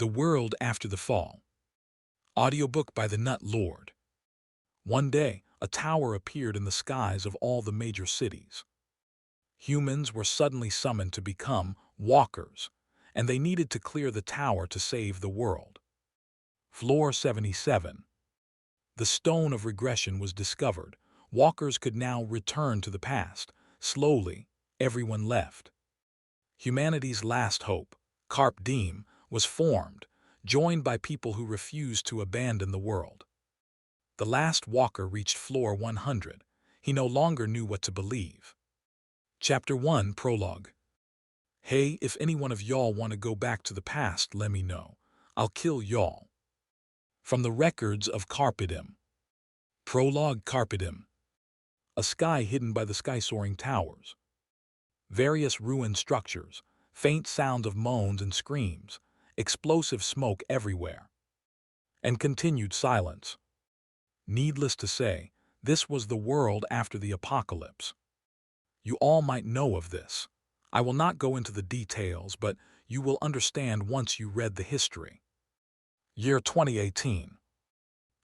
The World After the Fall. Audiobook by the Nut Lord. One day, a tower appeared in the skies of all the major cities. Humans were suddenly summoned to become walkers, and they needed to clear the tower to save the world. Floor 77. The stone of regression was discovered. Walkers could now return to the past. Slowly, everyone left. Humanity's last hope, Carpe Diem, was formed, joined by people who refused to abandon the world. The last walker reached floor 100. He no longer knew what to believe. Chapter 1 Prologue. Hey, if any one of y'all want to go back to the past, let me know. I'll kill y'all. From the records of Carpe Diem. Prologue. Carpe Diem. A sky hidden by the sky-soaring towers. Various ruined structures, faint sound of moans and screams, explosive smoke everywhere, and continued silence. Needless to say, this was the world after the apocalypse. You all might know of this. I will not go into the details, but you will understand once you read the history. Year 2018.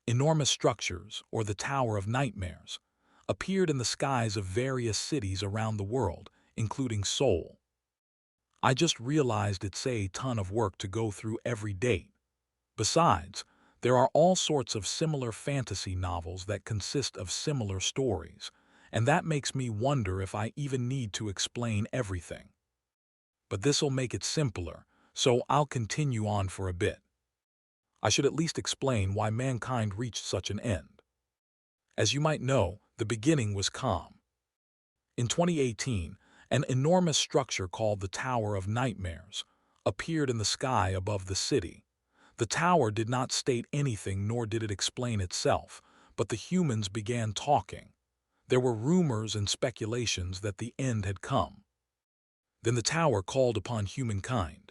Enormous structures, or the Tower of Nightmares, appeared in the skies of various cities around the world, including Seoul. I just realized it's a ton of work to go through every date. Besides, there are all sorts of similar fantasy novels that consist of similar stories, and that makes me wonder if I even need to explain everything. But this'll make it simpler, so I'll continue on for a bit. I should at least explain why mankind reached such an end. As you might know, the beginning was calm. In 2018, an enormous structure called the Tower of Nightmares appeared in the sky above the city. The tower did not state anything, nor did it explain itself, but the humans began talking. There were rumors and speculations that the end had come. Then the tower called upon humankind.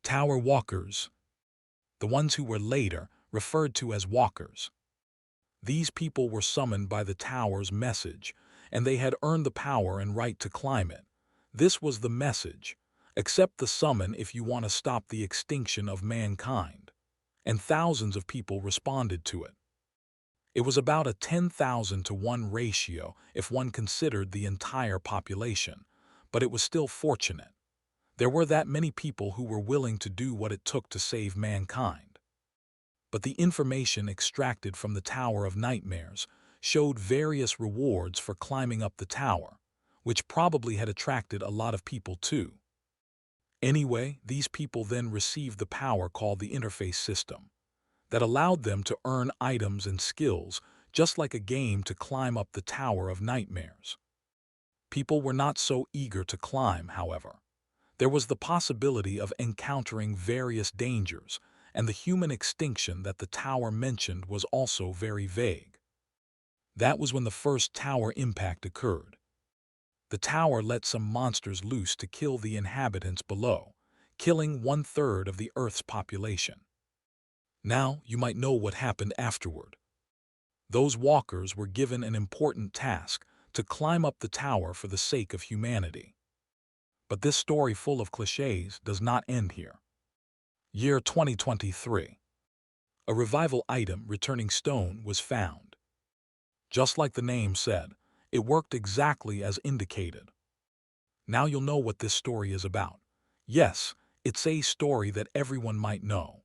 Tower walkers, the ones who were later referred to as walkers. These people were summoned by the tower's message, and they had earned the power and right to climb it. This was the message: accept the summon if you want to stop the extinction of mankind. And thousands of people responded to it. It was about a 10,000 to 1 ratio if one considered the entire population, but it was still fortunate. There were that many people who were willing to do what it took to save mankind. But the information extracted from the Tower of Nightmares showed various rewards for climbing up the tower, which probably had attracted a lot of people too. Anyway, these people then received the power called the interface system, that allowed them to earn items and skills just like a game to climb up the Tower of Nightmares. People were not so eager to climb, however. There was the possibility of encountering various dangers, and the human extinction that the tower mentioned was also very vague. That was when the first tower impact occurred. The tower let some monsters loose to kill the inhabitants below, killing 1/3 of the Earth's population. Now, you might know what happened afterward. Those walkers were given an important task to climb up the tower for the sake of humanity. But this story full of cliches does not end here. Year 2023. A revival item, returning stone, was found. Just like the name said, it worked exactly as indicated. Now you'll know what this story is about. Yes, it's a story that everyone might know.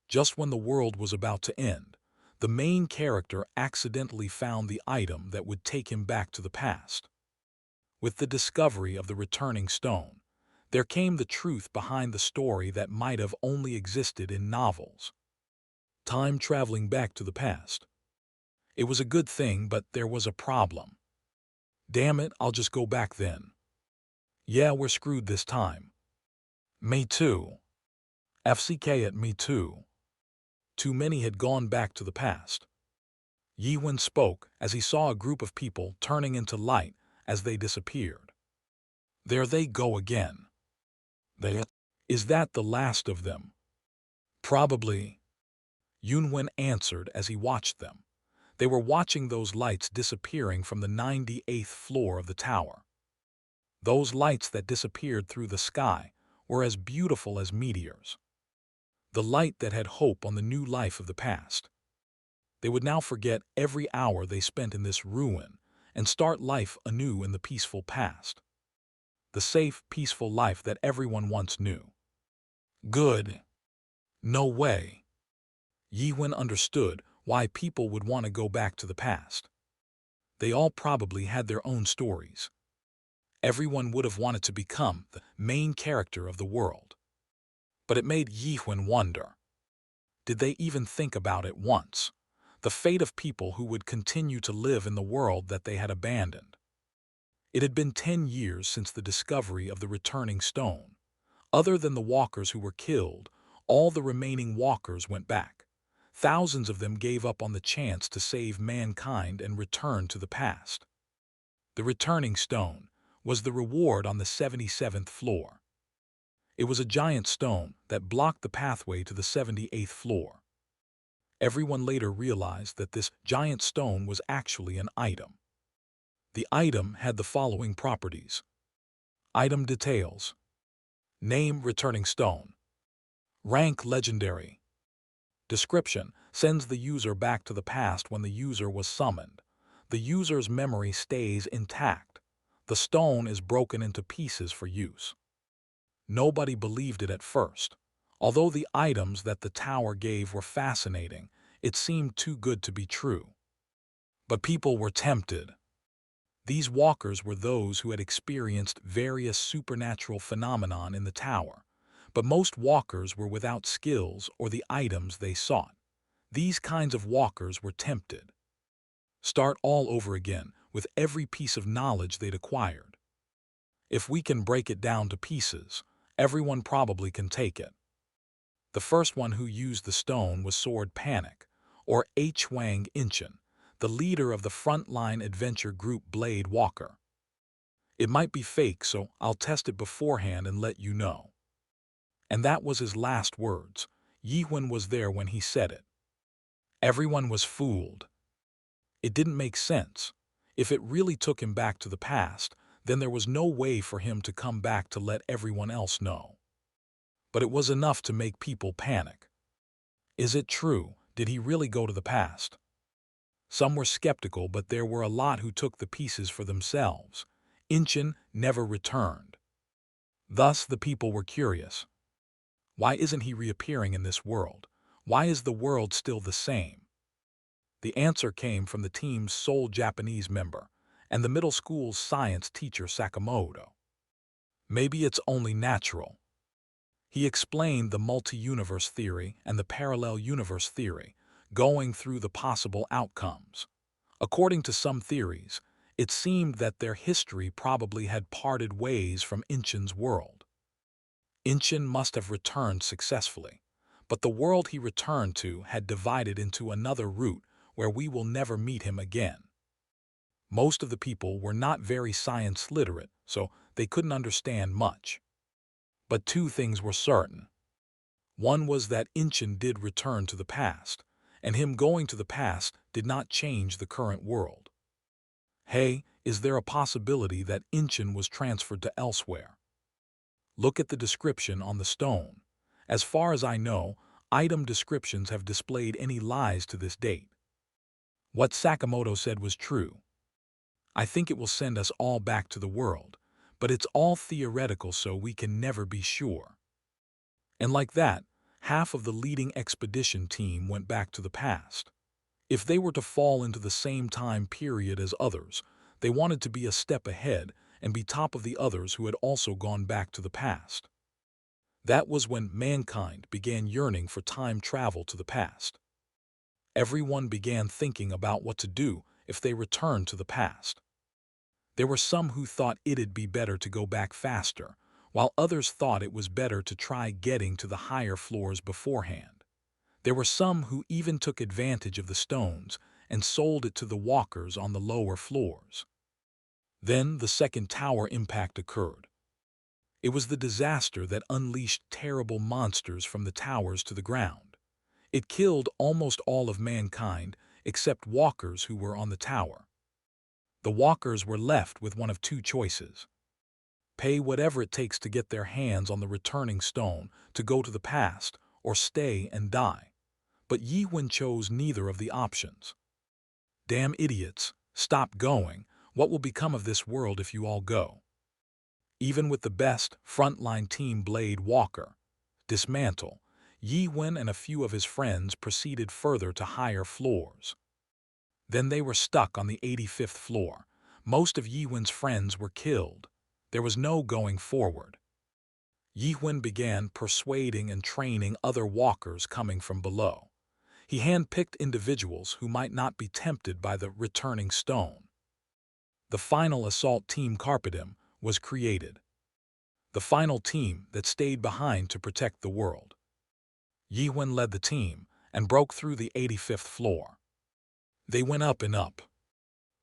Just when the world was about to end, the main character accidentally found the item that would take him back to the past. With the discovery of the returning stone, there came the truth behind the story that might have only existed in novels. Time traveling back to the past. It was a good thing, but there was a problem. Damn it, I'll just go back then. Yeah, we're screwed this time. Me too. FCK at me too. Too many had gone back to the past. Yiwen spoke as he saw a group of people turning into light as they disappeared. There they go again. Is that the last of them? Probably. Yunwen answered as he watched them. They were watching those lights disappearing from the 98th floor of the tower. Those lights that disappeared through the sky were as beautiful as meteors. the light that had hope on the new life of the past. They would now forget every hour they spent in this ruin and start life anew in the peaceful past. The safe, peaceful life that everyone once knew. Good. No way. Yiwen understood why people would want to go back to the past. They all probably had their own stories. Everyone would have wanted to become the main character of the world. But it made Yiwen wonder. Did they even think about it once? The fate of people who would continue to live in the world that they had abandoned. It had been 10 years since the discovery of the returning stone. Other than the walkers who were killed, all the remaining walkers went back. Thousands of them gave up on the chance to save mankind and return to the past. The returning stone was the reward on the 77th floor. It was a giant stone that blocked the pathway to the 78th floor. Everyone later realized that this giant stone was actually an item. The item had the following properties. Item details. Name returning stone. Rank legendary. Description sends the user back to the past when the user was summoned. The user's memory stays intact. The stone is broken into pieces for use. Nobody believed it at first. Although the items that the tower gave were fascinating, it seemed too good to be true. But people were tempted. These walkers were those who had experienced various supernatural phenomenon in the tower, but most walkers were without skills or the items they sought. These kinds of walkers were tempted. Start all over again with every piece of knowledge they'd acquired. If we can break it down to pieces, everyone probably can take it. The first one who used the stone was Sword Panic, or H. Wang Inchin, the leader of the frontline adventure group Blade Walker. It might be fake, so I'll test it beforehand and let you know. And that was his last words. Yiwen was there when he said it. Everyone was fooled. It didn't make sense. If it really took him back to the past, then there was no way for him to come back to let everyone else know. But it was enough to make people panic. Is it true? Did he really go to the past? Some were skeptical, but there were a lot who took the pieces for themselves. Inchin never returned. Thus the people were curious. Why isn't he reappearing in this world? Why is the world still the same? The answer came from the team's sole Japanese member and the middle school's science teacher Sakamoto. Maybe it's only natural. He explained the multi-universe theory and the parallel universe theory, going through the possible outcomes. According to some theories, it seemed that their history probably had parted ways from Inchin's world. Inchin must have returned successfully, but the world he returned to had divided into another route where we will never meet him again. Most of the people were not very science literate, so they couldn't understand much. But two things were certain. One was that Inchin did return to the past, and him going to the past did not change the current world. Hey, is there a possibility that Inchin was transferred to elsewhere? Look at the description on the stone. As far as I know, item descriptions have displayed any lies to this date. What Sakamoto said was true. I think it will send us all back to the world, but it's all theoretical, so we can never be sure. And like that, half of the leading expedition team went back to the past. If they were to fall into the same time period as others, they wanted to be a step ahead and be top of the others who had also gone back to the past. That was when mankind began yearning for time travel to the past. Everyone began thinking about what to do if they returned to the past. There were some who thought it'd be better to go back faster, while others thought it was better to try getting to the higher floors beforehand. There were some who even took advantage of the stones and sold it to the walkers on the lower floors. Then the second tower impact occurred. It was the disaster that unleashed terrible monsters from the towers to the ground. It killed almost all of mankind except walkers who were on the tower. The walkers were left with one of two choices. Pay whatever it takes to get their hands on the returning stone to go to the past, or stay and die. But Yi Wen chose neither of the options. Damn idiots, stop going. What will become of this world if you all go? Even with the best frontline team Blade Walker dismantle, Yi Wen and a few of his friends proceeded further to higher floors. Then they were stuck on the 85th floor. Most of Yi Wen's friends were killed. There was no going forward. Yi Wen began persuading and training other walkers coming from below. He handpicked individuals who might not be tempted by the returning stone. The final assault team Carpedim was created. The final team that stayed behind to protect the world. Yi Wen led the team and broke through the 85th floor. They went up and up.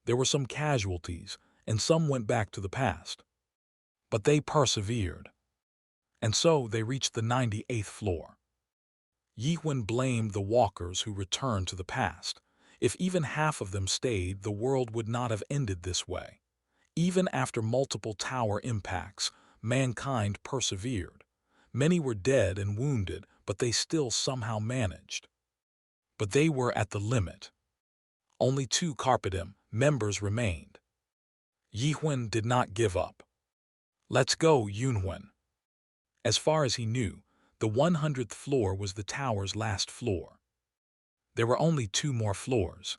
There were some casualties, and some went back to the past. But they persevered. And so they reached the 98th floor. Yi Wen blamed the walkers who returned to the past. If even half of them stayed, the world would not have ended this way. Even after multiple tower impacts, mankind persevered. Many were dead and wounded, but they still somehow managed. But they were at the limit. Only 2 Carpedim members remained. Yi Wen did not give up. Let's go, Yunwen. As far as he knew, the 100th floor was the tower's last floor. There were only 2 more floors.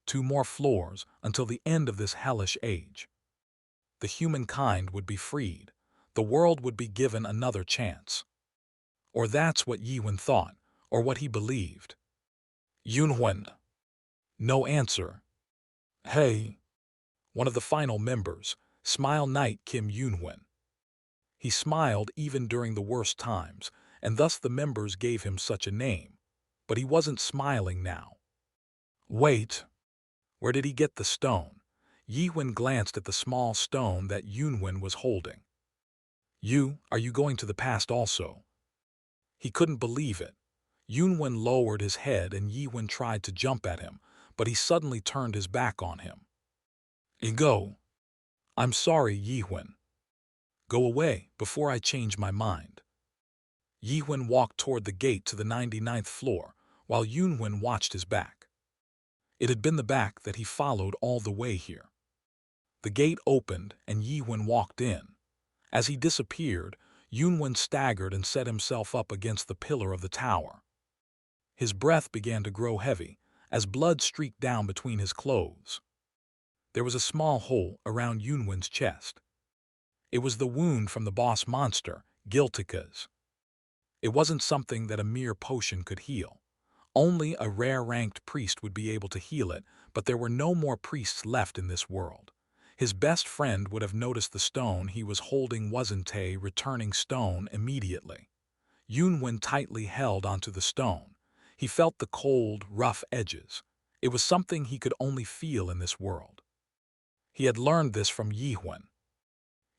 2 more floors until the end of this hellish age. The humankind would be freed. The world would be given another chance. Or that's what Yi Wen thought, or what he believed. Yunwen. No answer. Hey. One of the final members, Smile Knight Kim Yunwen. He smiled even during the worst times, and thus the members gave him such a name. But he wasn't smiling now. Wait. Where did he get the stone? Yi Wen glanced at the small stone that Yunwen was holding. Are you going to the past also? He couldn't believe it. Yunwen lowered his head and Yi Wen tried to jump at him, but he suddenly turned his back on him. Go. I'm sorry, Yi Wen. Go away before I change my mind. Yi Wen walked toward the gate to the 99th floor, while Yunwen watched his back. It had been the back that he followed all the way here. The gate opened and Yi Wen walked in. As he disappeared, Yunwen staggered and set himself up against the pillar of the tower. His breath began to grow heavy, as blood streaked down between his clothes. There was a small hole around Yunwen's chest. It was the wound from the boss monster, Giltika's. It wasn't something that a mere potion could heal. Only a rare-ranked priest would be able to heal it, but there were no more priests left in this world. His best friend would have noticed the stone he was holding wasn't a returning stone immediately. Yunwen tightly held onto the stone. He felt the cold, rough edges. It was something he could only feel in this world. He had learned this from Yi Wen.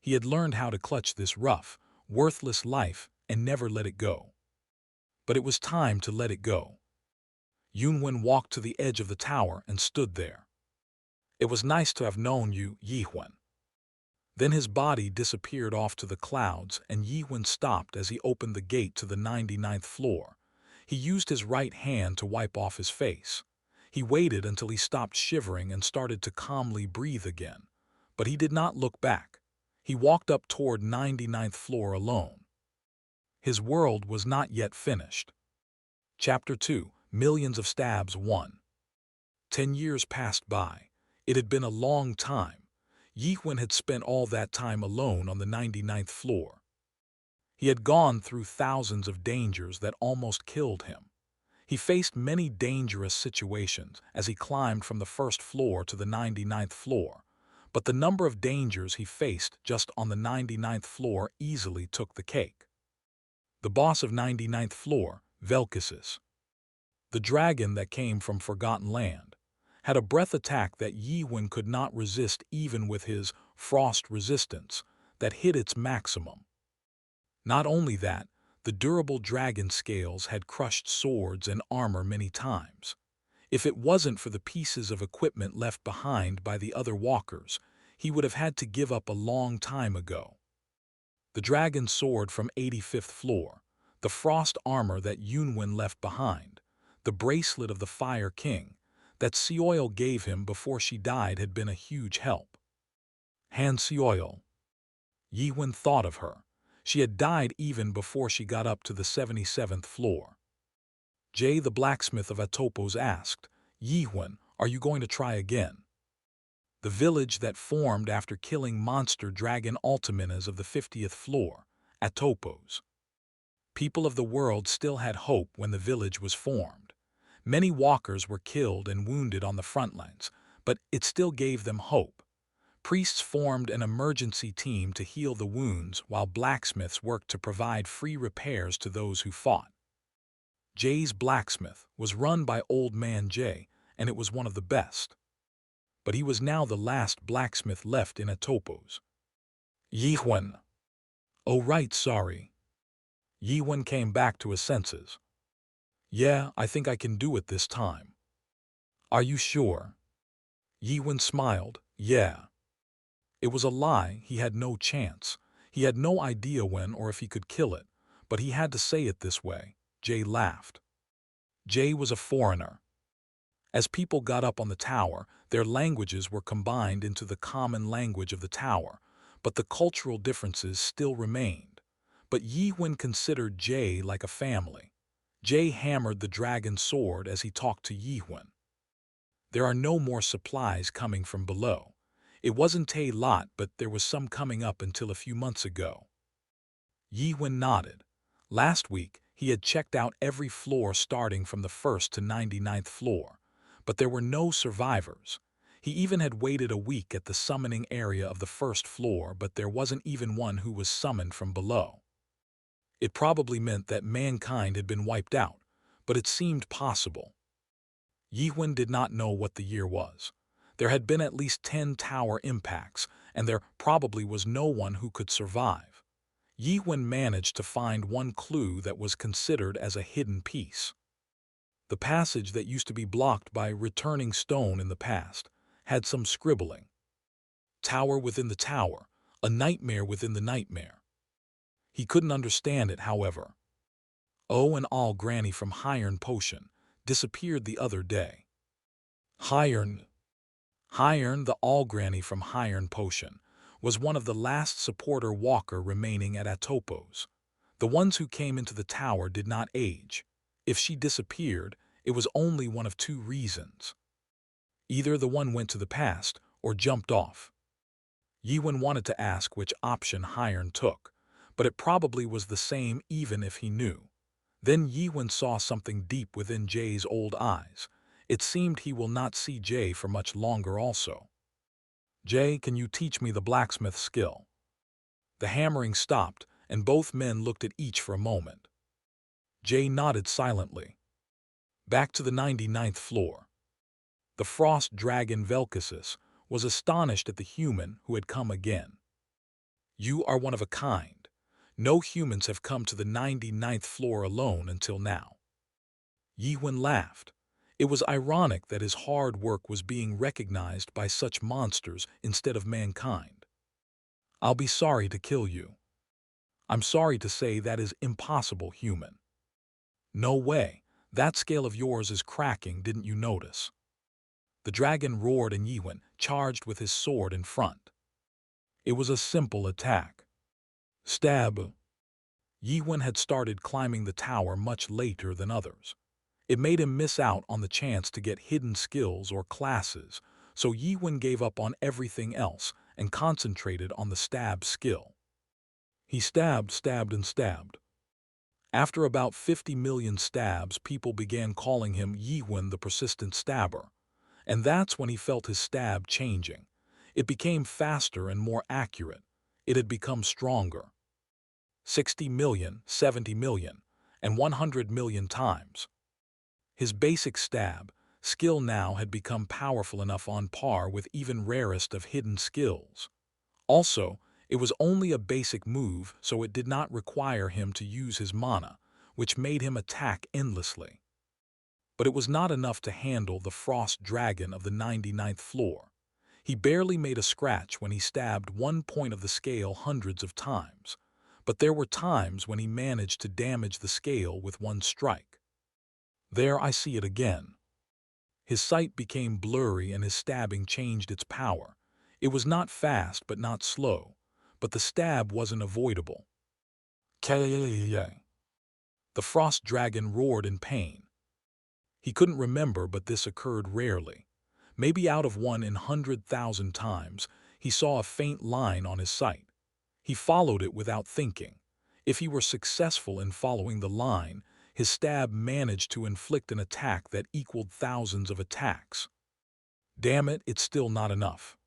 He had learned how to clutch this rough, worthless life and never let it go. But it was time to let it go. Yunwen walked to the edge of the tower and stood there. It was nice to have known you, Yi Wen. Then his body disappeared off to the clouds and Yi Wen stopped as he opened the gate to the 99th floor. He used his right hand to wipe off his face. He waited until he stopped shivering and started to calmly breathe again. But he did not look back. He walked up toward 99th floor alone. His world was not yet finished. Chapter 2, Millions of Stabs 1. 10 years passed by. It had been a long time. Yi Wen had spent all that time alone on the 99th floor. He had gone through thousands of dangers that almost killed him. He faced many dangerous situations as he climbed from the first floor to the 99th floor, but the number of dangers he faced just on the 99th floor easily took the cake. The boss of 99th floor, Velkasis, the dragon that came from Forgotten Land, had a breath attack that Yi Wen could not resist even with his frost resistance that hit its maximum. Not only that, the durable dragon scales had crushed swords and armor many times. If it wasn't for the pieces of equipment left behind by the other walkers, he would have had to give up a long time ago. The dragon sword from 85th floor, the frost armor that Yunwen left behind, the bracelet of the Fire King that Seoil gave him before she died had been a huge help. Han Seoil. Yiwen thought of her. She had died even before she got up to the 77th floor. Jay the blacksmith of Atopos asked, Yiwen, are you going to try again? The village that formed after killing monster dragon Altaminas of the 50th floor, Atopos. People of the world still had hope when the village was formed. Many walkers were killed and wounded on the front lines, but it still gave them hope. Priests formed an emergency team to heal the wounds while blacksmiths worked to provide free repairs to those who fought. Jay's blacksmith was run by Old Man Jay, and it was one of the best. But he was now the last blacksmith left in Atopos. Yiwen. Oh right, sorry. Yiwen came back to his senses. Yeah, I think I can do it this time. Are you sure? Yiwen smiled. Yeah. It was a lie, he had no chance. He had no idea when or if he could kill it, but he had to say it this way. Jay laughed. Jay was a foreigner. As people got up on the tower, their languages were combined into the common language of the tower, but the cultural differences still remained. But Yiwen considered Jay like a family. Jay hammered the dragon sword as he talked to Yiwen. There are no more supplies coming from below. It wasn't a lot, but there was some coming up until a few months ago. Yiwen nodded. Last week, he had checked out every floor starting from the 1st to 99th floor, but there were no survivors. He even had waited a week at the summoning area of the 1st floor, but there wasn't even one who was summoned from below. It probably meant that mankind had been wiped out, but it seemed possible. Yiwen did not know what the year was. There had been at least 10 tower impacts, and there probably was no one who could survive. Yiwen managed to find one clue that was considered as a hidden piece. The passage that used to be blocked by returning stone in the past had some scribbling. Tower within the tower, a nightmare within the nightmare. He couldn't understand it, however. Oh, and all Granny from Hiern Potion disappeared the other day. Hiern, the All Granny from Hiern Potion, was one of the last supporter walker remaining at Atopos. The ones who came into the tower did not age. If she disappeared, it was only one of two reasons. Either the one went to the past or jumped off. Yiwen wanted to ask which option Hiern took, but it probably was the same even if he knew. Then Yiwen saw something deep within Jay's old eyes. It seemed he will not see Jay for much longer also. Jay, can you teach me the blacksmith skill? The hammering stopped, and both men looked at each for a moment. Jay nodded silently. Back to the 99th floor. The frost dragon Velcasus was astonished at the human who had come again. You are one of a kind. No humans have come to the 99th floor alone until now. Yiwen laughed. It was ironic that his hard work was being recognized by such monsters instead of mankind. I'll be sorry to kill you. I'm sorry to say that is impossible, human. No way. That scale of yours is cracking, didn't you notice? The dragon roared and Yiwen charged with his sword in front. It was a simple attack. Stab. Yiwen had started climbing the tower much later than others. It made him miss out on the chance to get hidden skills or classes, so Yiwen gave up on everything else and concentrated on the stab skill. He stabbed, and stabbed. After about 50 million stabs, people began calling him Yiwen the Persistent Stabber, and that's when he felt his stab changing. It became faster and more accurate. It had become stronger. 60 million, 70 million, and 100 million times. His basic stab skill now had become powerful enough on par with even rarest of hidden skills. Also, it was only a basic move, so it did not require him to use his mana, which made him attack endlessly. But it was not enough to handle the frost dragon of the 99th floor. He barely made a scratch when he stabbed one point of the scale hundreds of times. but there were times when he managed to damage the scale with one strike. There I see it again. His sight became blurry and his stabbing changed its power. It was not fast but not slow, but the stab wasn't avoidable. The frost dragon roared in pain. He couldn't remember, but this occurred rarely. Maybe out of 100,000 times, he saw a faint line on his sight. He followed it without thinking. If he were successful in following the line, his stab managed to inflict an attack that equaled thousands of attacks. Damn it, it's still not enough.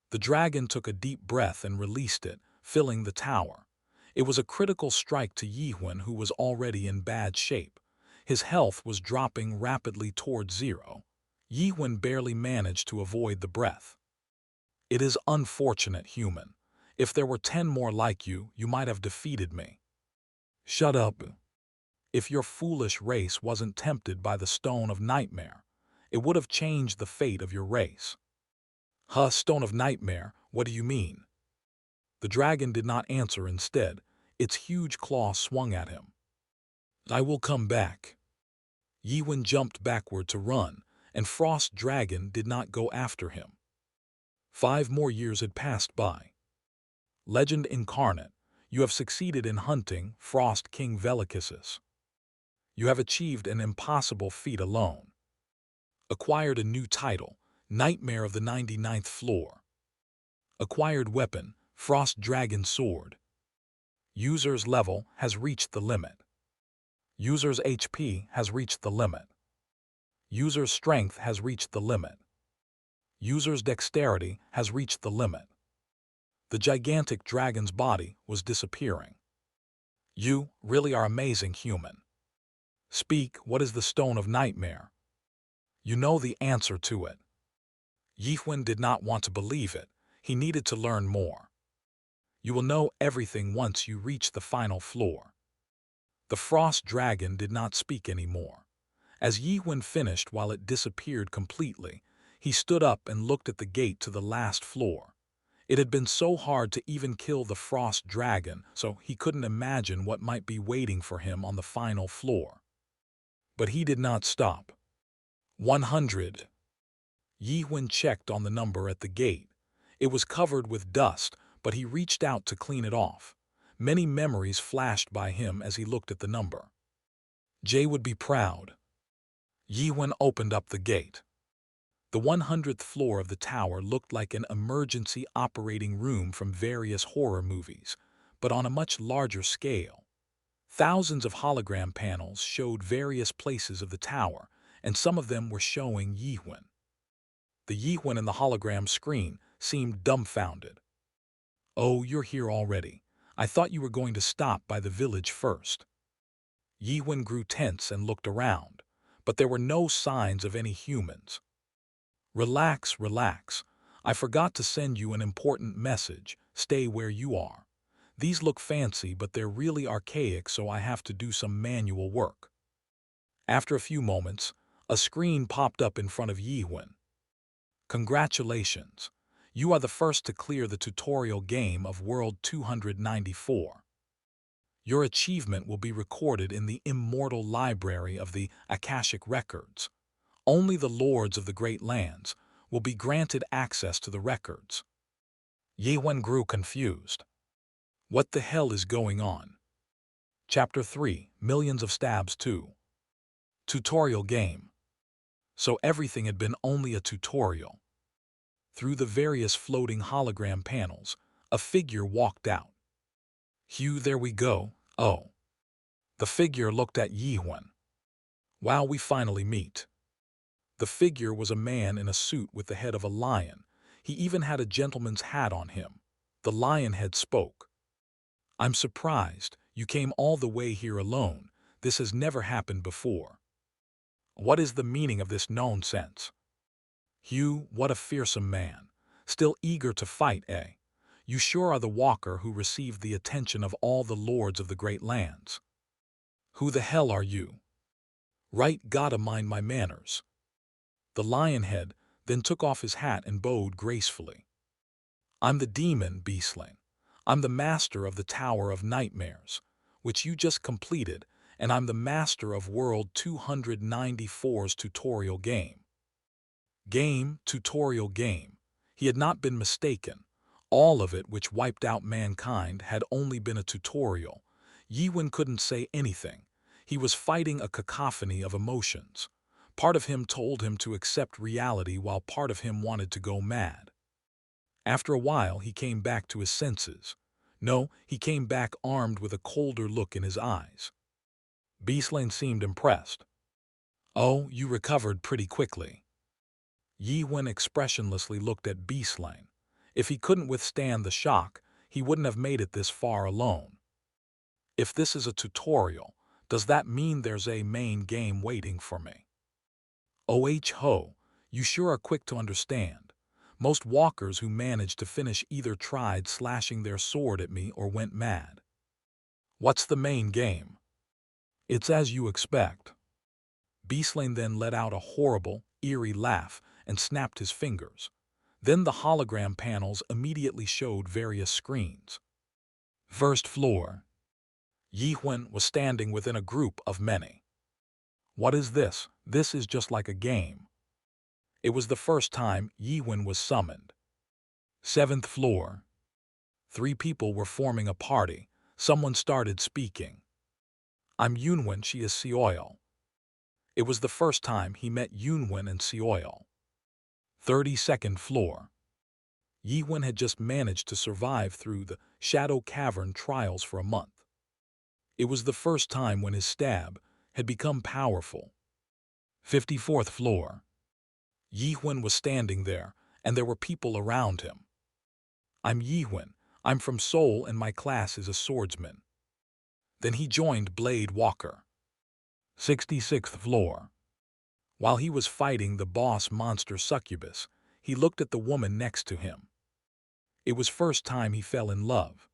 The dragon took a deep breath and released it, filling the tower. It was a critical strike to Yihun, who was already in bad shape. His health was dropping rapidly toward zero. Yihun barely managed to avoid the breath. It is unfortunate, human. If there were 10 more like you, you might have defeated me. Shut up. If your foolish race wasn't tempted by the Stone of Nightmare, it would have changed the fate of your race. Huh, Stone of Nightmare, what do you mean? The dragon did not answer. Instead, its huge claw swung at him. I will come back. Yihun jumped backward to run, and Frost Dragon did not go after him. 5 more years had passed by. Legend incarnate, you have succeeded in hunting Frost King Velikisus. You have achieved an impossible feat alone. Acquired a new title, Nightmare of the 99th Floor. Acquired weapon, Frost Dragon Sword. User's level has reached the limit. User's HP has reached the limit. User's strength has reached the limit. User's dexterity has reached the limit. The gigantic dragon's body was disappearing. You really are amazing, human. Speak, what is the Stone of Nightmare? You know the answer to it. Yihun did not want to believe it. He needed to learn more. You will know everything once you reach the final floor. The frost dragon did not speak anymore. As Yihun finished, while it disappeared completely, he stood up and looked at the gate to the last floor. It had been so hard to even kill the frost dragon, so he couldn't imagine what might be waiting for him on the final floor. But he did not stop. 100. Yihun checked on the number at the gate. It was covered with dust, but he reached out to clean it off. Many memories flashed by him as he looked at the number. Jay would be proud. Yihun opened up the gate. The 100th floor of the tower looked like an emergency operating room from various horror movies, but on a much larger scale. Thousands of hologram panels showed various places of the tower, and some of them were showing Yihun. The Yihun in the hologram screen seemed dumbfounded. Oh, you're here already. I thought you were going to stop by the village first. Yihun grew tense and looked around, but there were no signs of any humans. Relax, relax. I forgot to send you an important message. Stay where you are. These look fancy, but they're really archaic, so I have to do some manual work. After a few moments, a screen popped up in front of Yihun. Congratulations. You are the first to clear the tutorial game of World 294. Your achievement will be recorded in the immortal library of the Akashic Records. Only the lords of the Great Lands will be granted access to the records. Yihun grew confused. What the hell is going on? Chapter 3, Millions of Stabs 2. Tutorial game. So everything had been only a tutorial. Through the various floating hologram panels, a figure walked out. Hugh, there we go. Oh. The figure looked at Yihun. Wow, we finally meet. The figure was a man in a suit with the head of a lion. He even had a gentleman's hat on him. The lion head spoke. I'm surprised. You came all the way here alone. This has never happened before. What is the meaning of this nonsense? Hugh, what a fearsome man. Still eager to fight, eh? You sure are the walker who received the attention of all the lords of the Great Lands. Who the hell are you? Right, gotta mind my manners. The lionhead then took off his hat and bowed gracefully. I'm the demon, Beastling. I'm the master of the Tower of Nightmares, which you just completed, and I'm the master of World 294's tutorial game. Tutorial game. He had not been mistaken. All of it which wiped out mankind had only been a tutorial. Yiwen couldn't say anything. He was fighting a cacophony of emotions. Part of him told him to accept reality while part of him wanted to go mad. After a while, he came back to his senses. No, he came back armed with a colder look in his eyes. Beaslane seemed impressed. "Oh, you recovered pretty quickly." Yiwen expressionlessly looked at Beaslane. If he couldn't withstand the shock, he wouldn't have made it this far alone. "If this is a tutorial, does that mean there's a main game waiting for me?" "Oh ho, you sure are quick to understand. Most walkers who managed to finish either tried slashing their sword at me or went mad." "What's the main game?" "It's as you expect." Beaslane then let out a horrible, eerie laugh and snapped his fingers. Then the hologram panels immediately showed various screens. First floor. Yiwen was standing within a group of many. "What is this? This is just like a game." It was the first time Yiwen was summoned. Seventh floor. 3 people were forming a party. Someone started speaking. "I'm Yunwen, she is Seoil." It was the first time he met Yunwen and Seoil. 32nd floor. Yiwen had just managed to survive through the Shadow Cavern trials for a month. It was the first time when his stab had become powerful. 54th floor. Yiwen was standing there, and there were people around him. "I'm Yiwen. I'm from Seoul and my class is a swordsman." Then he joined Blade Walker. 66th floor. While he was fighting the boss monster Succubus, he looked at the woman next to him. It was first time he fell in love.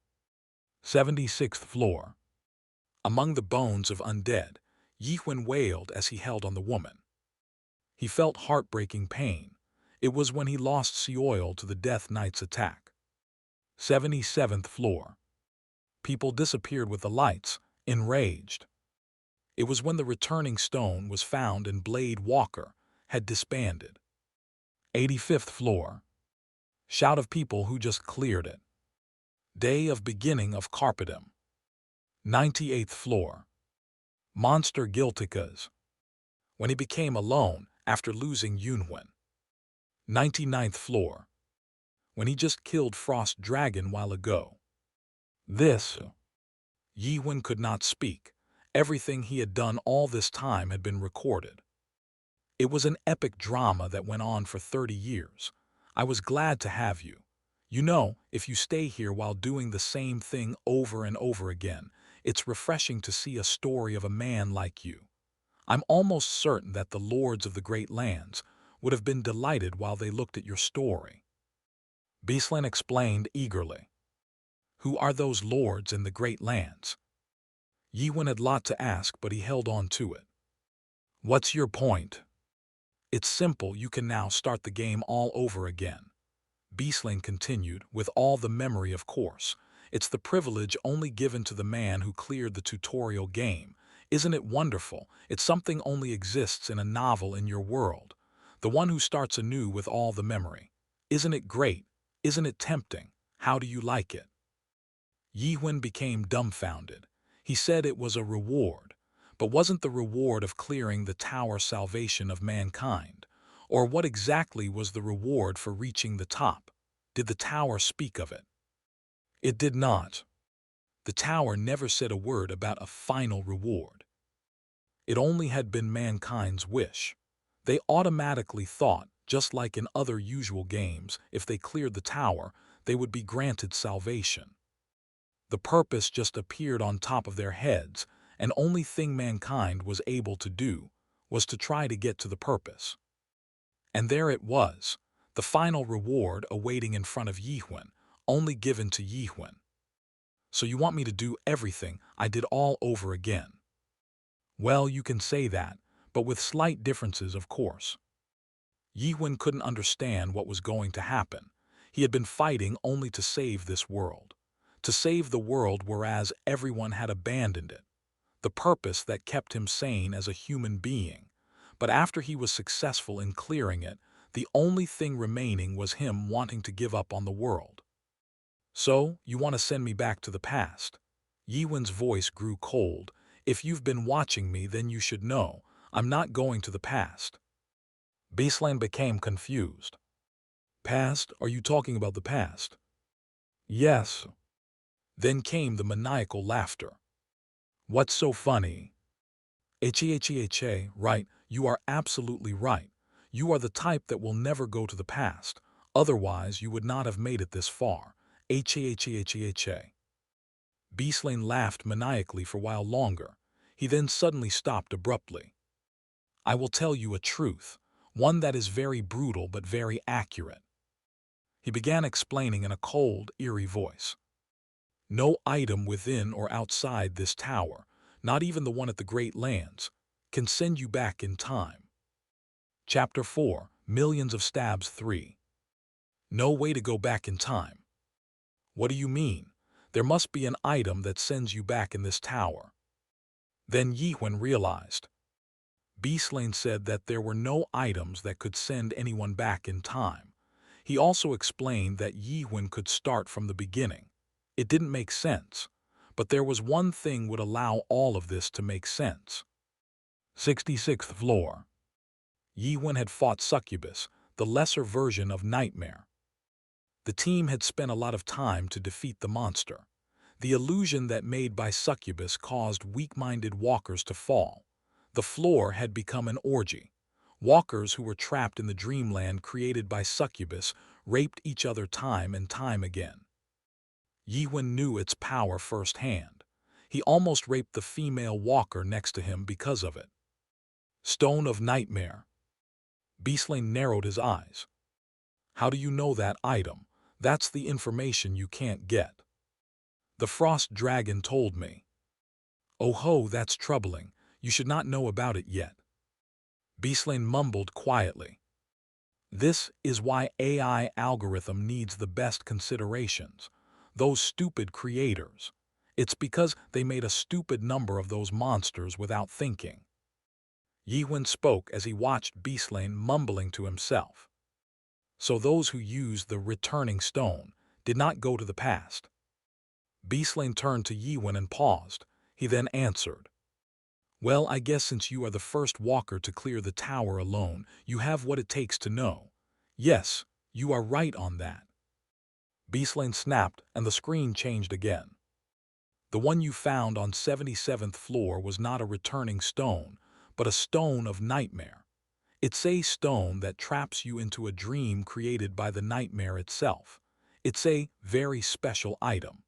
76th floor. Among the bones of undead, Yiwen wailed as he held on the woman. He felt heartbreaking pain. It was when he lost Seoil to the Death Knight's attack. 77th floor. People disappeared with the lights, enraged. It was when the returning stone was found and Blade Walker had disbanded. 85th floor. Shout of people who just cleared it. Day of beginning of Carpetum. 98th floor. Monster Guilticas. When he became alone after losing Yunwen. 99th floor. When he just killed Frost Dragon while ago. This. Yiwen could not speak. Everything he had done all this time had been recorded. It was an epic drama that went on for 30 years. I was glad to have you. You know, if you stay here while doing the same thing over and over again, it's refreshing to see a story of a man like you. I'm almost certain that the lords of the Great Lands would have been delighted while they looked at your story." Beaslane explained eagerly. "Who are those lords in the Great Lands?" Yiwen had a lot to ask, but he held on to it. "What's your point?" "It's simple, you can now start the game all over again." Beaslane continued, with all the memory of course. "It's the privilege only given to the man who cleared the tutorial game. Isn't it wonderful? It's something only exists in a novel in your world. The one who starts anew with all the memory. Isn't it great? Isn't it tempting? How do you like it?" Yiwen became dumbfounded. He said it was a reward. But wasn't the reward of clearing the tower salvation of mankind? Or what exactly was the reward for reaching the top? Did the tower speak of it? It did not. The tower never said a word about a final reward. It only had been mankind's wish. They automatically thought, just like in other usual games, if they cleared the tower, they would be granted salvation. The purpose just appeared on top of their heads, and only thing mankind was able to do was to try to get to the purpose. And there it was, the final reward awaiting in front of Yiwen, only given to Yiwen. "So you want me to do everything I did all over again?" "Well, you can say that, but with slight differences, of course." Yiwen couldn't understand what was going to happen. He had been fighting only to save this world. to save the world, whereas everyone had abandoned it, the purpose that kept him sane as a human being. But after he was successful in clearing it, the only thing remaining was him wanting to give up on the world. "So, you want to send me back to the past?" Yiwen's voice grew cold. "If you've been watching me, then you should know. I'm not going to the past." Beastland became confused. "Past? Are you talking about the past?" "Yes." Then came the maniacal laughter. "What's so funny?" Right, you are absolutely right. You are the type that will never go to the past. Otherwise, you would not have made it this far. Beastland laughed maniacally for a while longer. He then suddenly stopped abruptly. "I will tell you a truth, one that is very brutal but very accurate." He began explaining in a cold, eerie voice. "No item within or outside this tower, not even the one at the Great Lands, can send you back in time." Chapter 4, Millions of Stabs 3. No way to go back in time. What do you mean? There must be an item that sends you back in this tower. Then Yiwen realized. Beastlane said that there were no items that could send anyone back in time. He also explained that Yiwen could start from the beginning. It didn't make sense, but there was one thing would allow all of this to make sense. 66th floor. Yiwen had fought Succubus, the lesser version of Nightmare. The team had spent a lot of time to defeat the monster. The illusion that made by Succubus caused weak-minded walkers to fall. The floor had become an orgy. Walkers who were trapped in the dreamland created by Succubus raped each other time and time again. Yiwen knew its power firsthand. He almost raped the female walker next to him because of it. Stone of Nightmare. Beastlane narrowed his eyes. "How do you know that item? That's the information you can't get." "The Frost Dragon told me." "Oh ho, that's troubling. You should not know about it yet." Beastlane mumbled quietly. "This is why AI algorithm needs the best considerations. Those stupid creators. It's because they made a stupid number of those monsters without thinking." Yiwen spoke as he watched Beastlane mumbling to himself. "So those who used the returning stone did not go to the past." Beastlane turned to Yiwen and paused. He then answered. "Well, I guess since you are the first walker to clear the tower alone, you have what it takes to know. Yes, you are right on that." Beastlane snapped and the screen changed again. "The one you found on 77th floor was not a returning stone, but a stone of nightmare. It's a stone that traps you into a dream created by the nightmare itself. It's a very special item."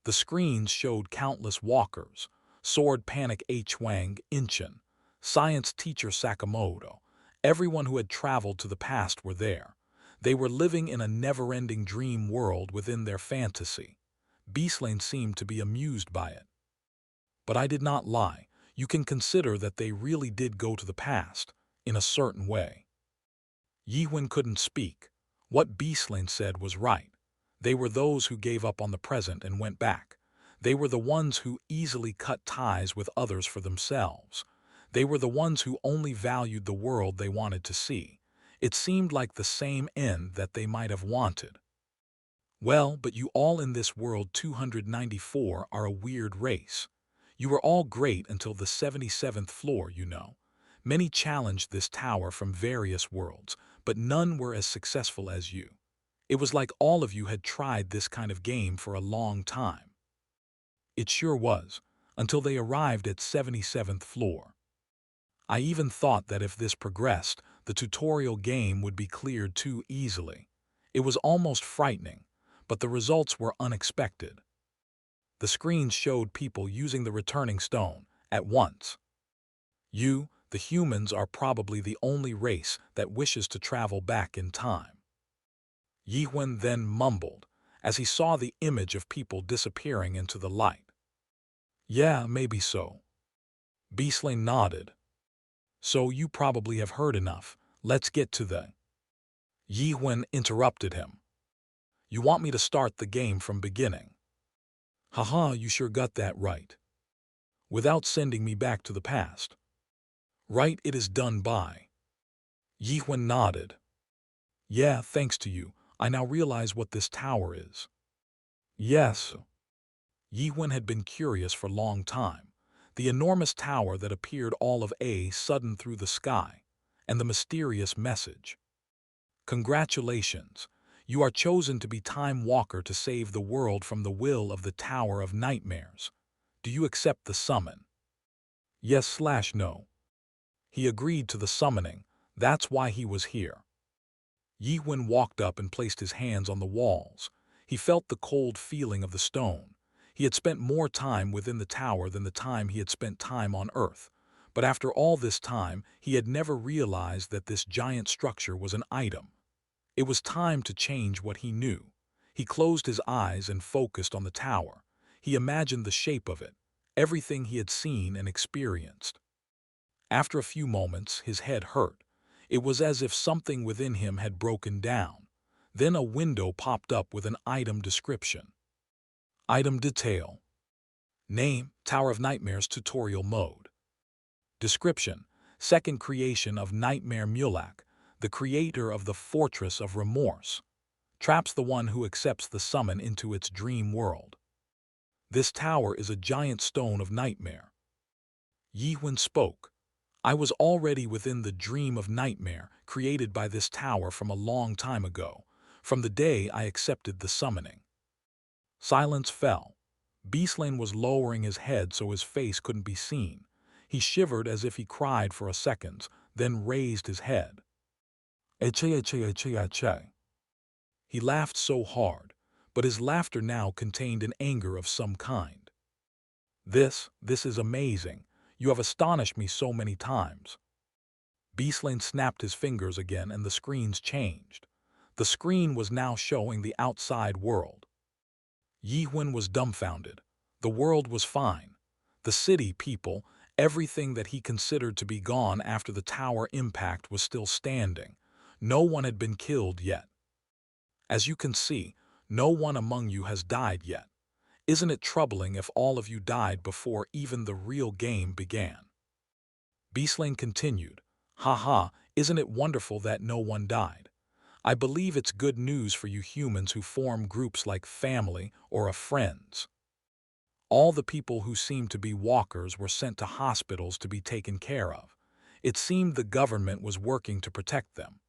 The screens showed countless walkers, Sword Panic H. Wang Inchin, Science Teacher Sakamoto. Everyone who had traveled to the past were there. They were living in a never-ending dream world within their fantasy. Beastlane seemed to be amused by it. "But I did not lie. You can consider that they really did go to the past, in a certain way." Yiwen couldn't speak. What Beastlane said was right. They were those who gave up on the present and went back. They were the ones who easily cut ties with others for themselves. They were the ones who only valued the world they wanted to see. It seemed like the same end that they might have wanted. "Well, but you all in this world 294 are a weird race. You were all great until the 77th floor, you know. Many challenged this tower from various worlds, but none were as successful as you. It was like all of you had tried this kind of game for a long time." It sure was, until they arrived at 77th floor. "I even thought that if this progressed, the tutorial game would be cleared too easily. It was almost frightening, but the results were unexpected." The screens showed people using the returning stone at once. "You, the humans, are probably the only race that wishes to travel back in time." Yiwen then mumbled, as he saw the image of people disappearing into the light. "Yeah, maybe so." Beastlane nodded. "So you probably have heard enough. Let's get to the—" Yiwen interrupted him. "You want me to start the game from beginning?" Haha, you sure got that right. Without sending me back to the past. Right, it is done by. Yihwen nodded. Yeah, thanks to you, I now realize what this tower is. Yes. Yihwen had been curious for a long time. The enormous tower that appeared all of a sudden through the sky, and the mysterious message. Congratulations, you are chosen to be Time Walker to save the world from the will of the Tower of Nightmares. Do you accept the summon? Yes/no. He agreed to the summoning. That's why he was here. Yihwen walked up and placed his hands on the walls. He felt the cold feeling of the stone. He had spent more time within the tower than the time he had spent time on Earth. But after all this time, he had never realized that this giant structure was an item. It was time to change what he knew. He closed his eyes and focused on the tower. He imagined the shape of it, everything he had seen and experienced. After a few moments, his head hurt. It was as if something within him had broken down. Then a window popped up with an item description. Item detail. Name, Tower of Nightmares tutorial mode. Description, second creation of Nightmare Mulak, the creator of the Fortress of Remorse. Traps the one who accepts the summon into its dream world. This tower is a giant stone of nightmare. Yihwen spoke. I was already within the dream of nightmare created by this tower from a long time ago, from the day I accepted the summoning. Silence fell. Beastling was lowering his head so his face couldn't be seen. He shivered as if he cried for a second, then raised his head. Eche. He laughed so hard, but his laughter now contained an anger of some kind. This is amazing. You have astonished me so many times. Beastling snapped his fingers again and the screens changed. The screen was now showing the outside world. Yihwen was dumbfounded. The world was fine. The city, people, everything that he considered to be gone after the tower impact was still standing. No one had been killed yet. As you can see, no one among you has died yet. Isn't it troubling if all of you died before even the real game began? Beastling continued, Haha, isn't it wonderful that no one died? I believe it's good news for you humans who form groups like family or friends. All the people who seemed to be walkers were sent to hospitals to be taken care of. It seemed the government was working to protect them.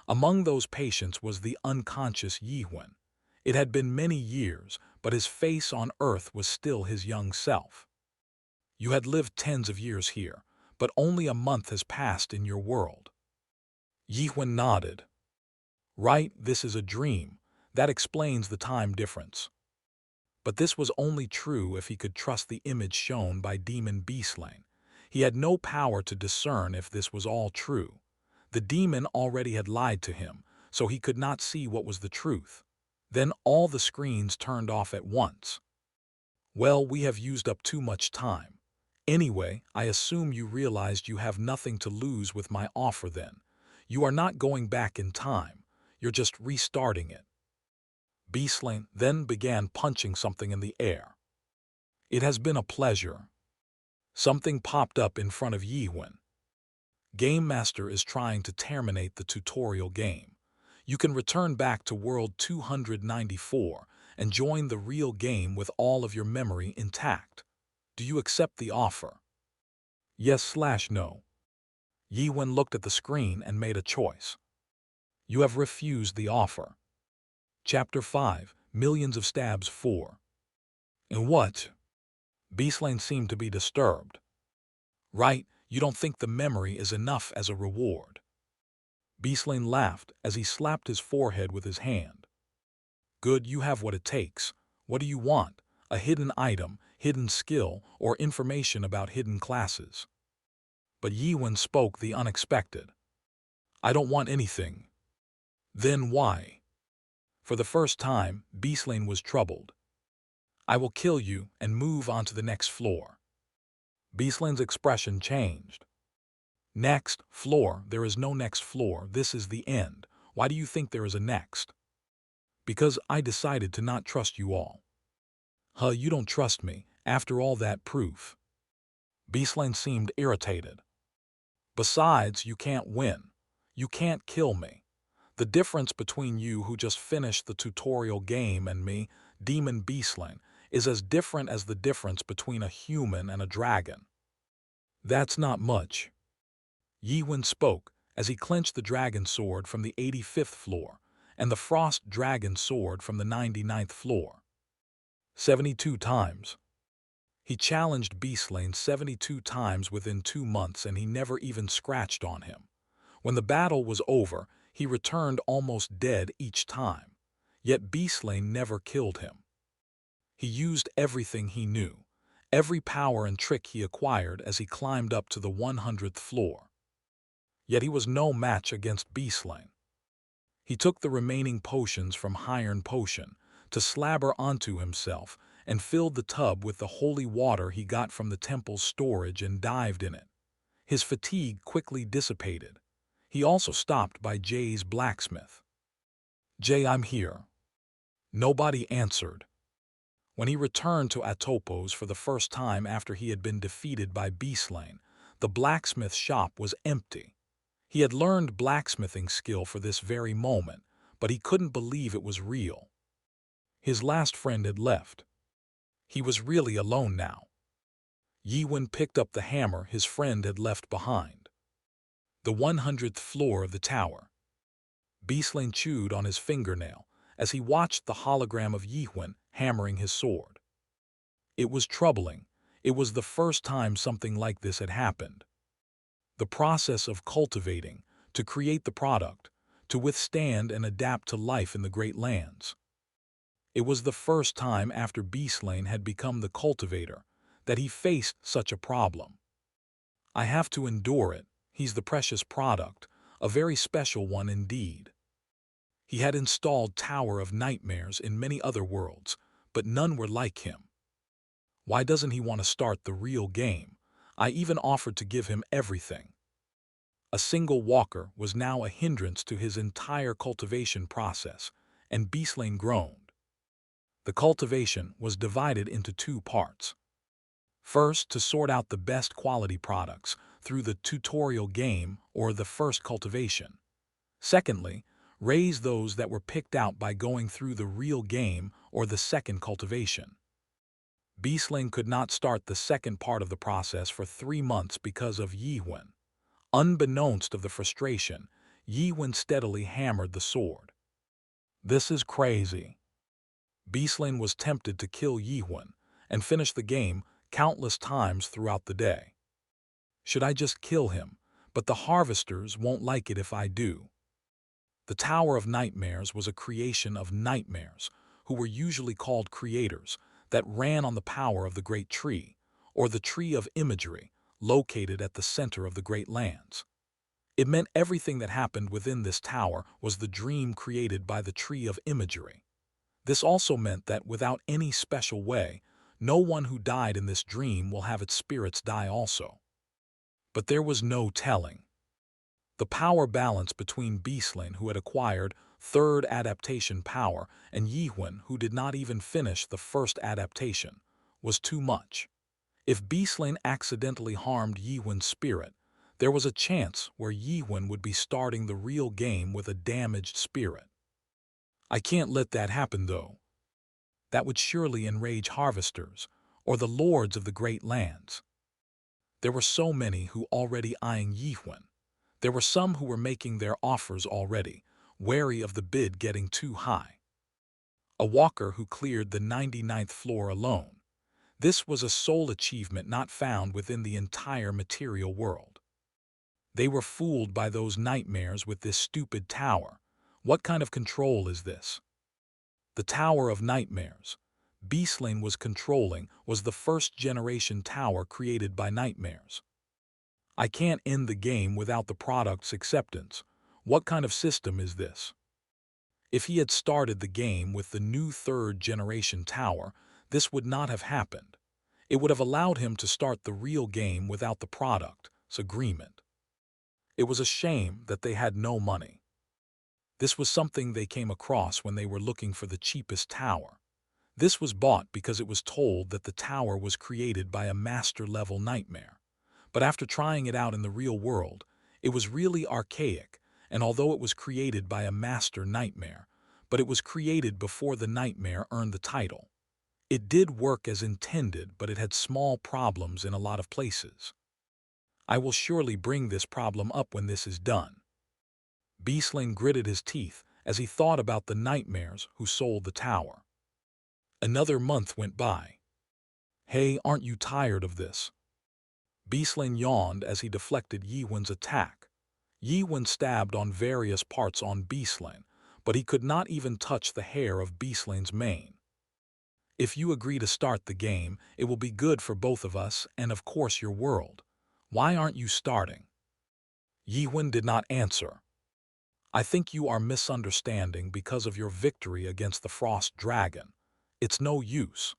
Among those patients was the unconscious Yihwen. It had been many years, but his face on Earth was still his young self. You had lived tens of years here, but only a month has passed in your world. Yihwen nodded. Right, this is a dream. That explains the time difference. But this was only true if he could trust the image shown by Demon Beastling. He had no power to discern if this was all true. The demon already had lied to him, so he could not see what was the truth. Then all the screens turned off at once. Well, we have used up too much time. Anyway, I assume you realized you have nothing to lose with my offer then. You are not going back in time. You're just restarting it. Beastling then began punching something in the air. It has been a pleasure. Something popped up in front of Yihwen. Game Master is trying to terminate the tutorial game. You can return back to World 294 and join the real game with all of your memory intact. Do you accept the offer? Yes/no. Yihwen looked at the screen and made a choice. You have refused the offer. Chapter 5, Millions of Stabs 4. And what? Beastling seemed to be disturbed. Right, you don't think the memory is enough as a reward. Beastling laughed as he slapped his forehead with his hand. Good, you have what it takes. What do you want? A hidden item, hidden skill, or information about hidden classes? But Yihwen spoke the unexpected. I don't want anything. Then why? For the first time, Beastling was troubled. I will kill you and move on to the next floor. Beastling's expression changed. Next floor, there is no next floor. This is the end. Why do you think there is a next? Because I decided to not trust you all. Huh, you don't trust me, after all that proof. Beaslane seemed irritated. Besides, you can't win. You can't kill me. The difference between you who just finished the tutorial game and me, Demon Beaslane, is as different as the difference between a human and a dragon. That's not much. Yiwen spoke as he clenched the dragon sword from the 85th floor and the frost dragon sword from the 99th floor. 72 times. He challenged Beaslane 72 times within 2 months, and he never even scratched on him. When the battle was over, he returned almost dead each time. Yet Beaslane never killed him. He used everything he knew, every power and trick he acquired as he climbed up to the 100th floor. Yet he was no match against Beaslane. He took the remaining potions from Iron Potion to slabber onto himself and filled the tub with the holy water he got from the temple's storage and dived in it. His fatigue quickly dissipated. He also stopped by Jay's blacksmith. "Jay, I'm here." Nobody answered. When he returned to Atopos for the first time after he had been defeated by Beaslane, the blacksmith shop was empty. He had learned blacksmithing skill for this very moment, but he couldn't believe it was real. His last friend had left. He was really alone now. Yiwen picked up the hammer his friend had left behind. The 100th floor of the tower. Beaslane chewed on his fingernail as he watched the hologram of Yiwen hammering his sword. It was troubling. It was the first time something like this had happened. The process of cultivating, to create the product, to withstand and adapt to life in the Great Lands. It was the first time after Beaslane had become the cultivator that he faced such a problem. I have to endure it. He's the precious product, a very special one indeed. He had installed Tower of Nightmares in many other worlds, but none were like him. Why doesn't he want to start the real game? I even offered to give him everything. A single walker was now a hindrance to his entire cultivation process, and Beaslane groaned. The cultivation was divided into 2 parts. First, to sort out the best quality products through the tutorial game or the first cultivation. Secondly, raise those that were picked out by going through the real game or the second cultivation. Beaslane could not start the second part of the process for 3 months because of Yiwen. Unbeknownst of the frustration, Yiwen steadily hammered the sword. This is crazy. Beaslane was tempted to kill Yiwen and finish the game countless times throughout the day. Should I just kill him? But the harvesters won't like it if I do. The Tower of Nightmares was a creation of nightmares, who were usually called creators, that ran on the power of the Great Tree, or the Tree of Imagery, located at the center of the Great Lands. It meant everything that happened within this tower was the dream created by the Tree of Imagery. This also meant that without any special way, no one who died in this dream will have its spirits die also. But there was no telling. The power balance between Beaslane, who had acquired 3rd adaptation power, and Yiwen, who did not even finish the 1st adaptation, was too much. If Beaslane accidentally harmed Yiwen's spirit, there was a chance where Yiwen would be starting the real game with a damaged spirit. I can't let that happen, though. That would surely enrage harvesters, or the lords of the Great Lands. There were so many who already eyeing Yiwen. There were some who were making their offers already, wary of the bid getting too high. A walker who cleared the 99th floor alone. This was a sole achievement not found within the entire material world. They were fooled by those nightmares with this stupid tower. What kind of control is this? The Tower of Nightmares Beaslane was controlling was the 1st generation tower created by nightmares. I can't end the game without the product's acceptance. What kind of system is this? If he had started the game with the new 3rd generation tower, this would not have happened. It would have allowed him to start the real game without the product's agreement. It was a shame that they had no money. This was something they came across when they were looking for the cheapest tower. This was bought because it was told that the tower was created by a master-level nightmare. But after trying it out in the real world, it was really archaic, and although it was created by a master nightmare, but it was created before the nightmare earned the title. It did work as intended, but it had small problems in a lot of places. I will surely bring this problem up when this is done. Beastling gritted his teeth as he thought about the nightmares who sold the tower. Another month went by. Hey, aren't you tired of this? Beastling yawned as he deflected Yiwen's attack. Yiwen stabbed on various parts on Beastling, but he could not even touch the hair of Beastling's mane. If you agree to start the game, it will be good for both of us and of course your world. Why aren't you starting? Yiwen did not answer. I think you are misunderstanding because of your victory against the Frost Dragon. It's no use.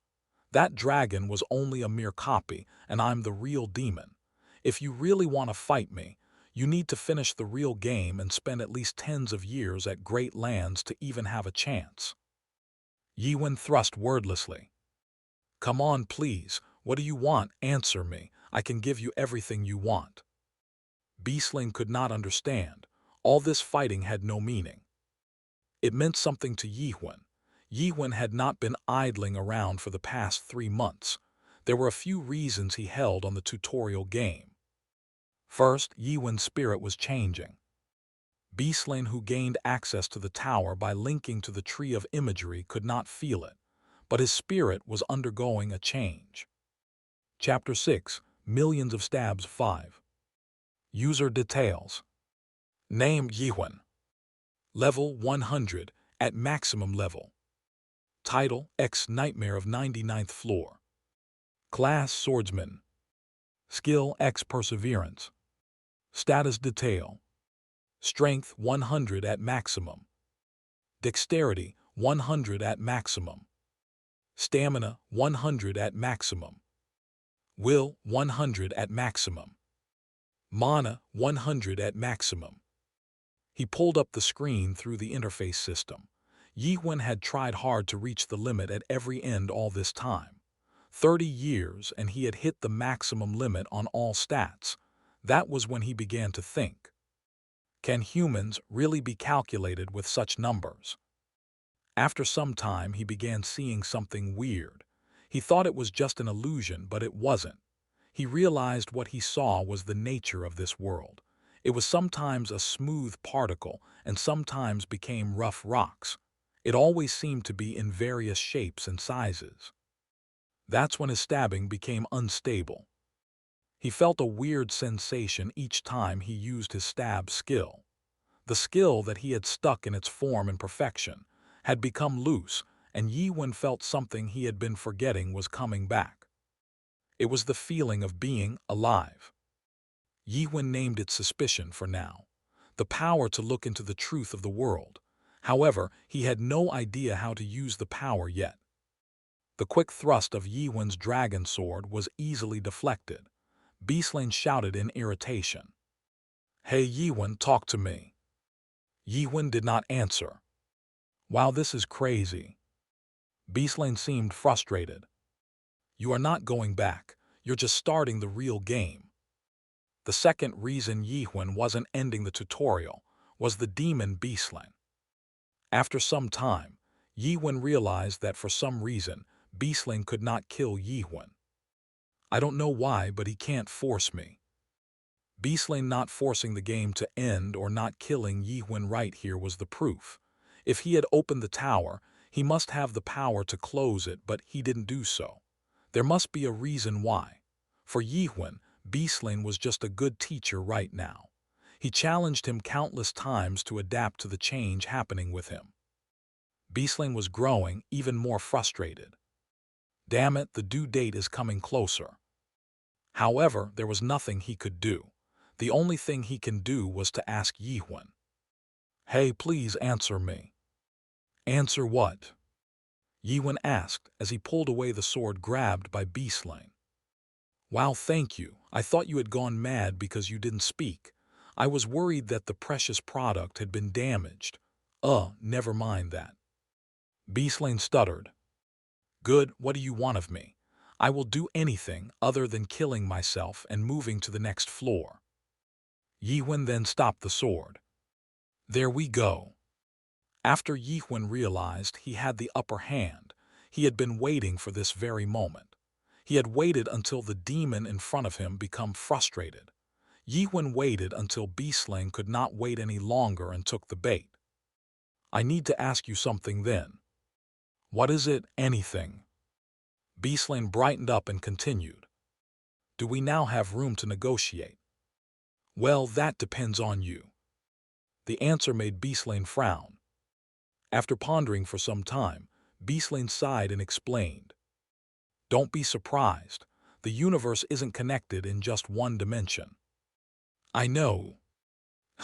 That dragon was only a mere copy, and I'm the real demon. If you really want to fight me, you need to finish the real game and spend at least tens of years at Great Lands to even have a chance. Yiwen thrust wordlessly. Come on, please. What do you want? Answer me. I can give you everything you want. Beastling could not understand. All this fighting had no meaning. It meant something to Yiwen. Yiwen had not been idling around for the past 3 months. There were a few reasons he held on the tutorial game. First, Yiwen's spirit was changing. Beastling, who gained access to the tower by linking to the tree of imagery, could not feel it, but his spirit was undergoing a change. Chapter 6, Millions of Stabs 5. User Details. Name Yiwen. Level 100, at maximum level. Title, X-Nightmare of 99th Floor. Class, Swordsman. Skill, X Perseverance. Status detail. Strength, 100 at maximum. Dexterity, 100 at maximum. Stamina, 100 at maximum. Will, 100 at maximum. Mana, 100 at maximum. He pulled up the screen through the interface system. Yiwen had tried hard to reach the limit at every end all this time. 30 years, and he had hit the maximum limit on all stats. That was when he began to think. Can humans really be calculated with such numbers? After some time, he began seeing something weird. He thought it was just an illusion, but it wasn't. He realized what he saw was the nature of this world. It was sometimes a smooth particle and sometimes became rough rocks. It always seemed to be in various shapes and sizes. That's when his stabbing became unstable. He felt a weird sensation each time he used his stab skill. The skill that he had stuck in its form and perfection had become loose, and Yiwen felt something he had been forgetting was coming back. It was the feeling of being alive. Yiwen named it suspicion for now, the power to look into the truth of the world. However, he had no idea how to use the power yet. The quick thrust of Yiwen's dragon sword was easily deflected. Beastling shouted in irritation. Hey Yiwen, talk to me. Yiwen did not answer. Wow, this is crazy. Beastling seemed frustrated. You are not going back. You're just starting the real game. The second reason Yiwen wasn't ending the tutorial was the demon Beastling. After some time, Yiwen realized that for some reason, Beastling could not kill Yiwen. I don't know why, but he can't force me. Beastling not forcing the game to end or not killing Yiwen right here was the proof. If he had opened the tower, he must have the power to close it, but he didn't do so. There must be a reason why. For Yiwen, Beastling was just a good teacher right now. He challenged him countless times to adapt to the change happening with him. Beastling was growing even more frustrated. Damn it, the due date is coming closer. However, there was nothing he could do. The only thing he can do was to ask Yiwen. Hey, please answer me. Answer what? Yiwen asked as he pulled away the sword grabbed by Beastling. Wow, thank you. I thought you had gone mad because you didn't speak. I was worried that the precious product had been damaged. Never mind that. Beastling stuttered. Good, what do you want of me? I will do anything other than killing myself and moving to the next floor. Yi-Wen then stopped the sword. There we go. After Yi-Wen realized he had the upper hand, he had been waiting for this very moment. He had waited until the demon in front of him became frustrated. Yi-Wen waited until Beastling could not wait any longer and took the bait. I need to ask you something then. What is it, anything? Beastling brightened up and continued. Do we now have room to negotiate? Well, that depends on you. The answer made Beastling frown. After pondering for some time, Beastling sighed and explained. Don't be surprised. The universe isn't connected in just one dimension. I know.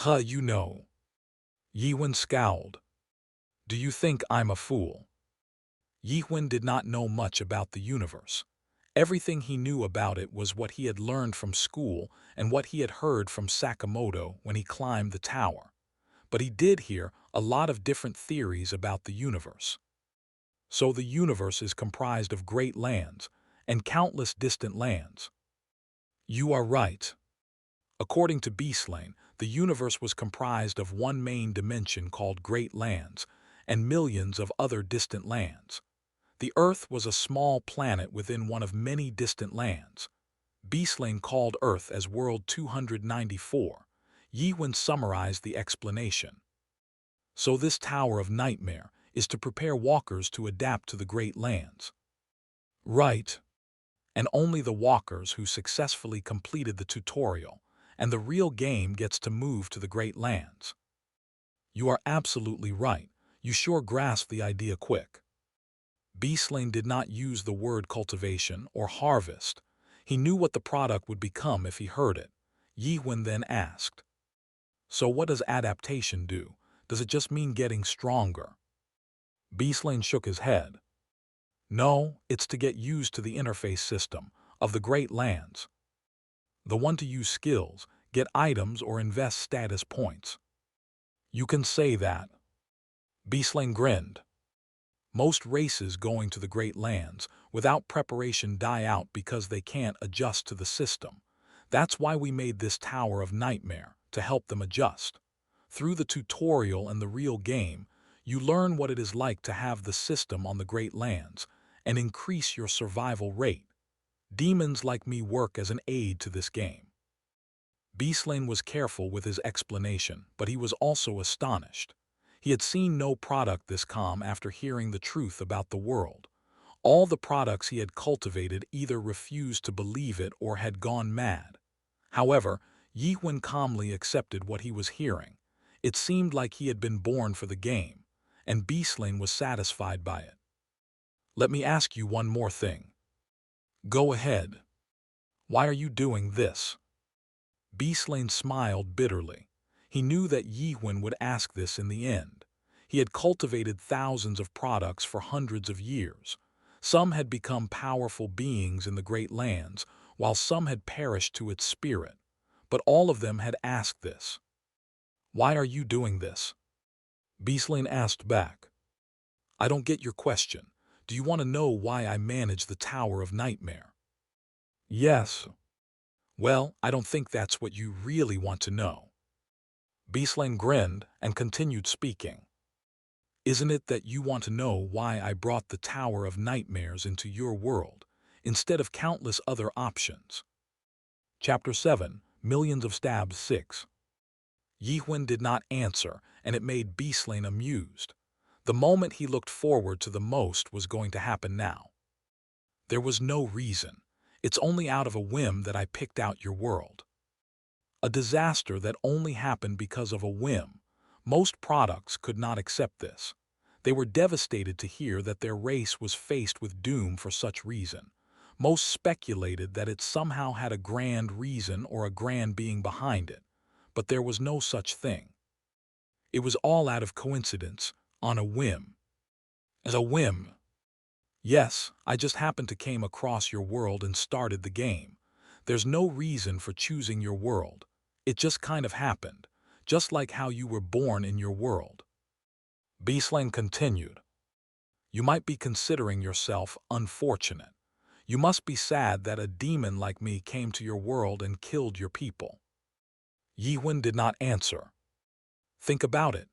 You know. Yi-Wen scowled. Do you think I'm a fool? Yi-Wen did not know much about the universe. Everything he knew about it was what he had learned from school and what he had heard from Sakamoto when he climbed the tower. But he did hear a lot of different theories about the universe. So the universe is comprised of great lands and countless distant lands. You are right. According to Beastling, the universe was comprised of one main dimension called Great Lands and millions of other distant lands. The Earth was a small planet within one of many distant lands. Beastling called Earth as World 294. Yi-Wen summarized the explanation. So this Tower of Nightmare is to prepare walkers to adapt to the Great Lands. Right. And only the walkers who successfully completed the tutorial and the real game gets to move to the Great Lands. You are absolutely right. You sure grasped the idea quick. Beastling did not use the word cultivation or harvest. He knew what the product would become if he heard it. Yi-Wen then asked, so what does adaptation do? Does it just mean getting stronger? Beastling shook his head. No, it's to get used to the interface system of the Great Lands. The one to use skills, get items or invest status points. You can say that. Beastling grinned. Most races going to the Great Lands without preparation die out because they can't adjust to the system. That's why we made this Tower of Nightmare, to help them adjust. Through the tutorial and the real game, you learn what it is like to have the system on the Great Lands and increase your survival rate. Demons like me work as an aid to this game. Beastling was careful with his explanation, but he was also astonished. He had seen no product this calm after hearing the truth about the world. All the products he had cultivated either refused to believe it or had gone mad. However, Yi-Wen calmly accepted what he was hearing. It seemed like he had been born for the game, and Beastling was satisfied by it. Let me ask you one more thing. Go ahead. Why are you doing this? Beastling smiled bitterly. He knew that Yi-Wen would ask this in the end. He had cultivated thousands of products for hundreds of years. Some had become powerful beings in the Great Lands, while some had perished to its spirit. But all of them had asked this. Why are you doing this? Beastling asked back. I don't get your question. Do you want to know why I manage the Tower of Nightmare? Yes. Well, I don't think that's what you really want to know. Beastling grinned and continued speaking. Isn't it that you want to know why I brought the Tower of Nightmares into your world, instead of countless other options? Chapter 7, Millions of Stabs 6. Yi-Wen did not answer, and it made Beastling amused. The moment he looked forward to the most was going to happen now. There was no reason. It's only out of a whim that I picked out your world. A disaster that only happened because of a whim. Most products could not accept this. They were devastated to hear that their race was faced with doom for such reason. Most speculated that it somehow had a grand reason or a grand being behind it, but there was no such thing. It was all out of coincidence, on a whim. As a whim. Yes, I just happened to came across your world and started the game. There's no reason for choosing your world. It just kind of happened, just like how you were born in your world. Beastling continued. You might be considering yourself unfortunate. You must be sad that a demon like me came to your world and killed your people. Yiwen did not answer. Think about it.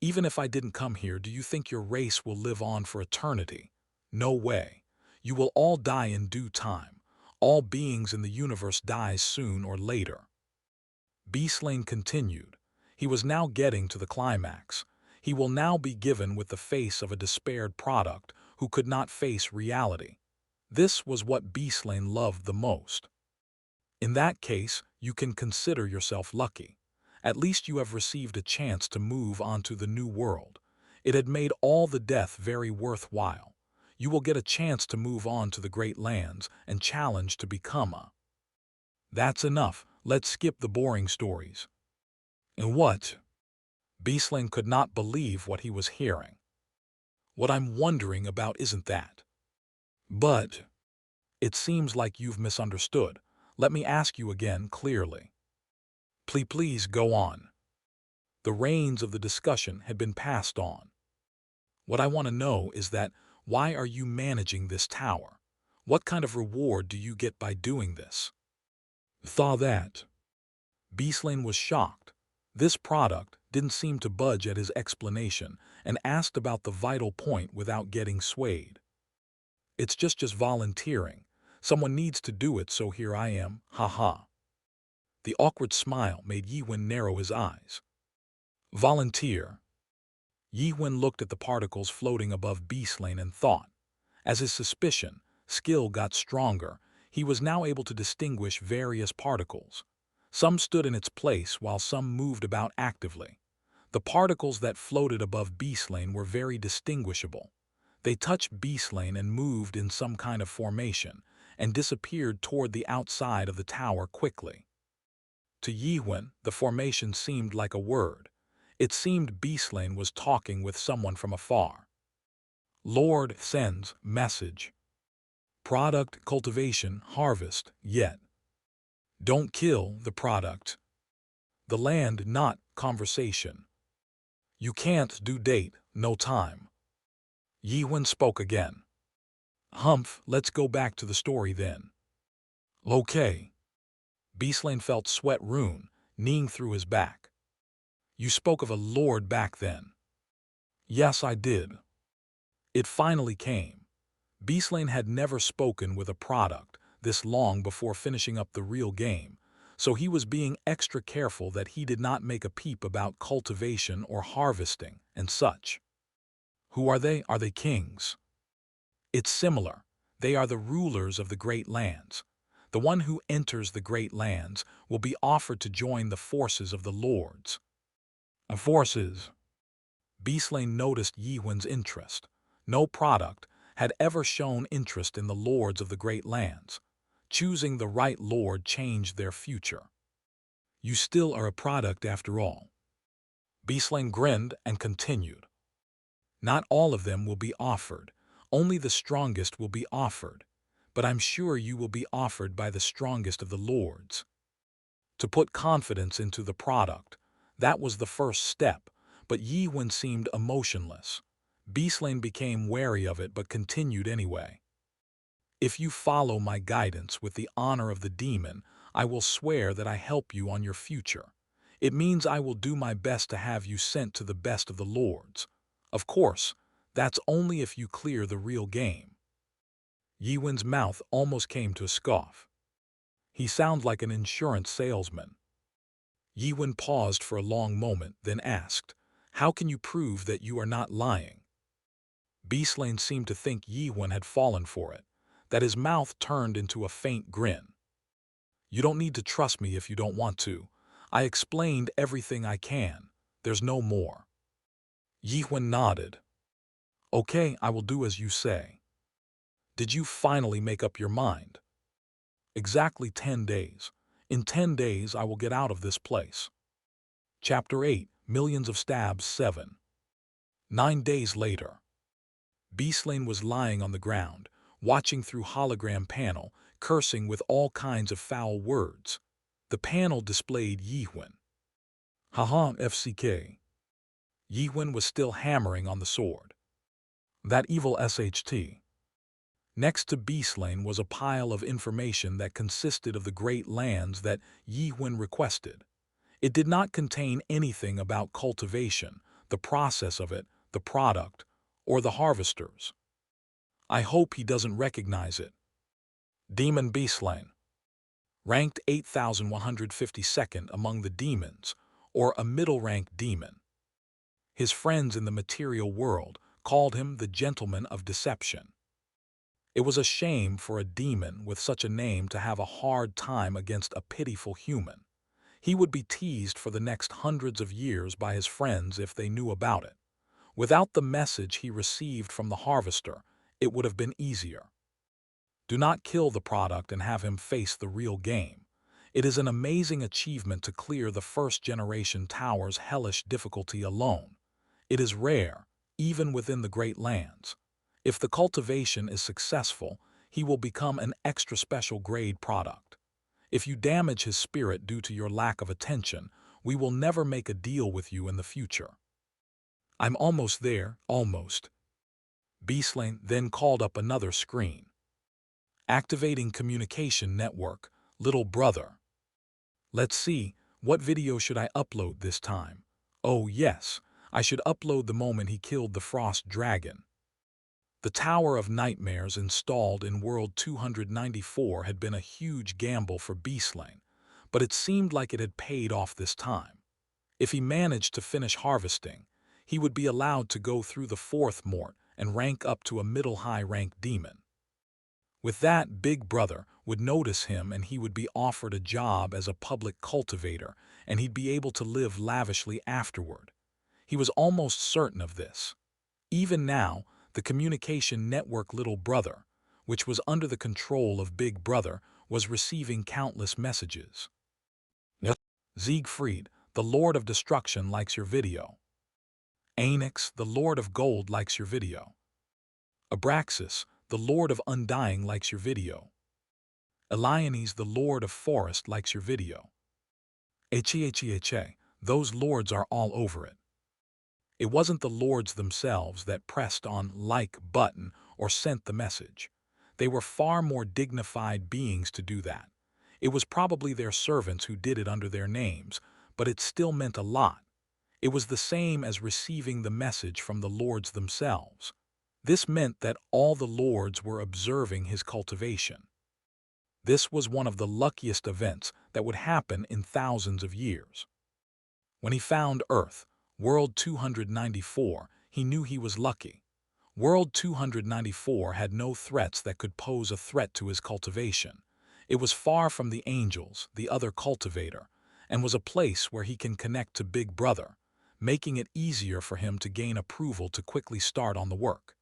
Even if I didn't come here, do you think your race will live on for eternity? No way. You will all die in due time. All beings in the universe die soon or later. Beaslane continued. He was now getting to the climax. He will now be given with the face of a despaired product who could not face reality. This was what Beaslane loved the most. In that case, you can consider yourself lucky. At least you have received a chance to move on to the new world. It had made all the death very worthwhile. You will get a chance to move on to the great lands and challenge to become a. That's enough. Let's skip the boring stories. And what? Beaslane could not believe what he was hearing. What I'm wondering about isn't that. But it seems like you've misunderstood. Let me ask you again clearly. Please go on. The reins of the discussion had been passed on. What I want to know is that why are you managing this tower? What kind of reward do you get by doing this? Thaw that. Beaslane was shocked. This product didn't seem to budge at his explanation and asked about the vital point without getting swayed. It's just volunteering. Someone needs to do it, so here I am, ha. The awkward smile made Yiwen narrow his eyes. Volunteer. Yiwen looked at the particles floating above Beaslane and thought. As his skill got stronger, he was now able to distinguish various particles. Some stood in its place while some moved about actively. The particles that floated above Beaslane were very distinguishable. They touched Beaslane and moved in some kind of formation, and disappeared toward the outside of the tower quickly. To Yiwen, the formation seemed like a word. It seemed Beaslane was talking with someone from afar. Lord sends message. Product cultivation harvest yet. Don't kill the product. The land not conversation. You can't do date, no time. Yiwen spoke again. Humph, let's go back to the story then. Okay. Beaslane felt sweat kneeing through his back. You spoke of a lord back then. Yes, I did. It finally came. Beaslane had never spoken with a product this long before finishing up the real game, so he was being extra careful that he did not make a peep about cultivation or harvesting and such. Who are they? Are they kings? It's similar. They are the rulers of the great lands. The one who enters the great lands will be offered to join the forces of the lords. Forces. Beaslane noticed Yiwen's interest. No product had ever shown interest in the lords of the great lands. Choosing the right lord changed their future. You still are a product after all. Beaslane grinned and continued. Not all of them will be offered. Only the strongest will be offered. But I'm sure you will be offered by the strongest of the lords. To put confidence into the product, that was the first step, but Yiwen seemed emotionless. Beaslane became wary of it but continued anyway. If you follow my guidance with the honor of the demon, I will swear that I help you on your future. It means I will do my best to have you sent to the best of the lords. Of course, that's only if you clear the real game. Yiwen's mouth almost came to a scoff. He sounded like an insurance salesman. Yiwen paused for a long moment, then asked, How can you prove that you are not lying? Beaslane seemed to think Yiwen had fallen for it, that his mouth turned into a faint grin. You don't need to trust me if you don't want to. I explained everything I can. There's no more. Yiwen nodded. Okay, I will do as you say. Did you finally make up your mind? Exactly 10 days. In 10 days I will get out of this place. Chapter 8, Millions of Stabs 7. 9 days later. Beaslane was lying on the ground, watching through hologram panel, cursing with all kinds of foul words. The panel displayed Yiwen. Haha, FCK. Yiwen was still hammering on the sword. That evil SHT. Next to Beaslane was a pile of information that consisted of the great lands that Yi Huan requested. It did not contain anything about cultivation, the process of it, the product, or the harvesters. I hope he doesn't recognize it. Demon Beaslane. Ranked 8,152nd among the demons, or a middle-ranked demon. His friends in the material world called him the Gentleman of Deception. It was a shame for a demon with such a name to have a hard time against a pitiful human. He would be teased for the next hundreds of years by his friends if they knew about it. Without the message he received from the harvester, it would have been easier. Do not kill the product and have him face the real game. It is an amazing achievement to clear the first-generation tower's hellish difficulty alone. It is rare, even within the Great Lands. If the cultivation is successful, he will become an extra special grade product. If you damage his spirit due to your lack of attention, we will never make a deal with you in the future. I'm almost there, almost. Beaslane then called up another screen. Activating communication network, little brother. Let's see, what video should I upload this time? Oh yes, I should upload the moment he killed the frost dragon. The Tower of Nightmares installed in World 294 had been a huge gamble for Beaslane, but it seemed like it had paid off this time. If he managed to finish harvesting, he would be allowed to go through the fourth mort and rank up to a middle-high rank demon. With that, Big Brother would notice him and he would be offered a job as a public cultivator, and he'd be able to live lavishly afterward. He was almost certain of this. Even now, the communication network Little Brother, which was under the control of Big Brother, was receiving countless messages. Siegfried, the Lord of Destruction, likes your video. Anix, the Lord of Gold, likes your video. Abraxas, the Lord of Undying, likes your video. Eliones, the Lord of Forest, likes your video. Those lords are all over it. It wasn't the lords themselves that pressed on like button or sent the message. They were far more dignified beings to do that. It was probably their servants who did it under their names, but it still meant a lot. It was the same as receiving the message from the lords themselves. This meant that all the lords were observing his cultivation. This was one of the luckiest events that would happen in thousands of years. When he found Earth, World 294, he knew he was lucky. World 294 had no threats that could pose a threat to his cultivation. It was far from the angels, the other cultivator, and was a place where he can connect to Big Brother, making it easier for him to gain approval to quickly start on the work.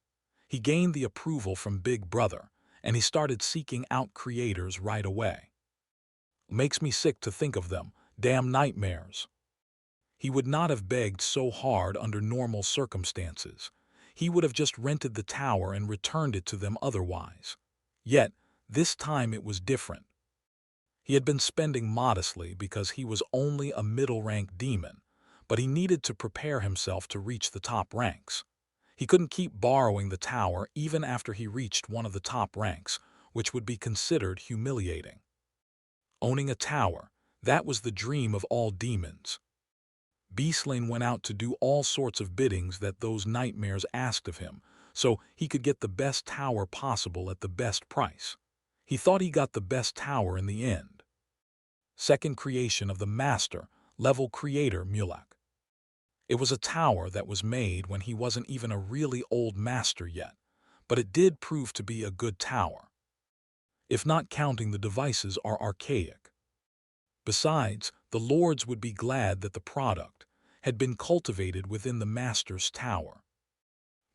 He gained the approval from Big Brother, and he started seeking out creators right away. Makes me sick to think of them, damn nightmares. He would not have begged so hard under normal circumstances. He would have just rented the tower and returned it to them otherwise. Yet, this time it was different. He had been spending modestly because he was only a middle-rank demon, but he needed to prepare himself to reach the top ranks. He couldn't keep borrowing the tower even after he reached one of the top ranks, which would be considered humiliating. Owning a tower, that was the dream of all demons. Beaslane went out to do all sorts of biddings that those nightmares asked of him, so he could get the best tower possible at the best price. He thought he got the best tower in the end. Second creation of the master, level creator Mulek. It was a tower that was made when he wasn't even a really old master yet, but it did prove to be a good tower. If not counting the devices are archaic. Besides, the lords would be glad that the product had been cultivated within the master's tower.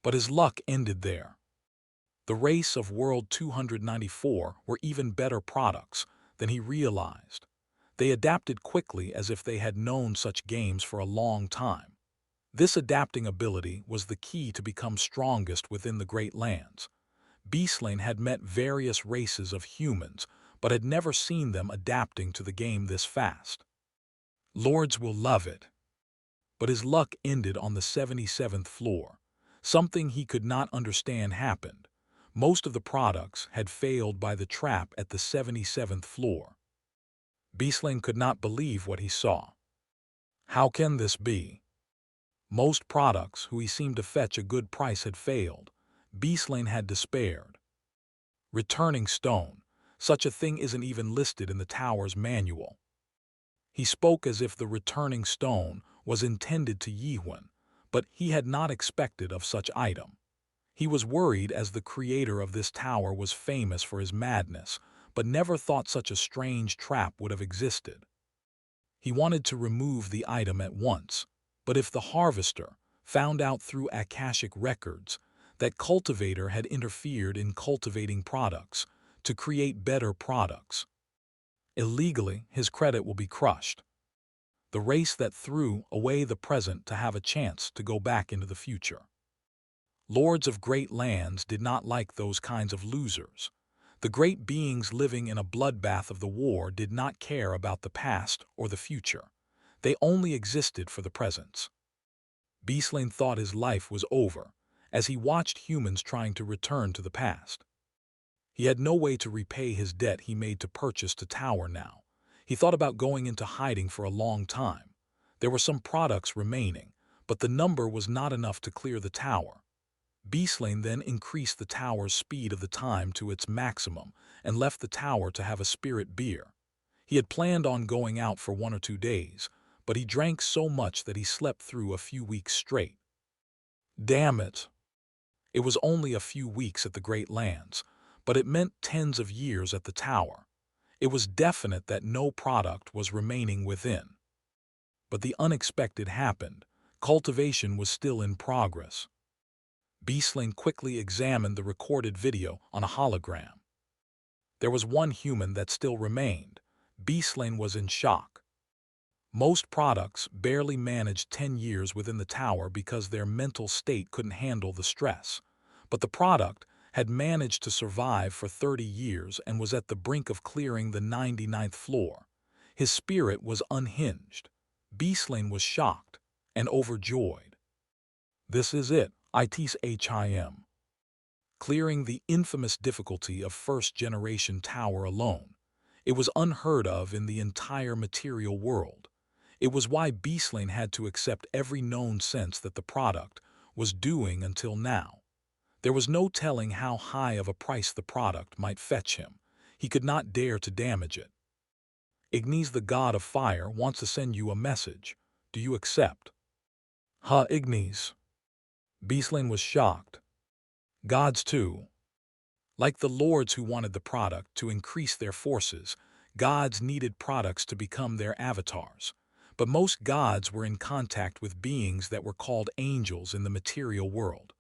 But his luck ended there. The race of World 294 were even better products than he realized. They adapted quickly as if they had known such games for a long time. This adapting ability was the key to become strongest within the Great Lands. Beaslane had met various races of humans, but had never seen them adapting to the game this fast. Lords will love it. But his luck ended on the 77th floor. Something he could not understand happened. Most of the products had failed by the trap at the 77th floor. Beaslane could not believe what he saw. How can this be? Most products who he seemed to fetch a good price had failed. Beaslane had despaired. Returning stone. Such a thing isn't even listed in the tower's manual. He spoke as if the returning stone was intended to Yihun, but he had not expected of such item. He was worried as the creator of this tower was famous for his madness, but never thought such a strange trap would have existed. He wanted to remove the item at once, but if the harvester found out through Akashic records that cultivator had interfered in cultivating products to create better products, illegally his credit will be crushed. The race that threw away the present to have a chance to go back into the future. Lords of great lands did not like those kinds of losers. The great beings living in a bloodbath of the war did not care about the past or the future. They only existed for the present. Beaslane thought his life was over as he watched humans trying to return to the past. He had no way to repay his debt he made to purchase the tower now. He thought about going into hiding for a long time. There were some products remaining, but the number was not enough to clear the tower. Beaslane then increased the tower's speed of the time to its maximum and left the tower to have a spirit beer. He had planned on going out for 1 or 2 days, but he drank so much that he slept through a few weeks straight. Damn it! It was only a few weeks at the Great Lands, but it meant tens of years at the tower. It was definite that no product was remaining within. But the unexpected happened. Cultivation was still in progress. Beaslane quickly examined the recorded video on a hologram. There was one human that still remained. Beaslane was in shock. Most products barely managed 10 years within the tower because their mental state couldn't handle the stress. But the product had managed to survive for 30 years and was at the brink of clearing the 99th floor. His spirit was unhinged. Beaslane was shocked and overjoyed. This is it, IT's clearing the infamous difficulty of first-generation tower alone. It was unheard of in the entire material world. It was why Beaslane had to accept every known sense that the product was doing until now. There was no telling how high of a price the product might fetch him. He could not dare to damage it. Ignis, the god of fire, wants to send you a message. Do you accept? Ignis. Beaslane was shocked. Gods too. Like the lords who wanted the product to increase their forces, gods needed products to become their avatars. But most gods were in contact with beings that were called angels in the material world.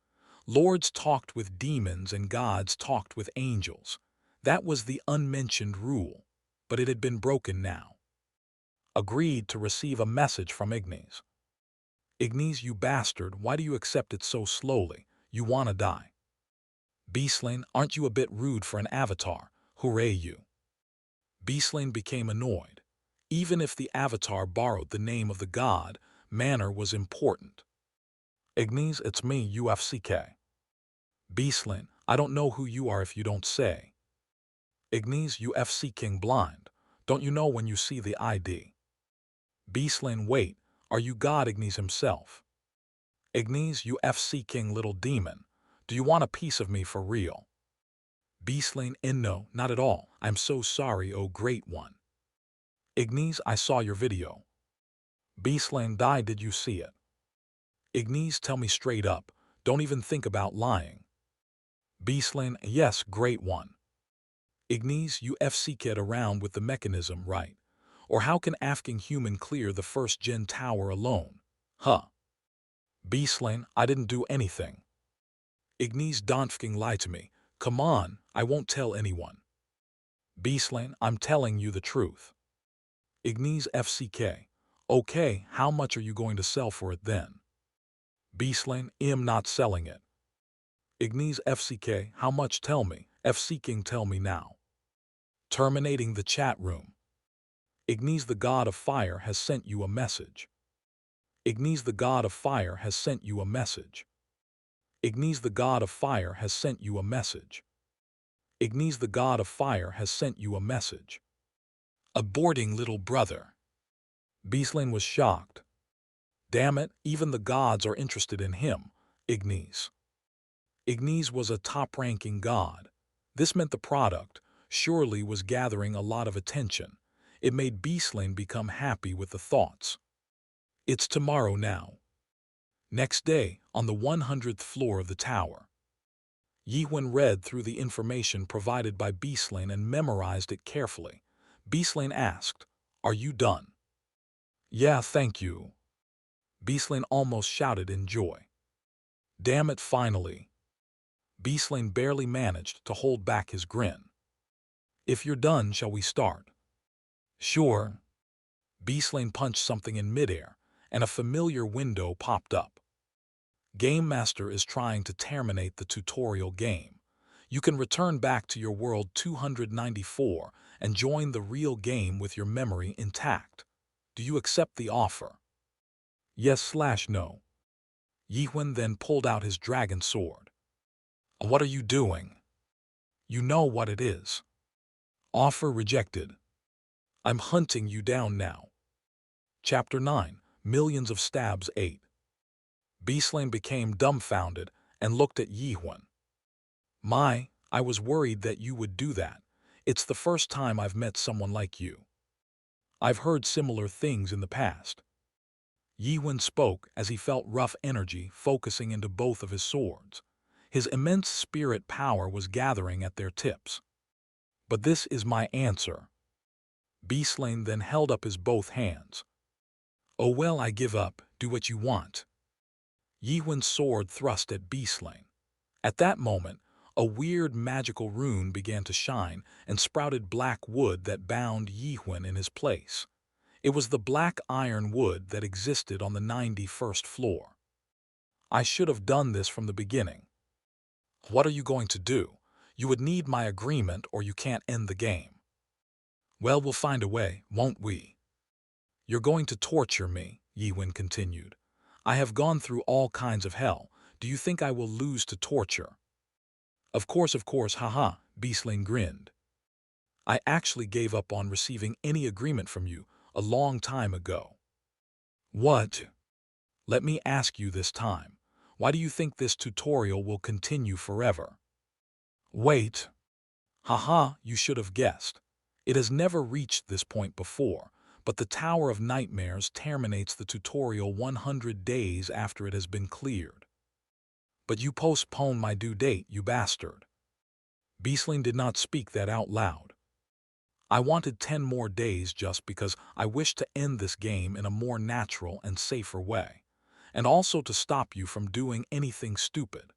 Lords talked with demons and gods talked with angels. That was the unmentioned rule, but it had been broken now. Agreed to receive a message from Ignis. Ignis, you bastard, why do you accept it so slowly? You wanna die. Beaslane, aren't you a bit rude for an avatar? Hooray you. Beaslane became annoyed. Even if the avatar borrowed the name of the god, manner was important. Ignis, it's me, UFCK. Beaslane, I don't know who you are if you don't say. Ignis, UFC King Blind. Don't you know when you see the ID? Beaslane, wait, are you God Ignis himself? Ignis, UFC King Little Demon. Do you want a piece of me for real? Beaslane, no, not at all. I'm so sorry, oh great one. Ignis, I saw your video. Beaslane, did you see it? Ignis, tell me straight up. Don't even think about lying. Beaslane, yes, great one. Ignis, UFC kid around with the mechanism, right? Or how can Afghan human clear the first-gen tower alone? Beaslane, I didn't do anything. Ignis, don't fucking lie to me. Come on, I won't tell anyone. Beaslane, I'm telling you the truth. Ignis, FCK. Okay, how much are you going to sell for it then? Beaslane, I'm not selling it. Ignis, FCK, how much? Tell me. FC King, tell me now. Terminating the chat room. Ignis, the god of fire, has sent you a message. Ignis, the god of fire, has sent you a message. Ignis, the god of fire, has sent you a message. Ignis, the god of fire, has sent you a message. Aborting little brother. Beaslane was shocked. Damn it, even the gods are interested in him, Ignis. Ignis was a top-ranking god. This meant the product, surely, was gathering a lot of attention. It made Beaslane become happy with the thoughts. It's tomorrow now. Next day, on the 100th floor of the tower. Yiwen read through the information provided by Beaslane and memorized it carefully. Beaslane asked, "Are you done?" "Yeah, thank you." Beaslane almost shouted in joy. Damn it, finally. Beaslane barely managed to hold back his grin. "If you're done, shall we start?" "Sure." Beaslane punched something in midair, and a familiar window popped up. Game Master is trying to terminate the tutorial game. You can return back to your world 294 and join the real game with your memory intact. Do you accept the offer? Yes/no. Yiwen then pulled out his dragon sword. What are you doing? You know what it is. Offer rejected. I'm hunting you down now. Chapter 9, Millions of Stabs 8. Beaslane became dumbfounded and looked at Yiwen. I was worried that you would do that. It's the first time I've met someone like you. I've heard similar things in the past. Yiwen spoke as he felt rough energy focusing into both of his swords. His immense spirit power was gathering at their tips. But this is my answer. Beaslane then held up his both hands. Oh well, I give up. Do what you want. Yiwen's sword thrust at Beaslane. At that moment, a weird magical rune began to shine and sprouted black wood that bound Yiwen in his place. It was the black iron wood that existed on the 91st floor. I should have done this from the beginning. What are you going to do? You would need my agreement or you can't end the game. Well, we'll find a way, won't we? You're going to torture me, Yiwen continued. I have gone through all kinds of hell. Do you think I will lose to torture? Of course, haha, Beaslane grinned. I actually gave up on receiving any agreement from you a long time ago. What? Let me ask you this time. Why do you think this tutorial will continue forever? Wait. Haha, you should have guessed. It has never reached this point before, but the Tower of Nightmares terminates the tutorial 100 days after it has been cleared. But you postponed my due date, you bastard. Beaslane did not speak that out loud. I wanted 10 more days just because I wished to end this game in a more natural and safer way, and also to stop you from doing anything stupid.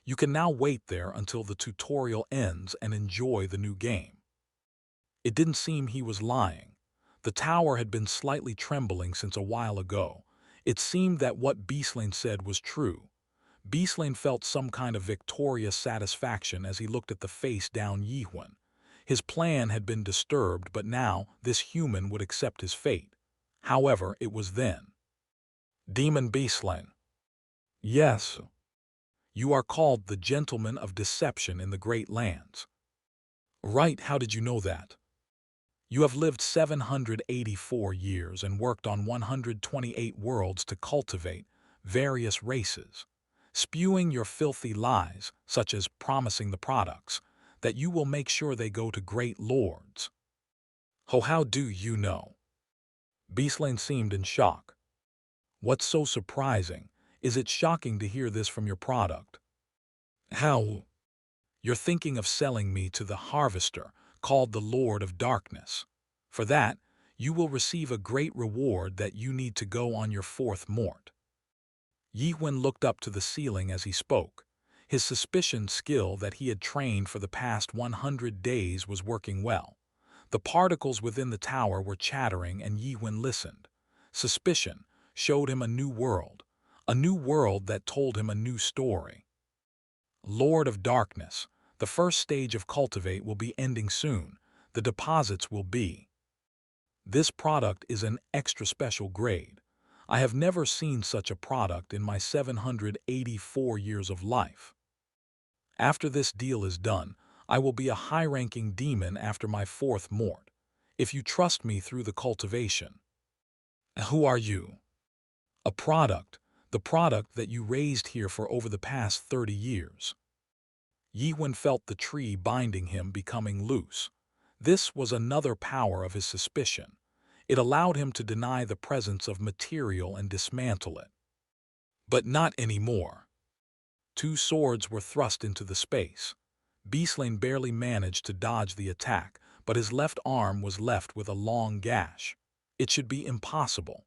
You can now wait there until the tutorial ends and enjoy the new game. It didn't seem he was lying. The tower had been slightly trembling since a while ago. It seemed that what Beaslane said was true. Beaslane felt some kind of victorious satisfaction as he looked at the face-down Yiwen. His plan had been disturbed, but now this human would accept his fate. However, it was then. Demon Beaslane. Yes. You are called the Gentleman of Deception in the Great Lands. Right, how did you know that? You have lived 784 years and worked on 128 worlds to cultivate various races, spewing your filthy lies, such as promising the products, that you will make sure they go to great lords. Oh, how do you know? Beaslane seemed in shock. What's so surprising? Is it shocking to hear this from your product? How? You're thinking of selling me to the harvester, called the Lord of Darkness. For that, you will receive a great reward that you need to go on your fourth mort. Yiwen looked up to the ceiling as he spoke. His suspicion skill that he had trained for the past 100 days was working well. The particles within the tower were chattering and Yiwen listened. Suspicion showed him a new world that told him a new story. Lord of Darkness, the first stage of Cultivate will be ending soon. The deposits will be. This product is an extra special grade. I have never seen such a product in my 784 years of life. After this deal is done, I will be a high-ranking demon after my fourth mort, if you trust me through the cultivation. Who are you? A product, the product that you raised here for over the past 30 years. Yiwen felt the tree binding him becoming loose. This was another power of his suspicion. It allowed him to deny the presence of material and dismantle it. But not anymore. Two swords were thrust into the space. Beaslane barely managed to dodge the attack, but his left arm was left with a long gash. It should be impossible.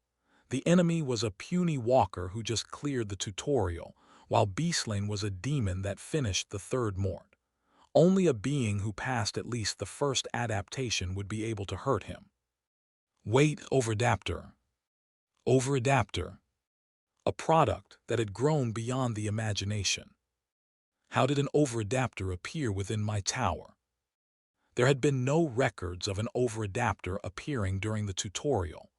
The enemy was a puny walker who just cleared the tutorial, while Beaslane was a demon that finished the third mort. Only a being who passed at least the first adaptation would be able to hurt him. Wait, Overadapter. Overadapter. A product that had grown beyond the imagination. How did an overadapter appear within my tower? There had been no records of an overadapter appearing during the tutorial.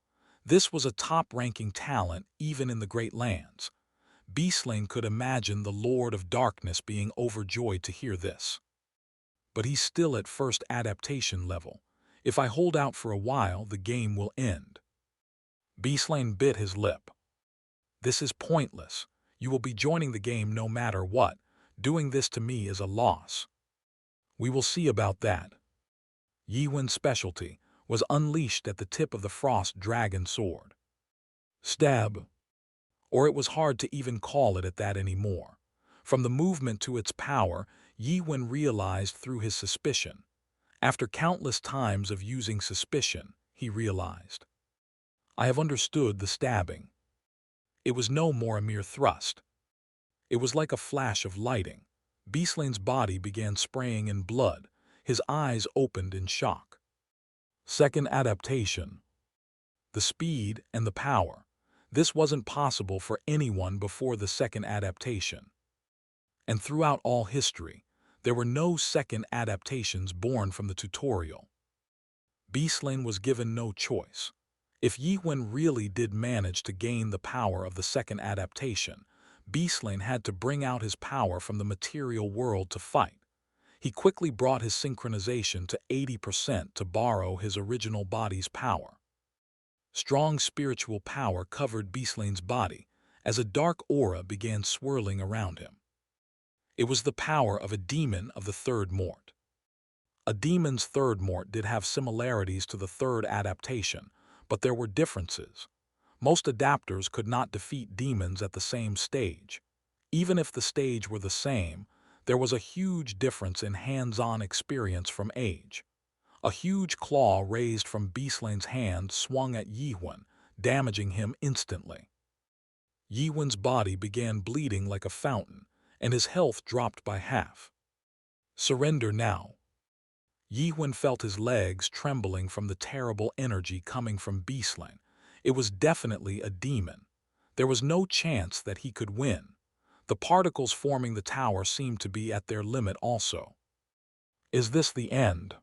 This was a top-ranking talent even in the Great Lands. Beaslane could imagine the Lord of Darkness being overjoyed to hear this. But he's still at first adaptation level. If I hold out for a while, the game will end. Beaslane bit his lip. This is pointless. You will be joining the game no matter what. Doing this to me is a loss. We will see about that. Yiwen's specialty was unleashed at the tip of the Frost Dragon sword. Stab. Or it was hard to even call it at that anymore. From the movement to its power, Yiwen realized through his suspicion. After countless times of using suspicion, he realized. I have understood the stabbing. It was no more a mere thrust. It was like a flash of lighting. Beaslane's body began spraying in blood. His eyes opened in shock. Second adaptation. The speed and the power. This wasn't possible for anyone before the second adaptation. And throughout all history, there were no second adaptations born from the tutorial. Beaslane was given no choice. If Yiwen really did manage to gain the power of the second adaptation, Beaslane had to bring out his power from the material world to fight. He quickly brought his synchronization to 80% to borrow his original body's power. Strong spiritual power covered Beaslane's body as a dark aura began swirling around him. It was the power of a demon of the third mort. A demon's third mort did have similarities to the third adaptation, but there were differences. Most adapters could not defeat demons at the same stage. Even if the stage were the same, there was a huge difference in hands-on experience from age. A huge claw raised from Beaslane's hand swung at Yiwen, damaging him instantly. Yiwen's body began bleeding like a fountain, and his health dropped by half. Surrender now. Yiwen felt his legs trembling from the terrible energy coming from Beaslane. It was definitely a demon. There was no chance that he could win. The particles forming the tower seemed to be at their limit also. Is this the end?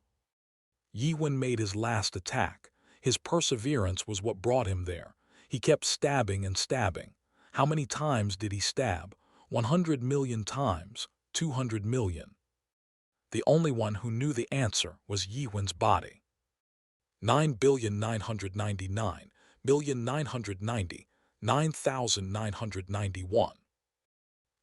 Yiwen made his last attack. His perseverance was what brought him there. He kept stabbing and stabbing. How many times did he stab? 100 million times, 200 million. The only one who knew the answer was Yiwen's body. 9,999,990,991.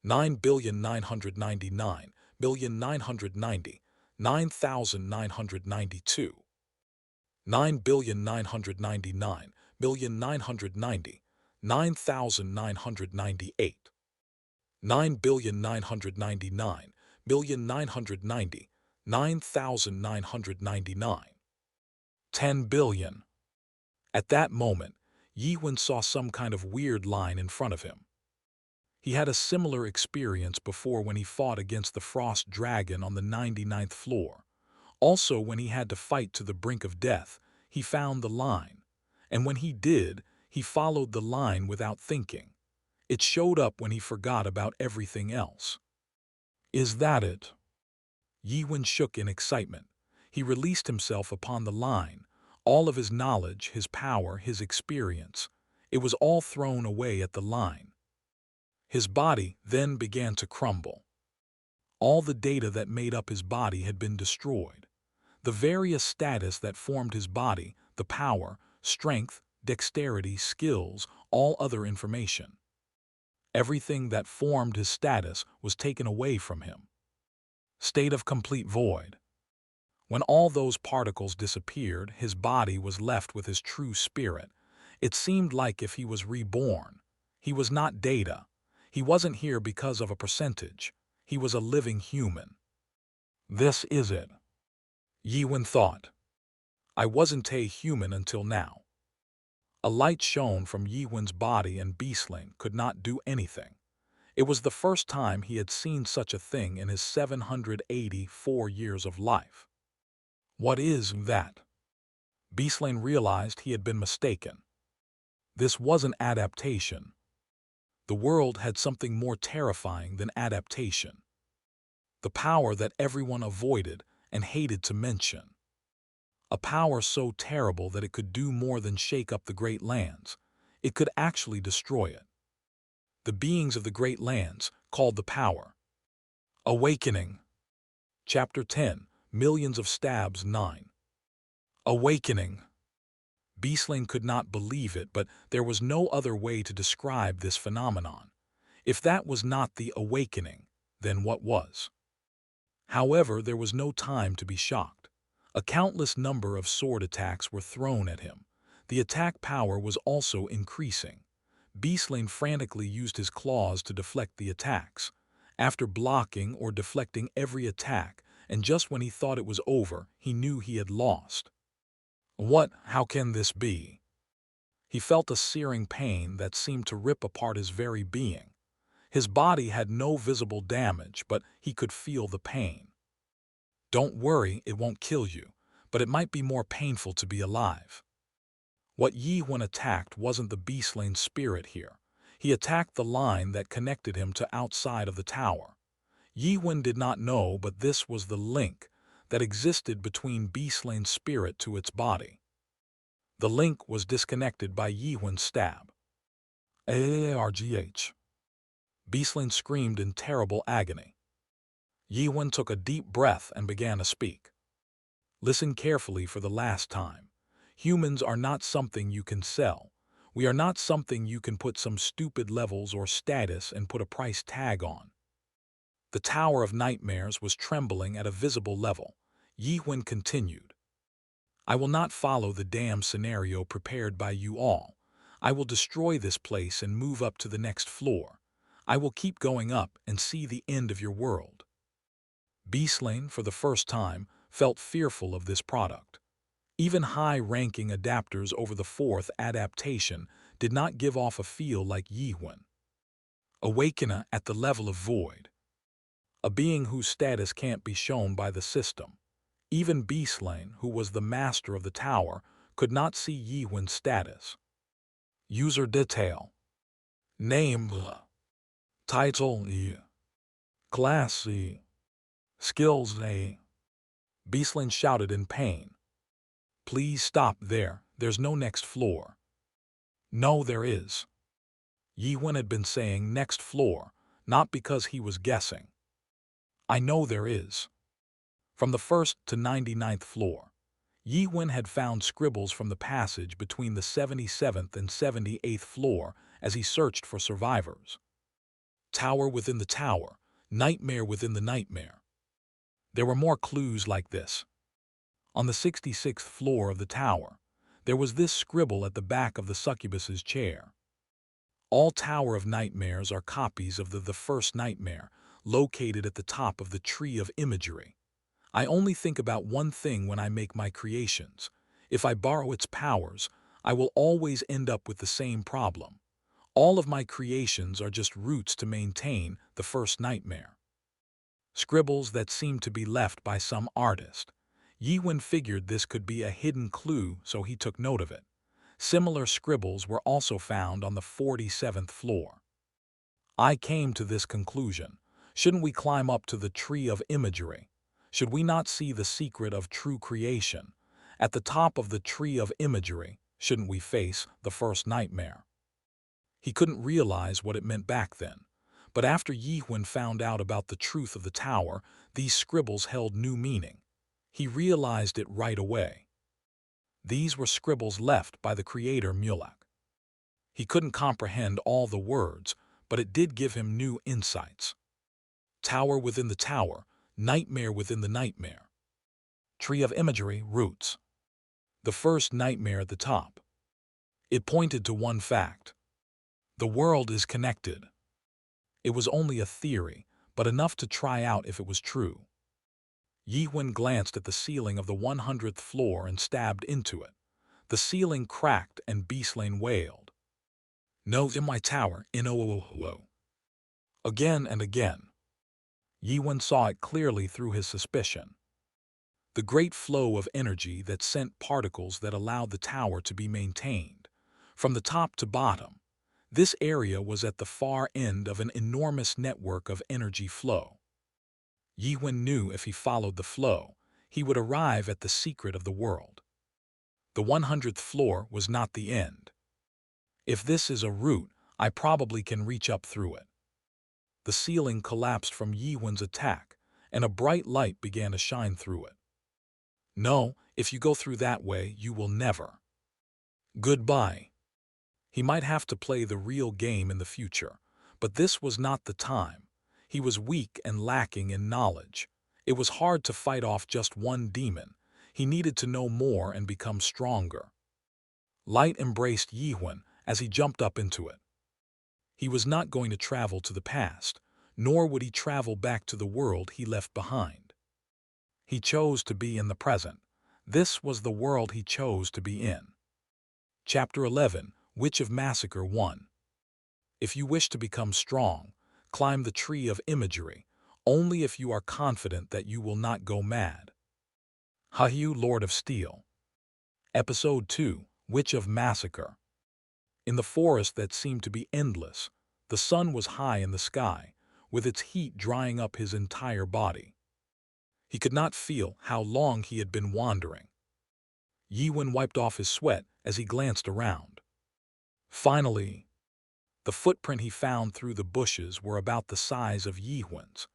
9,999,990,992. 9,999,990,998. 9,999,990,999. 9,999. 10 billion. At that moment, Yiwen saw some kind of weird line in front of him. He had a similar experience before when he fought against the Frost Dragon on the 99th floor. Also, when he had to fight to the brink of death, he found the line. And when he did, he followed the line without thinking. It showed up when he forgot about everything else. Is that it? Yiwen shook in excitement. He released himself upon the line. All of his knowledge, his power, his experience. It was all thrown away at the line. His body then began to crumble. All the data that made up his body had been destroyed. The various status that formed his body, the power, strength, dexterity, skills, all other information. Everything that formed his status was taken away from him. State of complete void. When all those particles disappeared, his body was left with his true spirit. It seemed like if he was reborn. He was not data. He wasn't here because of a percentage. He was a living human. This is it. Yiwen thought. I wasn't a human until now. A light shone from Yiwen's body and Beastling could not do anything. It was the first time he had seen such a thing in his 784 years of life. What is that? Beastling realized he had been mistaken. This wasn't adaptation. The world had something more terrifying than adaptation. The power that everyone avoided and hated to mention. A power so terrible that it could do more than shake up the Great Lands. It could actually destroy it. The beings of the Great Lands called the power. Awakening. Chapter 10, Millions of Stabs 9. Awakening. Beastling could not believe it, but there was no other way to describe this phenomenon. If that was not the awakening, then what was? However, there was no time to be shocked. A countless number of sword attacks were thrown at him. The attack power was also increasing. Beastling frantically used his claws to deflect the attacks. After blocking or deflecting every attack, and just when he thought it was over, he knew he had lost. How can this be? He felt a searing pain that seemed to rip apart his very being. His body had no visible damage, but he could feel the pain. Don't worry, it won't kill you, but it might be more painful to be alive. What Yiwen attacked wasn't the Beastling's spirit here. He attacked the line that connected him to outside of the tower. Yiwen did not know, but this was the link that existed between Beastling's spirit to its body. The link was disconnected by Yiwen's stab. Argh. Beastling screamed in terrible agony. Yiwen took a deep breath and began to speak. Listen carefully for the last time. Humans are not something you can sell. We are not something you can put some stupid levels or status and put a price tag on. The Tower of Nightmares was trembling at a visible level. Yiwen continued. I will not follow the damn scenario prepared by you all. I will destroy this place and move up to the next floor. I will keep going up and see the end of your world. Beastling, for the first time, felt fearful of this product. Even high-ranking adapters over the fourth adaptation did not give off a feel like Yiwen. Awakener at the level of void. A being whose status can't be shown by the system. Even Beastling, who was the master of the tower, could not see Yiwen's status. User detail. Name Title Class Skills A. Beastling shouted in pain. Please stop there, there's no next floor. No, there is. Yiwen had been saying next floor, not because he was guessing. I know there is. From the 1st to 99th floor, Yiwen had found scribbles from the passage between the 77th and 78th floor as he searched for survivors. Tower within the tower, nightmare within the nightmare. There were more clues like this. On the 66th floor of the tower, there was this scribble at the back of the succubus's chair. All Tower of Nightmares are copies of the first nightmare, located at the top of the tree of imagery. I only think about one thing when I make my creations. If I borrow its powers, I will always end up with the same problem. All of my creations are just roots to maintain the first nightmare. Scribbles that seem to be left by some artist. Yiwen figured this could be a hidden clue, so he took note of it. Similar scribbles were also found on the 47th floor. I came to this conclusion. Shouldn't we climb up to the tree of imagery? Should we not see the secret of true creation? At the top of the tree of imagery, shouldn't we face the first nightmare? He couldn't realize what it meant back then. But after Yi-Huan found out about the truth of the tower, these scribbles held new meaning. He realized it right away. These were scribbles left by the creator Mulak. He couldn't comprehend all the words, but it did give him new insights. Tower within the tower, nightmare within the nightmare. Tree of imagery, roots. The first nightmare at the top. It pointed to one fact. The world is connected. It was only a theory, but enough to try out if it was true. Yi-Huan glanced at the ceiling of the 100th floor and stabbed into it. The ceiling cracked and Beastlane wailed. "No, in my tower, in oh. Again and again. Yi-Huan saw it clearly through his suspicion. The great flow of energy that sent particles that allowed the tower to be maintained. From the top to bottom, this area was at the far end of an enormous network of energy flow. Yi-Huan knew if he followed the flow, he would arrive at the secret of the world. The 100th floor was not the end. If this is a route, I probably can reach up through it. The ceiling collapsed from Yi-Huan's attack, and a bright light began to shine through it. No, if you go through that way, you will never. Goodbye. He might have to play the real game in the future, but this was not the time. He was weak and lacking in knowledge. It was hard to fight off just one demon. He needed to know more and become stronger. Light embraced Yi-Huan as he jumped up into it. He was not going to travel to the past, nor would he travel back to the world he left behind. He chose to be in the present. This was the world he chose to be in. Chapter 11, Witch of Massacre 1. If you wish to become strong, climb the tree of imagery, only if you are confident that you will not go mad. Hayu, Lord of Steel. Episode 2, Witch of Massacre. In the forest that seemed to be endless, the sun was high in the sky, with its heat drying up his entire body. He could not feel how long he had been wandering. Yi-Huan wiped off his sweat as he glanced around. Finally, the footprint he found through the bushes were about the size of Yi-Huan's.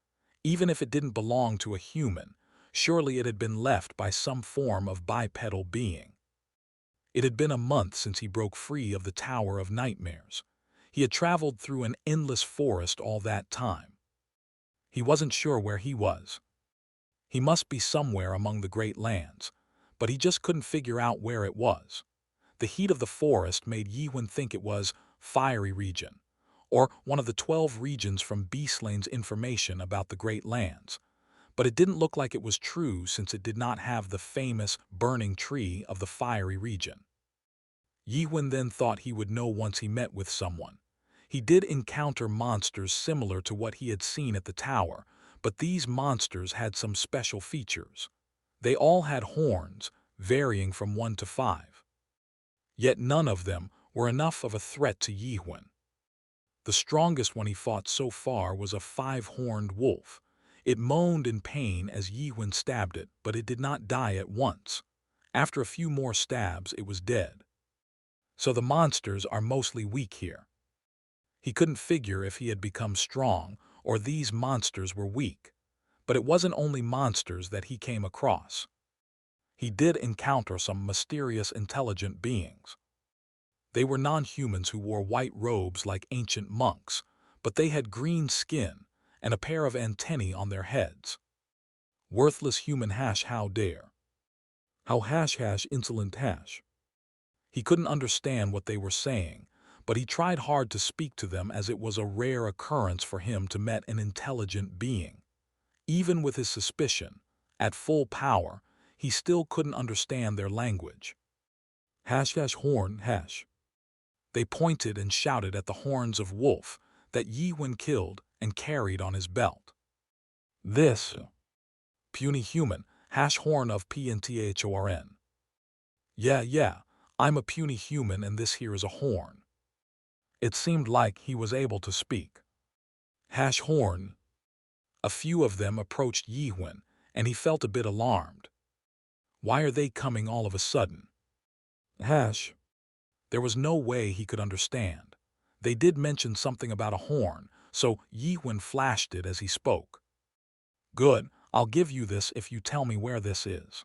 Even if it didn't belong to a human, surely it had been left by some form of bipedal being. It had been a month since he broke free of the Tower of Nightmares. He had traveled through an endless forest all that time. He wasn't sure where he was. He must be somewhere among the great lands, but he just couldn't figure out where it was. The heat of the forest made Yi-Huan think it was Fiery Region, or one of the 12 regions from Beastlane's information about the Great Lands. But it didn't look like it was true since it did not have the famous burning tree of the Fiery Region. Yi-Huan then thought he would know once he met with someone. He did encounter monsters similar to what he had seen at the tower, but these monsters had some special features. They all had horns, varying from 1 to 5. Yet none of them were enough of a threat to Yi-Huan. The strongest one he fought so far was a 5-horned wolf. It moaned in pain as Yi-Huan stabbed it, but it did not die at once. After a few more stabs, it was dead. So the monsters are mostly weak here. He couldn't figure if he had become strong or these monsters were weak. But it wasn't only monsters that he came across. He did encounter some mysterious intelligent beings. They were non-humans who wore white robes like ancient monks, but they had green skin and a pair of antennae on their heads. Worthless human how dare. How insolent hash. He couldn't understand what they were saying, but he tried hard to speak to them as it was a rare occurrence for him to meet an intelligent being. Even with his suspicion, at full power, he still couldn't understand their language. Horn. They pointed and shouted at the horns of wolf that Yi-Huan killed and carried on his belt. This puny human, horn of Pnthorn. Yeah, I'm a puny human and this here is a horn. It seemed like he was able to speak. Horn. A few of them approached Yi-Huan, and he felt a bit alarmed. Why are they coming all of a sudden? There was no way he could understand. They did mention something about a horn, so Yi-Wen flashed it as he spoke. Good, I'll give you this if you tell me where this is.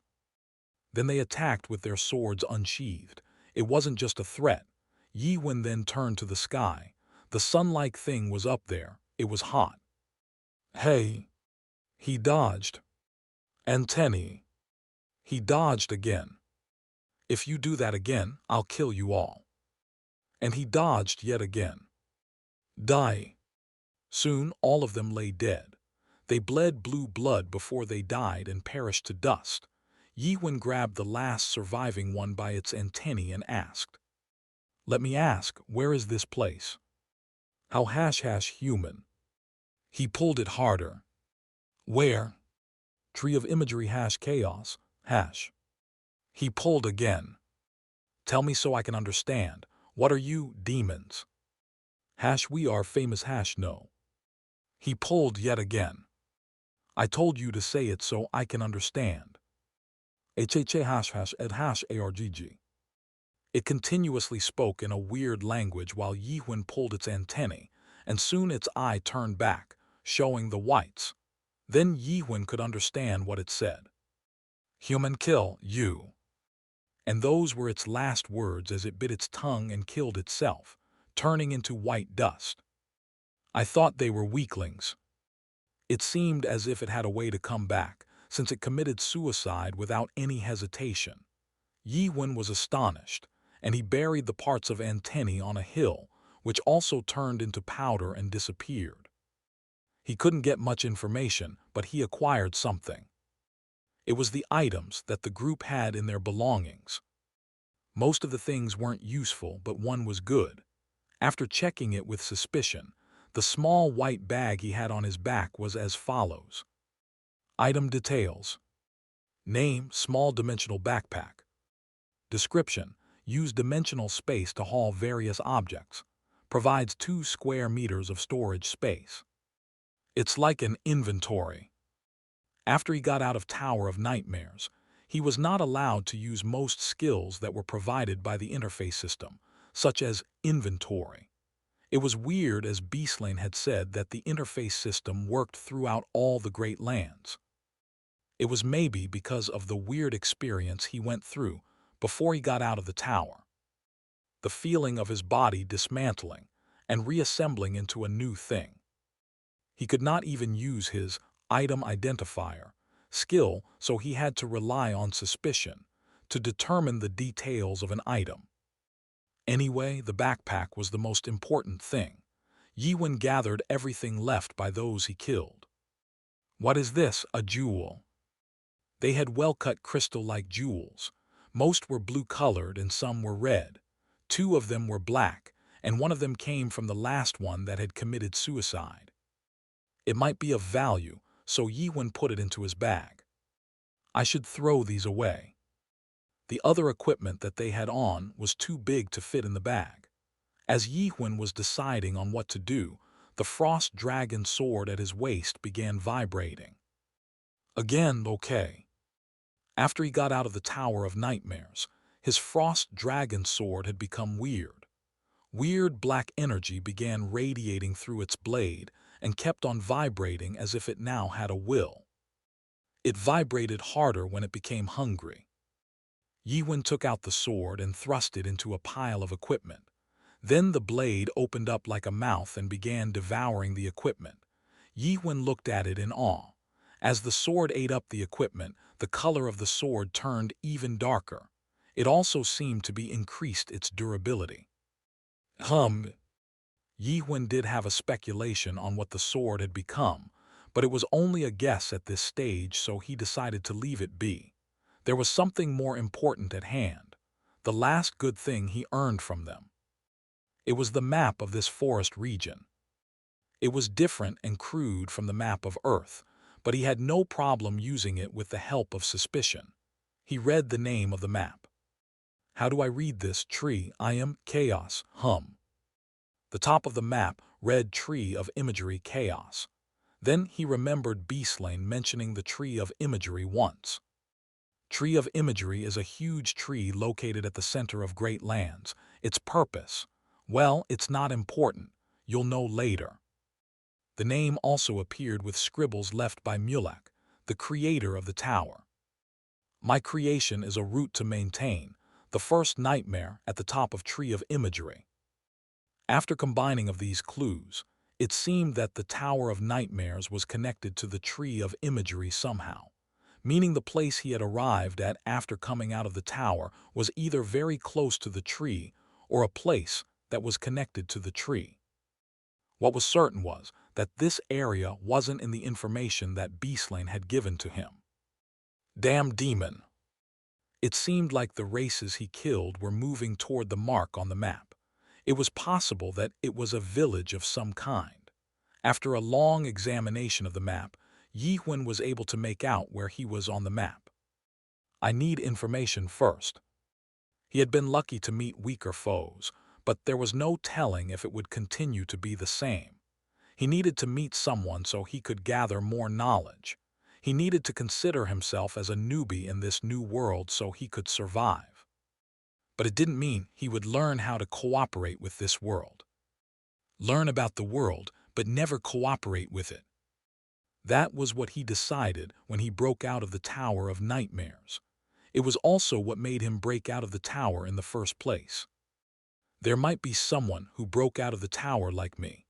Then they attacked with their swords unsheathed. It wasn't just a threat. Yi-Wen then turned to the sky. The sun-like thing was up there. It was hot. Hey! He dodged. Antennae. He dodged again. If you do that again, I'll kill you all. And he dodged yet again. Die. Soon all of them lay dead. They bled blue blood before they died and perished to dust. Yi-Wen grabbed the last surviving one by its antennae and asked, "Let me ask, where is this place?" How human. He pulled it harder. Where? Tree of imagery chaos. He pulled again. Tell me so I can understand. What are you, demons? We are famous no. He pulled yet again. I told you to say it so I can understand. Argg. It continuously spoke in a weird language while Yi-Wen pulled its antennae, and soon its eye turned back, showing the whites. Then Yi-Wen could understand what it said. Human kill, you. And those were its last words as it bit its tongue and killed itself, turning into white dust. I thought they were weaklings. It seemed as if it had a way to come back, since it committed suicide without any hesitation. Yi-Wen was astonished, and he buried the parts of antennae on a hill, which also turned into powder and disappeared. He couldn't get much information, but he acquired something. It was the items that the group had in their belongings. Most of the things weren't useful, but one was good. After checking it with suspicion, the small white bag he had on his back was as follows. Item details. Name, small dimensional backpack. Description, use dimensional space to haul various objects. Provides 2 square meters of storage space. It's like an inventory. After he got out of Tower of Nightmares, he was not allowed to use most skills that were provided by the interface system, such as inventory. It was weird, as Beaslane had said, that the interface system worked throughout all the Great Lands. It was maybe because of the weird experience he went through before he got out of the tower. The feeling of his body dismantling and reassembling into a new thing. He could not even use his item identifier skill, so he had to rely on suspicion to determine the details of an item. Anyway, the backpack was the most important thing. Yi-Wen gathered everything left by those he killed. What is this? A jewel. They had well-cut crystal-like jewels. Most were blue-colored and some were red. 2 of them were black, and one of them came from the last one that had committed suicide. It might be of value, so Yi-Wen put it into his bag. I should throw these away. The other equipment that they had on was too big to fit in the bag. As Yi-Wen was deciding on what to do, the frost dragon sword at his waist began vibrating. Again, okay. After he got out of the Tower of Nightmares, his frost dragon sword had become weird. Weird black energy began radiating through its blade and kept on vibrating as if it now had a will. It vibrated harder when it became hungry. Yi-Wen took out the sword and thrust it into a pile of equipment. Then the blade opened up like a mouth and began devouring the equipment. Yi-Wen looked at it in awe. As the sword ate up the equipment, the color of the sword turned even darker. It also seemed to be increased its durability. Yi-Wen did have a speculation on what the sword had become, but it was only a guess at this stage, so he decided to leave it be. There was something more important at hand, the last good thing he earned from them. It was the map of this forest region. It was different and crude from the map of Earth, but he had no problem using it with the help of suspicion. He read the name of the map. How do I read this? Tree, I am, chaos, The top of the map read Tree of Imagery Chaos. Then he remembered Beaslane mentioning the Tree of Imagery once. Tree of Imagery is a huge tree located at the center of Great Lands. Its purpose, Well, it's not important. You'll know later. The name also appeared with scribbles left by Mulek, the creator of the tower. My creation is a route to maintain, the first nightmare at the top of Tree of Imagery. After combining of these clues, it seemed that the Tower of Nightmares was connected to the Tree of Imagery somehow, meaning the place he had arrived at after coming out of the tower was either very close to the tree or a place that was connected to the tree. What was certain was that this area wasn't in the information that Beaslane had given to him. Damn demon! It seemed like the races he killed were moving toward the mark on the map. It was possible that it was a village of some kind. After a long examination of the map, Yi Huan was able to make out where he was on the map. I need information first. He had been lucky to meet weaker foes, but there was no telling if it would continue to be the same. He needed to meet someone so he could gather more knowledge. He needed to consider himself as a newbie in this new world so he could survive. But it didn't mean he would learn how to cooperate with this world. Learn about the world, but never cooperate with it. That was what he decided when he broke out of the Tower of Nightmares. It was also what made him break out of the tower in the first place. There might be someone who broke out of the tower like me.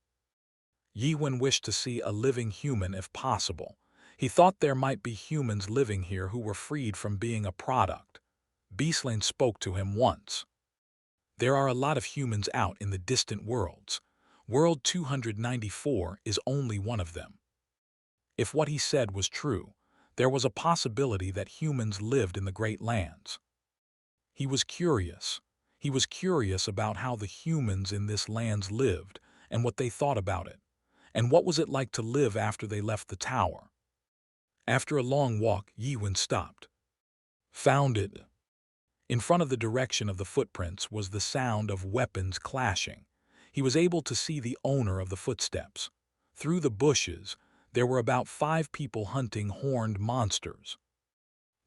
Yi Huan wished to see a living human if possible. He thought there might be humans living here who were freed from being a product. Beaslane spoke to him once. There are a lot of humans out in the distant worlds. World 294 is only one of them. If what he said was true, there was a possibility that humans lived in the Great Lands. He was curious. He was curious about how the humans in this lands lived and what they thought about it, and what was it like to live after they left the tower. After a long walk, Yi Huan stopped. Found it. In front of the direction of the footprints was the sound of weapons clashing. He was able to see the owner of the footsteps. Through the bushes, there were about 5 people hunting horned monsters.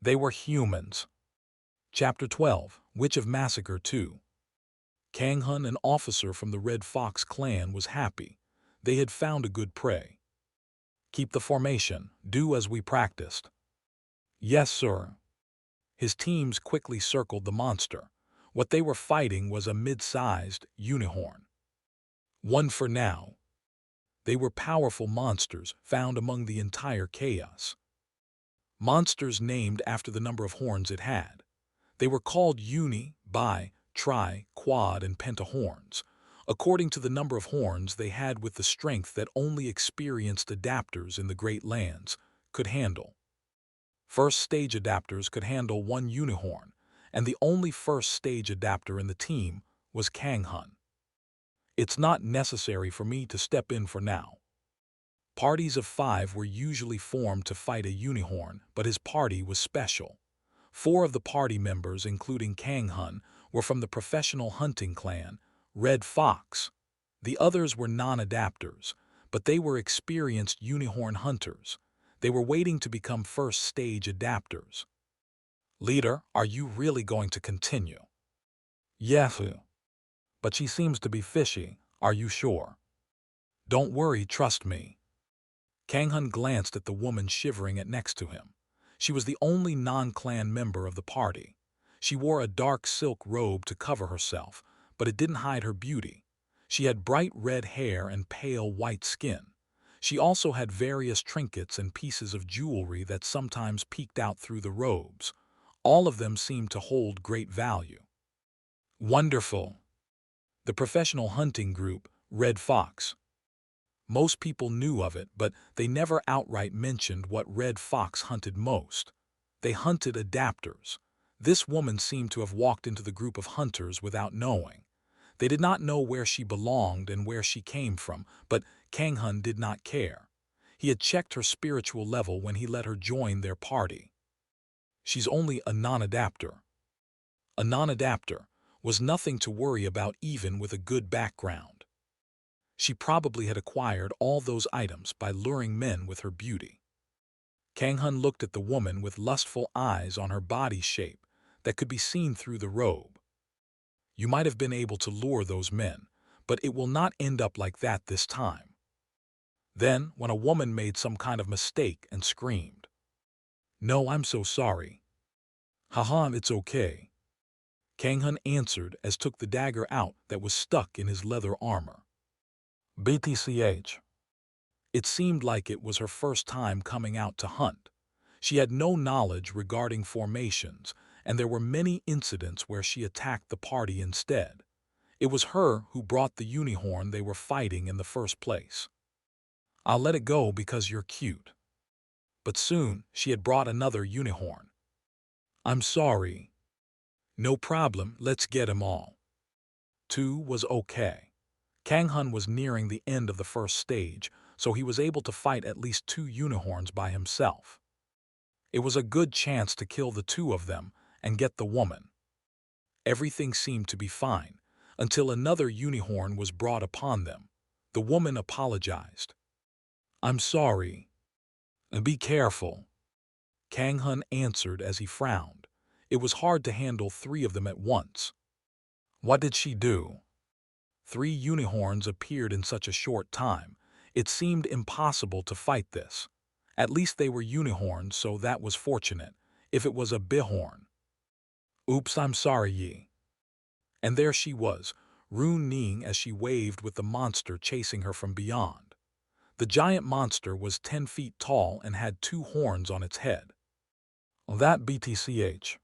They were humans. Chapter 12, Witch of Massacre 2. Kang Hun, an officer from the Red Fox clan, was happy. They had found a good prey. Keep the formation. Do as we practiced. Yes, sir. His teams quickly circled the monster. What they were fighting was a mid-sized unicorn. One for now. They were powerful monsters found among the entire chaos. Monsters named after the number of horns it had. They were called uni, bi, tri, quad, and pentahorns, according to the number of horns they had with the strength that only experienced adapters in the Great Lands could handle. First-stage adapters could handle 1 unicorn, and the only first-stage adapter in the team was Kang Hun. It's not necessary for me to step in for now. Parties of 5 were usually formed to fight a unicorn, but his party was special. 4 of the party members, including Kang Hun, were from the professional hunting clan, Red Fox. The others were non-adapters, but they were experienced unicorn hunters. They were waiting to become first-stage adapters. Leader, are you really going to continue? Yes, but she seems to be fishy. Are you sure? Don't worry, trust me. Kang Hun glanced at the woman shivering next to him. She was the only non-clan member of the party. She wore a dark silk robe to cover herself, but it didn't hide her beauty. She had bright red hair and pale white skin. She also had various trinkets and pieces of jewelry that sometimes peeked out through the robes. All of them seemed to hold great value. Wonderful. The professional hunting group, Red Fox. Most people knew of it, but they never outright mentioned what Red Fox hunted most. They hunted adapters. This woman seemed to have walked into the group of hunters without knowing. They did not know where she belonged and where she came from, but Kang Hun did not care. He had checked her spiritual level when he let her join their party. She's only a non-adapter. A non-adapter was nothing to worry about even with a good background. She probably had acquired all those items by luring men with her beauty. Kang Hun looked at the woman with lustful eyes on her body shape that could be seen through the robe. You might have been able to lure those men, but it will not end up like that this time. Then, when a woman made some kind of mistake and screamed, "No, I'm so sorry." "Haha, it's okay," Kang Hun answered as took the dagger out that was stuck in his leather armor. BTCH. It seemed like it was her first time coming out to hunt. She had no knowledge regarding formations, and there were many incidents where she attacked the party instead. It was her who brought the unicorn they were fighting in the first place. "I'll let it go because you're cute." But soon she had brought another unicorn. "I'm sorry." "No problem, let's get 'em all." 2 was okay. Kang Hun was nearing the end of the first stage, so he was able to fight at least 2 unicorns by himself. It was a good chance to kill the 2 of them and get the woman. Everything seemed to be fine, until another unicorn was brought upon them. The woman apologized. "I'm sorry." "Be careful," Kang Hun answered as he frowned. It was hard to handle 3 of them at once. What did she do? 3 unicorns appeared in such a short time. It seemed impossible to fight this. At least they were unicorns, so that was fortunate. If it was a bihorn. "Oops, I'm sorry, Yi." And there she was, Ning as she waved with the monster chasing her from beyond. The giant monster was 10 feet tall and had 2 horns on its head. That BTCH.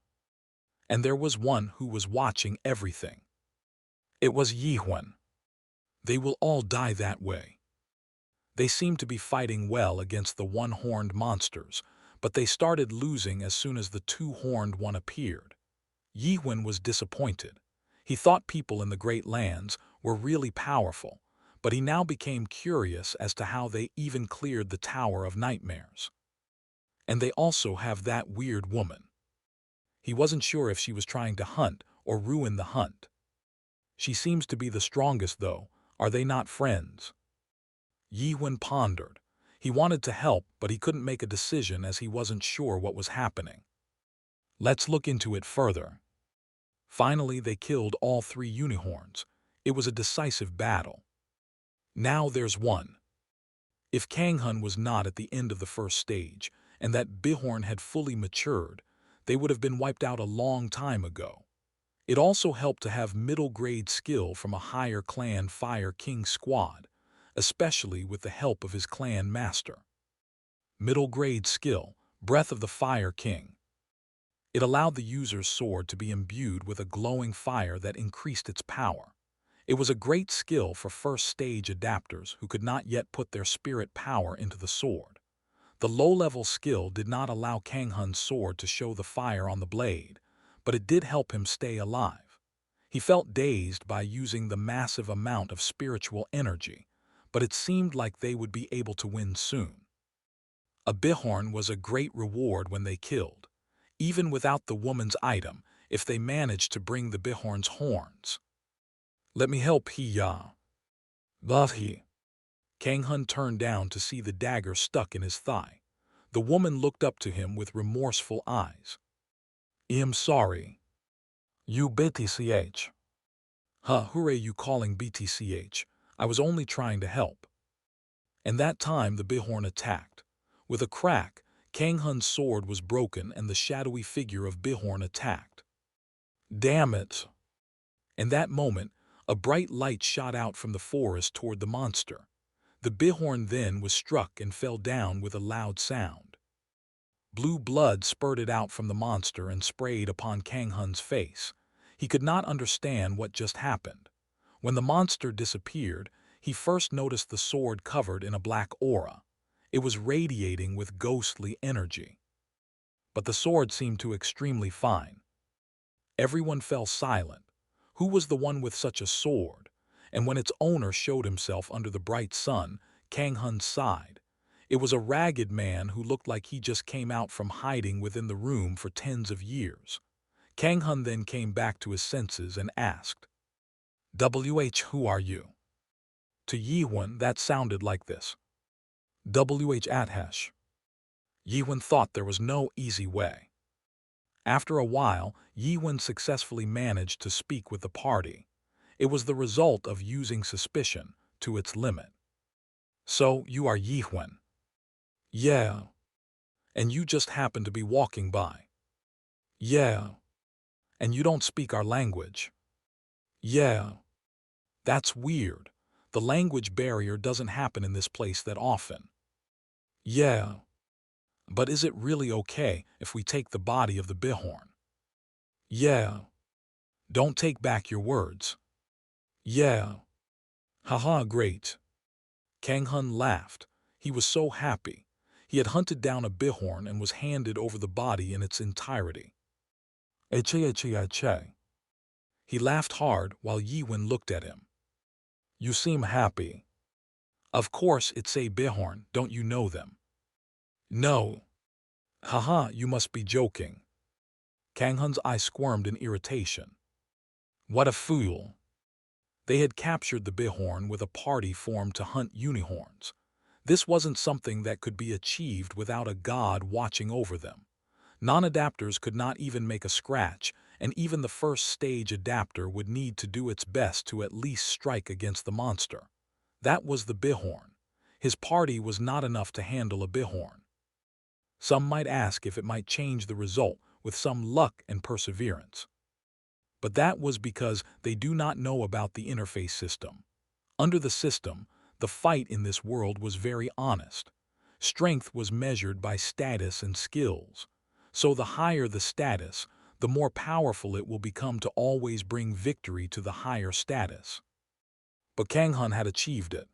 And there was one who was watching everything. It was Yihuen. They will all die that way. They seemed to be fighting well against the one-horned monsters, but they started losing as soon as the 2-horned one appeared. Yihuen was disappointed. He thought people in the Great Lands were really powerful, but he now became curious as to how they even cleared the Tower of Nightmares. And they also have that weird woman. He wasn't sure if she was trying to hunt or ruin the hunt. She seems to be the strongest, though. Are they not friends? Yihuen pondered. He wanted to help, but he couldn't make a decision as he wasn't sure what was happening. Let's look into it further. Finally, they killed all 3 unicorns. It was a decisive battle. Now there's one. If Kang Hun was not at the end of the first stage, and that bihorn had fully matured, they would have been wiped out a long time ago. It also helped to have middle-grade skill from a higher clan Fire King squad, especially with the help of his clan master. Middle-grade skill, Breath of the Fire King. It allowed the user's sword to be imbued with a glowing fire that increased its power. It was a great skill for first-stage adapters who could not yet put their spirit power into the sword. The low-level skill did not allow Kang Hun's sword to show the fire on the blade, but it did help him stay alive. He felt dazed by using the massive amount of spiritual energy, but it seemed like they would be able to win soon. A bihorn was a great reward when they killed, even without the woman's item, if they managed to bring the bihorn's horns. "Let me help, Hiya." But he. Kang Hun turned down to see the dagger stuck in his thigh. The woman looked up to him with remorseful eyes. "I'm sorry." "You BTCH." Hooray, you calling BTCH. I was only trying to help." And that time the bihorn attacked. With a crack, Kang Hun's sword was broken and the shadowy figure of bihorn attacked. "Damn it." In that moment, a bright light shot out from the forest toward the monster. The bihorn then was struck and fell down with a loud sound. Blue blood spurted out from the monster and sprayed upon Kang Hun's face. He could not understand what just happened. When the monster disappeared, he first noticed the sword covered in a black aura. It was radiating with ghostly energy. But the sword seemed to extremely fine. Everyone fell silent. Who was the one with such a sword? And when its owner showed himself under the bright sun, Kang Hun sighed. It was a ragged man who looked like he just came out from hiding within the room for tens of years. Kang Hun then came back to his senses and asked, "Who are you?" To Yihuen, that sounded like this. Athash. Yihuen thought there was no easy way. After a while, Yihuen successfully managed to speak with the party. It was the result of using suspicion to its limit. So, you are Yihwen. Yeah. And you just happen to be walking by. Yeah. And you don't speak our language. Yeah. That's weird. The language barrier doesn't happen in this place that often. Yeah. But is it really okay if we take the body of the Bihorn? Yeah. Don't take back your words. Yeah. Haha, great. Kang Hun laughed. He was so happy. He had hunted down a Bihorn and was handed over the body in its entirety. Eche. He laughed hard while Yiwen looked at him. You seem happy. Of course it's a Bihorn, don't you know them? No. Haha, you must be joking. Kang Hun's eye squirmed in irritation. What a fool. They had captured the Bihorn with a party formed to hunt unicorns. This wasn't something that could be achieved without a god watching over them. Non-adapters could not even make a scratch, and even the first stage adapter would need to do its best to at least strike against the monster. That was the Bihorn. His party was not enough to handle a Bihorn. Some might ask if it might change the result with some luck and perseverance. But that was because they do not know about the interface system. Under the system, the fight in this world was very honest. Strength was measured by status and skills. So the higher the status, the more powerful it will become to always bring victory to the higher status. But Kang Hun had achieved it.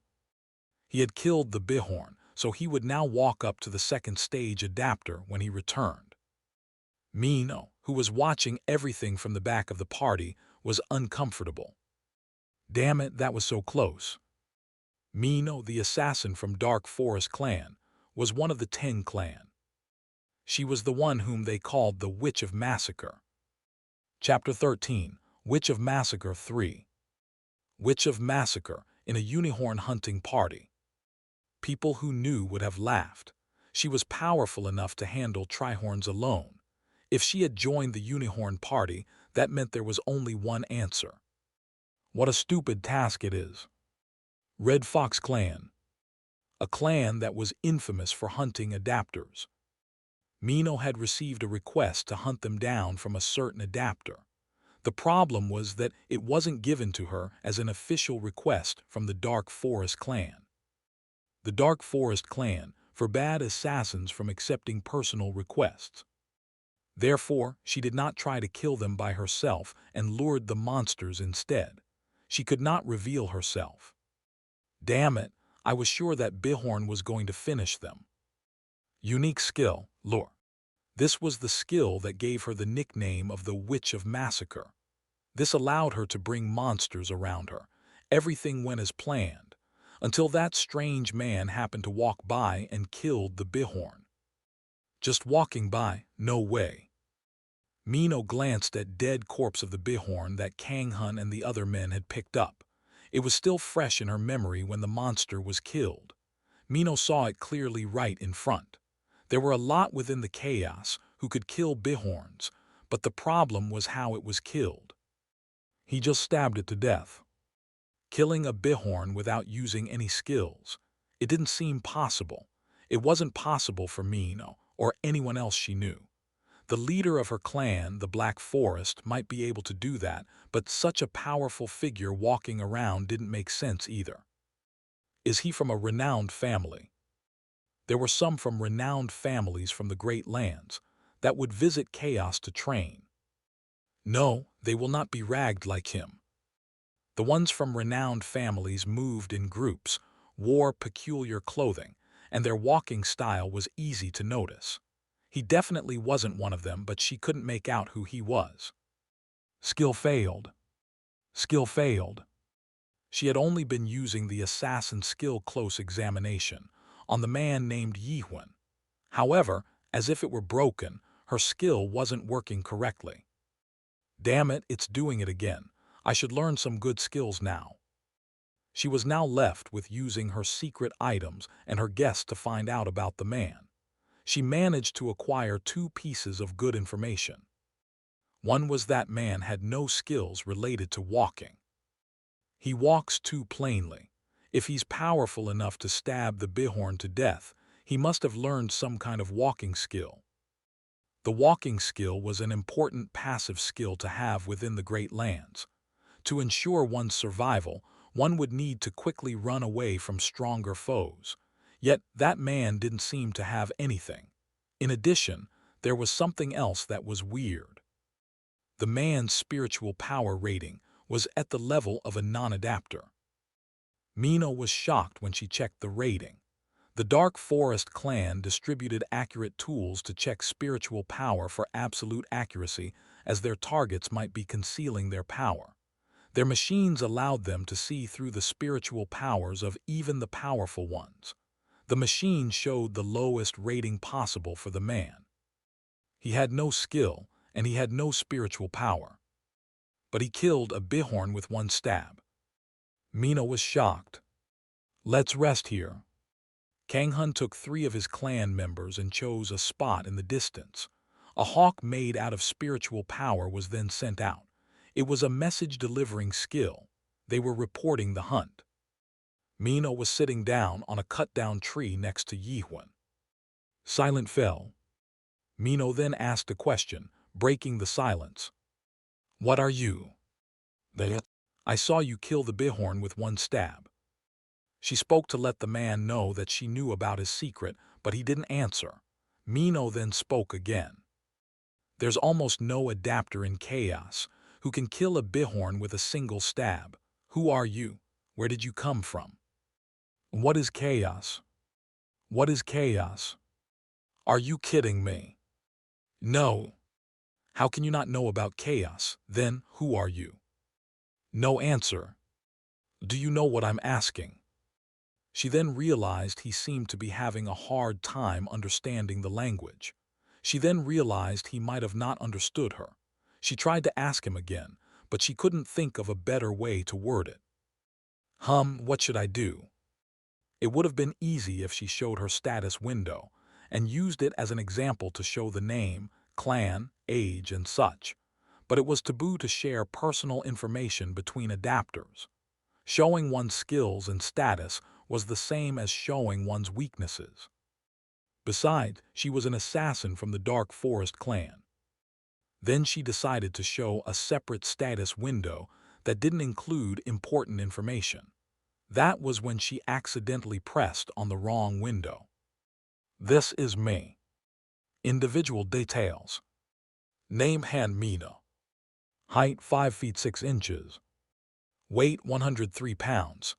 He had killed the Bihorn, so he would now walk up to the second stage adapter when he returned. Mino, who was watching everything from the back of the party, was uncomfortable. Damn it, that was so close. Mino, the assassin from Dark Forest Clan, was one of the 10 clan. She was the one whom they called the Witch of Massacre. Chapter 13, Witch of Massacre 3. Witch of Massacre in a unicorn hunting party. People who knew would have laughed. She was powerful enough to handle Trihorns alone. If she had joined the unicorn party, that meant there was only one answer. What a stupid task it is. Red Fox Clan. A clan that was infamous for hunting adapters. Mino had received a request to hunt them down from a certain adapter. The problem was that it wasn't given to her as an official request from the Dark Forest Clan. The Dark Forest Clan forbade assassins from accepting personal requests. Therefore, she did not try to kill them by herself and lured the monsters instead. She could not reveal herself. Damn it, I was sure that Bihorn was going to finish them. Unique skill, lore. This was the skill that gave her the nickname of the Witch of Massacre. This allowed her to bring monsters around her. Everything went as planned, until that strange man happened to walk by and killed the Bihorn. Just walking by, no way. Mino glanced at dead corpse of the Bihorn that Kang Hun and the other men had picked up. It was still fresh in her memory when the monster was killed. Mino saw it clearly right in front. There were a lot within the chaos who could kill Bihorns, but the problem was how it was killed. He just stabbed it to death. Killing a Bihorn without using any skills. It didn't seem possible. It wasn't possible for Mino or anyone else she knew. The leader of her clan, the Black Forest, might be able to do that, but such a powerful figure walking around didn't make sense either. Is he from a renowned family? There were some from renowned families from the Great Lands that would visit Chaos to train. No, they will not be ragged like him. The ones from renowned families moved in groups, wore peculiar clothing, and their walking style was easy to notice. He definitely wasn't one of them, but she couldn't make out who he was. Skill failed. Skill failed. She had only been using the assassin skill close examination on the man named Yihwen. However, as if it were broken, her skill wasn't working correctly. Damn it, it's doing it again. I should learn some good skills now. She was now left with using her secret items and her guests to find out about the man. She managed to acquire 2 pieces of good information. One was that man had no skills related to walking. He walks too plainly. If he's powerful enough to stab the Bihorn to death, he must have learned some kind of walking skill. The walking skill was an important passive skill to have within the Great Lands. To ensure one's survival, one would need to quickly run away from stronger foes. Yet that man didn't seem to have anything. In addition, there was something else that was weird. The man's spiritual power rating was at the level of a non-adapter. Mina was shocked when she checked the rating. The Dark Forest clan distributed accurate tools to check spiritual power for absolute accuracy, as their targets might be concealing their power. Their machines allowed them to see through the spiritual powers of even the powerful ones. The machine showed the lowest rating possible for the man. He had no skill, and he had no spiritual power. But he killed a Bihorn with one stab. Mina was shocked. "Let's rest here." Kanghun took 3 of his clan members and chose a spot in the distance. A hawk made out of spiritual power was then sent out. It was a message-delivering skill. They were reporting the hunt. Mina was sitting down on a cut-down tree next to Yihun. Silent fell. Mina then asked a question, breaking the silence. "What are you?" "I saw you kill the Bihorn with one stab." She spoke to let the man know that she knew about his secret, but he didn't answer. Mina then spoke again. "There's almost no adapter in chaos who can kill a Bihorn with a single stab. Who are you? Where did you come from? What is chaos? What is chaos? Are you kidding me?" "No." "How can you not know about chaos? Then, who are you?" "No answer." "Do you know what I'm asking?" She then realized he seemed to be having a hard time understanding the language. She then realized he might have not understood her. She tried to ask him again, but she couldn't think of a better way to word it. What should I do?" It would have been easy if she showed her status window and used it as an example to show the name, clan, age, and such. But it was taboo to share personal information between adapters. Showing one's skills and status was the same as showing one's weaknesses. Besides, she was an assassin from the Dark Forest clan. Then she decided to show a separate status window that didn't include important information. That was when she accidentally pressed on the wrong window. "This is me." Individual details. Name Han Mina. Height 5 feet 6 inches. Weight 103 pounds.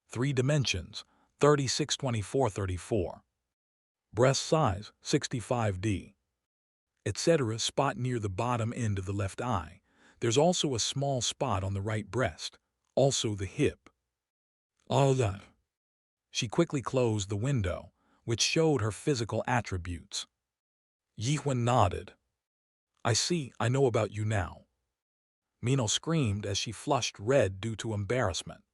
3 dimensions 36, 24, 34. Breast size 65D. Etc. Spot near the bottom end of the left eye. There's also a small spot on the right breast. Also the hip. All that. She quickly closed the window, which showed her physical attributes. Yihun nodded. "I see, I know about you now." Mina screamed as she flushed red due to embarrassment.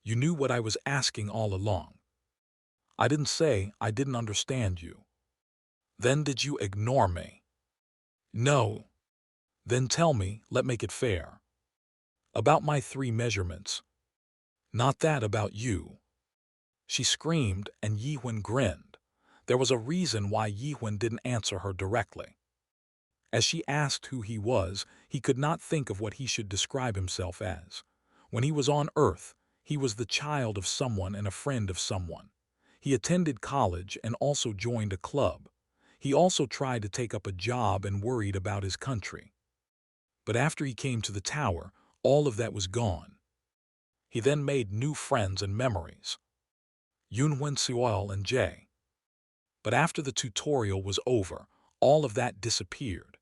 "You knew what I was asking all along." "I didn't say I didn't understand you." "Then did you ignore me?" "No." "Then tell me, let's make it fair." "About my 3 measurements." "Not that about you." She screamed and Yihun grinned. There was a reason why Yihun didn't answer her directly. As she asked who he was, he could not think of what he should describe himself as. When he was on Earth, he was the child of someone and a friend of someone. He attended college and also joined a club. He also tried to take up a job and worried about his country. But after he came to the tower, all of that was gone. He then made new friends and memories. Yunwen, Sual, and Jay. But after the tutorial was over, all of that disappeared.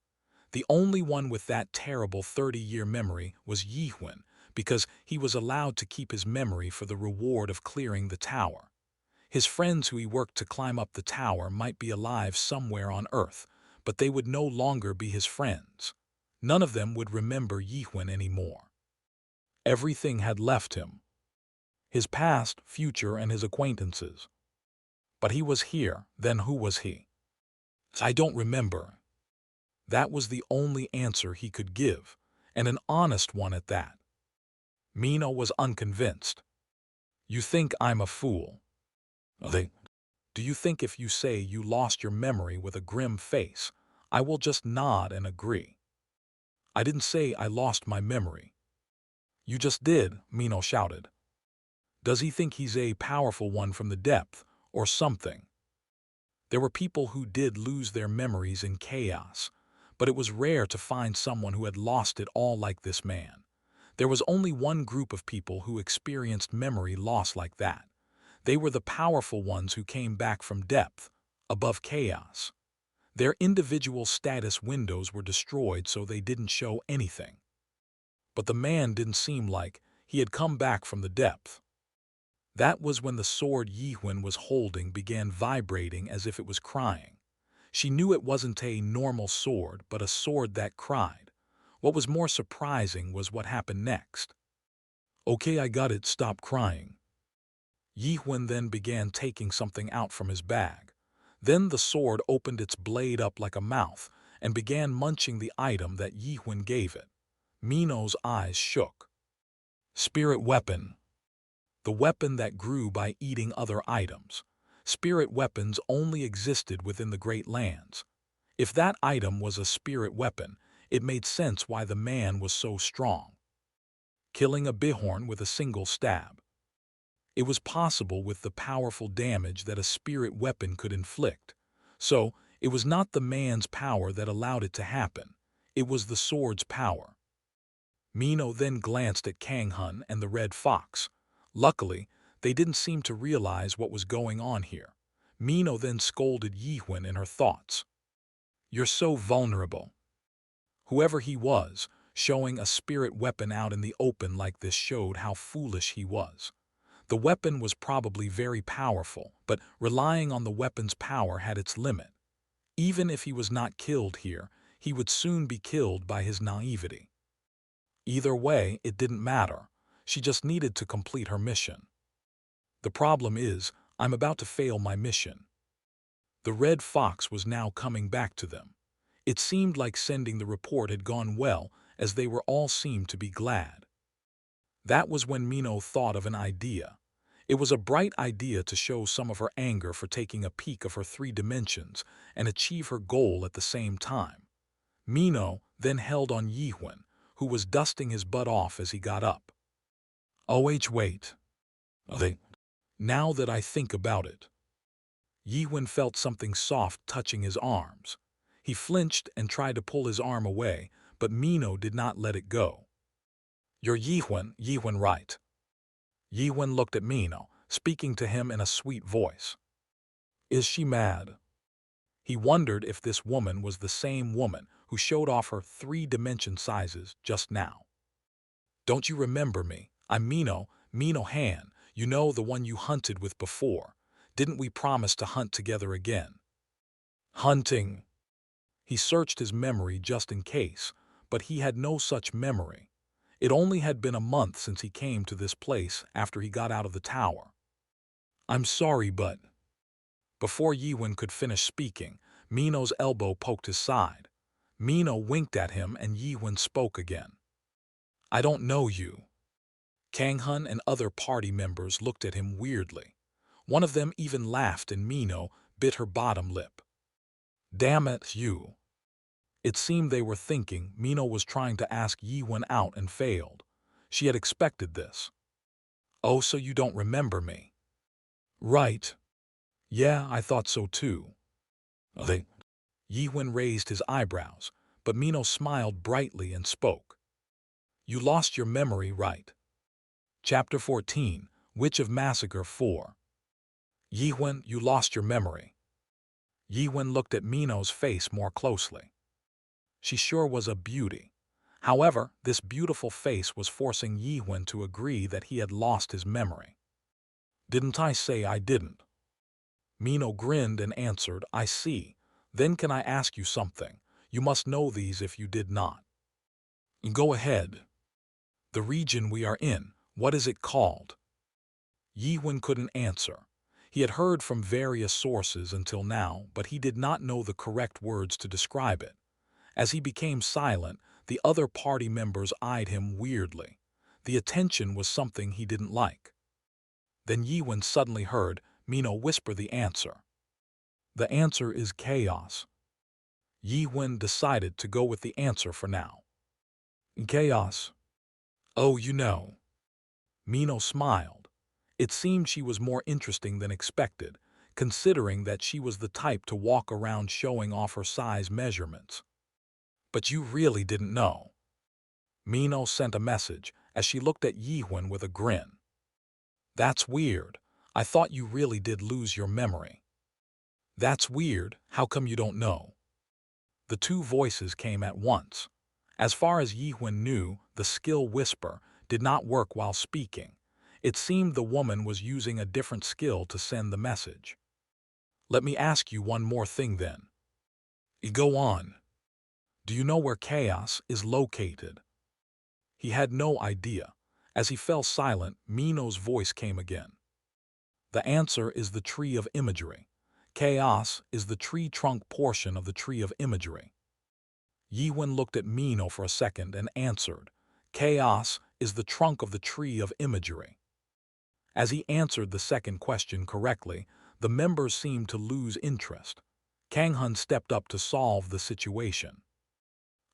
The only one with that terrible 30-year memory was Yihun, because he was allowed to keep his memory for the reward of clearing the tower. His friends who he worked to climb up the tower might be alive somewhere on Earth, but they would no longer be his friends. None of them would remember Yihun anymore. Everything had left him. His past, future, and his acquaintances. But he was here, then who was he? "I don't remember." That was the only answer he could give, and an honest one at that. Mino was unconvinced. You think I'm a fool? They, do you think if you say you lost your memory with a grim face, I will just nod and agree? I didn't say I lost my memory. You just did, Mino shouted. Does he think he's a powerful one from the depth, or something? There were people who did lose their memories in chaos, but it was rare to find someone who had lost it all like this man. There was only one group of people who experienced memory loss like that. They were the powerful ones who came back from depth, above chaos. Their individual status windows were destroyed so they didn't show anything. But the man didn't seem like he had come back from the depth. That was when the sword Yihun was holding began vibrating as if it was crying. She knew it wasn't a normal sword, but a sword that cried. What was more surprising was what happened next. Okay, I got it, stop crying. Yihun then began taking something out from his bag. Then the sword opened its blade up like a mouth and began munching the item that Yihun gave it. Mino's eyes shook. Spirit weapon. The weapon that grew by eating other items. Spirit weapons only existed within the Great Lands. If that item was a spirit weapon, it made sense why the man was so strong. Killing a bihorn with a single stab. It was possible with the powerful damage that a spirit weapon could inflict. So, it was not the man's power that allowed it to happen. It was the sword's power. Mino then glanced at Kanghun and the Red Fox. Luckily, they didn't seem to realize what was going on here. Mino then scolded Yihun in her thoughts. You're so vulnerable. Whoever he was, showing a spirit weapon out in the open like this showed how foolish he was. The weapon was probably very powerful, but relying on the weapon's power had its limit. Even if he was not killed here, he would soon be killed by his naivety. Either way, it didn't matter. She just needed to complete her mission. The problem is, I'm about to fail my mission. The Red Fox was now coming back to them. It seemed like sending the report had gone well, as they were all seemed to be glad. That was when Mino thought of an idea. It was a bright idea to show some of her anger for taking a peek of her 3 dimensions and achieve her goal at the same time. Mino then held on Yihun, who was dusting his butt off as he got up. Wait. Now that I think about it. Yihun felt something soft touching his arms. He flinched and tried to pull his arm away, but Mino did not let it go. You're Yihun, right? Yihun looked at Mino, speaking to him in a sweet voice. Is she mad? He wondered if this woman was the same woman who showed off her 3-dimension sizes just now. Don't you remember me? I'm Mino Han, you know, the one you hunted with before. Didn't we promise to hunt together again? Hunting. He searched his memory just in case, but he had no such memory. It only had been a month since he came to this place after he got out of the tower. I'm sorry, but... Before Yihun could finish speaking, Mino's elbow poked his side. Mino winked at him and Yihun spoke again. I don't know you. Kanghun and other party members looked at him weirdly. One of them even laughed and Mino bit her bottom lip. Damn it, you. It seemed they were thinking Mino was trying to ask Yihun out and failed. She had expected this. Oh, so you don't remember me? Right. Yeah, I thought so too. Yihun raised his eyebrows, but Mino smiled brightly and spoke. You lost your memory, right? Chapter 14, Witch of Massacre 4. Yihun, you lost your memory. Yihun looked at Mino's face more closely. She sure was a beauty. However, this beautiful face was forcing Yihun to agree that he had lost his memory. Didn't I say I didn't? Mino grinned and answered, I see. Then can I ask you something? You must know these if you did not. Go ahead. The region we are in, what is it called? Yihun couldn't answer. He had heard from various sources until now, but he did not know the correct words to describe it. As he became silent, the other party members eyed him weirdly. The attention was something he didn't like. Then Yiwen suddenly heard Mino whisper the answer. The answer is chaos. Yiwen decided to go with the answer for now. Chaos. Oh, you know. Mino smiled. It seemed she was more interesting than expected, considering that she was the type to walk around showing off her size measurements. But you really didn't know. Mino sent a message as she looked at Yiwen with a grin. That's weird. I thought you really did lose your memory. That's weird. How come you don't know? The two voices came at once. As far as Yiwen knew, the skill whisper did not work while speaking. It seemed the woman was using a different skill to send the message. Let me ask you one more thing then. Go on. Do you know where chaos is located? He had no idea. As he fell silent, Mino's voice came again. The answer is the tree of imagery. Chaos is the tree trunk portion of the tree of imagery. Yiwen looked at Mino for a second and answered, Chaos is the trunk of the tree of imagery. As he answered the second question correctly, the members seemed to lose interest. Kanghun stepped up to solve the situation.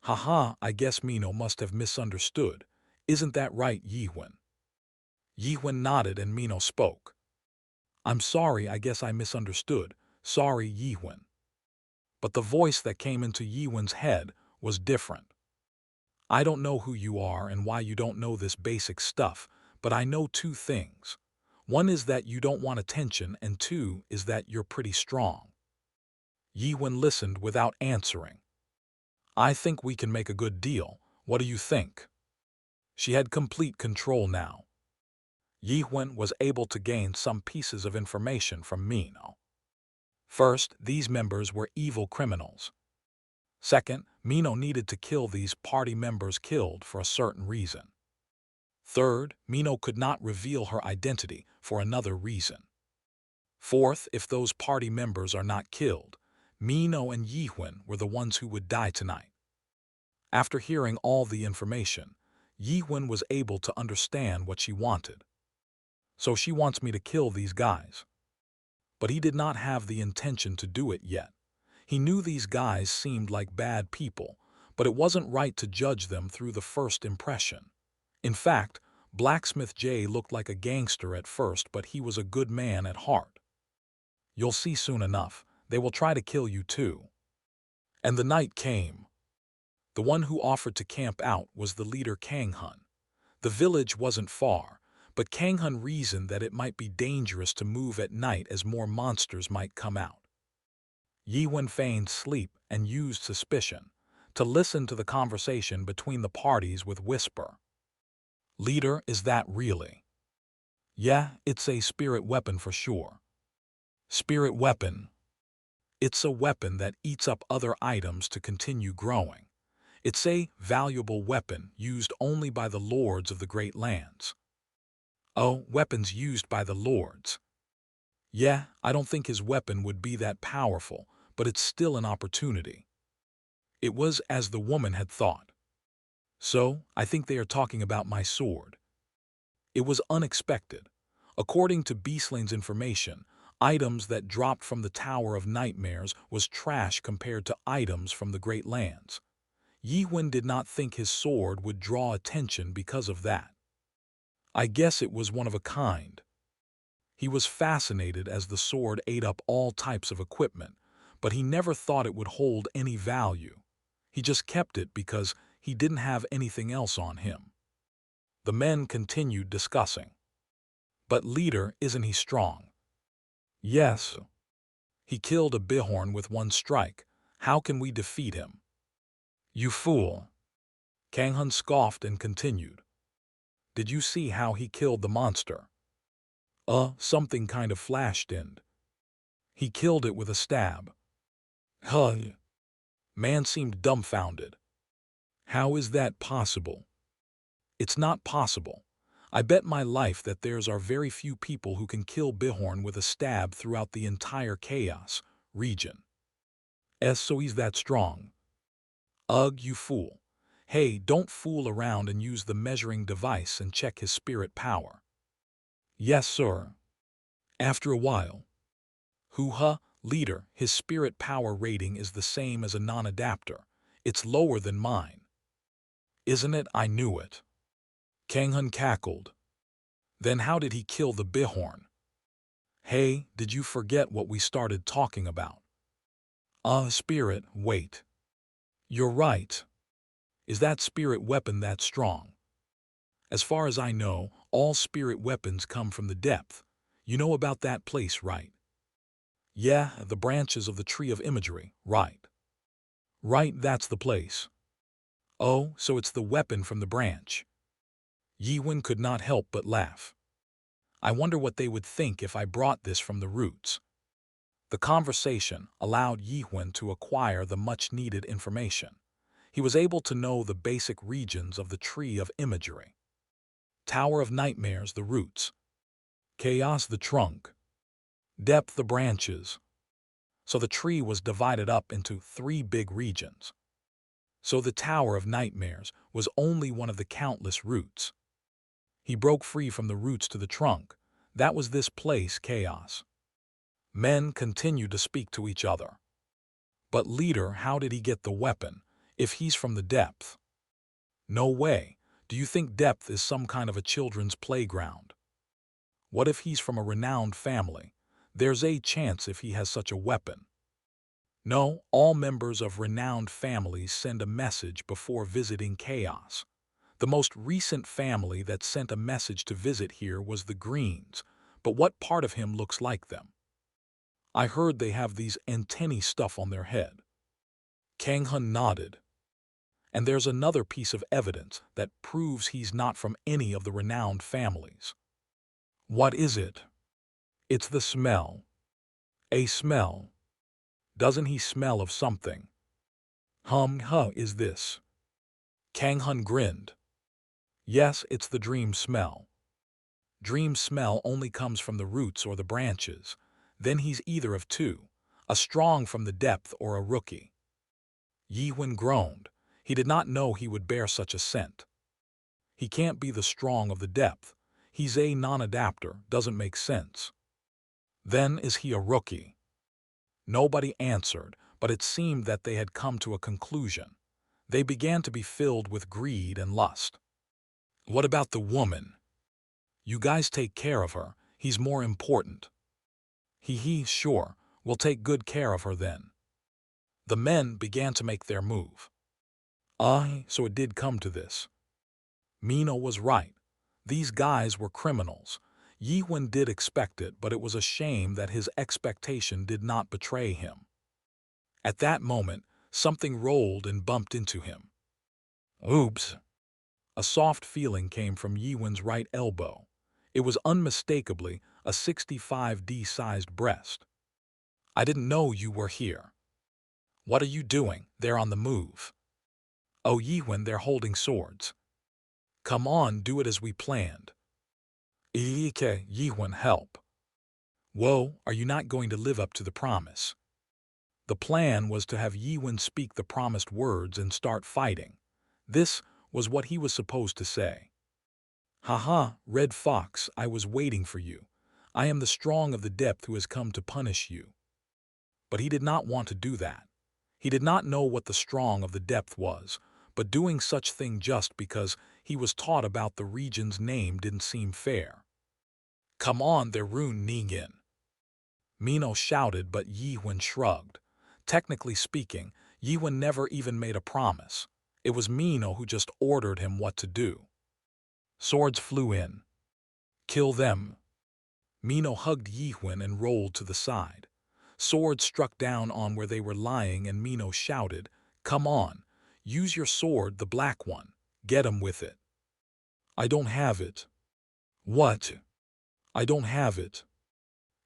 Haha, I guess Mino must have misunderstood. Isn't that right, Yiwen? Yiwen nodded and Mino spoke. I'm sorry, I guess I misunderstood. Sorry, Yiwen. But the voice that came into Yiwen's head was different. I don't know who you are and why you don't know this basic stuff, but I know two things. One is that you don't want attention, and two is that you're pretty strong. Yiwen listened without answering. I think we can make a good deal. What do you think? She had complete control now. Yiwen was able to gain some pieces of information from Mino. First, these members were evil criminals. Second, Mino needed to kill these party members killed for a certain reason. Third, Mino could not reveal her identity for another reason. Fourth, if those party members are not killed, Mino and Yiwen were the ones who would die tonight. After hearing all the information, Yiwen was able to understand what she wanted. So she wants me to kill these guys. But he did not have the intention to do it yet. He knew these guys seemed like bad people, but it wasn't right to judge them through the first impression. In fact, Blacksmith Jay looked like a gangster at first, but he was a good man at heart. You'll see soon enough, they will try to kill you too. And the night came. The one who offered to camp out was the leader Kanghun. The village wasn't far, but Kanghun reasoned that it might be dangerous to move at night as more monsters might come out. Yiwen feigned sleep and used suspicion to listen to the conversation between the parties with whisper. Leader, is that really? Yeah, it's a spirit weapon for sure. Spirit weapon. It's a weapon that eats up other items to continue growing. It's a valuable weapon used only by the lords of the Great Lands. Oh, weapons used by the lords. Yeah, I don't think his weapon would be that powerful, but it's still an opportunity. It was as the woman had thought. So, I think they are talking about my sword. It was unexpected. According to Beasling's information, items that dropped from the Tower of Nightmares was trash compared to items from the Great Lands. Yiwen did not think his sword would draw attention because of that. I guess it was one of a kind. He was fascinated as the sword ate up all types of equipment, but he never thought it would hold any value. He just kept it because he didn't have anything else on him. The men continued discussing. But leader, isn't he strong? Yes. He killed a Bihorn with one strike. How can we defeat him? You fool. Kanghun scoffed and continued. Did you see how he killed the monster? Something kind of flashed in. He killed it with a stab. Huh. Man seemed dumbfounded. How is that possible? It's not possible. I bet my life that there's are very few people who can kill Bihorn with a stab throughout the entire Chaos region. So he's that strong. Ugh, you fool. Hey, don't fool around and use the measuring device and check his spirit power. Yes, sir. After a while. Hoo-ha, leader, his spirit power rating is the same as a non-adapter. It's lower than mine. Isn't it? I knew it. Kanghun cackled. Then how did he kill the Bihorn? Hey, did you forget what we started talking about? Spirit, wait. You're right. Is that spirit weapon that strong? As far as I know, all spirit weapons come from the depth. You know about that place, right? Yeah, the branches of the tree of imagery, right. Right, that's the place. Oh, so it's the weapon from the branch. Yiwen could not help but laugh. I wonder what they would think if I brought this from the roots. The conversation allowed Yiwen to acquire the much-needed information. He was able to know the basic regions of the tree of imagery. Tower of Nightmares, the roots. Chaos, the trunk. Depth, the branches. So the tree was divided up into 3 big regions. So the Tower of Nightmares was only one of the countless roots. He broke free from the roots to the trunk. That was this place, Chaos. Men continued to speak to each other. But leader, how did he get the weapon, if he's from the depth? No way. Do you think depth is some kind of a children's playground? What if he's from a renowned family? There's a chance if he has such a weapon. No, all members of renowned families send a message before visiting Chaos. The most recent family that sent a message to visit here was the Greens, but what part of him looks like them? I heard they have these antennae stuff on their head. Kanghun nodded. And there's another piece of evidence that proves he's not from any of the renowned families. What is it? It's the smell. A smell. Doesn't he smell of something? Is this? Kanghun grinned. Yes, it's the dream smell. Dream smell only comes from the roots or the branches. Then he's either of two, a strong from the depth or a rookie. Yiwen groaned. He did not know he would bear such a scent. He can't be the strong of the depth. He's a non-adapter, doesn't make sense. Then is he a rookie? Nobody answered, but it seemed that they had come to a conclusion. They began to be filled with greed and lust. What about the woman? You guys take care of her, he's more important. Sure, we'll take good care of her then. The men began to make their move. So it did come to this. Mino was right. These guys were criminals. Yiwen did expect it, but it was a shame that his expectation did not betray him. At that moment, something rolled and bumped into him. Oops! A soft feeling came from Yiwen's right elbow. It was unmistakably a 65D-sized breast. I didn't know you were here. What are you doing? They're on the move. Oh, Yiwen, they're holding swords. Come on, do it as we planned. Yiwen, help. Whoa, are you not going to live up to the promise? The plan was to have Yiwen speak the promised words and start fighting. This was what he was supposed to say. Haha, Red Fox, I was waiting for you. I am the strong of the depth who has come to punish you. But he did not want to do that. He did not know what the strong of the depth was, but doing such thing just because he was taught about the region's name didn't seem fair. Come on, they're Rune Ningin. Mino shouted, but Yiwen shrugged. Technically speaking, Yiwen never even made a promise. It was Mino who just ordered him what to do. Swords flew in. Kill them. Mino hugged Yiwen and rolled to the side. Swords struck down on where they were lying and Mino shouted, Come on, use your sword, the black one. Get him with it. I don't have it. What? I don't have it.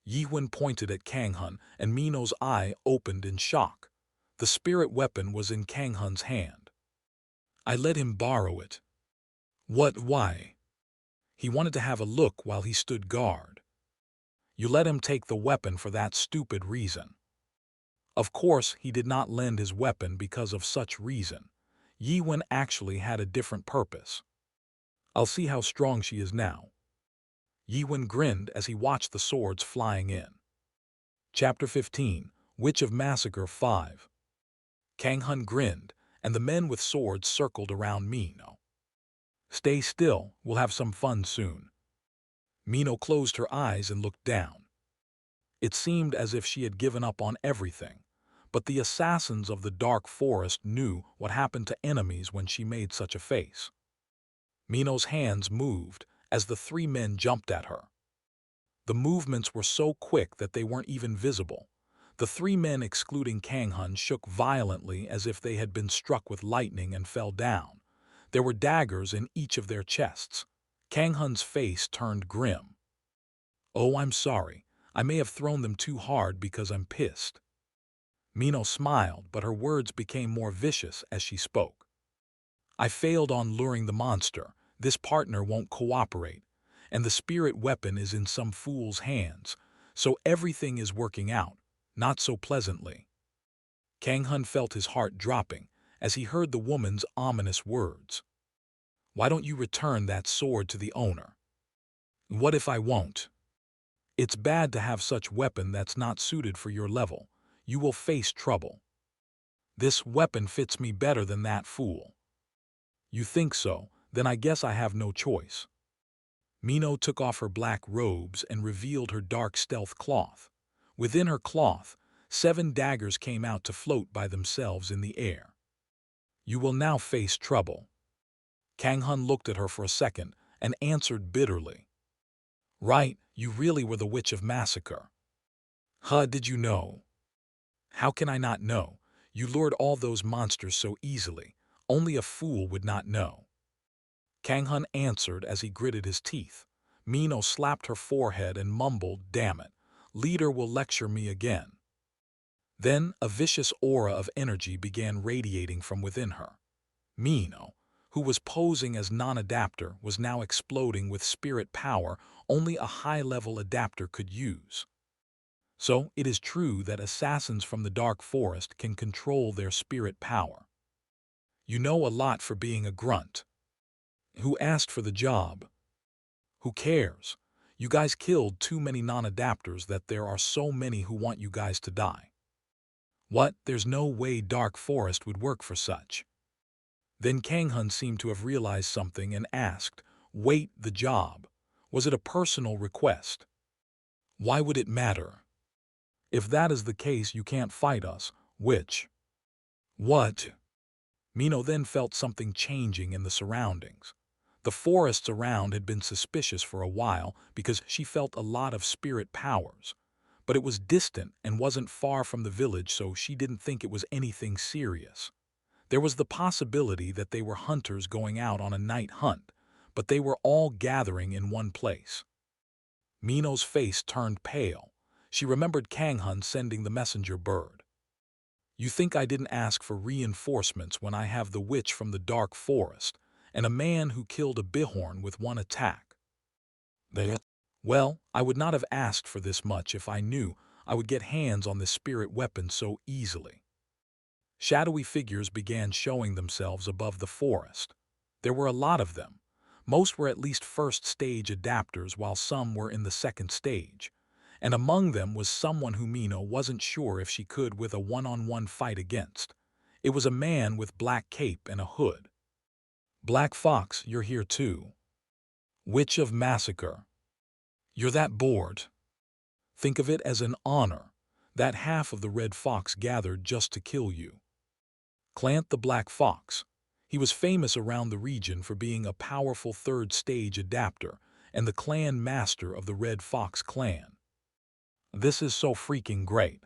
Yiwen pointed at Kanghun and Mino's eye opened in shock. The spirit weapon was in Kanghun's hand. I let him borrow it. What? Why? He wanted to have a look while he stood guard. You let him take the weapon for that stupid reason. Of course, he did not lend his weapon because of such reason. Yi Wen actually had a different purpose. I'll see how strong she is now. Yi Wen grinned as he watched the swords flying in. Chapter 15, Witch of Massacre 5. Kang Hun grinned, and the men with swords circled around Mino. Stay still, we'll have some fun soon. Mino closed her eyes and looked down. It seemed as if she had given up on everything, but the assassins of the dark forest knew what happened to enemies when she made such a face. Mino's hands moved as the three men jumped at her. The movements were so quick that they weren't even visible. The three men excluding Kang Hun shook violently as if they had been struck with lightning and fell down. There were daggers in each of their chests. Kang Hun's face turned grim. Oh, I'm sorry. I may have thrown them too hard because I'm pissed. Mino smiled, but her words became more vicious as she spoke. I failed on luring the monster. This partner won't cooperate, and the spirit weapon is in some fool's hands, so everything is working out, not so pleasantly. Kang Hun felt his heart dropping as he heard the woman's ominous words. Why don't you return that sword to the owner? What if I won't? It's bad to have such weapon that's not suited for your level. You will face trouble. This weapon fits me better than that fool. You think so? Then I guess I have no choice. Mino took off her black robes and revealed her dark stealth cloth. Within her cloth, 7 daggers came out to float by themselves in the air. You will now face trouble. Kang Hun looked at her for a second and answered bitterly. Right, you really were the Witch of Massacre. Huh, did you know? How can I not know? You lured all those monsters so easily. Only a fool would not know. Kang Hun answered as he gritted his teeth. Mino slapped her forehead and mumbled, damn it, leader will lecture me again. Then a vicious aura of energy began radiating from within her. Mino, who was posing as non-adapter, was now exploding with spirit power only a high-level adapter could use. So it is true that assassins from the dark forest can control their spirit power. You know a lot for being a grunt. Who asked for the job? Who cares? You guys killed too many non-adapters that there are so many who want you guys to die. What? There's no way dark forest would work for such. Then Kang Hun seemed to have realized something and asked, wait, the job? Was it a personal request? Why would it matter? If that is the case, you can't fight us, which? What? Mino then felt something changing in the surroundings. The forests around had been suspicious for a while because she felt a lot of spirit powers. But it was distant and wasn't far from the village, so she didn't think it was anything serious. There was the possibility that they were hunters going out on a night hunt, but they were all gathering in one place. Mino's face turned pale. She remembered Kang Hun sending the messenger bird. You think I didn't ask for reinforcements when I have the witch from the dark forest and a man who killed a bihorn with one attack? Well, I would not have asked for this much if I knew I would get hands on this spirit weapon so easily. Shadowy figures began showing themselves above the forest. There were a lot of them. Most were at least first-stage adapters, while some were in the second stage. And among them was someone who Mino wasn't sure if she could with a one-on-one fight against. It was a man with black cape and a hood. Black Fox, you're here too. Witch of Massacre. You're that bored. Think of it as an honor, that half of the Red Fox gathered just to kill you. Clant the Black Fox. He was famous around the region for being a powerful third-stage adapter and the clan master of the Red Fox clan. This is so freaking great.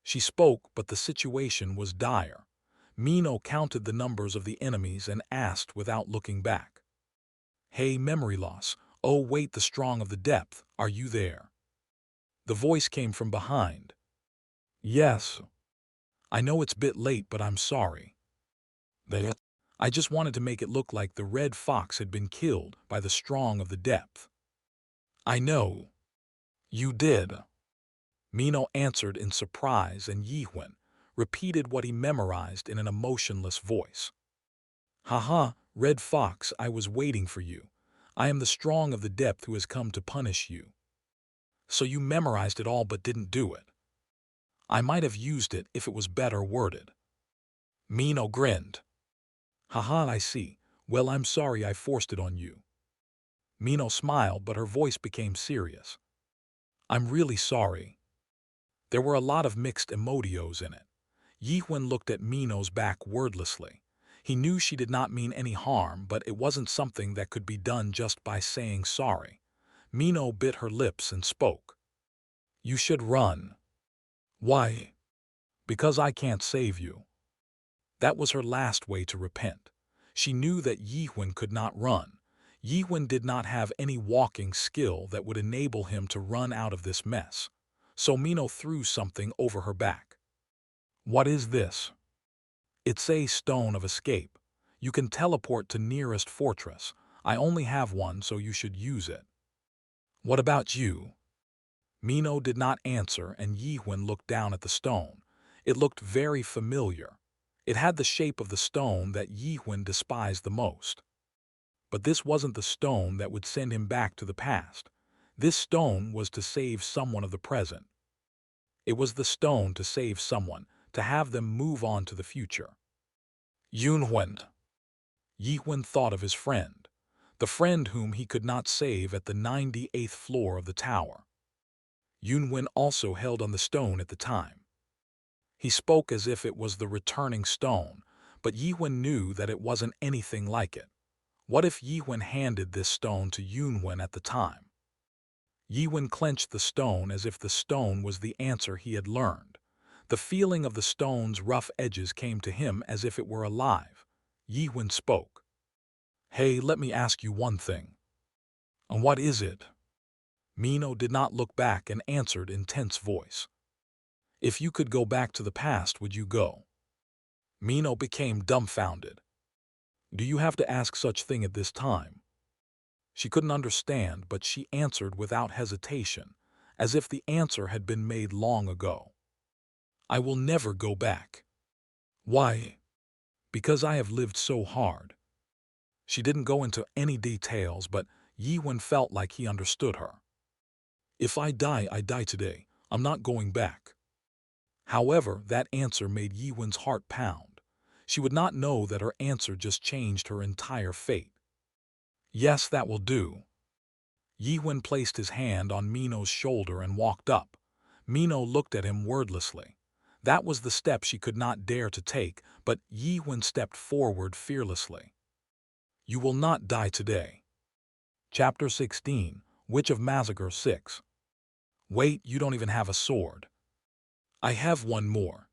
She spoke, but the situation was dire. Mino counted the numbers of the enemies and asked without looking back. Hey, memory loss. Oh, wait, the strong of the depth. Are you there? The voice came from behind. Yes. I know it's a bit late, but I'm sorry. I just wanted to make it look like the Red Fox had been killed by the strong of the depth. I know. You did. Mino answered in surprise, and Yi Wen repeated what he memorized in an emotionless voice. Haha, Red Fox, I was waiting for you. I am the strong of the depth who has come to punish you. So you memorized it all but didn't do it. I might have used it if it was better worded. Mino grinned. Haha, I see. Well, I'm sorry I forced it on you. Mino smiled, but her voice became serious. I'm really sorry. There were a lot of mixed emotios in it. Yihwen looked at Mino's back wordlessly. He knew she did not mean any harm, but it wasn't something that could be done just by saying sorry. Mino bit her lips and spoke. You should run. Why? Because I can't save you. That was her last way to repent. She knew that Yihwen could not run. Yihwen did not have any walking skill that would enable him to run out of this mess. So Mino threw something over her back. What is this? It's a stone of escape. You can teleport to nearest fortress. I only have one, so you should use it. What about you? Mino did not answer, and Yihwen looked down at the stone. It looked very familiar. It had the shape of the stone that Yihwen despised the most. But this wasn't the stone that would send him back to the past. This stone was to save someone of the present. It was the stone to save someone, to have them move on to the future. Yunwen. Yihwen thought of his friend, the friend whom he could not save at the 98th floor of the tower. Yunwen also held on the stone at the time. He spoke as if it was the returning stone, but Yihwen knew that it wasn't anything like it. What if Yihwen handed this stone to Yunwen at the time? Yihwen clenched the stone as if the stone was the answer he had learned. The feeling of the stone's rough edges came to him as if it were alive. Yihwen spoke. Hey, let me ask you one thing. And what is it? Mino did not look back and answered in tense voice. If you could go back to the past, would you go? Mino became dumbfounded. Do you have to ask such thing at this time? She couldn't understand, but she answered without hesitation, as if the answer had been made long ago. I will never go back. Why? Because I have lived so hard. She didn't go into any details, but Yihwen felt like he understood her. If I die today. I'm not going back. However, that answer made Yihwen's heart pound. She would not know that her answer just changed her entire fate. Yes, that will do. Yihwen placed his hand on Mino's shoulder and walked up. Mino looked at him wordlessly. That was the step she could not dare to take, but Yihwen stepped forward fearlessly. You will not die today. Chapter 16, Witch of Massacre 6. Wait, you don't even have a sword. I have one more.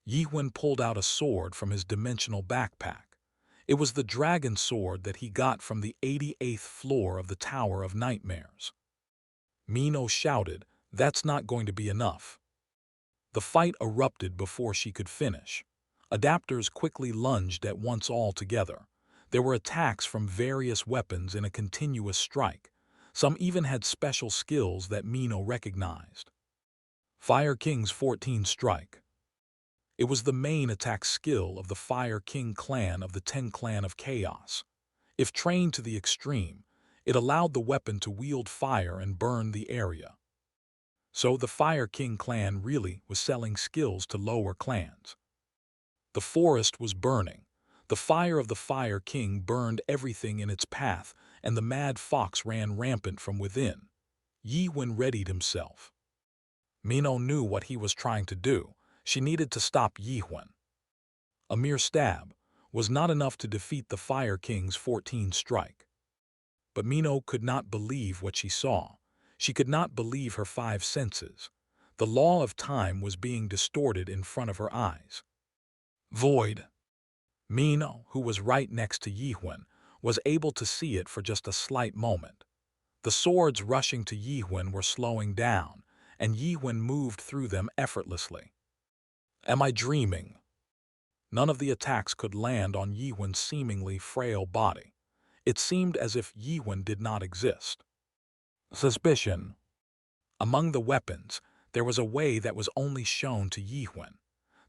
Yihwen pulled out a sword from his dimensional backpack. It was the dragon sword that he got from the 88th floor of the Tower of Nightmares. Mino shouted, that's not going to be enough. The fight erupted before she could finish. Adapters quickly lunged at once all together. There were attacks from various weapons in a continuous strike. Some even had special skills that Mino recognized. Fire King's 14 Strike. It was the main attack skill of the Fire King clan of the 10 Clan of Chaos. If trained to the extreme, it allowed the weapon to wield fire and burn the area. So the Fire King clan really was selling skills to lower clans. The forest was burning. The fire of the Fire King burned everything in its path, and the mad fox ran rampant from within. Yihwen readied himself. Mino knew what he was trying to do. She needed to stop Yihwen. A mere stab was not enough to defeat the Fire King's 14 strike. But Mino could not believe what she saw. She could not believe her 5 senses. The law of time was being distorted in front of her eyes. Void. Mino, who was right next to Yihwen, was able to see it for just a slight moment. The swords rushing to Yihwen were slowing down, and Yihwen moved through them effortlessly. Am I dreaming? None of the attacks could land on Yihwen's seemingly frail body. It seemed as if Yihwen did not exist. Suspicion. Among the weapons, there was a way that was only shown to Yihwen.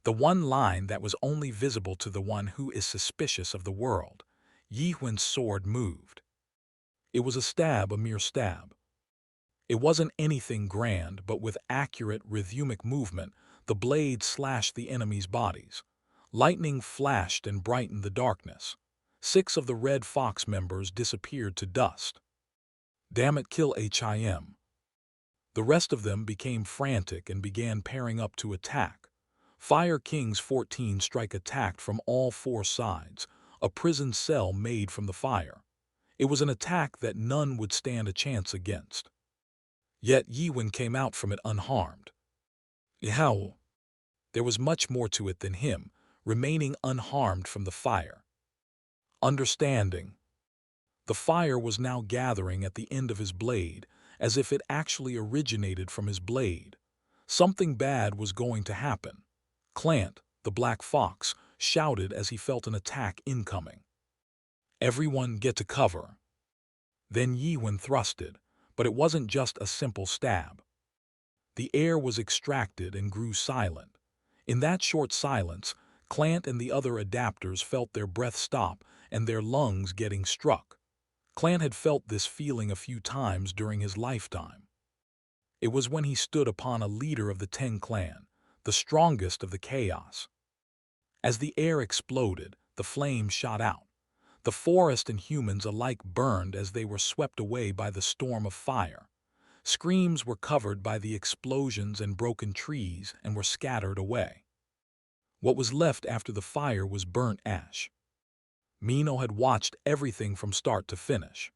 The one line that was only visible to the one who is suspicious of the world. Yi Huan's sword moved. It was a stab, a mere stab. It wasn't anything grand, but with accurate, rhythmic movement, the blade slashed the enemy's bodies. Lightning flashed and brightened the darkness. 6 of the Red Fox members disappeared to dust. Damn it, kill him. The rest of them became frantic and began pairing up to attack. Fire King's 14 strike attacked from all 4 sides, a prison cell made from the fire. It was an attack that none would stand a chance against. Yet Yi Huan came out from it unharmed. How? There was much more to it than him, remaining unharmed from the fire. Understanding. The fire was now gathering at the end of his blade, as if it actually originated from his blade. Something bad was going to happen. Clant, the Black Fox, shouted as he felt an attack incoming. Everyone get to cover. Then Yi Huan thrusted, but it wasn't just a simple stab. The air was extracted and grew silent. In that short silence, Clant and the other adapters felt their breath stop and their lungs getting struck. Clant had felt this feeling a few times during his lifetime. It was when he stood upon a leader of the Ten Clan, the strongest of the chaos. As the air exploded, the flames shot out. The forest and humans alike burned as they were swept away by the storm of fire. Screams were covered by the explosions and broken trees and were scattered away. What was left after the fire was burnt ash. Mino had watched everything from start to finish.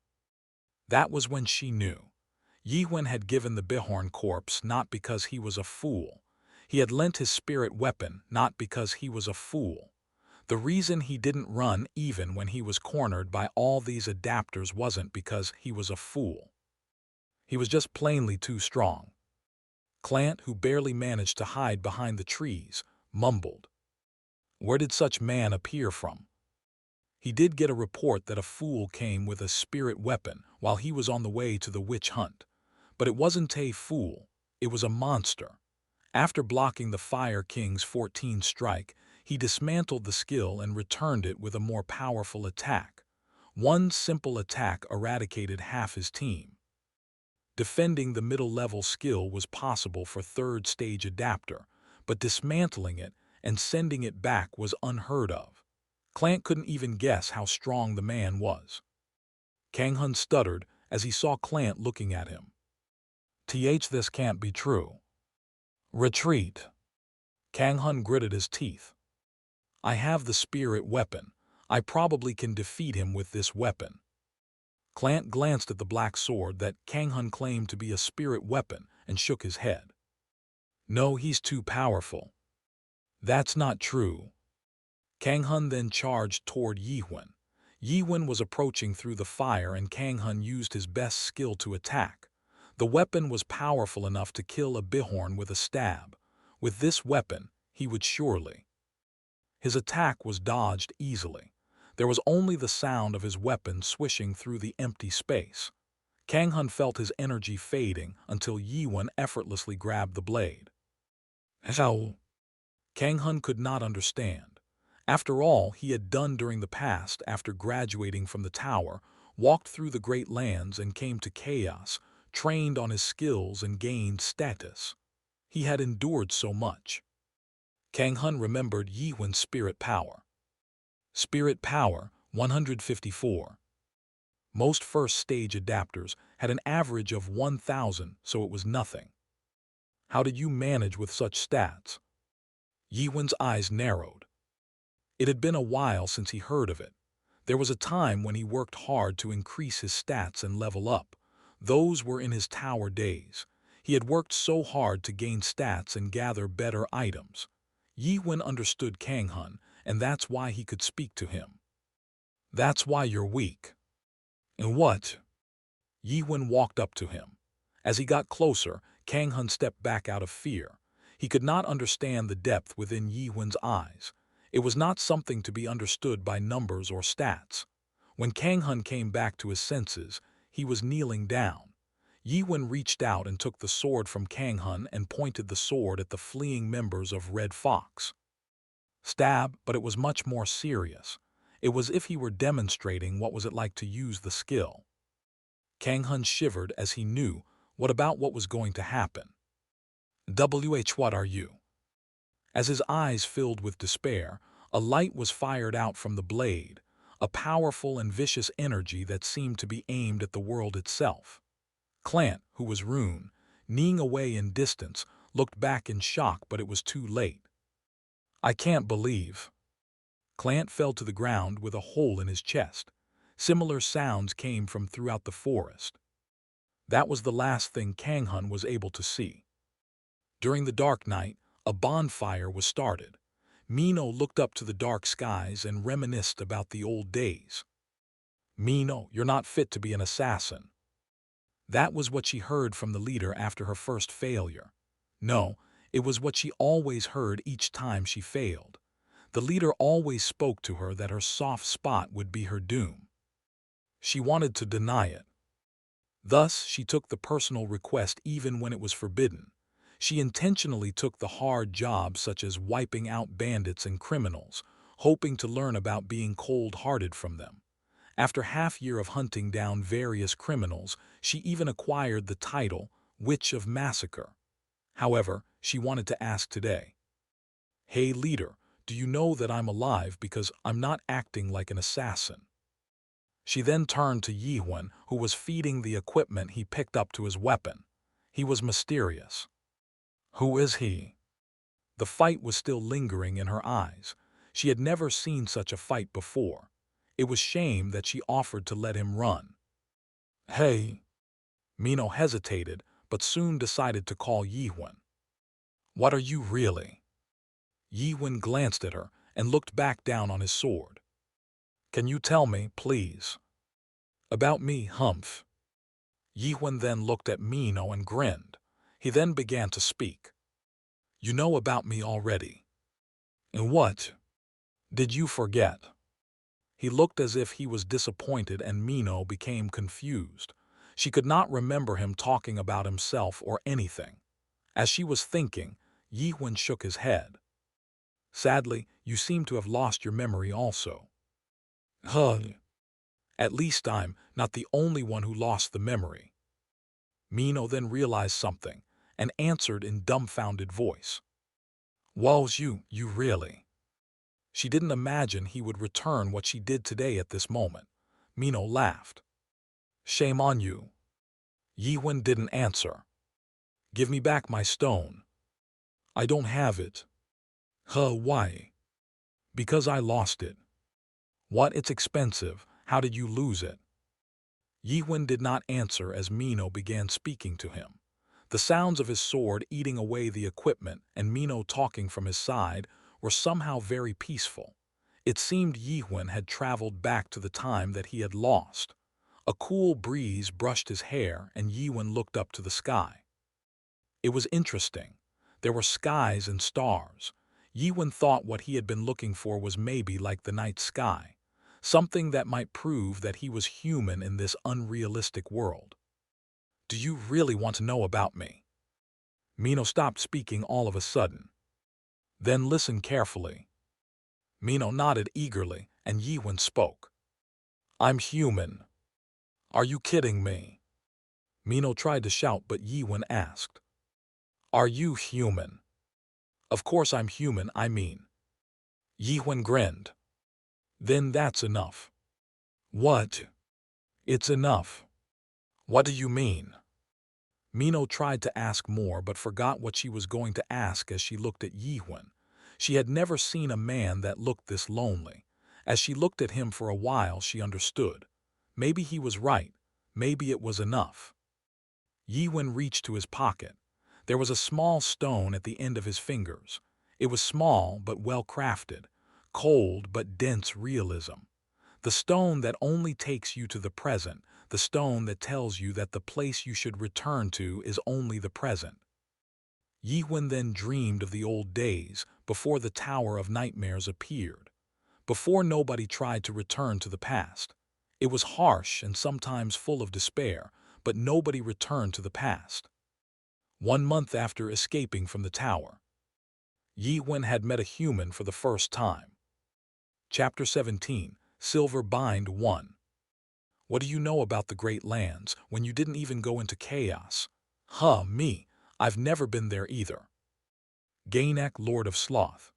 That was when she knew. Yi Huan had given the Bihorn corpse not because he was a fool. He had lent his spirit weapon not because he was a fool. The reason he didn't run even when he was cornered by all these adapters wasn't because he was a fool. He was just plainly too strong. Clant, who barely managed to hide behind the trees, mumbled. Where did such man appear from? He did get a report that a fool came with a spirit weapon while he was on the way to the witch hunt. But it wasn't a fool, it was a monster. After blocking the Fire King's 14 strike, he dismantled the skill and returned it with a more powerful attack. One simple attack eradicated half his team. Defending the middle-level skill was possible for third-stage adapter, but dismantling it and sending it back was unheard of. Clant couldn't even guess how strong the man was. Kang Hun stuttered as he saw Clant looking at him. This can't be true. Retreat. Kang Hun gritted his teeth. I have the spirit weapon. I probably can defeat him with this weapon. Clant glanced at the black sword that Kang Hun claimed to be a spirit weapon and shook his head. No, he's too powerful. That's not true. Kang Hun then charged toward Yi Huan. Yi Huan was approaching through the fire and Kang Hun used his best skill to attack. The weapon was powerful enough to kill a Bihorn with a stab. With this weapon, he would surely. His attack was dodged easily. There was only the sound of his weapon swishing through the empty space. Kang Hun felt his energy fading until Yi Huan effortlessly grabbed the blade. How? Kang Hun could not understand. After all he had done during the past after graduating from the tower, walked through the great lands and came to chaos, trained on his skills and gained status. He had endured so much. Kang Hun remembered Yi Huan's spirit power. Spirit power, 154. Most first-stage adapters had an average of 1,000, so it was nothing. How did you manage with such stats? Yi Huan's eyes narrowed. It had been a while since he heard of it. There was a time when he worked hard to increase his stats and level up. Those were in his tower days. He had worked so hard to gain stats and gather better items. Yi Huan understood Kang Hun, and that's why he could speak to him. That's why you're weak. And what? Yi Huan walked up to him. As he got closer, Kang Hun stepped back out of fear. He could not understand the depth within Yi Huan's eyes. It was not something to be understood by numbers or stats. When Kang Hun came back to his senses, he was kneeling down. Yi Huan reached out and took the sword from Kang Hun and pointed the sword at the fleeing members of Red Fox. Stab, but it was much more serious. It was as if he were demonstrating what was it like to use the skill. Kang Hun shivered as he knew what was going to happen. What are you? As his eyes filled with despair, a light was fired out from the blade, a powerful and vicious energy that seemed to be aimed at the world itself. Clant, who was Rune, kneeing away in distance, looked back in shock, but it was too late. I can't believe. Clant fell to the ground with a hole in his chest. Similar sounds came from throughout the forest. That was the last thing Kang Hun was able to see. During the dark night, a bonfire was started. Mino looked up to the dark skies and reminisced about the old days. Mino, you're not fit to be an assassin. That was what she heard from the leader after her first failure. No, it was what she always heard each time she failed. The leader always spoke to her that her soft spot would be her doom. She wanted to deny it. Thus, she took the personal request even when it was forbidden. She intentionally took the hard jobs such as wiping out bandits and criminals, hoping to learn about being cold-hearted from them. After half-year of hunting down various criminals, she even acquired the title Witch of Massacre. However, she wanted to ask today, "Hey leader, do you know that I'm alive because I'm not acting like an assassin?" She then turned to Yihun, who was feeding the equipment he picked up to his weapon. He was mysterious. Who is he? The fight was still lingering in her eyes. She had never seen such a fight before. It was shame that she offered to let him run. Hey. Mino hesitated, but soon decided to call Yihun. What are you really? Yihun glanced at her and looked back down on his sword. Can you tell me, please? About me, Humph. Yihun then looked at Mino and grinned. He then began to speak. You know about me already. And what? Did you forget? He looked as if he was disappointed, and Mino became confused. She could not remember him talking about himself or anything. As she was thinking, Yihun shook his head. Sadly, you seem to have lost your memory also. Huh. At least I'm not the only one who lost the memory. Mino then realized something and answered in dumbfounded voice. Was you really? She didn't imagine he would return what she did today at this moment. Mino laughed. Shame on you. Yihun didn't answer. Give me back my stone. I don't have it. Huh, why? Because I lost it. What, it's expensive. How did you lose it? Yihun did not answer as Mino began speaking to him. The sounds of his sword eating away the equipment and Mino talking from his side were somehow very peaceful. It seemed Yihun had traveled back to the time that he had lost. A cool breeze brushed his hair and Yihun looked up to the sky. It was interesting. There were skies and stars. Yihun thought what he had been looking for was maybe like the night sky, something that might prove that he was human in this unrealistic world. Do you really want to know about me? Mino stopped speaking all of a sudden. Then listen carefully. Mino nodded eagerly, and Yihun spoke. I'm human. Are you kidding me? Mino tried to shout, but Yihun asked. Are you human? Of course I'm human, I mean. Yihun grinned. Then that's enough. What? It's enough. What do you mean? Mino tried to ask more but forgot what she was going to ask as she looked at Yihun. She had never seen a man that looked this lonely. As she looked at him for a while, she understood. Maybe he was right. Maybe it was enough. Yihun reached to his pocket. There was a small stone at the end of his fingers. It was small but well crafted, cold but dense realism. The stone that only takes you to the present, the stone that tells you that the place you should return to is only the present. Yihun then dreamed of the old days, before the Tower of Nightmares appeared. Before nobody tried to return to the past. It was harsh and sometimes full of despair, but nobody returned to the past. 1 month after escaping from the tower. Yi Wen had met a human for the first time. Chapter 17, Silver Bind 1. What do you know about the Great Lands when you didn't even go into chaos? Me, I've never been there either. Gainek, Lord of Sloth.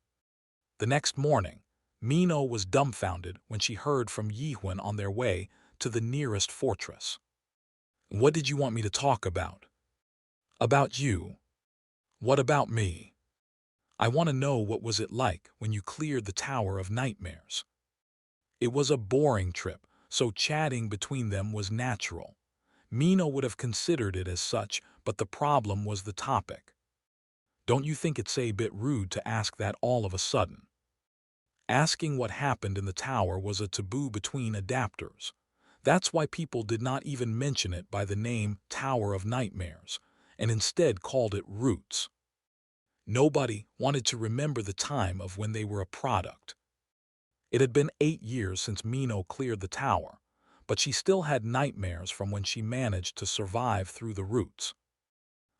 The next morning, Mino was dumbfounded when she heard from Yi Wen on their way to the nearest fortress. What did you want me to talk about? About you. What about me? I want to know what was it like when you cleared the Tower of Nightmares. It was a boring trip, so chatting between them was natural. Mino would have considered it as such, but the problem was the topic. Don't you think it's a bit rude to ask that all of a sudden? Asking what happened in the tower was a taboo between adapters. That's why people did not even mention it by the name Tower of Nightmares, and instead called it Roots. Nobody wanted to remember the time of when they were a product. It had been 8 years since Mino cleared the tower, but she still had nightmares from when she managed to survive through the Roots.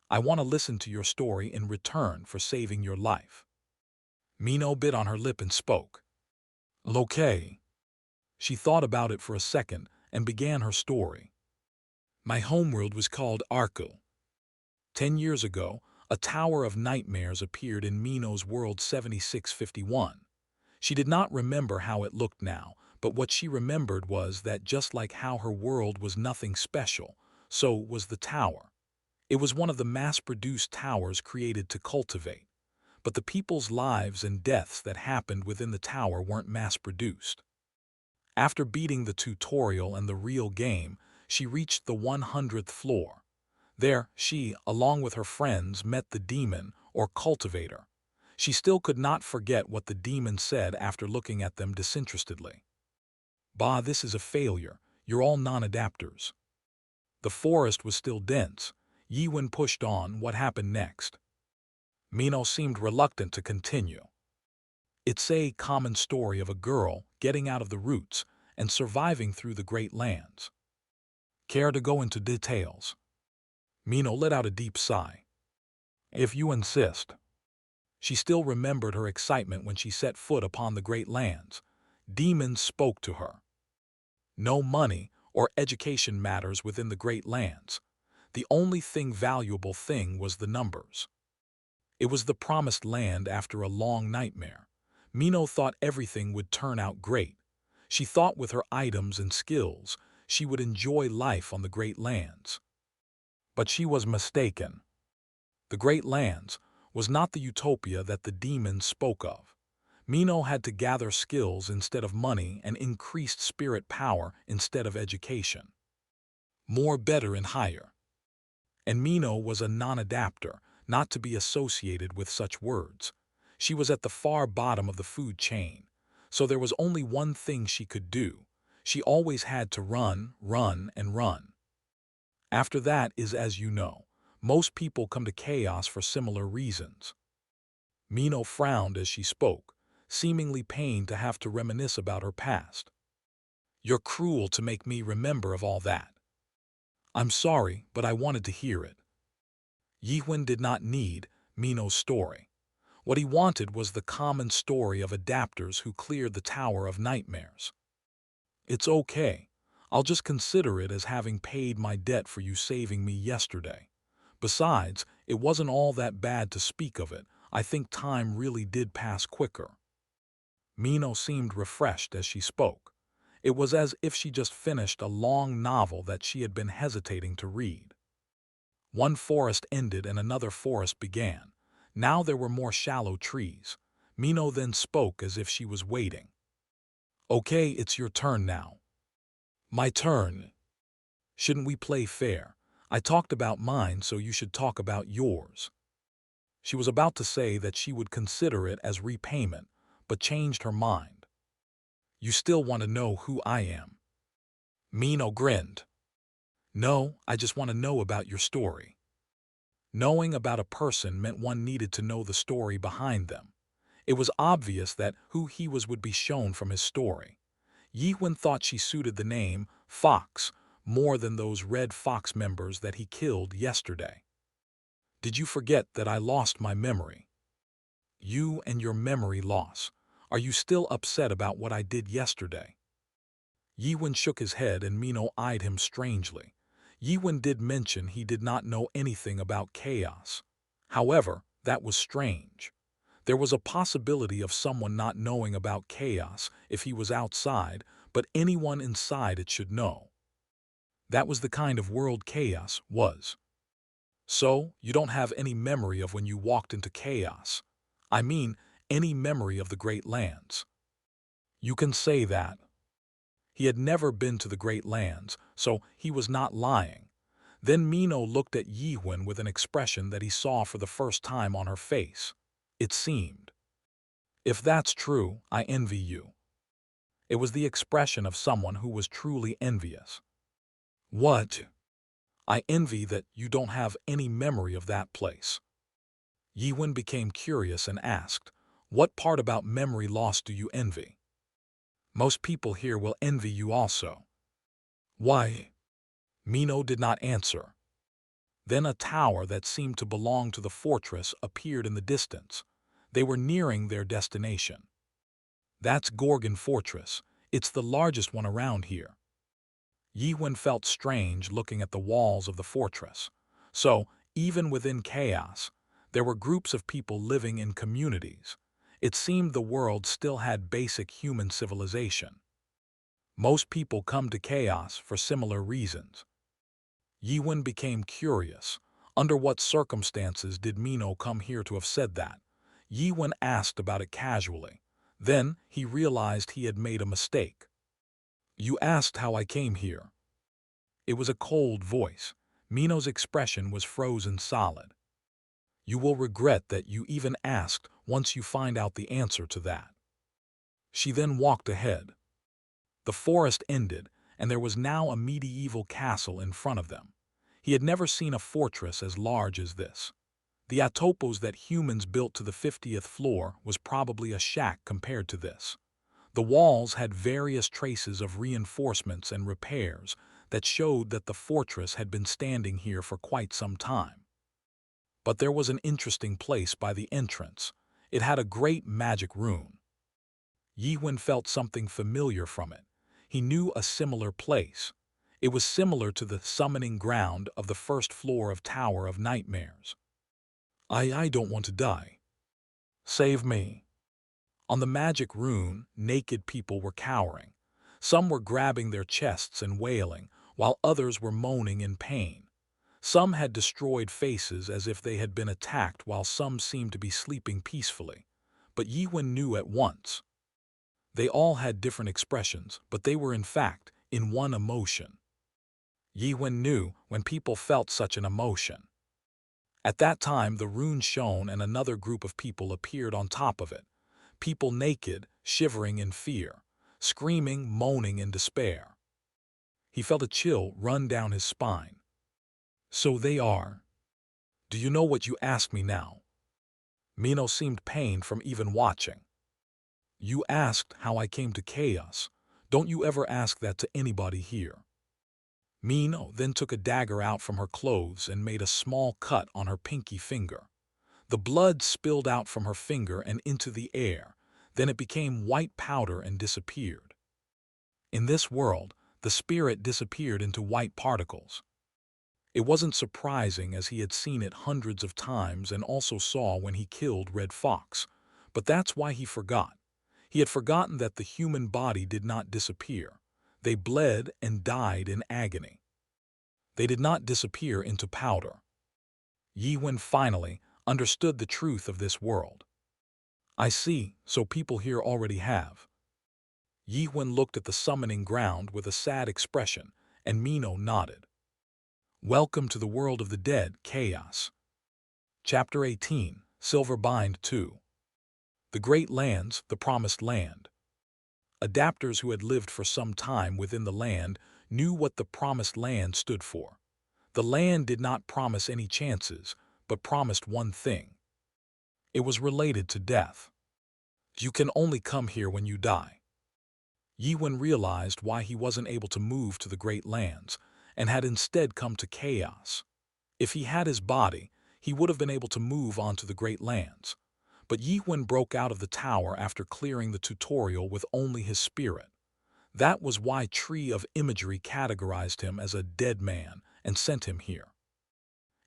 I want to listen to your story in return for saving your life. Mino bit on her lip and spoke. Okay. She thought about it for a second and began her story. My homeworld was called Arku. 10 years ago, a Tower of Nightmares appeared in Mino's world 7651. She did not remember how it looked now, but what she remembered was that just like how her world was nothing special, so was the tower. It was one of the mass-produced towers created to cultivate. But the people's lives and deaths that happened within the tower weren't mass-produced. After beating the tutorial and the real game, she reached the 100th floor. There, she, along with her friends, met the demon, or cultivator. She still could not forget what the demon said after looking at them disinterestedly. Bah, this is a failure. You're all non-adapters. The forest was still dense. Yi Wen pushed on. What happened next? Mino seemed reluctant to continue. It's a common story of a girl getting out of the Roots and surviving through the Great Lands. Care to go into details? Mino let out a deep sigh. If you insist. She still remembered her excitement when she set foot upon the Great Lands. Demons spoke to her. No money or education matters within the Great Lands. The only valuable thing was the numbers. It was the promised land after a long nightmare. Mino thought everything would turn out great. She thought with her items and skills, she would enjoy life on the Great Lands. But she was mistaken. The Great Lands was not the utopia that the demons spoke of. Mino had to gather skills instead of money and increased spirit power instead of education. More, better, and higher. And Mino was a non-adapter, not to be associated with such words. She was at the far bottom of the food chain, so there was only one thing she could do. She always had to run, run, and run. After that is, as you know, most people come to chaos for similar reasons. Mino frowned as she spoke, seemingly pained to have to reminisce about her past. You're cruel to make me remember of all that. I'm sorry, but I wanted to hear it. Yi Wen did not need Mino's story. What he wanted was the common story of adapters who cleared the Tower of Nightmares. It's okay. I'll just consider it as having paid my debt for you saving me yesterday. Besides, it wasn't all that bad to speak of it. I think time really did pass quicker. Mino seemed refreshed as she spoke. It was as if she just finished a long novel that she had been hesitating to read. One forest ended and another forest began. Now there were more shallow trees. Mino then spoke as if she was waiting. Okay, it's your turn now. My turn. Shouldn't we play fair? I talked about mine, so you should talk about yours. She was about to say that she would consider it as repayment, but changed her mind. You still want to know who I am? Mino grinned. No, I just want to know about your story. Knowing about a person meant one needed to know the story behind them. It was obvious that who he was would be shown from his story. Yi Wen thought she suited the name Fox more than those Red Fox members that he killed yesterday. Did you forget that I lost my memory? You and your memory loss. Are you still upset about what I did yesterday? Yiwen shook his head and Mino eyed him strangely. Yiwen did mention he did not know anything about chaos. However, that was strange. There was a possibility of someone not knowing about chaos if he was outside, but anyone inside it should know. That was the kind of world chaos was. So, you don't have any memory of when you walked into chaos. I mean, any memory of the Great Lands. You can say that. He had never been to the Great Lands, so he was not lying. Then Mino looked at Yiwen with an expression that he saw for the first time on her face. It seemed. If that's true, I envy you. It was the expression of someone who was truly envious. What? I envy that you don't have any memory of that place. Yiwen became curious and asked, what part about memory loss do you envy? Most people here will envy you also. Why? Mino did not answer. Then a tower that seemed to belong to the fortress appeared in the distance. They were nearing their destination. That's Gorgon Fortress. It's the largest one around here. Yiwen felt strange looking at the walls of the fortress. So, even within chaos, there were groups of people living in communities. It seemed the world still had basic human civilization. Most people come to chaos for similar reasons. Yiwen became curious. Under what circumstances did Mino come here to have said that? Yiwen asked about it casually. Then he realized he had made a mistake. You asked how I came here. It was a cold voice. Mino's expression was frozen solid. You will regret that you even asked once you find out the answer to that. She then walked ahead. The forest ended, and there was now a medieval castle in front of them. He had never seen a fortress as large as this. The atopos that humans built to the 50th floor was probably a shack compared to this. The walls had various traces of reinforcements and repairs that showed that the fortress had been standing here for quite some time. But there was an interesting place by the entrance. It had a great magic rune. Yiwen felt something familiar from it. He knew a similar place. It was similar to the summoning ground of the first floor of Tower of Nightmares. I don't want to die. Save me. On the magic rune, naked people were cowering. Some were grabbing their chests and wailing, while others were moaning in pain. Some had destroyed faces as if they had been attacked, while some seemed to be sleeping peacefully. But Yiwen knew at once. They all had different expressions, but they were in fact in one emotion. Yiwen knew when people felt such an emotion. At that time the rune shone and another group of people appeared on top of it. People naked, shivering in fear, screaming, moaning in despair. He felt a chill run down his spine. So they are. Do you know what you ask me now? Mino seemed pained from even watching. You asked how I came to chaos. Don't you ever ask that to anybody here. Mino then took a dagger out from her clothes and made a small cut on her pinky finger. The blood spilled out from her finger and into the air. Then it became white powder and disappeared. In this world, the spirit disappeared into white particles. It wasn't surprising as he had seen it hundreds of times and also saw when he killed Red Fox. But that's why he forgot. He had forgotten that the human body did not disappear. They bled and died in agony. They did not disappear into powder. Yiwen finally understood the truth of this world. I see, so people here already have. Yiwen looked at the summoning ground with a sad expression, and Mino nodded. Welcome to the world of the dead, Chaos. Chapter 18, Silverbind 2. The Great Lands, the Promised Land. Adapters who had lived for some time within the land knew what the Promised Land stood for. The land did not promise any chances, but promised one thing. It was related to death. You can only come here when you die. Yiwen realized why he wasn't able to move to the Great Lands, and had instead come to chaos. If he had his body, he would have been able to move on to the Great Lands. But Yiwen broke out of the tower after clearing the tutorial with only his spirit. That was why Tree of Imagery categorized him as a dead man and sent him here.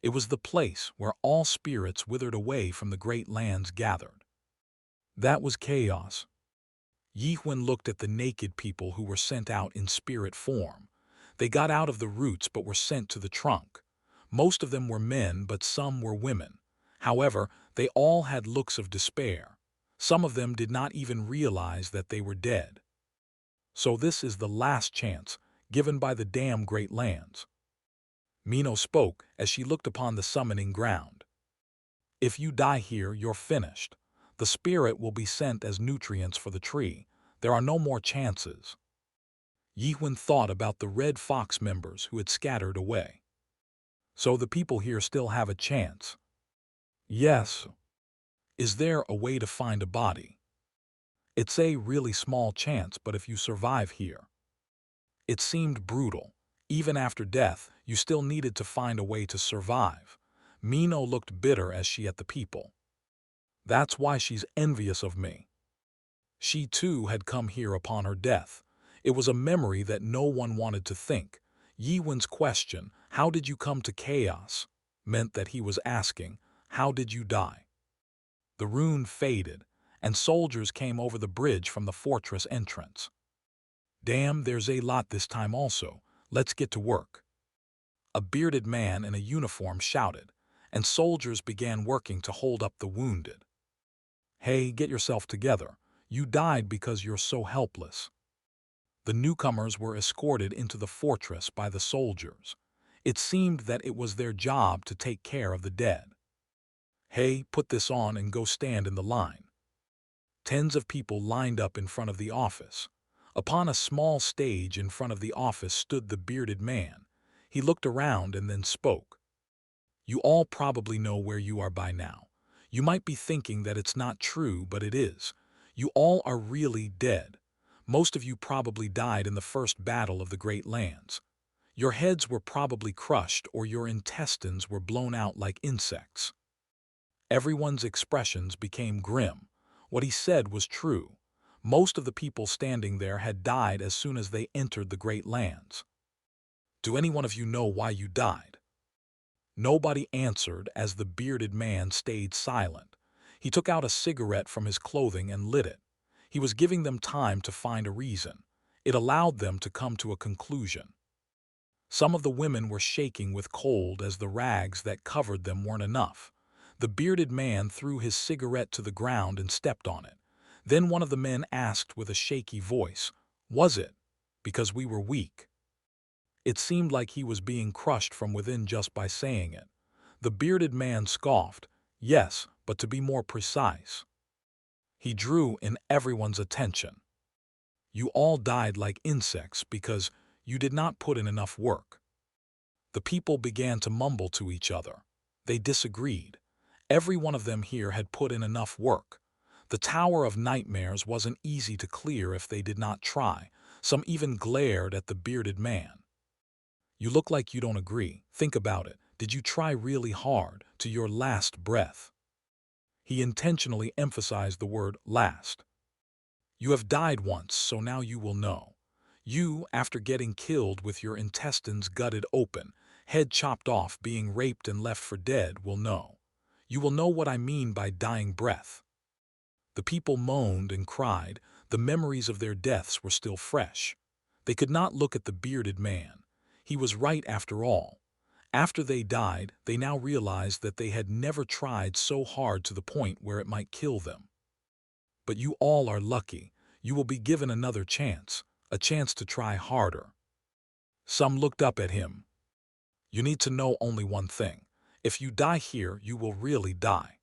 It was the place where all spirits withered away from the great lands gathered. That was chaos. Yiwen looked at the naked people who were sent out in spirit form. They got out of the roots but were sent to the trunk. Most of them were men, but some were women. However, they all had looks of despair. Some of them did not even realize that they were dead. So this is the last chance given by the damn great lands. Mino spoke as she looked upon the summoning ground. If you die here, you're finished. The spirit will be sent as nutrients for the tree. There are no more chances. Yiwen thought about the Red Fox members who had scattered away. So the people here still have a chance. Yes. Is there a way to find a body? It's a really small chance, but if you survive here. It seemed brutal. Even after death, you still needed to find a way to survive. Mino looked bitter as she at the people. That's why she's envious of me. She too had come here upon her death. It was a memory that no one wanted to think. Yiwen's question, "How did you come to chaos?" meant that he was asking, "How did you die?" The rune faded, and soldiers came over the bridge from the fortress entrance. Damn, there's a lot this time also. Let's get to work. A bearded man in a uniform shouted, and soldiers began working to hold up the wounded. Hey, get yourself together. You died because you're so helpless. The newcomers were escorted into the fortress by the soldiers. It seemed that it was their job to take care of the dead. Hey, put this on and go stand in the line. Tens of people lined up in front of the office. Upon a small stage in front of the office stood the bearded man. He looked around and then spoke. You all probably know where you are by now. You might be thinking that it's not true, but it is. You all are really dead. Most of you probably died in the first battle of the Great Lands. Your heads were probably crushed or your intestines were blown out like insects. Everyone's expressions became grim. What he said was true. Most of the people standing there had died as soon as they entered the Great Lands. Do any one of you know why you died? Nobody answered as the bearded man stayed silent. He took out a cigarette from his clothing and lit it. He was giving them time to find a reason. It allowed them to come to a conclusion. Some of the women were shaking with cold as the rags that covered them weren't enough. The bearded man threw his cigarette to the ground and stepped on it. Then one of the men asked with a shaky voice, "Was it because we were weak?" It seemed like he was being crushed from within just by saying it. The bearded man scoffed, "Yes, but to be more precise." He drew in everyone's attention. You all died like insects because you did not put in enough work. The people began to mumble to each other. They disagreed. Every one of them here had put in enough work. The Tower of Nightmares wasn't easy to clear if they did not try. Some even glared at the bearded man. You look like you don't agree. Think about it. Did you try really hard to your last breath? He intentionally emphasized the word last. You have died once, so now you will know. You, after getting killed with your intestines gutted open, head chopped off, being raped and left for dead, will know. You will know what I mean by dying breath. The people moaned and cried. The memories of their deaths were still fresh. They could not look at the bearded man. He was right after all. After they died, they now realized that they had never tried so hard to the point where it might kill them. But you all are lucky. You will be given another chance, a chance to try harder. Some looked up at him. You need to know only one thing. If you die here, you will really die.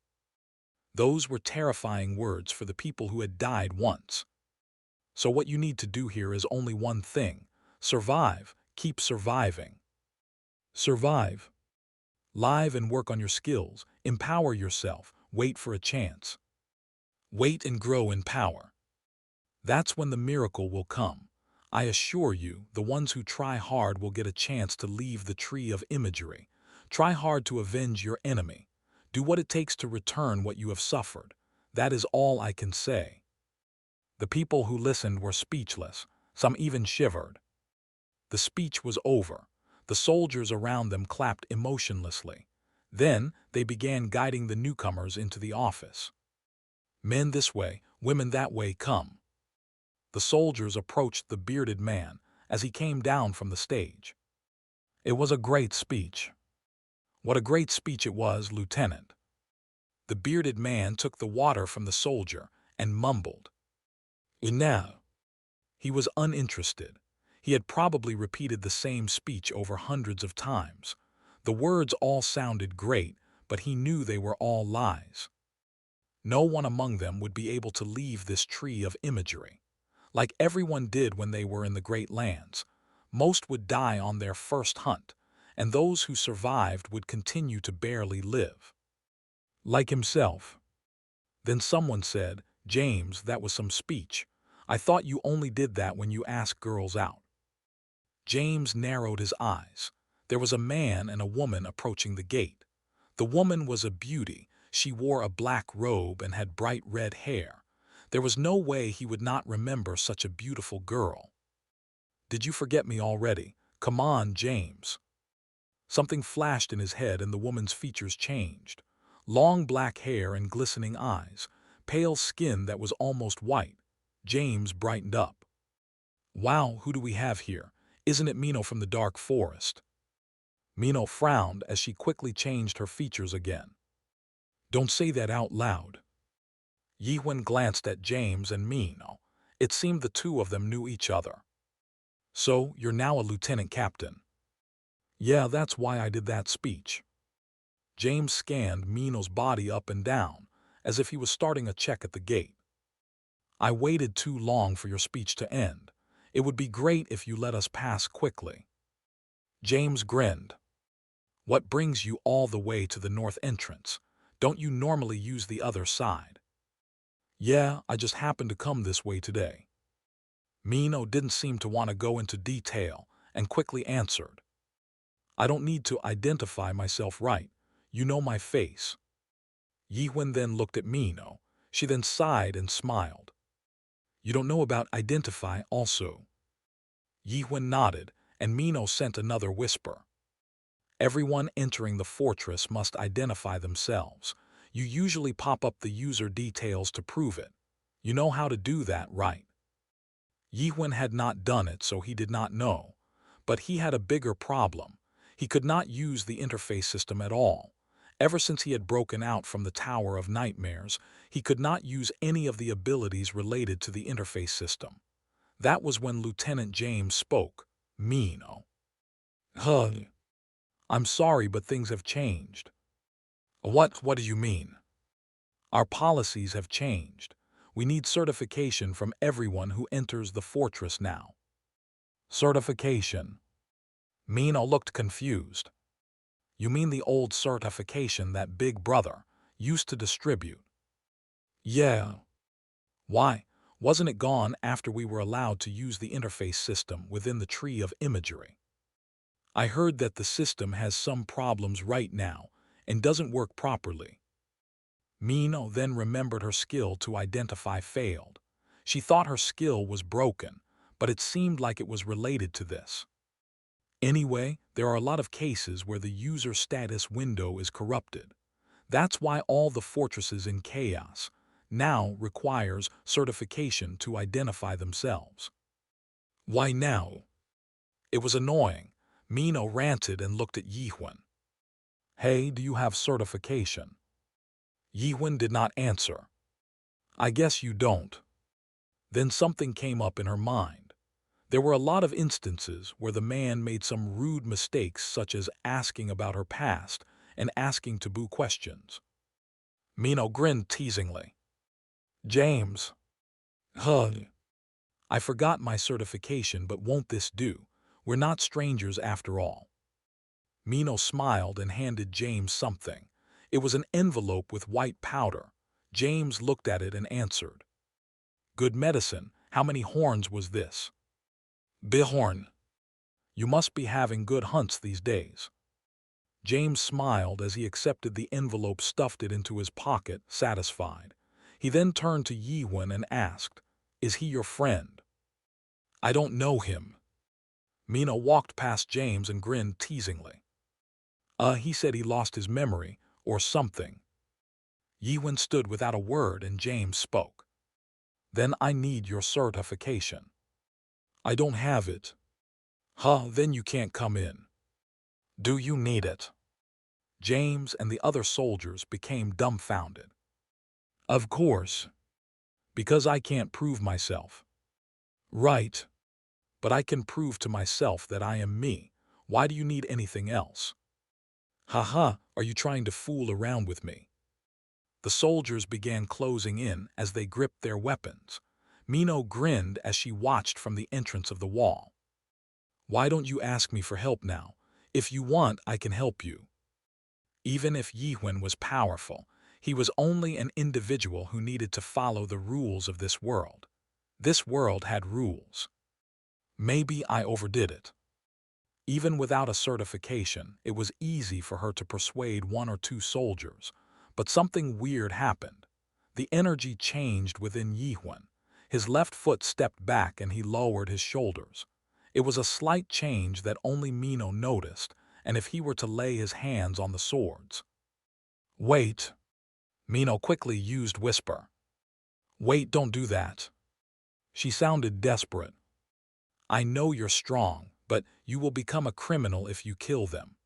Those were terrifying words for the people who had died once. So what you need to do here is only one thing. Survive. Keep surviving. Survive. Live and work on your skills. Empower yourself. Wait for a chance. Wait and grow in power. That's when the miracle will come. I assure you, the ones who try hard will get a chance to leave the Tree of Imagery. Try hard to avenge your enemy. Do what it takes to return what you have suffered. That is all I can say." The people who listened were speechless. Some even shivered. The speech was over. The soldiers around them clapped emotionlessly. Then they began guiding the newcomers into the office. "Men this way, women that way, come." The soldiers approached the bearded man as he came down from the stage. "It was a great speech." "What a great speech it was, Lieutenant." The bearded man took the water from the soldier and mumbled, "Now." He was uninterested. He had probably repeated the same speech over hundreds of times. The words all sounded great, but he knew they were all lies. No one among them would be able to leave this tree of imagery. Like everyone did when they were in the Great Lands, most would die on their first hunt, and those who survived would continue to barely live. Like himself. Then someone said, "James, that was some speech. I thought you only did that when you asked girls out." James narrowed his eyes. There was a man and a woman approaching the gate. The woman was a beauty. She wore a black robe and had bright red hair. There was no way he would not remember such a beautiful girl. "Did you forget me already? Come on, James." Something flashed in his head and the woman's features changed. Long black hair and glistening eyes, pale skin that was almost white. James brightened up. "Wow, who do we have here? Isn't it Mino from the dark forest?" Mino frowned as she quickly changed her features again. "Don't say that out loud." Yiwen glanced at James and Mino. It seemed the two of them knew each other. "So, you're now a lieutenant captain." "Yeah, that's why I did that speech." James scanned Mino's body up and down, as if he was starting a check at the gate. "I waited too long for your speech to end. It would be great if you let us pass quickly." James grinned. "What brings you all the way to the north entrance? Don't you normally use the other side?" "Yeah, I just happened to come this way today." Mino didn't seem to want to go into detail and quickly answered, "I don't need to identify myself, right? You know my face." Yiwen then looked at Mino. She then sighed and smiled. "You don't know about identify also." Yiwen nodded, and Mino sent another whisper. "Everyone entering the fortress must identify themselves. You usually pop up the user details to prove it. You know how to do that, right?" Yiwen had not done it, so he did not know. But he had a bigger problem. He could not use the interface system at all. Ever since he had broken out from the Tower of Nightmares, he could not use any of the abilities related to the interface system. That was when Lieutenant James spoke. "Mino." "Huh. I'm sorry, but things have changed." What do you mean?" "Our policies have changed. We need certification from everyone who enters the fortress now." "Certification?" Mino looked confused. "You mean the old certification that Big Brother used to distribute?" "Yeah." "Why? Wasn't it gone after we were allowed to use the interface system within the tree of imagery?" "I heard that the system has some problems right now and doesn't work properly." Mino then remembered her skill to identify failed. She thought her skill was broken, but it seemed like it was related to this. Anyway, there are a lot of cases where the user status window is corrupted. That's why all the fortresses in Chaos now requires certification to identify themselves. "Why now?" It was annoying. Mino ranted and looked at Yiwen. "Hey, do you have certification?" Yiwen did not answer. "I guess you don't." Then something came up in her mind. There were a lot of instances where the man made some rude mistakes, such as asking about her past and asking taboo questions. Mino grinned teasingly. "James." "Huh. I forgot my certification, but won't this do? We're not strangers after all." Mino smiled and handed James something. It was an envelope with white powder. James looked at it and answered. "Good medicine. How many horns was this?" "Bihorn." "You must be having good hunts these days." James smiled as he accepted the envelope, stuffed it into his pocket, satisfied. He then turned to Yi-Wen and asked, "Is he your friend?" "I don't know him." Mina walked past James and grinned teasingly. He said he lost his memory, or something." Yi-Wen stood without a word and James spoke. "Then I need your certification." "I don't have it." Then you can't come in." "Do you need it?" James and the other soldiers became dumbfounded. "Of course. Because I can't prove myself." "Right. But I can prove to myself that I am me. Why do you need anything else?" Are you trying to fool around with me?" The soldiers began closing in as they gripped their weapons. Mino grinned as she watched from the entrance of the wall. "Why don't you ask me for help now? If you want, I can help you." Even if Yi-Wen was powerful, he was only an individual who needed to follow the rules of this world. This world had rules. Maybe I overdid it. Even without a certification, it was easy for her to persuade one or two soldiers. But something weird happened. The energy changed within Yi-Wen. His left foot stepped back and he lowered his shoulders. It was a slight change that only Mino noticed, and if he were to lay his hands on the swords. "Wait." Mino quickly used whisper. "Wait, don't do that." She sounded desperate. "I know you're strong, but you will become a criminal if you kill them."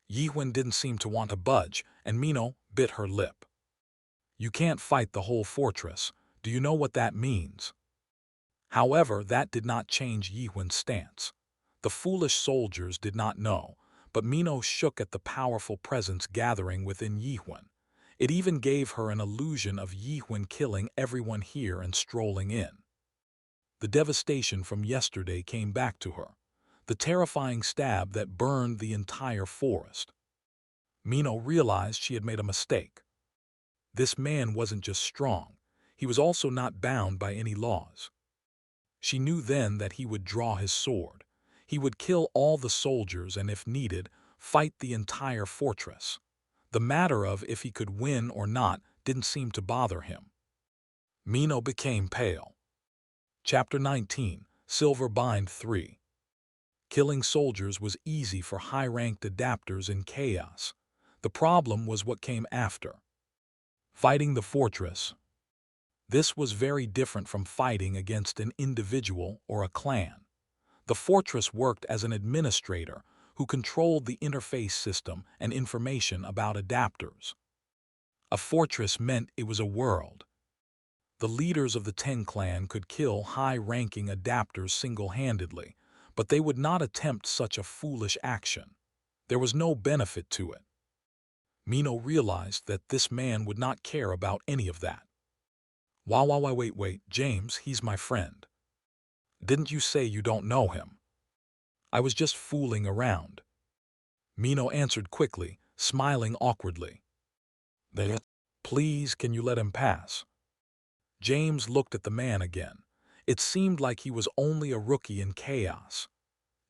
Yi-Wen didn't seem to want to budge, and Mino bit her lip. "You can't fight the whole fortress. Do you know what that means?" However, that did not change Yi-Wen's stance. The foolish soldiers did not know, but Mino shook at the powerful presence gathering within Yi-Wen. It even gave her an illusion of Yi-Wen killing everyone here and strolling in. The devastation from yesterday came back to her, the terrifying stab that burned the entire forest. Mino realized she had made a mistake. This man wasn't just strong, he was also not bound by any laws. She knew then that he would draw his sword. He would kill all the soldiers and, if needed, fight the entire fortress. The matter of if he could win or not didn't seem to bother him. Mino became pale. Chapter 19, Silver Bind 3. Killing soldiers was easy for high-ranked adapters in chaos. The problem was what came after. Fighting the fortress. This was very different from fighting against an individual or a clan. The fortress worked as an administrator who controlled the interface system and information about adapters. A fortress meant it was a world. The leaders of the Ten Clan could kill high-ranking adapters single-handedly, but they would not attempt such a foolish action. There was no benefit to it. Mino realized that this man would not care about any of that. Wait, James, he's my friend. Didn't you say you don't know him? I was just fooling around. Mino answered quickly, smiling awkwardly. Please, can you let him pass? James looked at the man again. It seemed like he was only a rookie in chaos.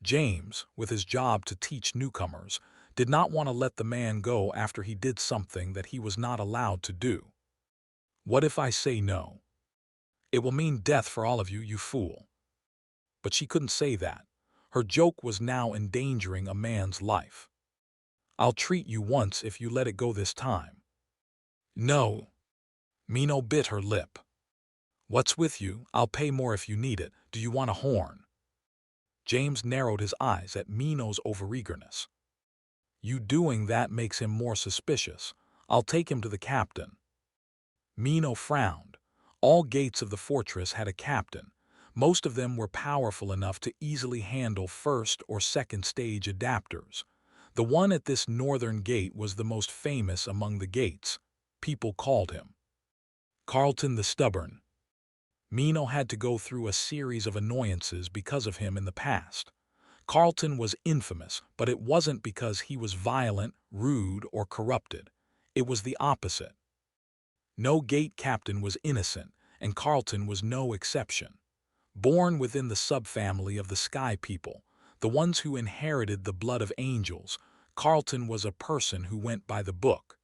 James, with his job to teach newcomers, did not want to let the man go after he did something that he was not allowed to do. What if I say no? It will mean death for all of you, you fool. But she couldn't say that. Her joke was now endangering a man's life. I'll treat you once if you let it go this time. No. Mino bit her lip. What's with you? I'll pay more if you need it. Do you want a horn? James narrowed his eyes at Mino's overeagerness. You doing that makes him more suspicious. I'll take him to the captain. Mino frowned. All gates of the fortress had a captain. Most of them were powerful enough to easily handle first or second stage adapters. The one at this northern gate was the most famous among the gates. People called him Carlton the Stubborn. Mino had to go through a series of annoyances because of him in the past. Carlton was infamous, but it wasn't because he was violent, rude, or corrupted. It was the opposite. No gate captain was innocent, and Carlton was no exception. Born within the subfamily of the Sky People, the ones who inherited the blood of angels, Carlton was a person who went by the book.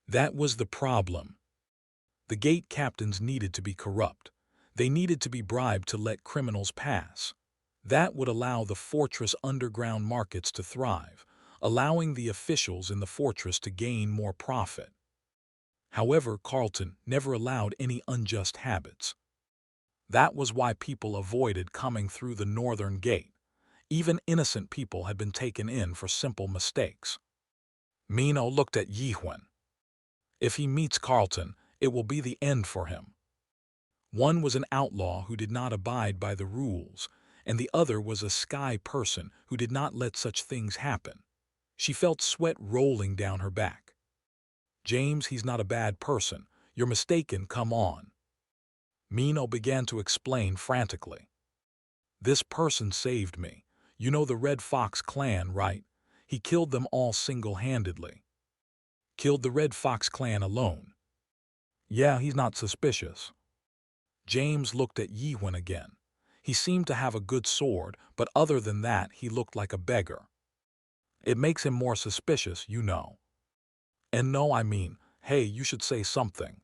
That was the problem. The gate captains needed to be corrupt. They needed to be bribed to let criminals pass. That would allow the fortress underground markets to thrive, allowing the officials in the fortress to gain more profit. However, Carlton never allowed any unjust habits. That was why people avoided coming through the northern gate. Even innocent people had been taken in for simple mistakes. Mino looked at Yihuen. If he meets Carlton, it will be the end for him. One was an outlaw who did not abide by the rules, and the other was a sky person who did not let such things happen. She felt sweat rolling down her back. James, he's not a bad person. You're mistaken, come on. Mino began to explain frantically. This person saved me. You know the Red Fox clan, right? He killed them all single-handedly. Killed the Red Fox clan alone. Yeah, he's not suspicious. James looked at Yihuen again. He seemed to have a good sword, but other than that, he looked like a beggar. It makes him more suspicious, you know. And no, I mean, hey, you should say something.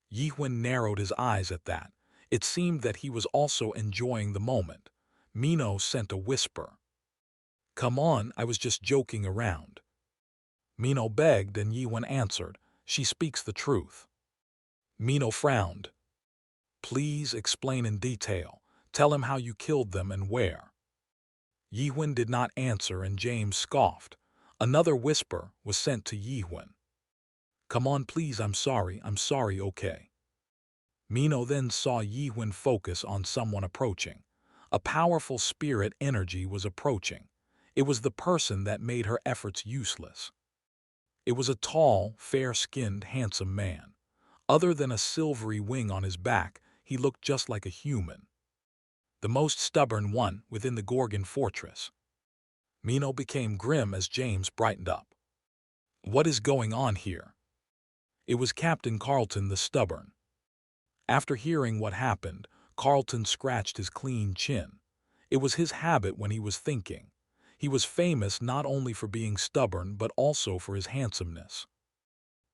Yihuen narrowed his eyes at that. It seemed that he was also enjoying the moment. Mino sent a whisper. Come on, I was just joking around. Mino begged and Yihuen answered, she speaks the truth. Mino frowned. Please explain in detail. Tell him how you killed them and where. Yihuen did not answer and James scoffed. Another whisper was sent to Yihuen. Come on please, I'm sorry, okay. Mino then saw Yihuen focus on someone approaching. A powerful spirit energy was approaching. It was the person that made her efforts useless. It was a tall, fair-skinned, handsome man. Other than a silvery wing on his back, he looked just like a human. The most stubborn one within the Gorgon fortress. Mino became grim as James brightened up. What is going on here? It was Captain Carlton the Stubborn. After hearing what happened, Carlton scratched his clean chin. It was his habit when he was thinking. He was famous not only for being stubborn but also for his handsomeness.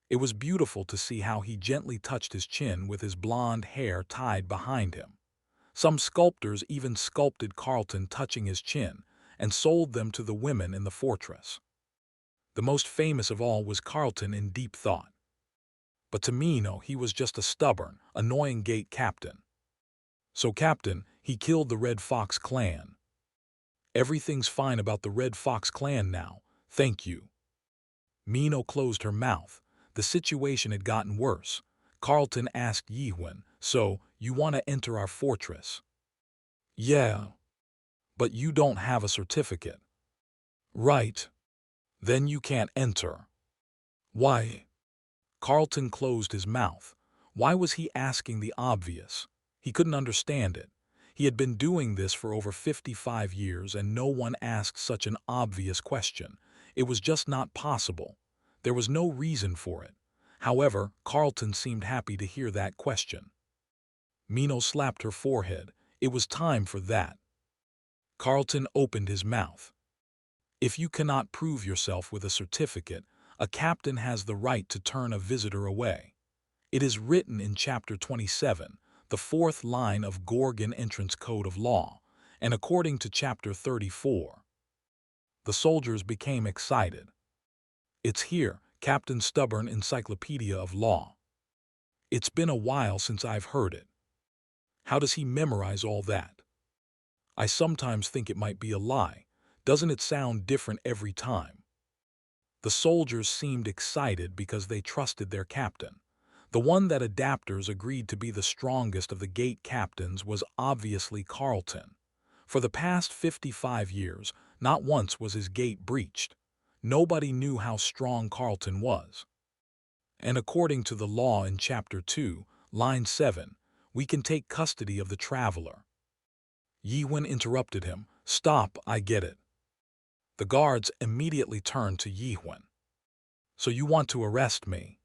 It was beautiful to see how he gently touched his chin with his blonde hair tied behind him. Some sculptors even sculpted Carlton touching his chin and sold them to the women in the fortress. The most famous of all was Carlton in deep thought. But to Mino, he was just a stubborn, annoying gate captain. So Captain, he killed the Red Fox clan. Everything's fine about the Red Fox clan now, thank you. Mino closed her mouth. The situation had gotten worse. Carlton asked Yihuen, so, you want to enter our fortress? Yeah. But you don't have a certificate. Right. Then you can't enter. Why? Carlton closed his mouth. Why was he asking the obvious? He couldn't understand it. He had been doing this for over 55 years and no one asked such an obvious question. It was just not possible. There was no reason for it. However, Carlton seemed happy to hear that question. Mino slapped her forehead. It was time for that. Carlton opened his mouth. If you cannot prove yourself with a certificate, a captain has the right to turn a visitor away. It is written in Chapter 27, the fourth line of Gorgon Entrance Code of Law, and according to Chapter 34. The soldiers became excited. It's here, Captain Stubborn Encyclopedia of Law. It's been a while since I've heard it. How does he memorize all that? I sometimes think it might be a lie. Doesn't it sound different every time? The soldiers seemed excited because they trusted their captain. The one that adapters agreed to be the strongest of the gate captains was obviously Carlton. For the past 55 years, not once was his gate breached. Nobody knew how strong Carlton was. And according to the law in Chapter 2, Line 7, we can take custody of the traveler. Yihuen interrupted him. Stop, I get it. The guards immediately turned to Yihuen. So you want to arrest me?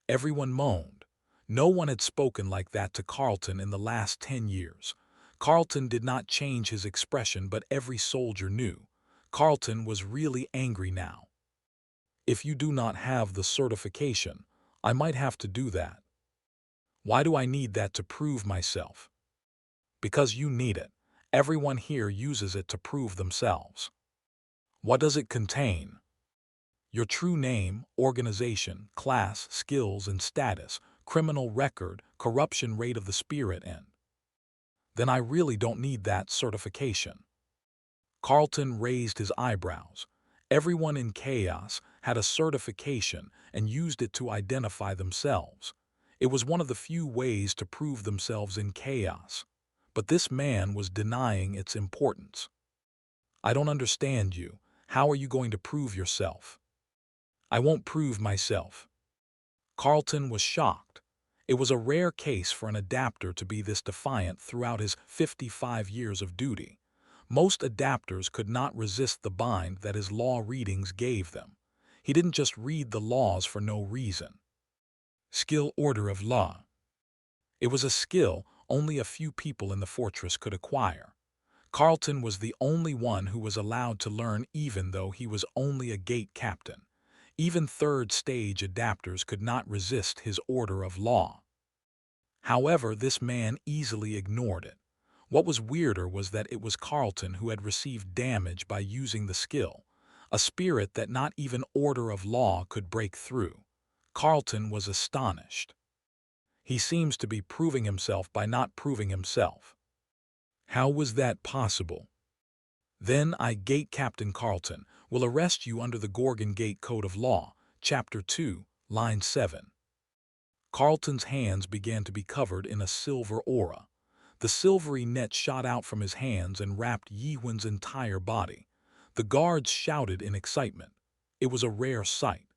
Everyone moaned. No one had spoken like that to Carlton in the last 10 years. Carlton did not change his expression, but every soldier knew. Carlton was really angry now. If you do not have the certification, I might have to do that. Why do I need that to prove myself? Because you need it. Everyone here uses it to prove themselves. What does it contain? Your true name, organization, class, skills and status, criminal record, corruption rate of the spirit, and then I really don't need that certification. Carlton raised his eyebrows. Everyone in chaos had a certification and used it to identify themselves. It was one of the few ways to prove themselves in chaos. But this man was denying its importance. I don't understand you. How are you going to prove yourself? I won't prove myself. Carlton was shocked. It was a rare case for an adapter to be this defiant throughout his 55 years of duty. Most adapters could not resist the bind that his law readings gave them. He didn't just read the laws for no reason. Skill order of law. It was a skill only a few people in the fortress could acquire. Carlton was the only one who was allowed to learn, even though he was only a gate captain. Even third-stage adapters could not resist his order of law. However, this man easily ignored it. What was weirder was that it was Carlton who had received damage by using the skill, a spirit that not even order of law could break through. Carlton was astonished. He seems to be proving himself by not proving himself. How was that possible? Then I, Gate Captain Carlton, will arrest you under the Gorgon Gate Code of Law, Chapter 2, Line 7. Carlton's hands began to be covered in a silver aura. The silvery net shot out from his hands and wrapped Yiwen's entire body. The guards shouted in excitement. It was a rare sight.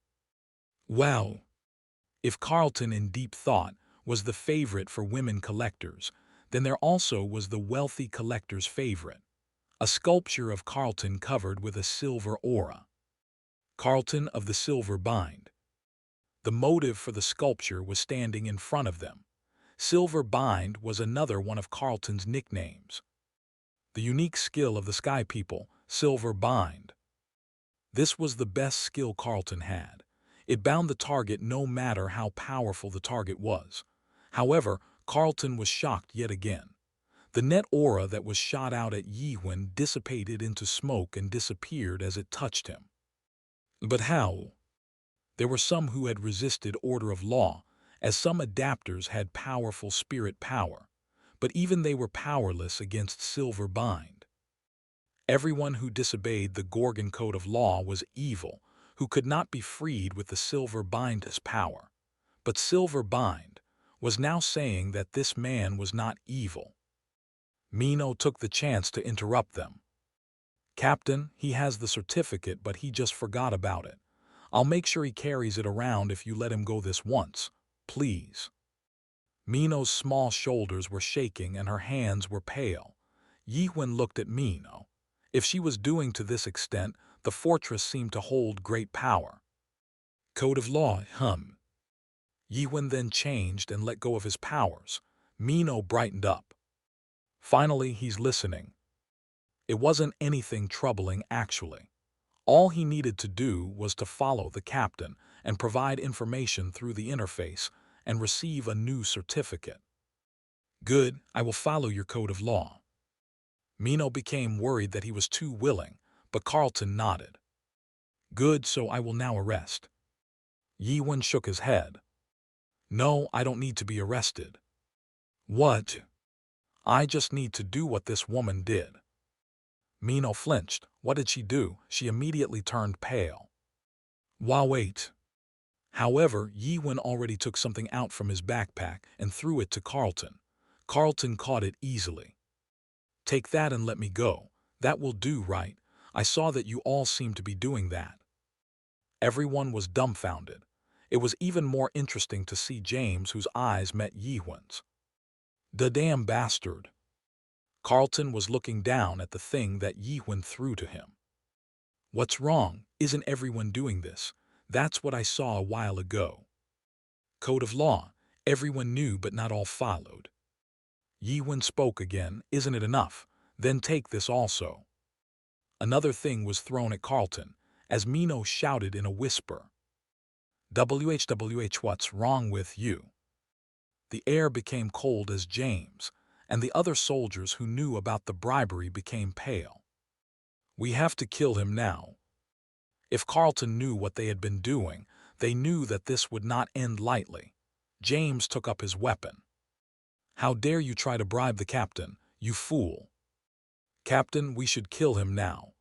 Wow! If Carlton, in deep thought, was the favorite for women collectors, then there also was the wealthy collector's favorite. A sculpture of Carlton covered with a silver aura. Carlton of the Silver Bind. The motive for the sculpture was standing in front of them. Silver Bind was another one of Carlton's nicknames. The unique skill of the Sky People, Silver Bind. This was the best skill Carlton had. It bound the target no matter how powerful the target was. However, Carlton was shocked yet again. The net aura that was shot out at Yiwen dissipated into smoke and disappeared as it touched him. But how? There were some who had resisted order of law, as some adapters had powerful spirit power, but even they were powerless against Silver Bind. Everyone who disobeyed the Gorgon Code of Law was evil, who could not be freed with the Silver Bind's power. But Silver Bind was now saying that this man was not evil. Mino took the chance to interrupt them. Captain, he has the certificate, but he just forgot about it. I'll make sure he carries it around if you let him go this once, please. Mino's small shoulders were shaking and her hands were pale. Yiwen looked at Mino. If she was doing to this extent, the fortress seemed to hold great power. Code of law, Yiwen then changed and let go of his powers. Mino brightened up. Finally, he's listening. It wasn't anything troubling, actually. All he needed to do was to follow the captain and provide information through the interface and receive a new certificate. Good, I will follow your code of law. Mino became worried that he was too willing, but Carlton nodded. Good, so I will now arrest. Yiwen shook his head. No, I don't need to be arrested. What? I just need to do what this woman did. Mino flinched. What did she do? She immediately turned pale. Wow, wait. However, Yiwen already took something out from his backpack and threw it to Carlton. Carlton caught it easily. Take that and let me go. That will do, right? I saw that you all seemed to be doing that. Everyone was dumbfounded. It was even more interesting to see James, whose eyes met Yiwen's. The damn bastard. Carlton was looking down at the thing that Yiwen threw to him. What's wrong? Isn't everyone doing this? That's what I saw a while ago. Code of law. Everyone knew, but not all followed. Yiwen spoke again. Isn't it enough? Then take this also. Another thing was thrown at Carlton, as Mino shouted in a whisper. WHWH, what's wrong with you? The air became cold as James and the other soldiers who knew about the bribery became pale. We have to kill him now. If Carlton knew what they had been doing, they knew that this would not end lightly. James took up his weapon. How dare you try to bribe the captain, you fool! Captain, we should kill him now.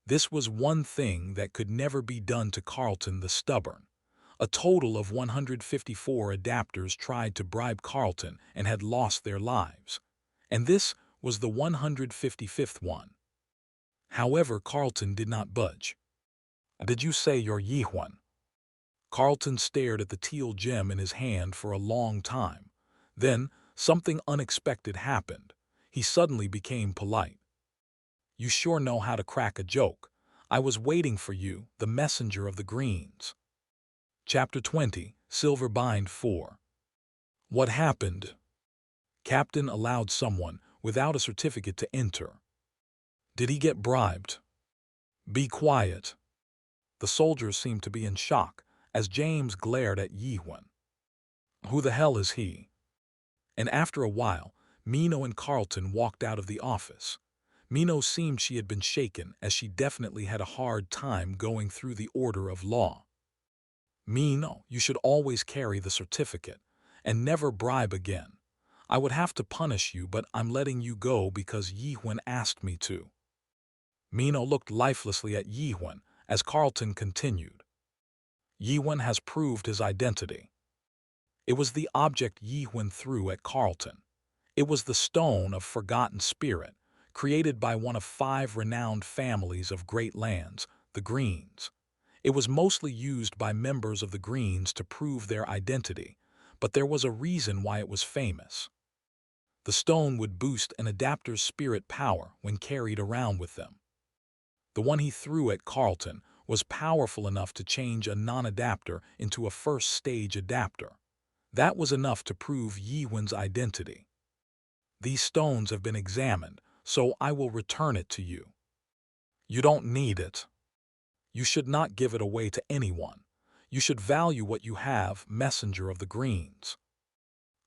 This was one thing that could never be done to Carlton the Stubborn. A total of 154 adapters tried to bribe Carlton and had lost their lives. And this was the 155th one. However, Carlton did not budge. Did you say you're Yihwan? Carlton stared at the teal gem in his hand for a long time. Then, something unexpected happened. He suddenly became polite. You sure know how to crack a joke. I was waiting for you, the messenger of the greens. Chapter 20, Silver Bind 4. What happened? Captain allowed someone without a certificate to enter. Did he get bribed? Be quiet. The soldiers seemed to be in shock as James glared at Yihwan. Who the hell is he? And after a while, Mino and Carlton walked out of the office. Mino seemed she had been shaken as she definitely had a hard time going through the order of law. Mino, you should always carry the certificate and never bribe again. I would have to punish you, but I'm letting you go because Yihwan asked me to. Mino looked lifelessly at Yihwan as Carlton continued. Yihwan has proved his identity. It was the object Yihwan threw at Carlton. It was the stone of forgotten spirit, created by one of 5 renowned families of great lands, the Greens. It was mostly used by members of the Greens to prove their identity, but there was a reason why it was famous. The stone would boost an adapter's spirit power when carried around with them. The one he threw at Carlton was powerful enough to change a non-adapter into a first-stage adapter. That was enough to prove Yihwan's identity. These stones have been examined, so I will return it to you. You don't need it. You should not give it away to anyone. You should value what you have, messenger of the greens.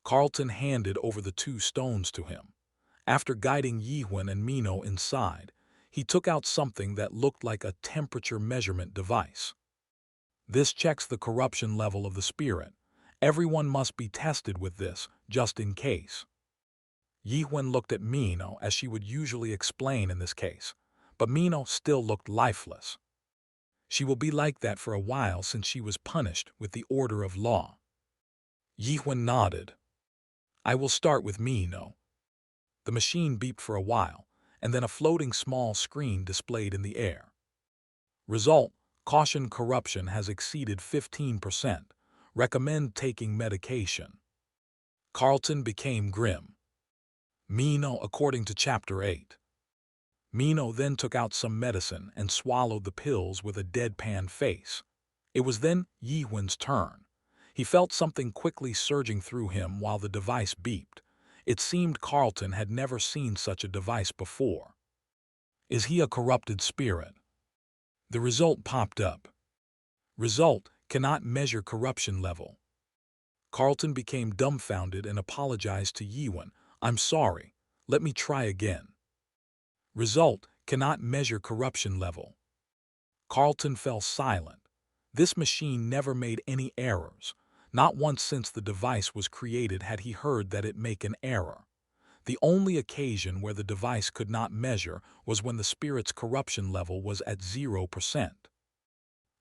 Carlton handed over the 2 stones to him. After guiding Yihwan and Mino inside, he took out something that looked like a temperature measurement device. This checks the corruption level of the spirit. Everyone must be tested with this, just in case. Yihwan looked at Mino as she would usually explain in this case, but Mino still looked lifeless. She will be like that for a while since she was punished with the order of law. Yihwan nodded. I will start with Mino. The machine beeped for a while, and then a floating small screen displayed in the air. Result: caution, corruption has exceeded 15%. Recommend taking medication. Carlton became grim. Mino, according to Chapter 8. Mino then took out some medicine and swallowed the pills with a deadpan face. It was then Yihwan's turn. He felt something quickly surging through him while the device beeped. It seemed Carlton had never seen such a device before. Is he a corrupted spirit? The result popped up. Result: cannot measure corruption level. Carlton became dumbfounded and apologized to Yihwan. I'm sorry. Let me try again. Result: cannot measure corruption level. Carlton fell silent. This machine never made any errors. Not once since the device was created had he heard that it make an error. The only occasion where the device could not measure was when the spirit's corruption level was at 0%.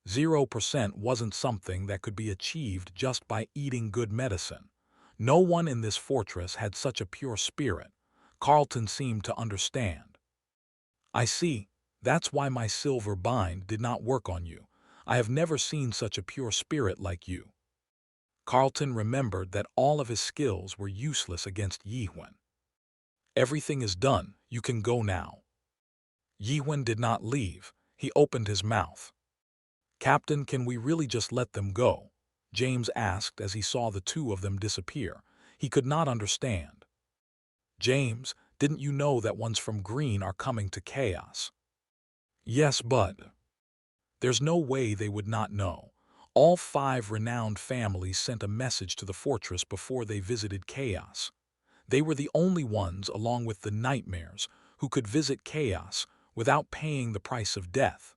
0% wasn't something that could be achieved just by eating good medicine. No one in this fortress had such a pure spirit. Carlton seemed to understand. I see. That's why my silver bind did not work on you. I have never seen such a pure spirit like you. Carlton remembered that all of his skills were useless against Yihwan. Everything is done. You can go now. Yihwan did not leave. He opened his mouth. Captain, can we really just let them go? James asked as he saw the 2 of them disappear. He could not understand. James, didn't you know that ones from Green are coming to Chaos? Yes, but there's no way they would not know. All 5 renowned families sent a message to the fortress before they visited Chaos. They were the only ones, along with the nightmares, who could visit Chaos without paying the price of death.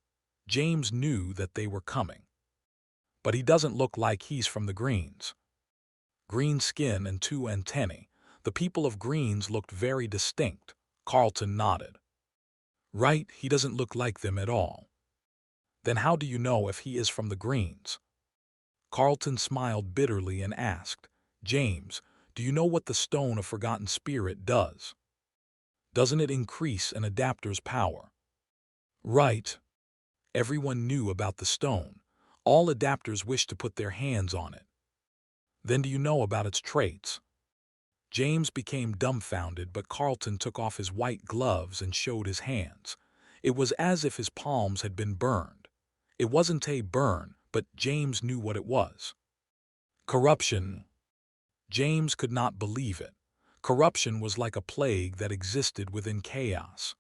James knew that they were coming. But he doesn't look like he's from the Greens. Green skin and 2 antennae. The people of Greens looked very distinct. Carlton nodded. Right, he doesn't look like them at all. Then how do you know if he is from the Greens? Carlton smiled bitterly and asked, James, do you know what the Stone of Forgotten Spirit does? Doesn't it increase an adapter's power? Right. Everyone knew about the stone. All adapters wished to put their hands on it. Then do you know about its traits? James became dumbfounded, but Carlton took off his white gloves and showed his hands. It was as if his palms had been burned. It wasn't a burn, but James knew what it was. Corruption. James could not believe it. Corruption was like a plague that existed within Chaos.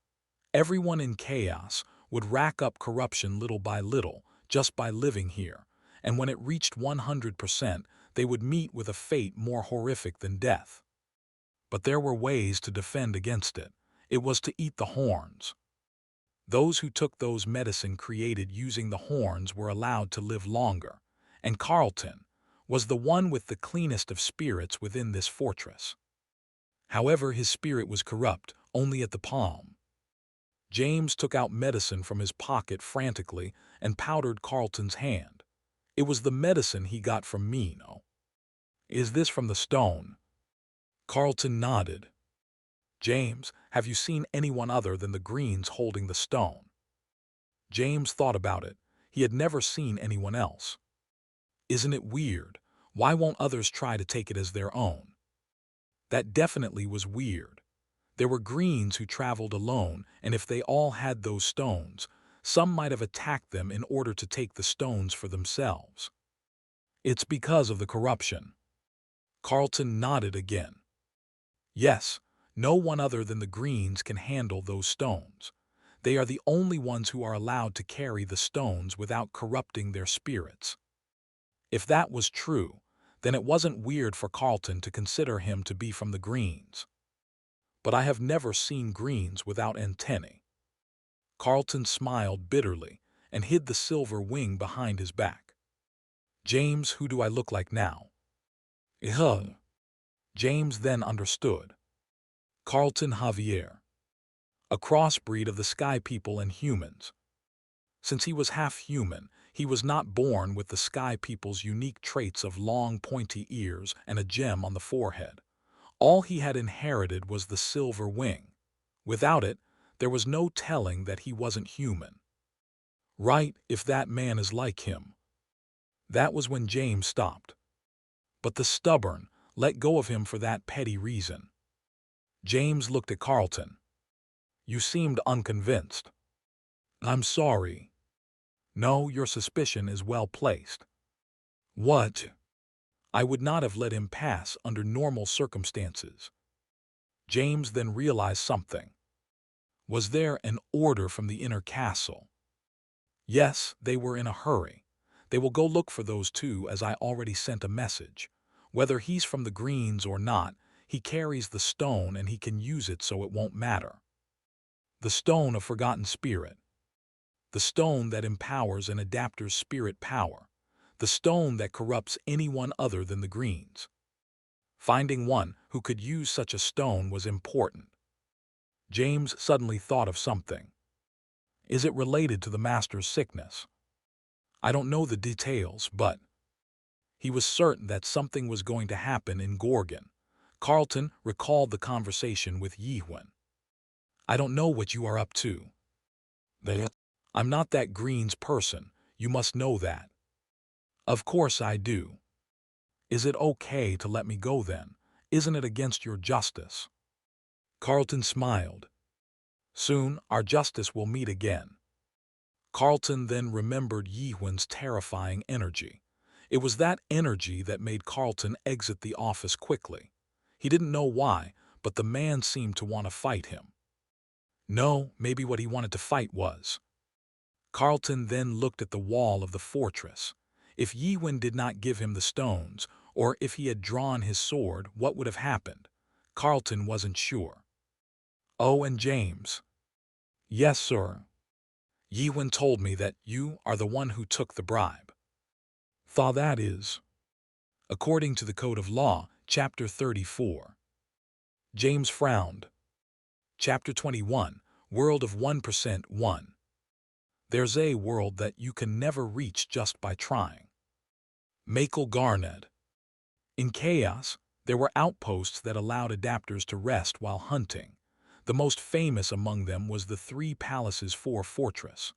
Everyone in Chaos would rack up corruption little by little, just by living here, and when it reached 100%, they would meet with a fate more horrific than death. But there were ways to defend against it. It was to eat the horns. Those who took those medicine created using the horns were allowed to live longer, and Carlton was the one with the cleanest of spirits within this fortress. However, his spirit was corrupt, only at the palm. James took out medicine from his pocket frantically and powdered Carlton's hand. It was the medicine he got from Mino. Is this from the stone? Carlton nodded. James, have you seen anyone other than the Greens holding the stone? James thought about it. He had never seen anyone else. Isn't it weird? Why won't others try to take it as their own? That definitely was weird. There were Greens who traveled alone, and if they all had those stones, some might have attacked them in order to take the stones for themselves. It's because of the corruption. Carlton nodded again. Yes, no one other than the Greens can handle those stones. They are the only ones who are allowed to carry the stones without corrupting their spirits. If that was true, then it wasn't weird for Carlton to consider him to be from the Greens. But I have never seen Greens without antennae. Carlton smiled bitterly and hid the silver wing behind his back. James, who do I look like now? James then understood. Carlton Javier, a crossbreed of the Sky People and humans. Since he was half human, he was not born with the Sky People's unique traits of long, pointy ears and a gem on the forehead. All he had inherited was the silver wing. Without it, there was no telling that he wasn't human. Right, if that man is like him. That was when James stopped. But the stubborn let go of him for that petty reason. James looked at Carlton. You seemed unconvinced. I'm sorry. No, your suspicion is well placed. What? I would not have let him pass under normal circumstances. James then realized something. Was there an order from the inner castle? Yes, they were in a hurry. They will go look for those 2 as I already sent a message. Whether he's from the Greens or not, he carries the stone and he can use it so it won't matter. The Stone of Forgotten Spirit. The stone that empowers an adapter's spirit power. The stone that corrupts anyone other than the Greens. Finding one who could use such a stone was important. James suddenly thought of something. Is it related to the Master's sickness? I don't know the details, but he was certain that something was going to happen in Gorgon. Carlton recalled the conversation with Yihwen. I don't know what you are up to. I'm not that Greens person, you must know that. Of course I do. Is it okay to let me go then? Isn't it against your justice? Carlton smiled. Soon our justice will meet again. Carlton then remembered Yihwen's terrifying energy. It was that energy that made Carlton exit the office quickly. He didn't know why, but the man seemed to want to fight him. No, maybe what he wanted to fight was. Carlton then looked at the wall of the fortress. If Yi-Wen did not give him the stones, or if he had drawn his sword, what would have happened? Carlton wasn't sure. "Oh, and James." "Yes, sir." "Yi-Wen told me that you are the one who took the bribe." "Thaw that is." According to the Code of Law, Chapter 34. James frowned. Chapter 21, World of 1% 1. There's a world that you can never reach just by trying. Michael Garnett. In Chaos, there were outposts that allowed adapters to rest while hunting. The most famous among them was the Three Palaces 4 Fortress.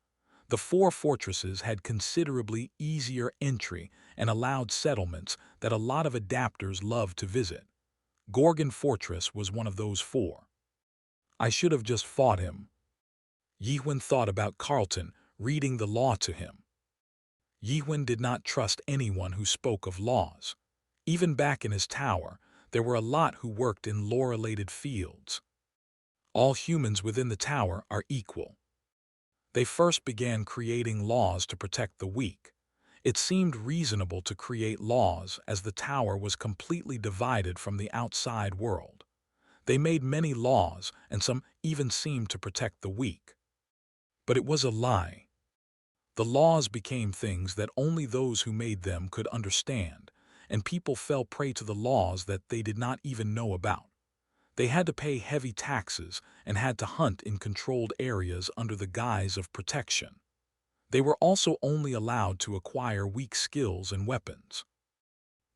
The 4 fortresses had considerably easier entry and allowed settlements that a lot of adapters loved to visit. Gorgon Fortress was one of those 4. I should have just fought him. Yi-Wen thought about Carlton reading the law to him. Yi-Wen did not trust anyone who spoke of laws. Even back in his tower, there were a lot who worked in law-related fields. All humans within the tower are equal. They first began creating laws to protect the weak. It seemed reasonable to create laws as the tower was completely divided from the outside world. They made many laws, and some even seemed to protect the weak. But it was a lie. The laws became things that only those who made them could understand, and people fell prey to the laws that they did not even know about. They had to pay heavy taxes and had to hunt in controlled areas under the guise of protection. They were also only allowed to acquire weak skills and weapons.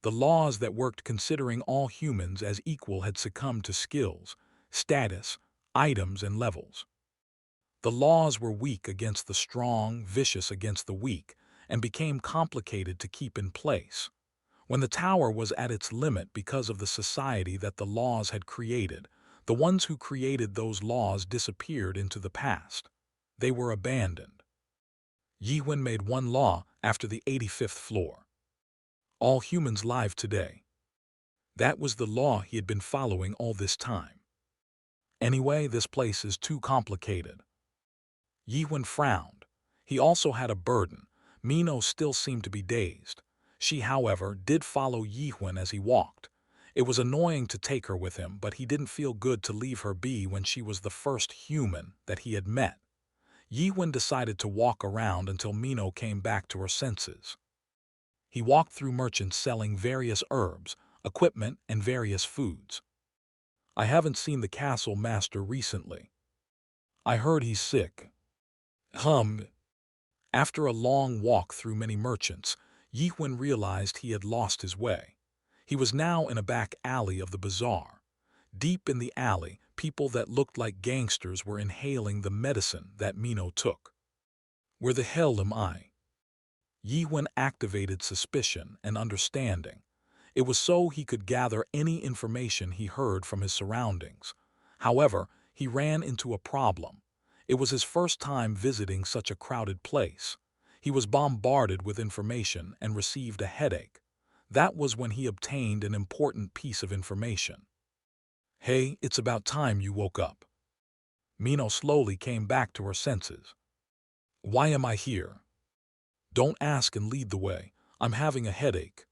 The laws that worked considering all humans as equal had succumbed to skills, status, items, and levels. The laws were weak against the strong, vicious against the weak, and became complicated to keep in place. When the tower was at its limit because of the society that the laws had created, the ones who created those laws disappeared into the past. They were abandoned. Yi-Wen made one law after the 85th floor. All humans live today. That was the law he had been following all this time. Anyway, this place is too complicated. Yi-Wen frowned. He also had a burden. Mino still seemed to be dazed. She, however, did follow Yi-Wen as he walked. It was annoying to take her with him, but he didn't feel good to leave her be when she was the first human that he had met. Yi-Wen decided to walk around until Mino came back to her senses. He walked through merchants selling various herbs, equipment, and various foods. "I haven't seen the castle master recently. I heard he's sick." After a long walk through many merchants, Yi-Wen realized he had lost his way. He was now in a back alley of the bazaar. Deep in the alley, people that looked like gangsters were inhaling the medicine that Mino took. "Where the hell am I?" Yi-Wen activated suspicion and understanding. It was so he could gather any information he heard from his surroundings. However, he ran into a problem. It was his first time visiting such a crowded place. He was bombarded with information and received a headache. That was when he obtained an important piece of information. "Hey, it's about time you woke up." Mino slowly came back to her senses. "Why am I here?" "Don't ask and lead the way. I'm having a headache."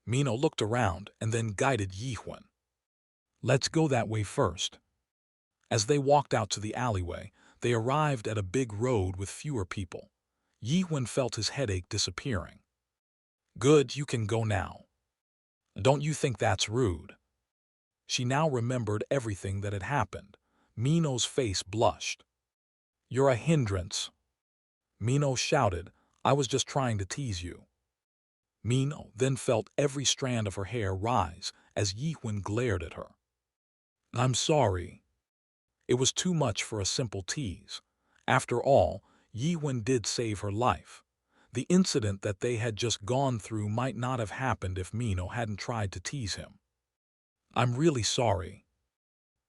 Mino looked around and then guided Yi-Wen. "Let's go that way first." As they walked out to the alleyway, they arrived at a big road with fewer people. Yi-Wen felt his headache disappearing. "Good, you can go now." "Don't you think that's rude?" She now remembered everything that had happened. Mino's face blushed. "You're a hindrance." Mino shouted, "I was just trying to tease you." Mino then felt every strand of her hair rise as Yi-Wen glared at her. "I'm sorry." It was too much for a simple tease. After all, Yi-Wen did save her life. The incident that they had just gone through might not have happened if Mino hadn't tried to tease him. "I'm really sorry."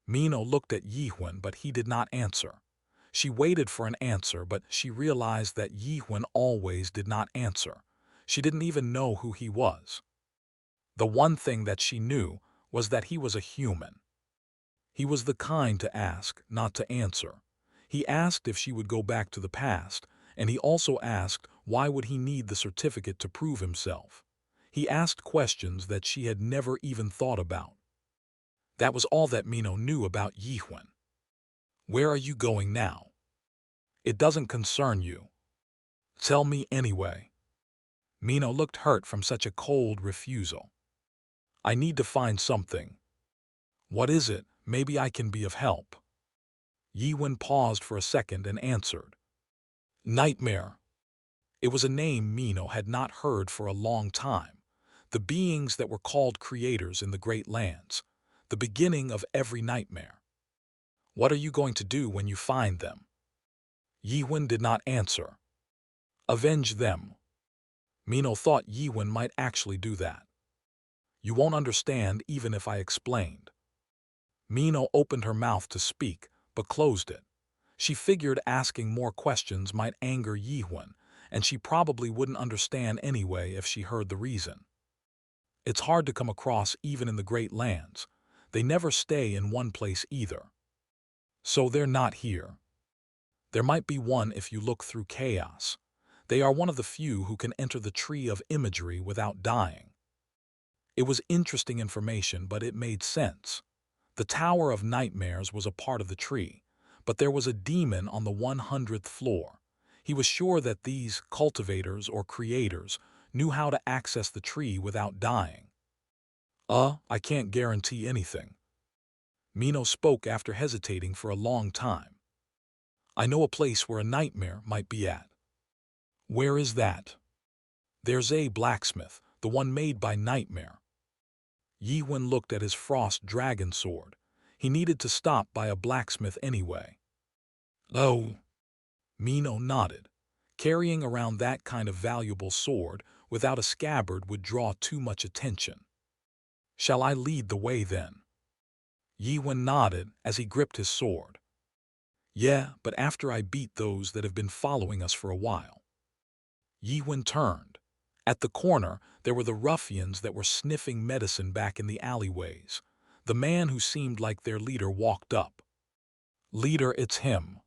Mino looked at Yi-Wen, but he did not answer. She waited for an answer, but she realized that Yi-Wen always did not answer. She didn't even know who he was. The one thing that she knew was that he was a human. He was the kind to ask, not to answer. He asked if she would go back to the past, and he also asked Why would he need the certificate to prove himself? He asked questions that she had never even thought about. That was all that Mino knew about Yihun. Where are you going now? It doesn't concern you. Tell me anyway. Mino looked hurt from such a cold refusal. I need to find something. What is it? Maybe I can be of help. Yihun paused for a second and answered. Nightmare. It was a name Mino had not heard for a long time. The beings that were called creators in the Great Lands. The beginning of every nightmare. What are you going to do when you find them? Yihun did not answer. Avenge them. Mino thought Yihun might actually do that. You won't understand even if I explained. Mino opened her mouth to speak, but closed it. She figured asking more questions might anger Yihun, and she probably wouldn't understand anyway if she heard the reason. It's hard to come across even in the Great Lands. They never stay in one place either. So they're not here. There might be one if you look through chaos. They are one of the few who can enter the tree of imagery without dying. It was interesting information, but it made sense. The Tower of Nightmares was a part of the tree, but there was a demon on the 100th floor. He was sure that these cultivators or creators knew how to access the tree without dying. I can't guarantee anything. Mino spoke after hesitating for a long time. I know a place where a nightmare might be at. Where is that? There's a blacksmith, the one made by Nightmare. Yihun looked at his frost dragon sword. He needed to stop by a blacksmith anyway. Oh. Mino nodded. Carrying around that kind of valuable sword without a scabbard would draw too much attention. Shall I lead the way then? Yihun nodded as he gripped his sword. Yeah, but after I beat those that have been following us for a while. Yihun turned. At the corner, there were the ruffians that were sniffing medicine back in the alleyways. The man who seemed like their leader walked up. Leader, it's him.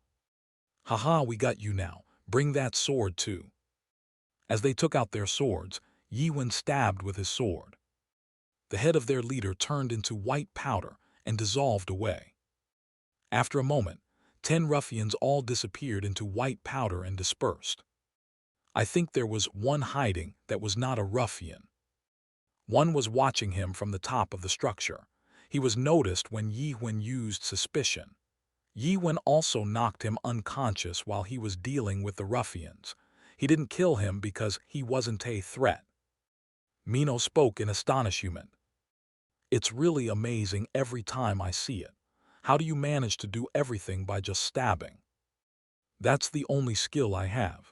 Haha, we got you now. Bring that sword too. As they took out their swords, Yihun stabbed with his sword. The head of their leader turned into white powder and dissolved away. After a moment, 10 ruffians all disappeared into white powder and dispersed. I think there was one hiding that was not a ruffian. One was watching him from the top of the structure. He was noticed when Yihun used suspicion. Yihun also knocked him unconscious while he was dealing with the ruffians. He didn't kill him because he wasn't a threat. Mino spoke in astonishment. It's really amazing every time I see it. How do you manage to do everything by just stabbing? That's the only skill I have.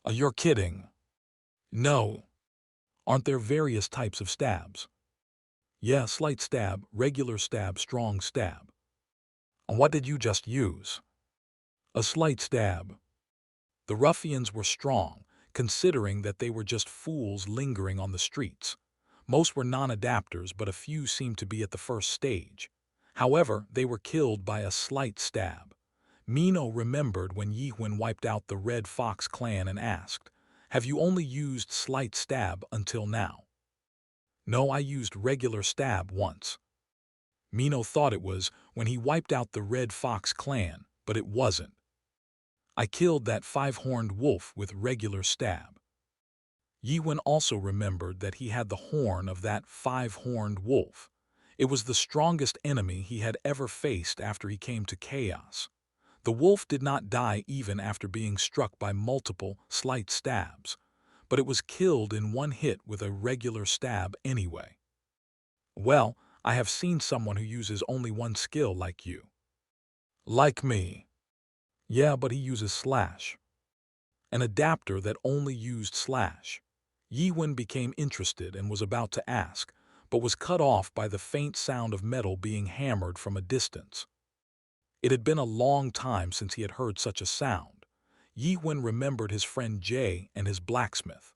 You're kidding. No. Aren't there various types of stabs? Yeah, slight stab, regular stab, strong stab. And what did you just use? A slight stab. The ruffians were strong, considering that they were just fools lingering on the streets. Most were non-adapters, but a few seemed to be at the first stage. However, they were killed by a slight stab. Mino remembered when Yihun wiped out the Red Fox clan and asked, "Have you only used slight stab until now?" No, I used regular stab once. Mino thought it was when he wiped out the Red Fox clan, but it wasn't. I killed that 5-horned wolf with regular stab. Yihun also remembered that he had the horn of that 5-horned wolf. It was the strongest enemy he had ever faced after he came to Chaos. The wolf did not die even after being struck by multiple slight stabs, but it was killed in one hit with a regular stab anyway. Well, I have seen someone who uses only one skill like you. Like me. Yeah, but he uses slash. An adapter that only used slash. Yihun became interested and was about to ask, but was cut off by the faint sound of metal being hammered from a distance. It had been a long time since he had heard such a sound. Yihun remembered his friend Jay and his blacksmith.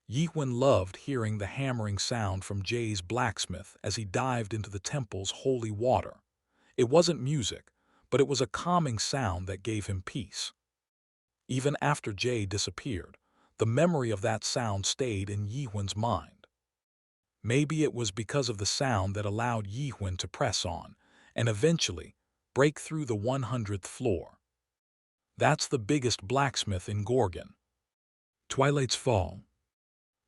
Yihun loved hearing the hammering sound from Jay's blacksmith as he dived into the temple's holy water. It wasn't music, but it was a calming sound that gave him peace. Even after Jay disappeared, the memory of that sound stayed in Yi-Hun's mind. Maybe it was because of the sound that allowed Yi-Hun to press on, and eventually break through the 100th floor. That's the biggest blacksmith in Gorgon. Twilight's Fall.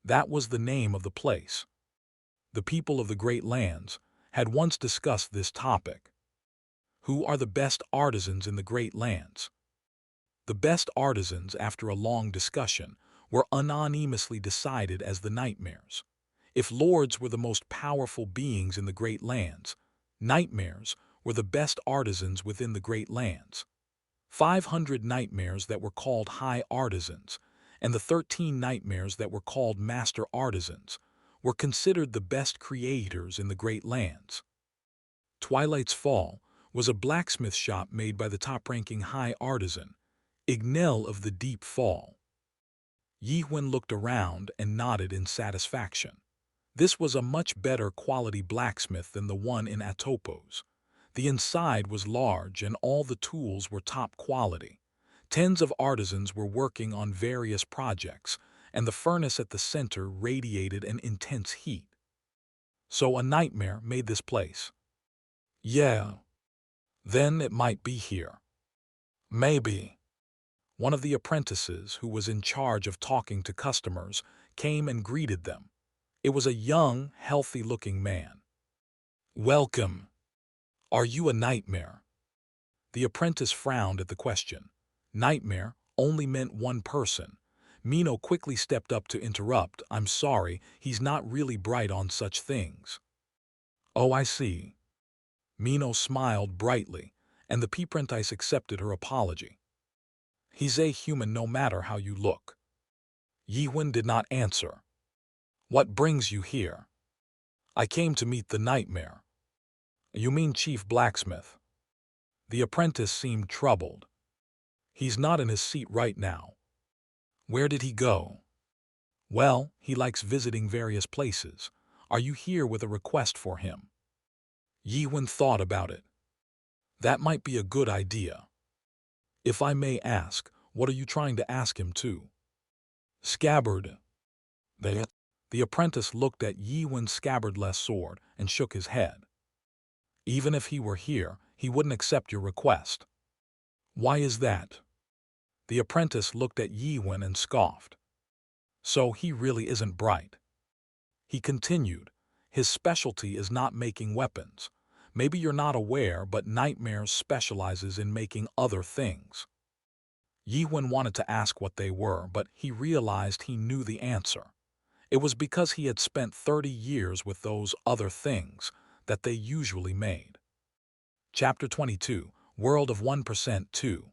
That was the name of the place. The people of the Great Lands had once discussed this topic. Who are the best artisans in the Great Lands? The best artisans, after a long discussion, were anonymously decided as the Nightmares. If lords were the most powerful beings in the Great Lands, Nightmares were the best artisans within the Great Lands. 500 Nightmares that were called High Artisans, and the 13 Nightmares that were called Master Artisans, were considered the best creators in the Great Lands. Twilight's Fall was a blacksmith shop made by the top-ranking High Artisan, Ignell of the Deep Fall. Yi-Hun looked around and nodded in satisfaction. This was a much better quality blacksmith than the one in Atopos. The inside was large and all the tools were top quality. Tens of artisans were working on various projects, and the furnace at the center radiated an intense heat. So a nightmare made this place. Yeah. Then it might be here. Maybe. One of the apprentices, who was in charge of talking to customers, came and greeted them. It was a young, healthy-looking man. Welcome. Are you a nightmare? The apprentice frowned at the question. Nightmare only meant one person. Mino quickly stepped up to interrupt. I'm sorry, he's not really bright on such things. Oh, I see. Mino smiled brightly, and the apprentice accepted her apology. He's a human no matter how you look. Yi-Hun did not answer. What brings you here? I came to meet the nightmare. You mean Chief Blacksmith? The apprentice seemed troubled. He's not in his seat right now. Where did he go? Well, he likes visiting various places. Are you here with a request for him? Yi-Hun thought about it. That might be a good idea. If I may ask, what are you trying to ask him to? Scabbard. The apprentice looked at Yi-Hun's scabbardless sword and shook his head. Even if he were here, he wouldn't accept your request. Why is that? The apprentice looked at Yi-Hun and scoffed. So he really isn't bright. He continued, his specialty is not making weapons. Maybe you're not aware, but Nightmares specializes in making other things. Yi-Hun wanted to ask what they were, but he realized he knew the answer. It was because he had spent 30 years with those other things that they usually made. Chapter 22, World of 1% 2.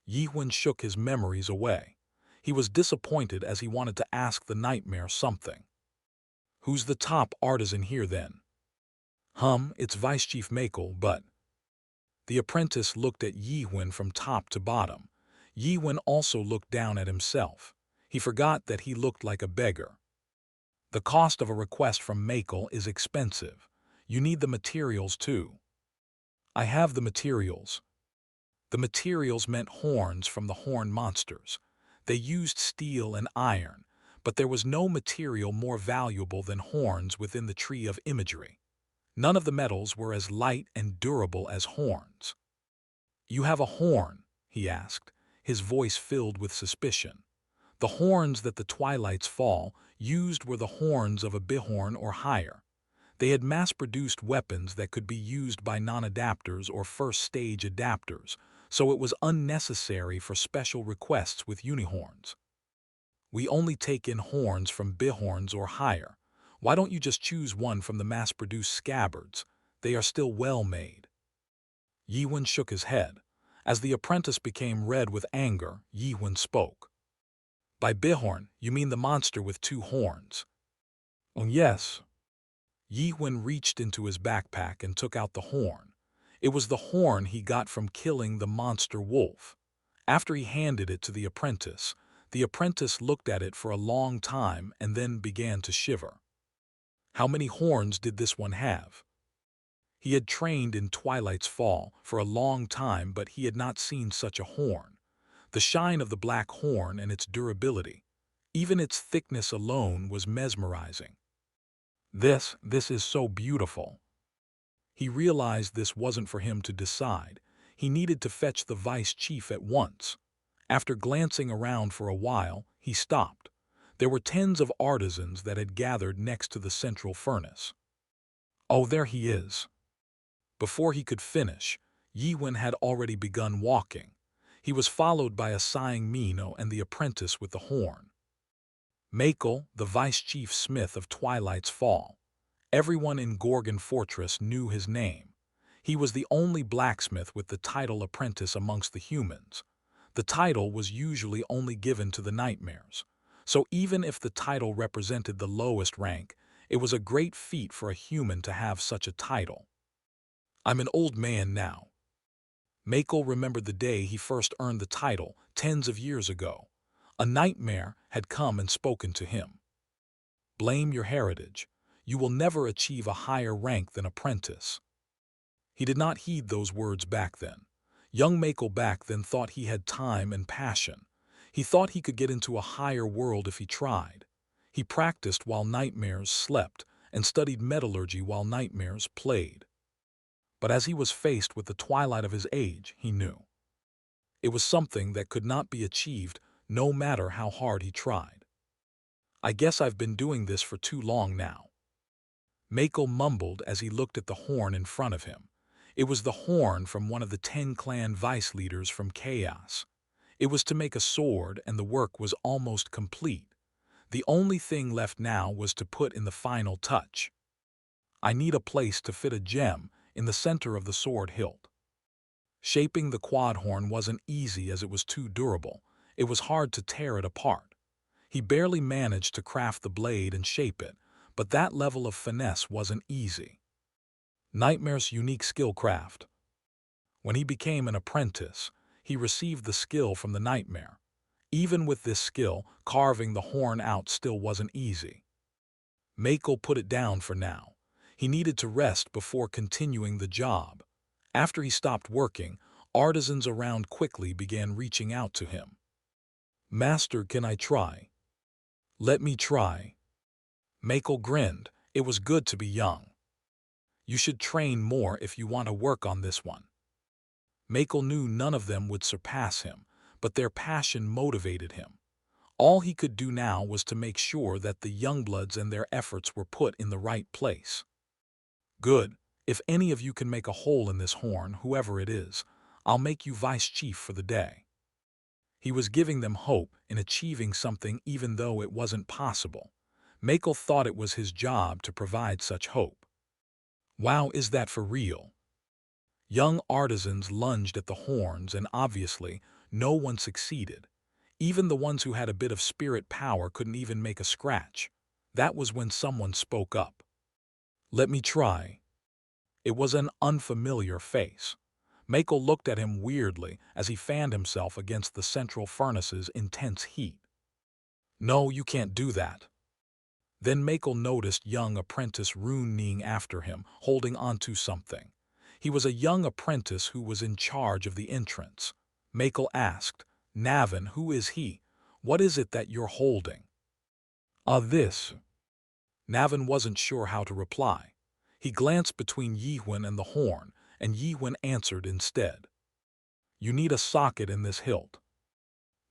Yi-Hun shook his memories away. He was disappointed as he wanted to ask the nightmare something. Who's the top artisan here then? It's Vice Chief Makel, but... The apprentice looked at Yi-Hun from top to bottom. Yi-Hun also looked down at himself. He forgot that he looked like a beggar. The cost of a request from Makel is expensive. You need the materials too. I have the materials. The materials meant horns from the horn monsters. They used steel and iron, but there was no material more valuable than horns within the tree of imagery. None of the metals were as light and durable as horns. You have a horn? He asked, his voice filled with suspicion. The horns that the Twilight's Fall used were the horns of a bihorn or higher. They had mass-produced weapons that could be used by non-adapters or first-stage adapters, so it was unnecessary for special requests with unihorns. We only take in horns from bihorns or higher. Why don't you just choose one from the mass-produced scabbards? They are still well-made. Yi-Hun shook his head. As the apprentice became red with anger, Yi-Hun spoke. By bihorn, you mean the monster with 2 horns? Oh, yes. Yi-Hun reached into his backpack and took out the horn. It was the horn he got from killing the monster wolf. After he handed it to the apprentice looked at it for a long time and then began to shiver. How many horns did this one have? He had trained in Twilight's Fall for a long time, but he had not seen such a horn. The shine of the black horn and its durability, even its thickness alone, was mesmerizing. This is so beautiful. He realized this wasn't for him to decide. He needed to fetch the vice chief at once. After glancing around for a while, he stopped. There were tens of artisans that had gathered next to the central furnace. Oh, there he is. Before he could finish, Yiwen had already begun walking. He was followed by a sighing Mino and the apprentice with the horn. Makel, the vice-chief smith of Twilight's Fall. Everyone in Gorgon Fortress knew his name. He was the only blacksmith with the title apprentice amongst the humans. The title was usually only given to the nightmares. So even if the title represented the lowest rank, it was a great feat for a human to have such a title. I'm an old man now. Makel remembered the day he first earned the title, tens of years ago. A nightmare had come and spoken to him. Blame your heritage. You will never achieve a higher rank than apprentice. He did not heed those words back then. Young Makel back then thought he had time and passion. He thought he could get into a higher world if he tried. He practiced while nightmares slept and studied metallurgy while nightmares played. But as he was faced with the twilight of his age, he knew. It was something that could not be achieved no matter how hard he tried. I guess I've been doing this for too long now. Makel mumbled as he looked at the horn in front of him. It was the horn from one of the 10 clan vice leaders from Chaos. It was to make a sword, and the work was almost complete. The only thing left now was to put in the final touch. I need a place to fit a gem in the center of the sword hilt. Shaping the quad horn wasn't easy as it was too durable. It was hard to tear it apart. He barely managed to craft the blade and shape it, but that level of finesse wasn't easy. Nightmare's unique skill craft. When he became an apprentice, he received the skill from the Nightmare. Even with this skill, carving the horn out still wasn't easy. Makel put it down for now. He needed to rest before continuing the job. After he stopped working, artisans around quickly began reaching out to him. Master, can I try? Let me try. Makel grinned. It was good to be young. You should train more if you want to work on this one. Makel knew none of them would surpass him, but their passion motivated him. All he could do now was to make sure that the youngbloods and their efforts were put in the right place. Good. If any of you can make a hole in this horn, whoever it is, I'll make you vice chief for the day. He was giving them hope in achieving something even though it wasn't possible. Makel thought it was his job to provide such hope. Wow, is that for real? Young artisans lunged at the horns and obviously no one succeeded. Even the ones who had a bit of spirit power couldn't even make a scratch. That was when someone spoke up. Let me try. It was an unfamiliar face. Makel looked at him weirdly as he fanned himself against the central furnace's intense heat. No, you can't do that. Then Makel noticed young apprentice Rune after him, holding onto something. He was a young apprentice who was in charge of the entrance. Makel asked, Navin, who is he? What is it that you're holding? This. Navin wasn't sure how to reply. He glanced between Yiwen and the horn, and Yiwen answered instead. You need a socket in this hilt.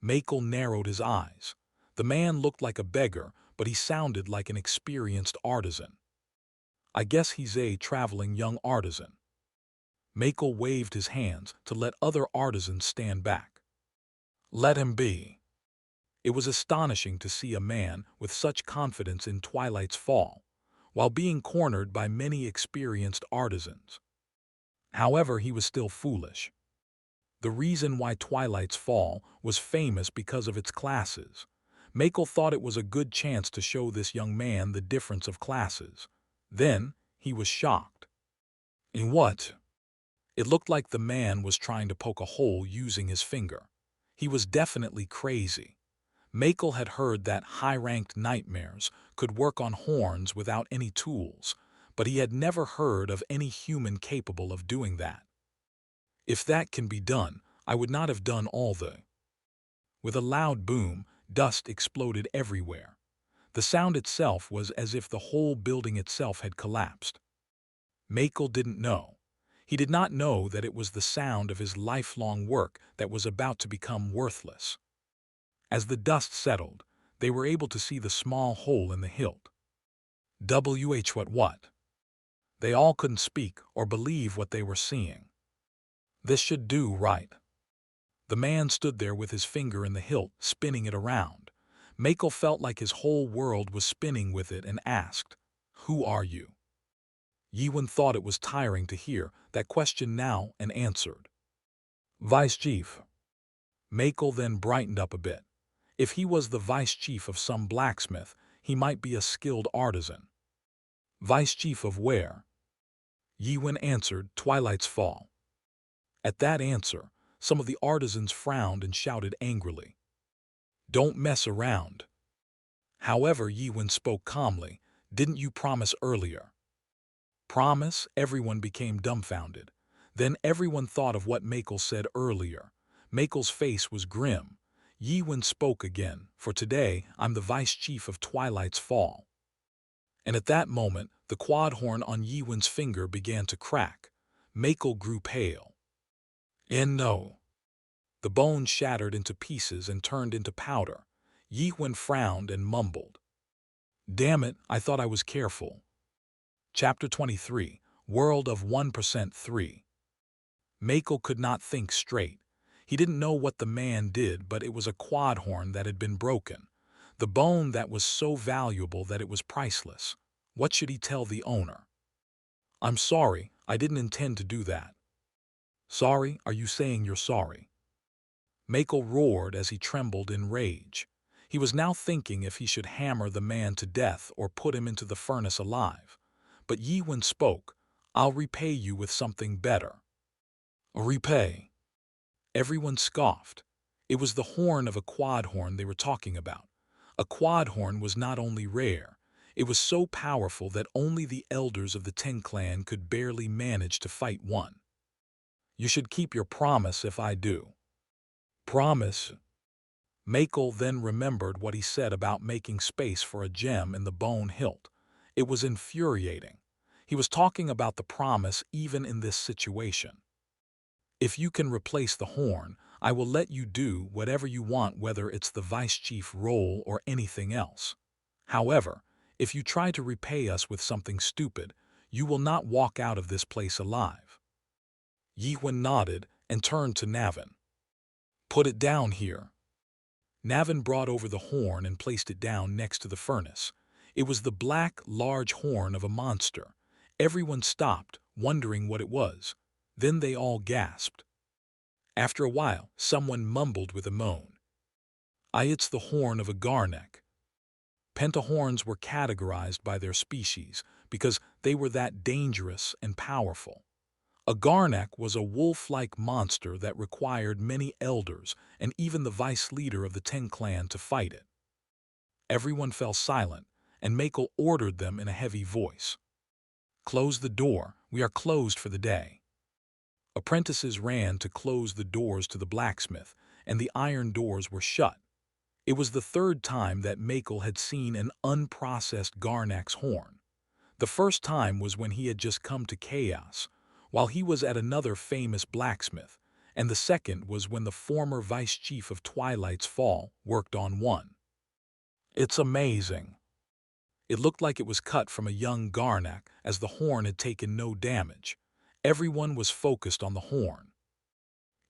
Makel narrowed his eyes. The man looked like a beggar, but he sounded like an experienced artisan. I guess he's a traveling young artisan. Makel waved his hands to let other artisans stand back. Let him be. It was astonishing to see a man with such confidence in Twilight's Fall, while being cornered by many experienced artisans. However, he was still foolish. The reason why Twilight's Fall was famous because of its classes. Makel thought it was a good chance to show this young man the difference of classes. Then, he was shocked. In what? It looked like the man was trying to poke a hole using his finger. He was definitely crazy. Makel had heard that high-ranked nightmares could work on horns without any tools, but he had never heard of any human capable of doing that. If that can be done, I would not have done all the With a loud boom, dust exploded everywhere. The sound itself was as if the whole building itself had collapsed. Makel didn't know. He did not know that it was the sound of his lifelong work that was about to become worthless. As the dust settled, they were able to see the small hole in the hilt. What? They all couldn't speak or believe what they were seeing. This should do, right? The man stood there with his finger in the hilt, spinning it around. Makel felt like his whole world was spinning with it and asked, "Who are you?" Yiwen thought it was tiring to hear that question now and answered, "Vice Chief." Makel then brightened up a bit. If he was the vice chief of some blacksmith, he might be a skilled artisan. "Vice Chief of where?" Yiwen answered, "Twilight's Fall." At that answer, some of the artisans frowned and shouted angrily, "Don't mess around." However, Yiwen spoke calmly, "Didn't you promise earlier?" Promise? Everyone became dumbfounded. Then everyone thought of what Makel said earlier. Makel's face was grim. Yiwen spoke again, "For today, I'm the vice chief of Twilight's Fall." And at that moment, the quad horn on Yiwen's finger began to crack. Makel grew pale. And no. The bone shattered into pieces and turned into powder. Yiwen frowned and mumbled, "Damn it, I thought I was careful." Chapter 23, World of 1% 3. Makel could not think straight. He didn't know what the man did, but it was a quad horn that had been broken. The bone that was so valuable that it was priceless. What should he tell the owner? "I'm sorry, I didn't intend to do that." "Sorry? Are you saying you're sorry?" Makel roared as he trembled in rage. He was now thinking if he should hammer the man to death or put him into the furnace alive. But Yiwen spoke, "I'll repay you with something better." "Repay?" Everyone scoffed. It was the horn of a quad horn they were talking about. A quad horn was not only rare, it was so powerful that only the elders of the Ten clan could barely manage to fight one. "You should keep your promise if I do." "Promise?" Makel then remembered what he said about making space for a gem in the bone hilt. It was infuriating. He was talking about the promise even in this situation. "If you can replace the horn, I will let you do whatever you want, whether it's the vice chief role or anything else. However, if you try to repay us with something stupid, you will not walk out of this place alive." Yiwen nodded and turned to Navin. "Put it down here." Navin brought over the horn and placed it down next to the furnace. It was the black, large horn of a monster. Everyone stopped, wondering what it was. Then they all gasped. After a while, someone mumbled with a moan, "It's the horn of a garnek." Pentahorns were categorized by their species because they were that dangerous and powerful. A garnek was a wolf-like monster that required many elders and even the vice leader of the Ten clan to fight it. Everyone fell silent, and Makel ordered them in a heavy voice, "Close the door, we are closed for the day." Apprentices ran to close the doors to the blacksmith, and the iron doors were shut. It was the third time that Makel had seen an unprocessed garnek's horn. The first time was when he had just come to Chaos, while he was at another famous blacksmith, and the second was when the former vice chief of Twilight's Fall worked on one. "It's amazing." It looked like it was cut from a young garnek, as the horn had taken no damage. Everyone was focused on the horn.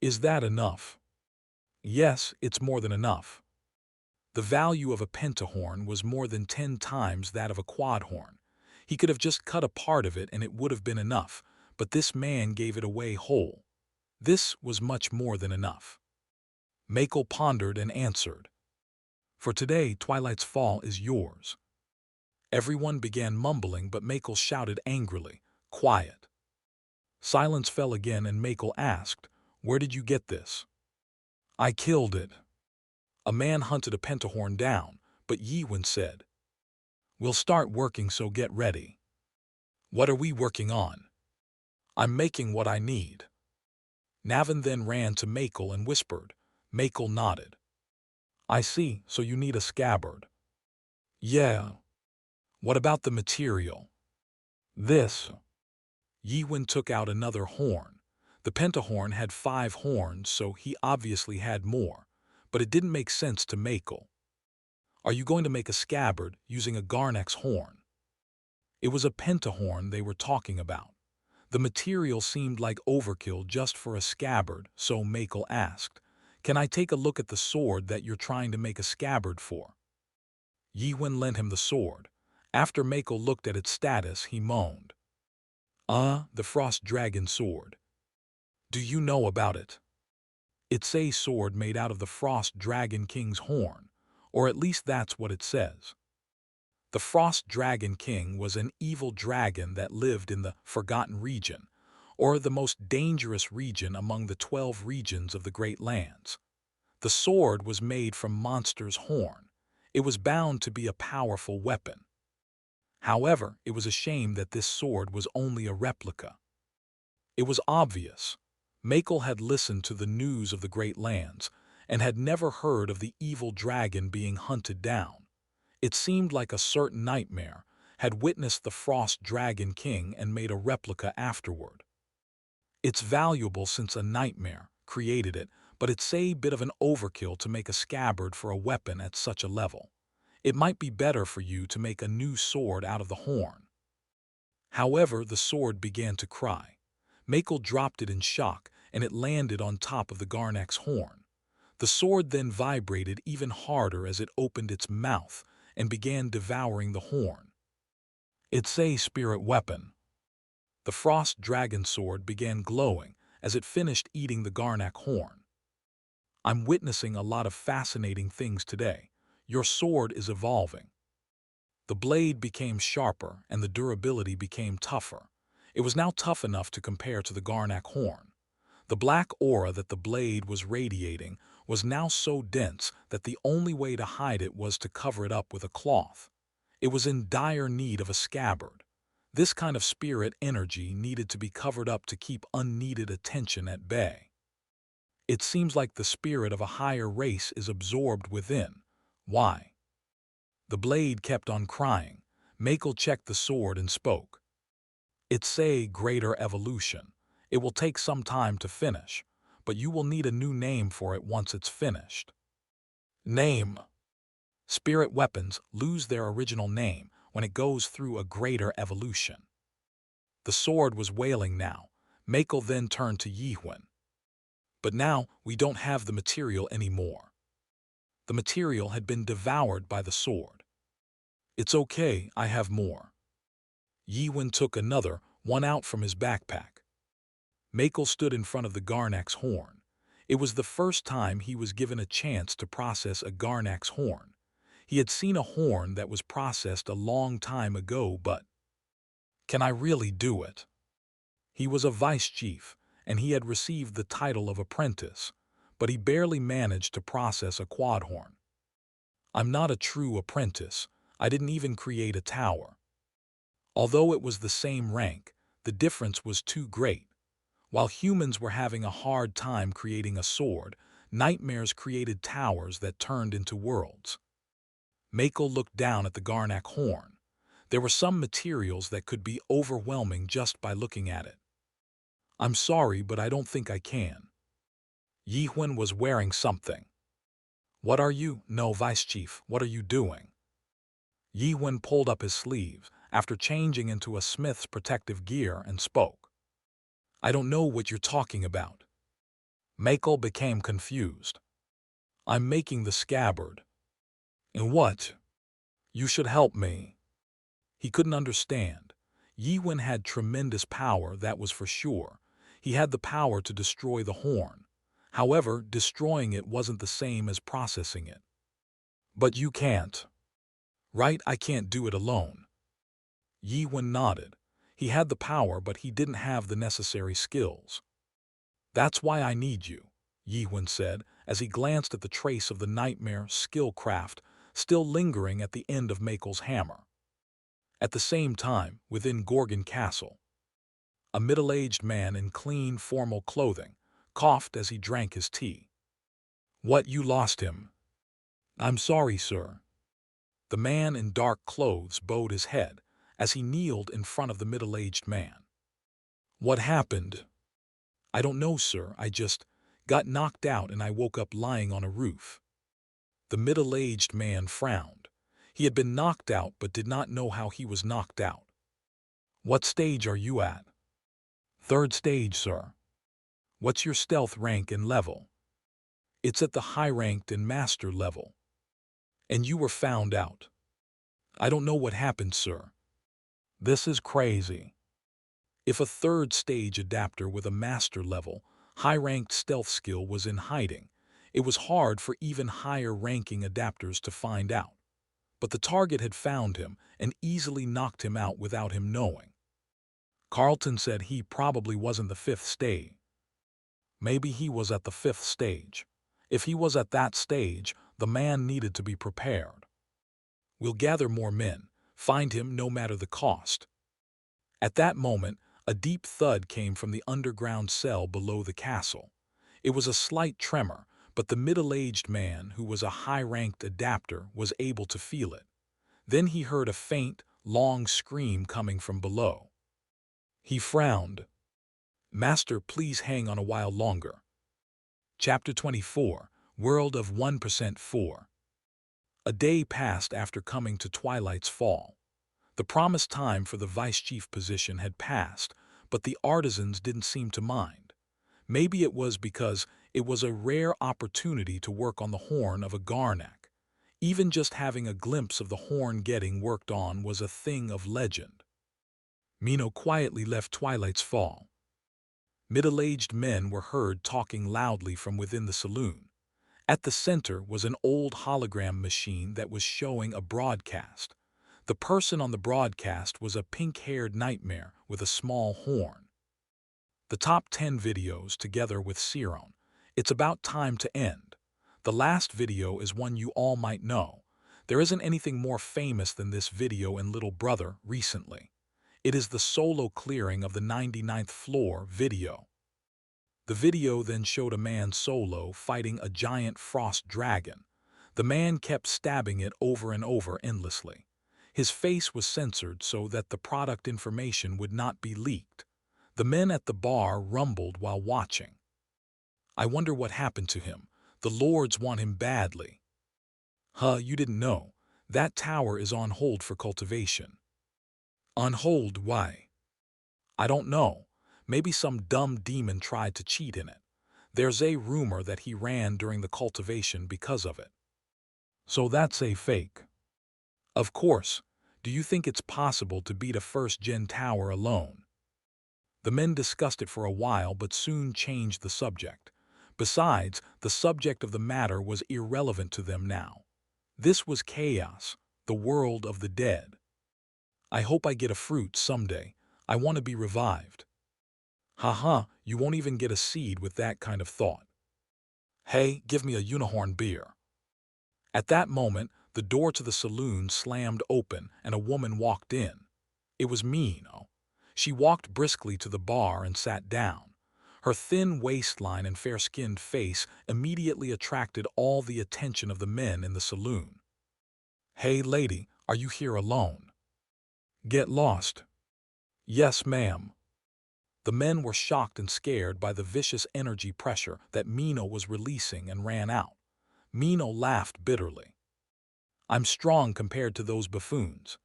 "Is that enough?" "Yes, it's more than enough." The value of a pentahorn was more than 10 times that of a quad horn. He could have just cut a part of it and it would have been enough, but this man gave it away whole. This was much more than enough. Makel pondered and answered, "For today, Twilight's Fall is yours." Everyone began mumbling, but Makel shouted angrily, "Quiet." Silence fell again, and Makel asked, "Where did you get this?" "I killed it." A man hunted a pentahorn down, but Yiwen said, "We'll start working, so get ready." "What are we working on?" "I'm making what I need." Navin then ran to Makel and whispered. Makel nodded. I see, so you need a scabbard. Yeah. What about the material? This. Yiwen took out another horn. The pentahorn had 5 horns, so he obviously had more, but it didn't make sense to Makel. Are you going to make a scabbard using a Garnex horn? It was a pentahorn they were talking about. The material seemed like overkill just for a scabbard, so Makel asked, "Can I take a look at the sword that you're trying to make a scabbard for?" Yiwen lent him the sword. After Makel looked at its status, he moaned, the Frost Dragon sword. Do you know about it? It's a sword made out of the Frost Dragon King's horn, or at least that's what it says. The Frost Dragon King was an evil dragon that lived in the Forgotten Region, or the most dangerous region among the 12 regions of the Great Lands. The sword was made from monster's horn. It was bound to be a powerful weapon. However, it was a shame that this sword was only a replica. It was obvious. Makel had listened to the news of the Great Lands and had never heard of the evil dragon being hunted down. It seemed like a certain nightmare had witnessed the Frost Dragon King and made a replica afterward. It's valuable since a nightmare created it, but it's a bit of an overkill to make a scabbard for a weapon at such a level. It might be better for you to make a new sword out of the horn. However, the sword began to cry. Makel dropped it in shock, and it landed on top of the Garnex horn. The sword then vibrated even harder as it opened its mouth and began devouring the horn. It's a spirit weapon. The Frost Dragon sword began glowing as it finished eating the Garnex horn. I'm witnessing a lot of fascinating things today. Your sword is evolving. The blade became sharper and the durability became tougher. It was now tough enough to compare to the Garnex horn. The black aura that the blade was radiating was now so dense that the only way to hide it was to cover it up with a cloth. It was in dire need of a scabbard. This kind of spirit energy needed to be covered up to keep unneeded attention at bay. It seems like the spirit of a higher race is absorbed within. Why? The blade kept on crying. Makel checked the sword and spoke. It's a greater evolution. It will take some time to finish, but you will need a new name for it once it's finished. Name. Spirit weapons lose their original name when it goes through a greater evolution. The sword was wailing now. Makel then turned to Yiwen. But now we don't have the material anymore. The material had been devoured by the sword. It's okay, I have more. Yiwen took another one out from his backpack. Makel stood in front of the Garnex horn. It was the first time he was given a chance to process a Garnex horn. He had seen a horn that was processed a long time ago, but can I really do it? He was a vice chief, and he had received the title of apprentice, but he barely managed to process a quadhorn. I'm not a true apprentice. I didn't even create a tower. Although it was the same rank, the difference was too great. While humans were having a hard time creating a sword, nightmares created towers that turned into worlds. Makel looked down at the Garnex horn. There were some materials that could be overwhelming just by looking at it. I'm sorry, but I don't think I can. Yiwen was wearing something. What are you? No, Vice Chief, what are you doing? Yiwen pulled up his sleeves after changing into a smith's protective gear and spoke. I don't know what you're talking about. Makel became confused. I'm making the scabbard. And what? You should help me. He couldn't understand. Yiwen had tremendous power, that was for sure. He had the power to destroy the horn. However, destroying it wasn't the same as processing it. But you can't. Right, I can't do it alone. Yiwen nodded. He had the power, but he didn't have the necessary skills. That's why I need you, Yiwen said, as he glanced at the trace of the nightmare skillcraft still lingering at the end of Makel's hammer. At the same time, within Gorgon Castle, a middle-aged man in clean, formal clothing coughed as he drank his tea. What, you lost him? I'm sorry, sir. The man in dark clothes bowed his head as he kneeled in front of the middle-aged man. What happened? I don't know, sir. I just got knocked out and I woke up lying on a roof. The middle-aged man frowned. He had been knocked out but did not know how he was knocked out. What stage are you at? Third stage, sir. What's your stealth rank and level? It's at the high-ranked and master level. And you were found out. I don't know what happened, sir. This is crazy. If a third stage adapter with a master level, high-ranked stealth skill was in hiding, it was hard for even higher-ranking adapters to find out. But the target had found him and easily knocked him out without him knowing. Carlton said he probably wasn't the fifth stage. Maybe he was at the fifth stage. If he was at that stage, the man needed to be prepared. We'll gather more men, find him no matter the cost. At that moment, a deep thud came from the underground cell below the castle. It was a slight tremor, but the middle-aged man, who was a high-ranked adapter, was able to feel it. Then he heard a faint, long scream coming from below. He frowned. Master, please hang on a while longer. Chapter 24, World of 1% 4. A day passed after coming to Twilight's Fall. The promised time for the vice-chief position had passed, but the artisans didn't seem to mind. Maybe it was because it was a rare opportunity to work on the horn of a Garnak. Even just having a glimpse of the horn getting worked on was a thing of legend. Mino quietly left Twilight's Fall. Middle-aged men were heard talking loudly from within the saloon. At the center was an old hologram machine that was showing a broadcast. The person on the broadcast was a pink-haired nightmare with a small horn. The top 10 videos together with Ciron. It's about time to end. The last video is one you all might know. There isn't anything more famous than this video in Little Brother recently. It is the solo clearing of the 99th floor video. The video then showed a man solo fighting a giant frost dragon. The man kept stabbing it over and over endlessly. His face was censored so that the product information would not be leaked. The men at the bar rumbled while watching. I wonder what happened to him. The lords want him badly. Huh, you didn't know. That tower is on hold for cultivation. On hold, why? I don't know. Maybe some dumb demon tried to cheat in it. There's a rumor that he ran during the cultivation because of it. So that's a fake. Of course. Do you think it's possible to beat a first-gen tower alone? The men discussed it for a while but soon changed the subject. Besides, the subject of the matter was irrelevant to them now. This was chaos, the world of the dead. I hope I get a fruit someday. I want to be revived. Haha, you won't even get a seed with that kind of thought. Hey, give me a unicorn beer. At that moment, the door to the saloon slammed open and a woman walked in. It was Mino. She walked briskly to the bar and sat down. Her thin waistline and fair-skinned face immediately attracted all the attention of the men in the saloon. Hey, lady, are you here alone? Get lost. Yes, ma'am. The men were shocked and scared by the vicious energy pressure that Mino was releasing and ran out. Mino laughed bitterly. I'm strong compared to those buffoons.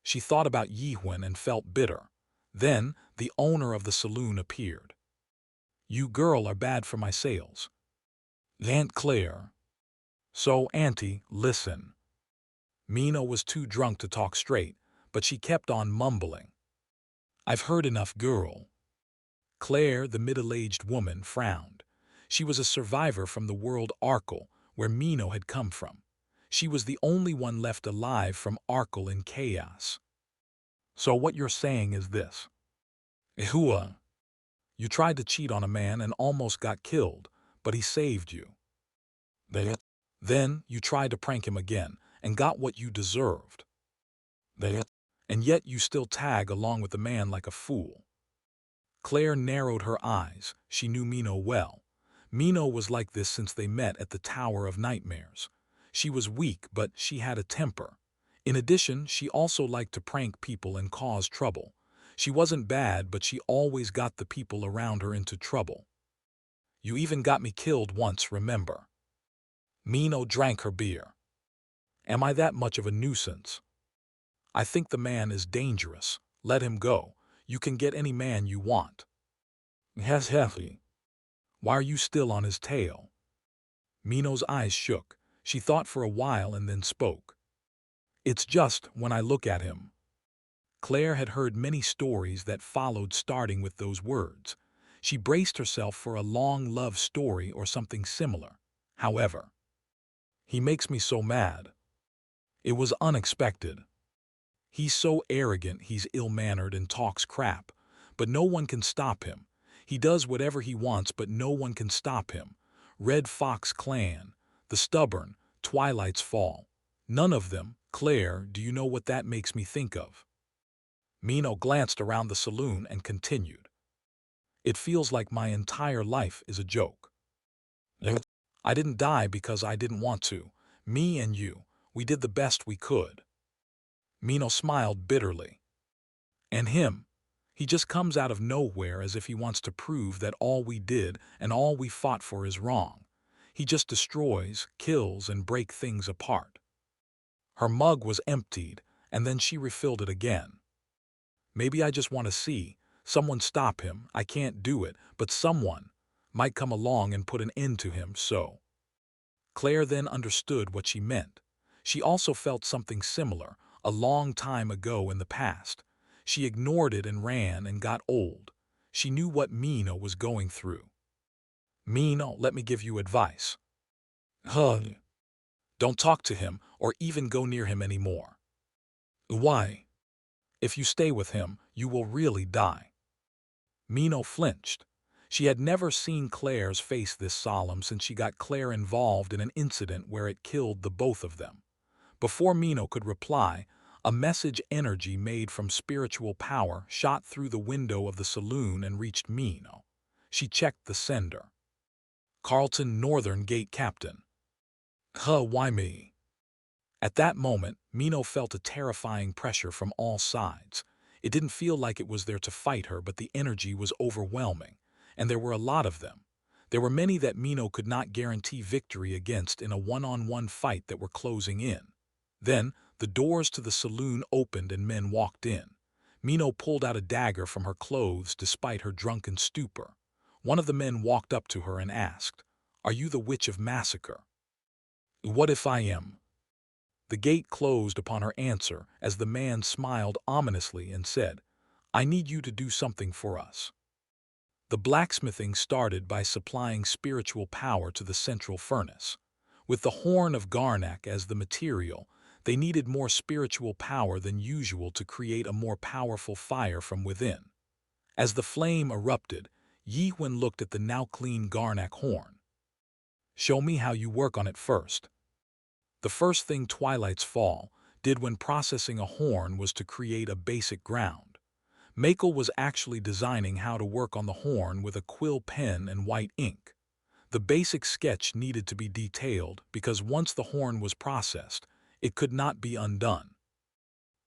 She thought about Yihwen and felt bitter. Then, the owner of the saloon appeared. You girl are bad for my sales. Aunt Claire. So, auntie, listen. Mino was too drunk to talk straight, but she kept on mumbling. I've heard enough, girl. Claire, the middle-aged woman, frowned. She was a survivor from the world Arkle, where Mino had come from. She was the only one left alive from Arkle in chaos. So what you're saying is this. Ehua. You tried to cheat on a man and almost got killed, but he saved you. Then you tried to prank him again and got what you deserved. And yet you still tag along with the man like a fool. Claire narrowed her eyes. She knew Mino well. Mino was like this since they met at the Tower of Nightmares. She was weak, but she had a temper. In addition, she also liked to prank people and cause trouble. She wasn't bad, but she always got the people around her into trouble. You even got me killed once, remember? Mino drank her beer. Am I that much of a nuisance? I think the man is dangerous. Let him go. You can get any man you want. Yes, Heffy. Why are you still on his tail? Mino's eyes shook. She thought for a while and then spoke. It's just when I look at him. Claire had heard many stories that followed starting with those words. She braced herself for a long love story or something similar. However, he makes me so mad. It was unexpected. He's so arrogant, he's ill-mannered and talks crap, but no one can stop him. He does whatever he wants, but no one can stop him. Red Fox Clan, the stubborn, Twilight's Fall. None of them. Claire, do you know what that makes me think of? Mino glanced around the saloon and continued. It feels like my entire life is a joke. I didn't die because I didn't want to. Me and you, we did the best we could. Mino smiled bitterly. And him, he just comes out of nowhere as if he wants to prove that all we did and all we fought for is wrong. He just destroys, kills, and breaks things apart. Her mug was emptied, and then she refilled it again. Maybe I just want to see someone stop him. I can't do it, but someone might come along and put an end to him, so. Claire then understood what she meant. She also felt something similar a long time ago in the past. She ignored it and ran and got old. She knew what Mino was going through. Mino, let me give you advice. Don't talk to him or even go near him anymore. Why? If you stay with him, you will really die. Mino flinched. She had never seen Claire's face this solemn since she got Claire involved in an incident where it killed the both of them. Before Mino could reply, a message energy made from spiritual power shot through the window of the saloon and reached Mino. She checked the sender. Carlton Northern Gate Captain. Why me? At that moment, Mino felt a terrifying pressure from all sides. It didn't feel like it was there to fight her, but the energy was overwhelming, and there were a lot of them. There were many that Mino could not guarantee victory against in a one-on-one fight that were closing in. Then, the doors to the saloon opened and men walked in. Mino pulled out a dagger from her clothes despite her drunken stupor. One of the men walked up to her and asked, "Are you the Witch of Massacre?" "What if I am?" The gate closed upon her answer as the man smiled ominously and said, "I need you to do something for us." The blacksmithing started by supplying spiritual power to the central furnace. With the horn of Garnak as the material, they needed more spiritual power than usual to create a more powerful fire from within. As the flame erupted, Yihwen looked at the now clean Garnak horn. "Show me how you work on it first." The first thing Twilight's Fall did when processing a horn was to create a basic ground. Makel was actually designing how to work on the horn with a quill pen and white ink. The basic sketch needed to be detailed because once the horn was processed, it could not be undone.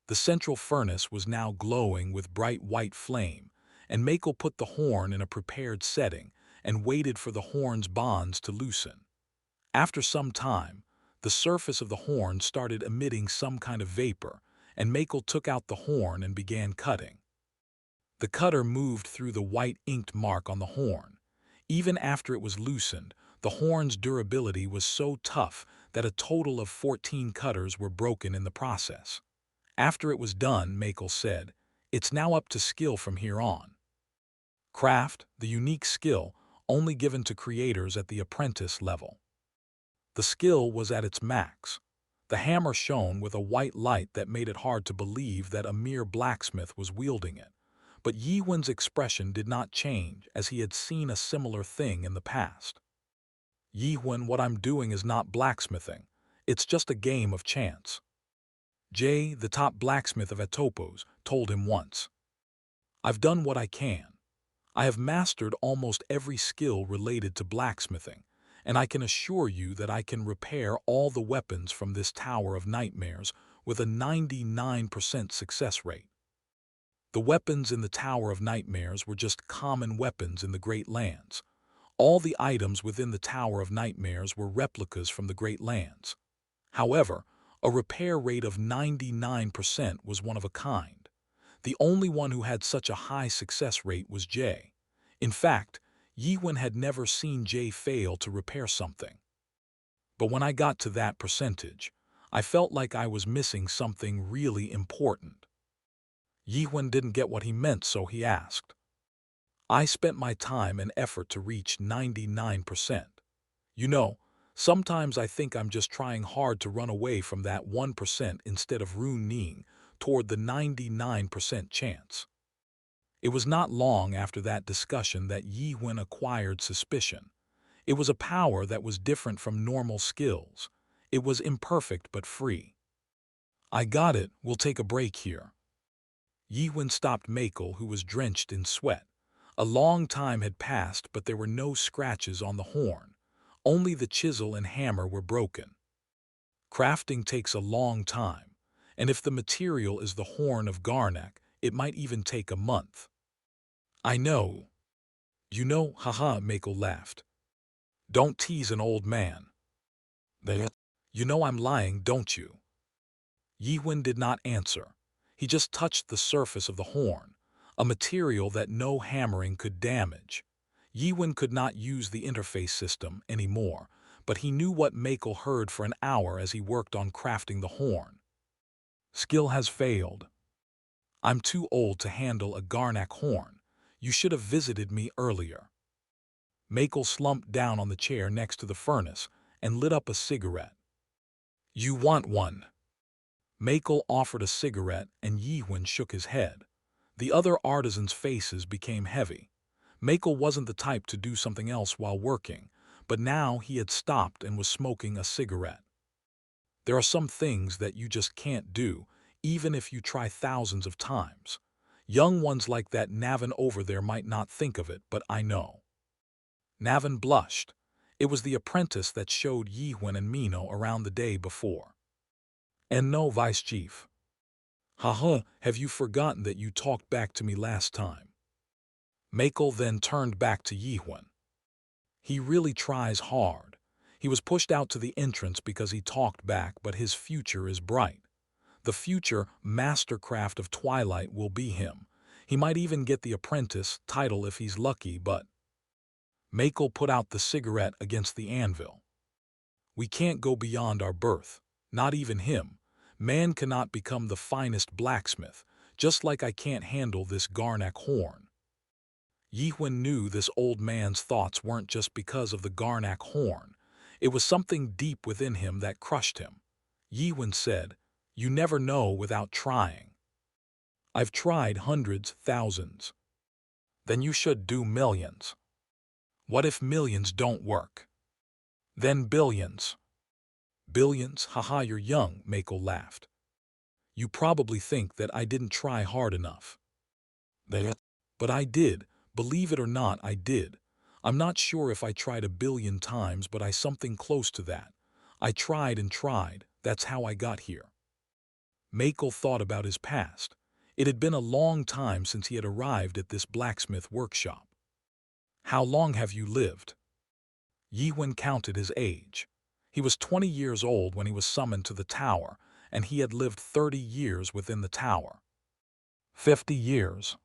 The central furnace was now glowing with bright white flame, and Makel put the horn in a prepared setting and waited for the horn's bonds to loosen. After some time, the surface of the horn started emitting some kind of vapor, and Makel took out the horn and began cutting. The cutter moved through the white inked mark on the horn. Even after it was loosened, the horn's durability was so tough that a total of 14 cutters were broken in the process. After it was done, Makel said, "It's now up to skill from here on." Craft, the unique skill, only given to creators at the apprentice level. The skill was at its max. The hammer shone with a white light that made it hard to believe that a mere blacksmith was wielding it. But Yihwen's expression did not change as he had seen a similar thing in the past. "Yihwen, what I'm doing is not blacksmithing. It's just a game of chance." Jay, the top blacksmith of Atopos, told him once. "I've done what I can. I have mastered almost every skill related to blacksmithing, and I can assure you that I can repair all the weapons from this Tower of Nightmares with a 99% success rate. The weapons in the Tower of Nightmares were just common weapons in the Great Lands. All the items within the Tower of Nightmares were replicas from the Great Lands. However, a repair rate of 99% was one of a kind. The only one who had such a high success rate was Jay. In fact, Yiwen had never seen Jay fail to repair something. But when I got to that percentage, I felt like I was missing something really important. Yiwen didn't get what he meant, so he asked. I spent my time and effort to reach 99%. You know, sometimes I think I'm just trying hard to run away from that 1% instead of running toward the 99% chance. It was not long after that discussion that Yiwen acquired suspicion. It was a power that was different from normal skills. It was imperfect but free. I got it, we'll take a break here. Yiwen stopped Makel, who was drenched in sweat. A long time had passed, but there were no scratches on the horn. Only the chisel and hammer were broken. Crafting takes a long time, and if the material is the horn of Garnak, it might even take a month. I know. You know, haha, Makel laughed. Don't tease an old man. You know I'm lying, don't you? Yiwen did not answer. He just touched the surface of the horn, a material that no hammering could damage. Yiwen could not use the interface system anymore, but he knew what Makel heard for an hour as he worked on crafting the horn. Skill has failed. I'm too old to handle a Garnak horn. You should have visited me earlier. Makel slumped down on the chair next to the furnace and lit up a cigarette. You want one? Makel offered a cigarette and Yiwen shook his head. The other artisans' faces became heavy. Makel wasn't the type to do something else while working, but now he had stopped and was smoking a cigarette. There are some things that you just can't do, even if you try thousands of times. Young ones like that Navin over there might not think of it, but I know. Navin blushed. It was the apprentice that showed Yiwen and Mino around the day before. And no, Vice Chief. Haha, have you forgotten that you talked back to me last time? Makel then turned back to Yiwen. He really tries hard. He was pushed out to the entrance because he talked back, but his future is bright. The future mastercraft of Twilight will be him. He might even get the apprentice title if he's lucky, but... Makel put out the cigarette against the anvil. We can't go beyond our birth, not even him. Man cannot become the finest blacksmith, just like I can't handle this Garnak horn. Yiwen knew this old man's thoughts weren't just because of the Garnak horn. It was something deep within him that crushed him. Yiwen said, "You never know without trying." I've tried hundreds, thousands. Then you should do millions. What if millions don't work? Then billions. Billions? Haha, you're young, Makel laughed. You probably think that I didn't try hard enough. But I did. Believe it or not, I did. I'm not sure if I tried 1,000,000,000 times, but I something close to that. I tried and tried. That's how I got here. Makel thought about his past. It had been a long time since he had arrived at this blacksmith workshop. How long have you lived? Yiwen counted his age. He was 20 years old when he was summoned to the tower, and he had lived 30 years within the tower. 50 years.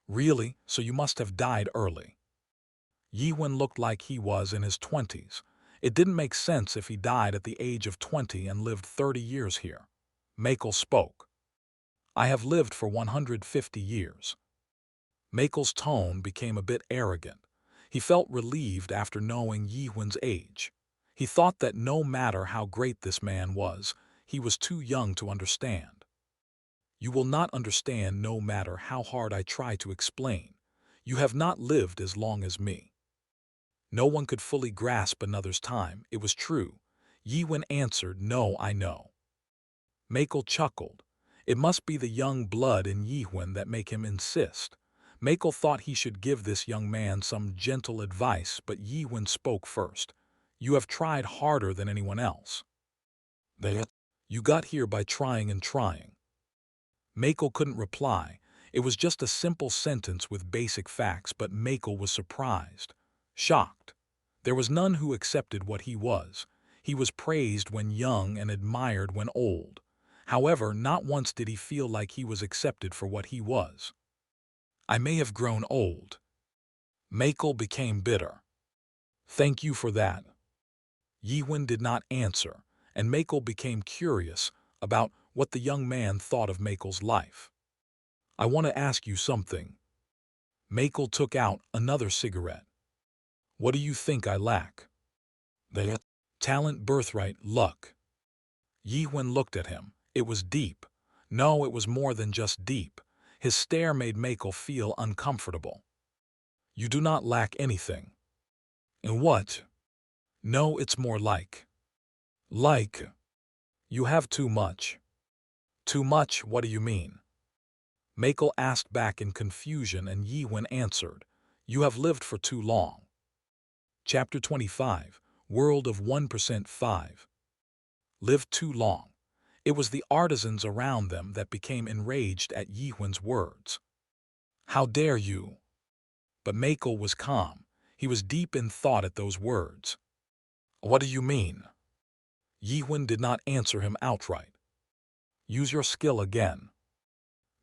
Really? So you must have died early. Yiwen looked like he was in his 20s. It didn't make sense if he died at the age of 20 and lived 30 years here. Makel spoke. I have lived for 150 years. Makel's tone became a bit arrogant. He felt relieved after knowing Yiwen's age. He thought that no matter how great this man was, he was too young to understand. You will not understand no matter how hard I try to explain. You have not lived as long as me. No one could fully grasp another's time. It was true. Yiwen answered, no, I know. Makel chuckled. It must be the young blood in Yiwen that make him insist. Makel thought he should give this young man some gentle advice, but Yiwen spoke first. You have tried harder than anyone else. You got here by trying and trying. Makel couldn't reply. It was just a simple sentence with basic facts, but Makel was surprised, shocked. There was none who accepted what he was. He was praised when young and admired when old. However, not once did he feel like he was accepted for what he was. I may have grown old. Makel became bitter. Thank you for that. Yiwen did not answer, and Makel became curious about what the young man thought of Makel's life. I want to ask you something. Makel took out another cigarette. What do you think I lack? Talent, birthright, luck. Yiwen looked at him. It was deep. No, it was more than just deep. His stare made Makel feel uncomfortable. You do not lack anything. And what? No, it's more like. Like. You have too much. Too much, what do you mean? Makel asked back in confusion, and Yiwen answered, You have lived for too long. Chapter 25, World of 1% 5. Lived too long. It was the artisans around them that became enraged at Yiwen's words. How dare you? But Makel was calm. He was deep in thought at those words. What do you mean? Yiwen did not answer him outright. Use your skill again.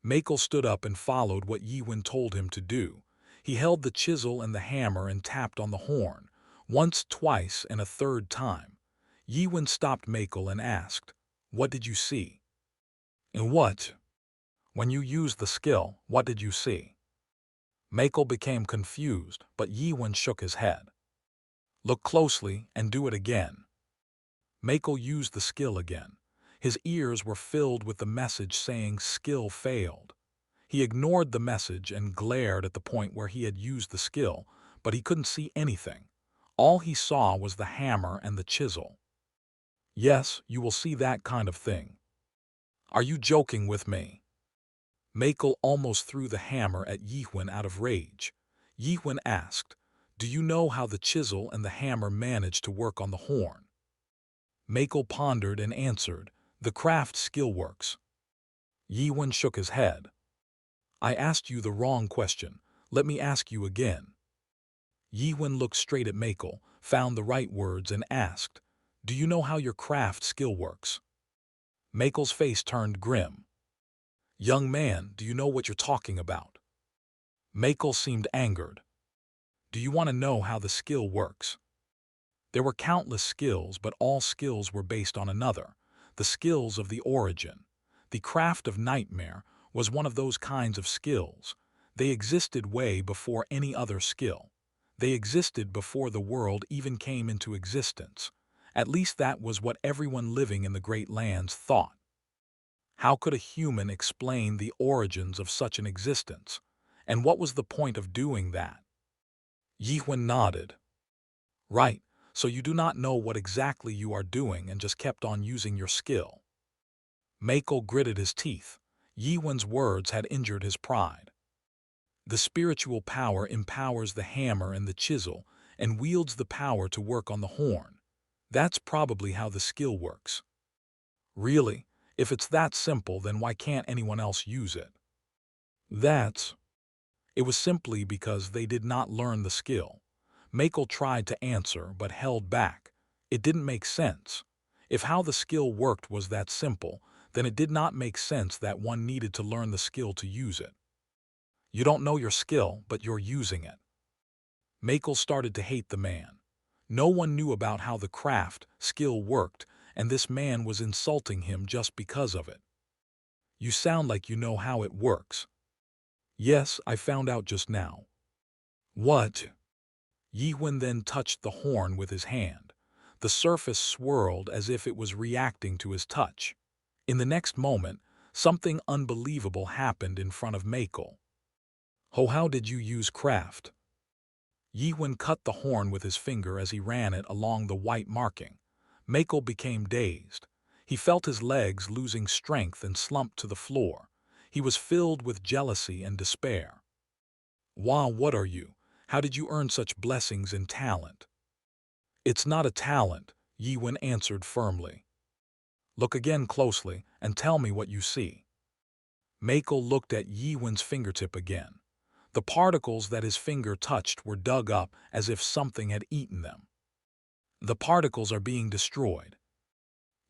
Makel stood up and followed what Yiwen told him to do. He held the chisel and the hammer and tapped on the horn, once, twice, and a third time. Yiwen stopped Makel and asked, What did you see? And what? When you used the skill, what did you see? Makel became confused, but Yiwen shook his head. Look closely and do it again. Makel used the skill again. His ears were filled with the message saying skill failed. He ignored the message and glared at the point where he had used the skill, but he couldn't see anything. All he saw was the hammer and the chisel. Yes, you will see that kind of thing. Are you joking with me? Makel almost threw the hammer at Yiwen out of rage. Yiwen asked, Do you know how the chisel and the hammer managed to work on the horn? Makel pondered and answered, The craft skill works. Yiwen shook his head. I asked you the wrong question. Let me ask you again. Yiwen looked straight at Makel, found the right words, and asked, Do you know how your craft skill works? Makel's face turned grim. Young man, do you know what you're talking about? Makel seemed angered. Do you want to know how the skill works? There were countless skills, but all skills were based on another, the skills of the origin. The craft of nightmare was one of those kinds of skills. They existed way before any other skill. They existed before the world even came into existence. At least that was what everyone living in the Great Lands thought. How could a human explain the origins of such an existence? And what was the point of doing that? Yiwen nodded. Right, so you do not know what exactly you are doing and just kept on using your skill. Makel gritted his teeth. Yiwen's words had injured his pride. The spiritual power empowers the hammer and the chisel and wields the power to work on the horn. That's probably how the skill works. Really? If it's that simple, then why can't anyone else use it? It was simply because they did not learn the skill. Makel tried to answer but held back. It didn't make sense. If how the skill worked was that simple, then it did not make sense that one needed to learn the skill to use it. You don't know your skill, but you're using it. Makel started to hate the man. No one knew about how the craft skill worked, and this man was insulting him just because of it. You sound like you know how it works. Yes, I found out just now. What? Yiwen then touched the horn with his hand. The surface swirled as if it was reacting to his touch. In the next moment, something unbelievable happened in front of Makel. Oh, how did you use craft? Yiwen cut the horn with his finger as he ran it along the white marking. Makel became dazed. He felt his legs losing strength and slumped to the floor. He was filled with jealousy and despair. Wow, what are you? How did you earn such blessings and talent? It's not a talent, Yiwen answered firmly. Look again closely and tell me what you see. Mako looked at Yiwen's fingertip again. The particles that his finger touched were dug up as if something had eaten them. The particles are being destroyed.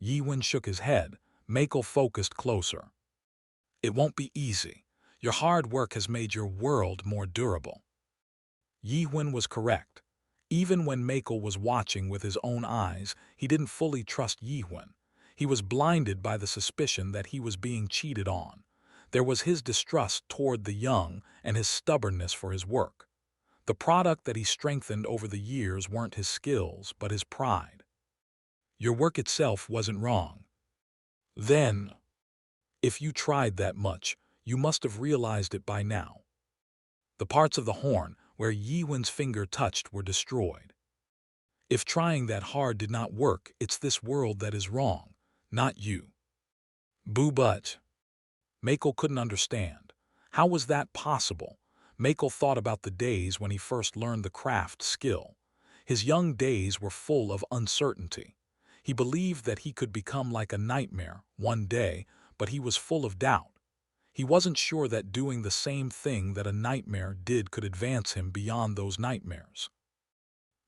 Yiwen shook his head. Mako focused closer. It won't be easy. Your hard work has made your world more durable. Yiwen was correct. Even when Mako was watching with his own eyes, he didn't fully trust Yiwen. He was blinded by the suspicion that he was being cheated on. There was his distrust toward the young and his stubbornness for his work. The product that he strengthened over the years weren't his skills, but his pride. Your work itself wasn't wrong. Then, if you tried that much, you must have realized it by now. The parts of the horn where Yiwen's finger touched were destroyed. If trying that hard did not work, it's this world that is wrong, not you. Boo, but Mako couldn't understand. How was that possible? Mako thought about the days when he first learned the craft skill. His young days were full of uncertainty. He believed that he could become like a nightmare one day, but he was full of doubt. He wasn't sure that doing the same thing that a nightmare did could advance him beyond those nightmares.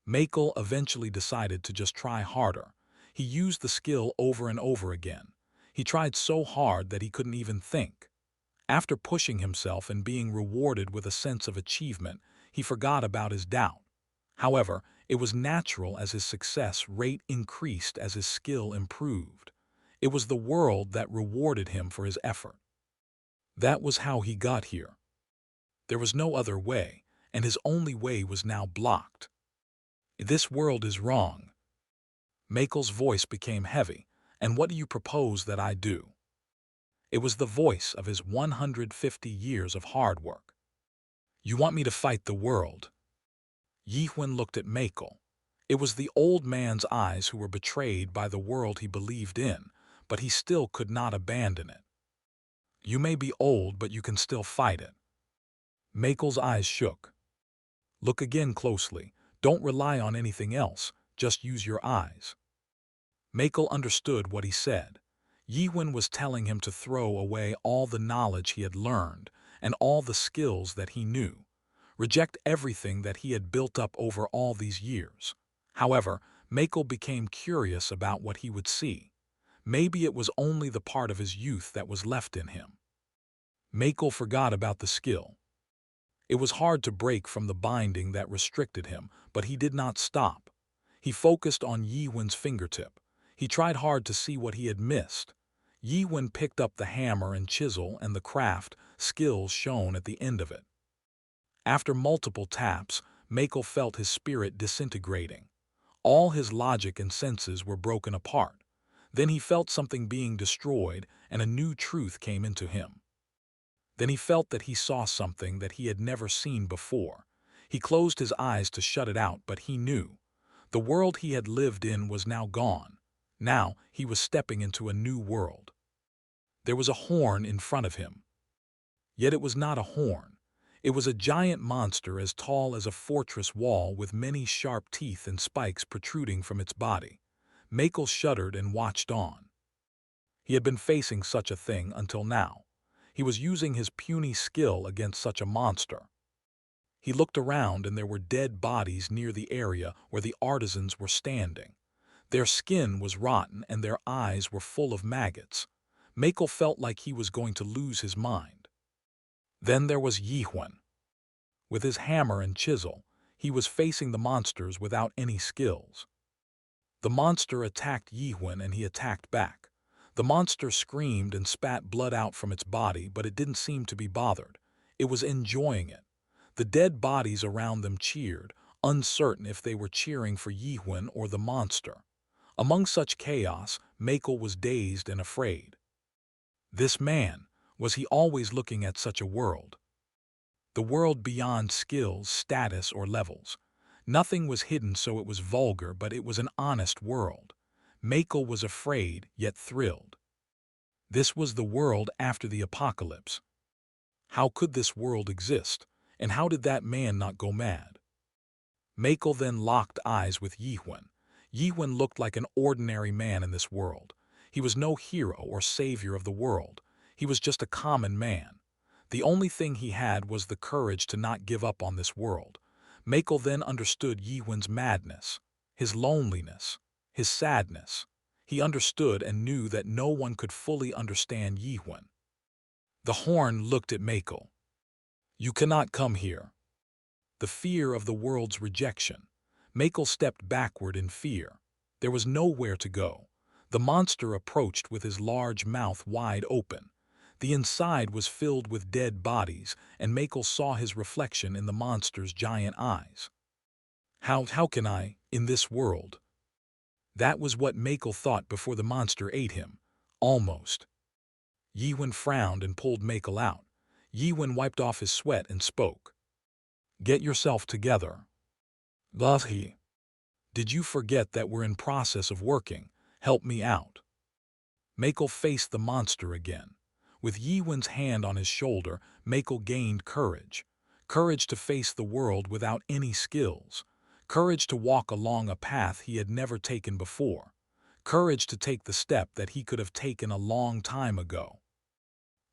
Mako eventually decided to just try harder. He used the skill over and over again. He tried so hard that he couldn't even think. After pushing himself and being rewarded with a sense of achievement, he forgot about his doubt. However, it was natural as his success rate increased as his skill improved. It was the world that rewarded him for his effort. That was how he got here. There was no other way, and his only way was now blocked. This world is wrong. Mako's voice became heavy. And what do you propose that I do? It was the voice of his 150 years of hard work. You want me to fight the world? Yiwen looked at Mako. It was the old man's eyes who were betrayed by the world he believed in, but he still could not abandon it. You may be old, but you can still fight it. Mako's eyes shook. Look again closely. Don't rely on anything else. Just use your eyes. Mako understood what he said. Yiwen was telling him to throw away all the knowledge he had learned and all the skills that he knew. Reject everything that he had built up over all these years. However, Mako became curious about what he would see. Maybe it was only the part of his youth that was left in him. Mako forgot about the skill. It was hard to break from the binding that restricted him, but he did not stop. He focused on Yiwen's fingertip. He tried hard to see what he had missed. Yiwen picked up the hammer and chisel, and the craft skills shone at the end of it. After multiple taps, Mako felt his spirit disintegrating. All his logic and senses were broken apart. Then he felt something being destroyed, and a new truth came into him. Then he felt that he saw something that he had never seen before. He closed his eyes to shut it out, but he knew. The world he had lived in was now gone. Now he was stepping into a new world. There was a horn in front of him. Yet it was not a horn. It was a giant monster as tall as a fortress wall with many sharp teeth and spikes protruding from its body. Mako shuddered and watched on. He had been facing such a thing until now. He was using his puny skill against such a monster. He looked around and there were dead bodies near the area where the artisans were standing. Their skin was rotten and their eyes were full of maggots. Mako felt like he was going to lose his mind. Then there was Yiwen. With his hammer and chisel, he was facing the monsters without any skills. The monster attacked Yiwen and he attacked back. The monster screamed and spat blood out from its body, but it didn't seem to be bothered. It was enjoying it. The dead bodies around them cheered, uncertain if they were cheering for Yiwen or the monster. Among such chaos, Mako was dazed and afraid. This man, was he always looking at such a world? The world beyond skills, status, or levels. Nothing was hidden, so it was vulgar, but it was an honest world. Mako was afraid, yet thrilled. This was the world after the apocalypse. How could this world exist, and how did that man not go mad? Mako then locked eyes with Yiwen. Yi-Wen looked like an ordinary man in this world. He was no hero or savior of the world. He was just a common man. The only thing he had was the courage to not give up on this world. Mako then understood Yi-Wen's madness, his loneliness, his sadness. He understood and knew that no one could fully understand Yi-Wen. The horn looked at Mako. "You cannot come here." The fear of the world's rejection. Mako stepped backward in fear. There was nowhere to go. The monster approached with his large mouth wide open. The inside was filled with dead bodies, and Mako saw his reflection in the monster's giant eyes. How can I, in this world? That was what Mako thought before the monster ate him. Almost. Yi-Wen frowned and pulled Mako out. Yi-Wen wiped off his sweat and spoke. "Get yourself together." "Thus he. Did you forget that we're in process of working? Help me out." Mako faced the monster again. With Yi-Wen's hand on his shoulder, Mako gained courage. Courage to face the world without any skills. Courage to walk along a path he had never taken before. Courage to take the step that he could have taken a long time ago.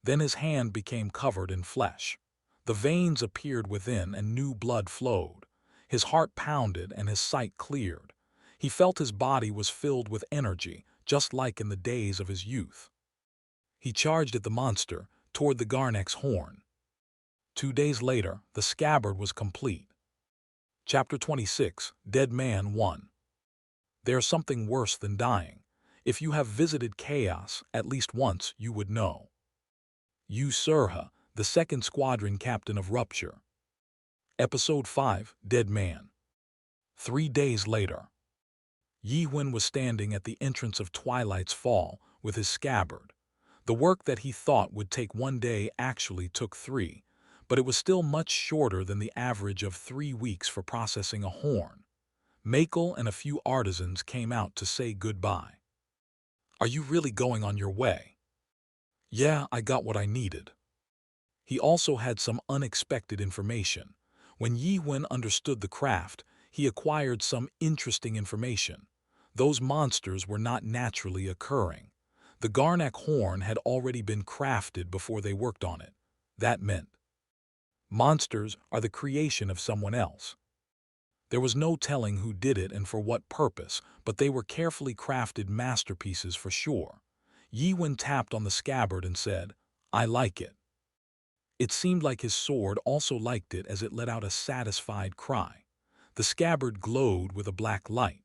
Then his hand became covered in flesh. The veins appeared within and new blood flowed. His heart pounded and his sight cleared. He felt his body was filled with energy, just like in the days of his youth. He charged at the monster, toward the Garnek's horn. 2 days later, the scabbard was complete. Chapter 26, Dead Man 1. There's something worse than dying. If you have visited chaos at least once, you would know. Yu Surha, the 2nd Squadron Captain of Rupture. Episode 5, Dead Man. 3 days later. Yi-Wen was standing at the entrance of Twilight's Fall with his scabbard. The work that he thought would take 1 day actually took 3, but it was still much shorter than the average of 3 weeks for processing a horn. Mako and a few artisans came out to say goodbye. "Are you really going on your way?" "Yeah, I got what I needed." He also had some unexpected information. When Yi-Wen understood the craft, he acquired some interesting information. Those monsters were not naturally occurring. The Garnek horn had already been crafted before they worked on it. That meant monsters are the creation of someone else. There was no telling who did it and for what purpose, but they were carefully crafted masterpieces for sure. Yi-Wen tapped on the scabbard and said, "I like it." It seemed like his sword also liked it as it let out a satisfied cry. The scabbard glowed with a black light.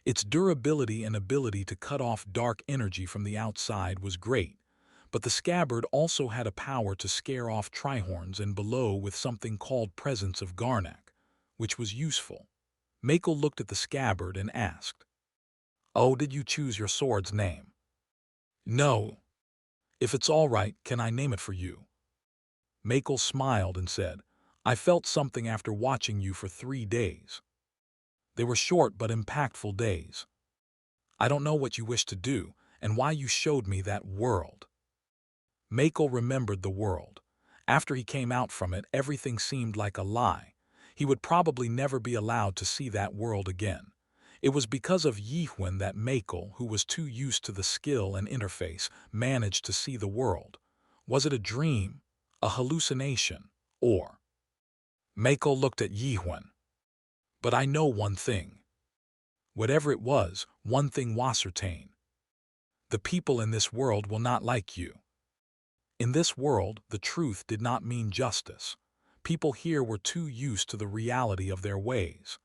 Its durability and ability to cut off dark energy from the outside was great, but the scabbard also had a power to scare off trihorns and below with something called Presence of Garnek, which was useful. Mako looked at the scabbard and asked, "Oh, did you choose your sword's name?" "No. If it's all right, can I name it for you?" Mako smiled and said, "I felt something after watching you for 3 days. They were short but impactful days. I don't know what you wish to do and why you showed me that world." Mako remembered the world. After he came out from it, everything seemed like a lie. He would probably never be allowed to see that world again. It was because of Yi-Wen that Mako, who was too used to the skill and interface, managed to see the world. Was it a dream, a hallucination, or? Mako looked at Yi-Wen. "But I know one thing. Whatever it was, one thing was certain. The people in this world will not like you." In this world, the truth did not mean justice. People here were too used to the reality of their ways.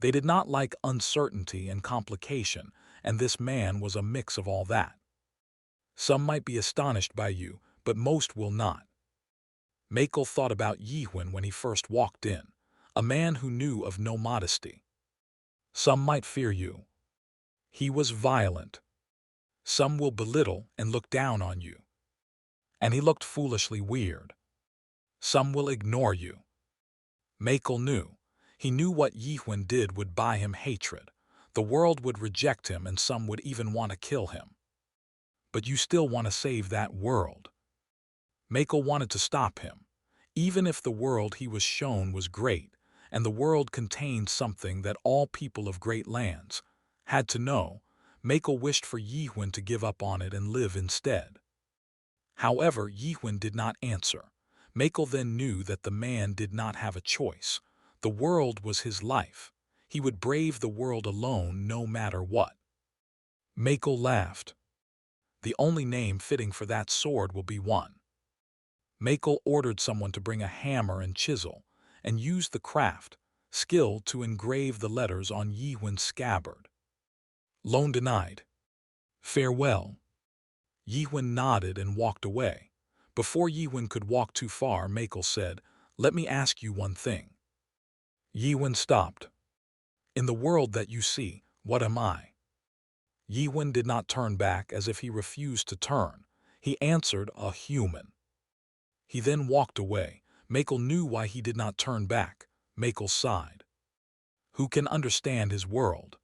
They did not like uncertainty and complication, and this man was a mix of all that. Some might be astonished by you, but most will not. Mako thought about Yi-Wen when he first walked in, a man who knew of no modesty. Some might fear you. He was violent. Some will belittle and look down on you. And he looked foolishly weird. Some will ignore you. Mako knew. He knew what Yi-Wen did would buy him hatred. The world would reject him and some would even want to kill him. But you still want to save that world. Mako wanted to stop him. Even if the world he was shown was great, and the world contained something that all people of great lands, had to know, Mako wished for Yihun to give up on it and live instead. However, Yihun did not answer. Mako then knew that the man did not have a choice. The world was his life. He would brave the world alone no matter what. Mako laughed. The only name fitting for that sword will be one. Mako ordered someone to bring a hammer and chisel, and used the craft, skill to engrave the letters on Yihun's scabbard. Loan denied. Farewell. Yihun nodded and walked away. Before Yihun could walk too far, Mako said, "Let me ask you one thing." Yihun stopped. "In the world that you see, what am I?" Yihun did not turn back as if he refused to turn. He answered, "A human." He then walked away. Mako knew why he did not turn back. Mako sighed. Who can understand his world?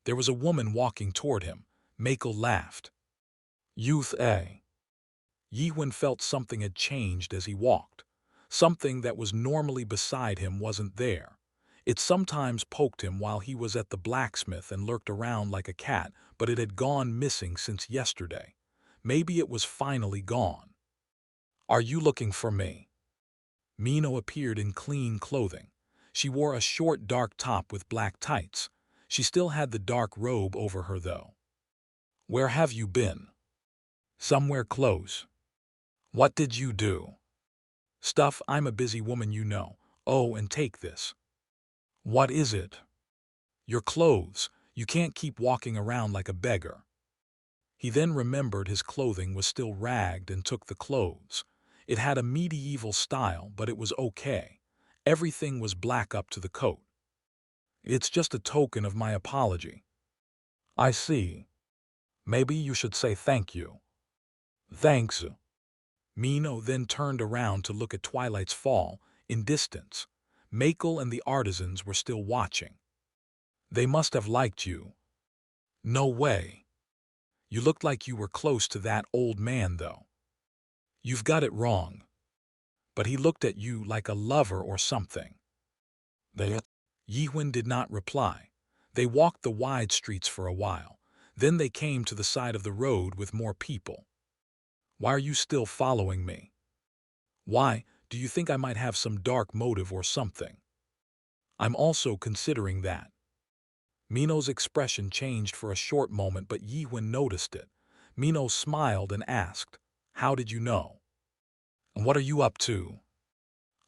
There was a woman walking toward him. Mako laughed. Youth A. Yihun felt something had changed as he walked. Something that was normally beside him wasn't there. It sometimes poked him while he was at the blacksmith and lurked around like a cat, but it had gone missing since yesterday. Maybe it was finally gone. Are you looking for me? Mino appeared in clean clothing. She wore a short dark top with black tights. She still had the dark robe over her though. Where have you been? Somewhere close. What did you do? Stuff, I'm a busy woman, you know. Oh, and take this. What is it? Your clothes. You can't keep walking around like a beggar. He then remembered his clothing was still ragged and took the clothes. It had a medieval style, but it was okay. Everything was black up to the coat. It's just a token of my apology. I see. Maybe you should say thank you. Thanks. Mino then turned around to look at twilight's fall in distance. Makel and the artisans were still watching. They must have liked you. No way. You looked like you were close to that old man, though. You've got it wrong. But he looked at you like a lover or something. Yihun did not reply. They walked the wide streets for a while. Then they came to the side of the road with more people. Why are you still following me? Why, do you think I might have some dark motive or something? I'm also considering that. Mino's expression changed for a short moment, but Yihun noticed it. Mino smiled and asked, How did you know? And what are you up to?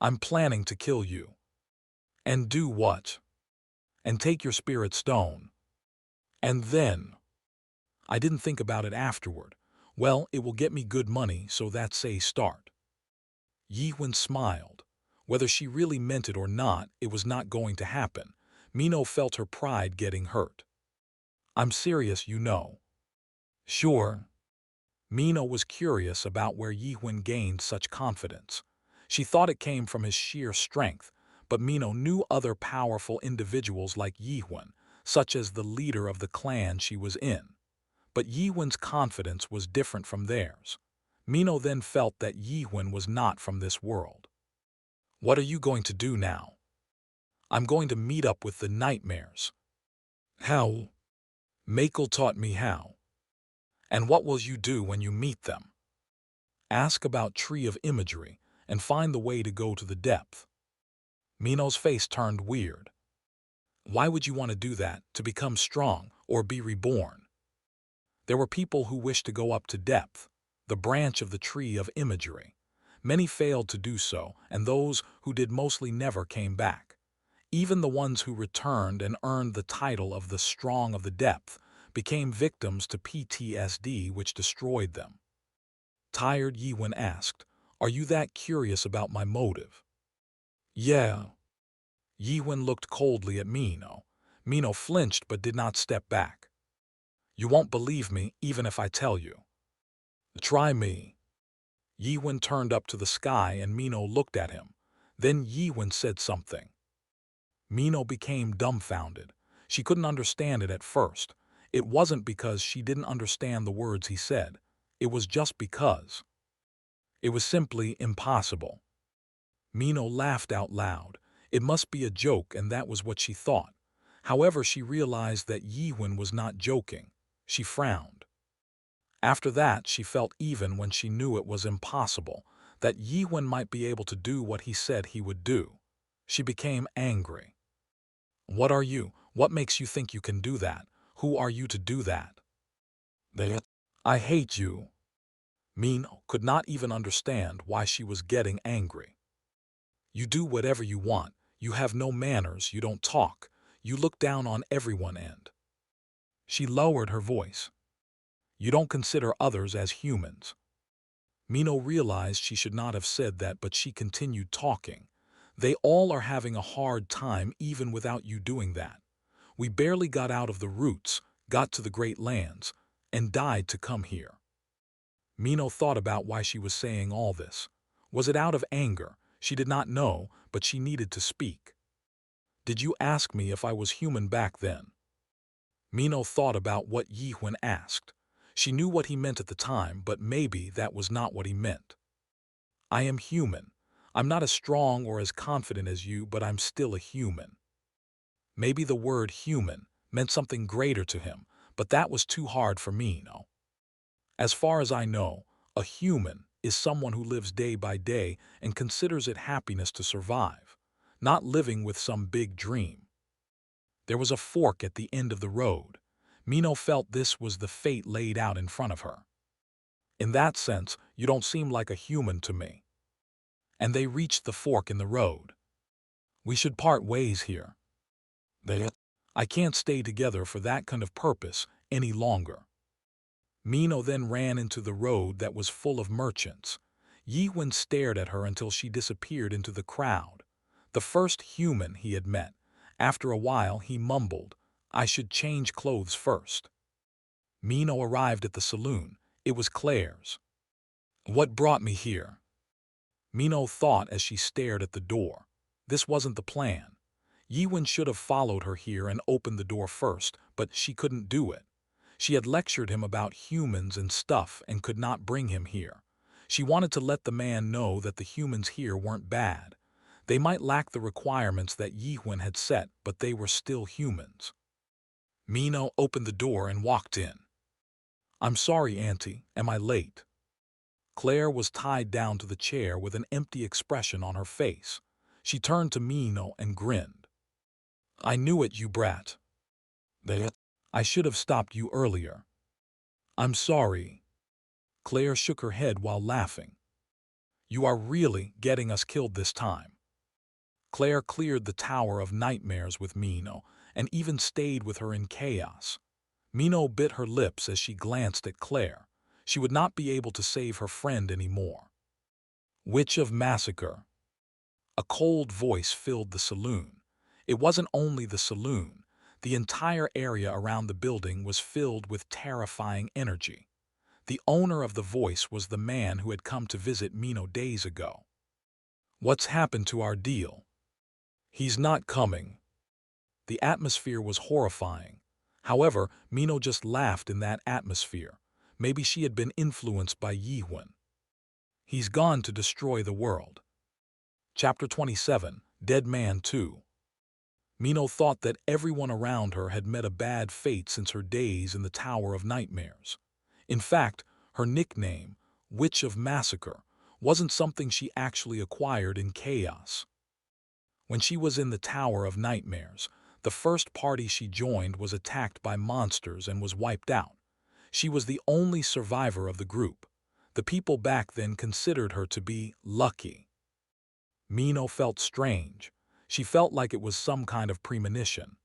I'm planning to kill you. And do what? And take your spirit stone. And then? I didn't think about it afterward. Well, it will get me good money, so that's a start. Yihun smiled. Whether she really meant it or not, it was not going to happen. Mino felt her pride getting hurt. I'm serious, you know. Sure. Mino was curious about where Yihun gained such confidence. She thought it came from his sheer strength, but Mino knew other powerful individuals like Yihun, such as the leader of the clan she was in. But Yihun's confidence was different from theirs. Mino then felt that Yihun was not from this world. What are you going to do now? I'm going to meet up with the nightmares. How? Makel taught me how. And what will you do when you meet them? Ask about Tree of Imagery and find the way to go to the depth. Mino's face turned weird. Why would you want to do that, to become strong or be reborn? There were people who wished to go up to depth, the branch of the Tree of Imagery. Many failed to do so, and those who did mostly never came back. Even the ones who returned and earned the title of the Strong of the Depth became victims to PTSD, which destroyed them. Tired, Yihun asked, Are you that curious about my motive? Yeah. Yihun looked coldly at Mino. Mino flinched but did not step back. You won't believe me even if I tell you. Try me. Yihun turned up to the sky and Mino looked at him. Then Yihun said something. Mino became dumbfounded. She couldn't understand it at first. It wasn't because she didn't understand the words he said. It was just because. It was simply impossible. Mino laughed out loud. It must be a joke, and that was what she thought. However, she realized that Yiwen was not joking. She frowned. After that, she felt even when she knew it was impossible, that Yiwen might be able to do what he said he would do. She became angry. What are you? What makes you think you can do that? Who are you to do that? I hate you. Mino could not even understand why she was getting angry. You do whatever you want. You have no manners. You don't talk. You look down on everyone and… She lowered her voice. You don't consider others as humans. Mino realized she should not have said that, but she continued talking. They all are having a hard time even without you doing that. We barely got out of the roots, got to the great lands, and died to come here. Mino thought about why she was saying all this. Was it out of anger? She did not know, but she needed to speak. Did you ask me if I was human back then? Mino thought about what Yiwen asked. She knew what he meant at the time, but maybe that was not what he meant. I am human. I'm not as strong or as confident as you, but I'm still a human. Maybe the word human meant something greater to him, but that was too hard for Mino. As far as I know, a human is someone who lives day by day and considers it happiness to survive, not living with some big dream. There was a fork at the end of the road. Mino felt this was the fate laid out in front of her. In that sense, you don't seem like a human to me. And they reached the fork in the road. We should part ways here. I can't stay together for that kind of purpose any longer. Mino then ran into the road that was full of merchants. Yiwen stared at her until she disappeared into the crowd. The first human he had met. After a while, he mumbled, I should change clothes first. Mino arrived at the saloon. It was Claire's. What brought me here? Mino thought as she stared at the door. This wasn't the plan. Yiwen should have followed her here and opened the door first, but she couldn't do it. She had lectured him about humans and stuff and could not bring him here. She wanted to let the man know that the humans here weren't bad. They might lack the requirements that Yiwen had set, but they were still humans. Mino opened the door and walked in. I'm sorry, Auntie. Am I late? Claire was tied down to the chair with an empty expression on her face. She turned to Mino and grinned. I knew it, you brat. I should have stopped you earlier. I'm sorry. Claire shook her head while laughing. You are really getting us killed this time. Claire cleared the Tower of Nightmares with Mino and even stayed with her in chaos. Mino bit her lips as she glanced at Claire. She would not be able to save her friend anymore. Witch of Massacre. A cold voice filled the saloon. It wasn't only the saloon. The entire area around the building was filled with terrifying energy. The owner of the voice was the man who had come to visit Mino days ago. What's happened to our deal? He's not coming. The atmosphere was horrifying. However, Mino just laughed in that atmosphere. Maybe she had been influenced by Yiwen. He's gone to destroy the world. Chapter 27, Dead Man 2. Mino thought that everyone around her had met a bad fate since her days in the Tower of Nightmares. In fact, her nickname, Witch of Massacre, wasn't something she actually acquired in chaos. When she was in the Tower of Nightmares, the first party she joined was attacked by monsters and was wiped out. She was the only survivor of the group. The people back then considered her to be lucky. Mino felt strange. She felt like it was some kind of premonition.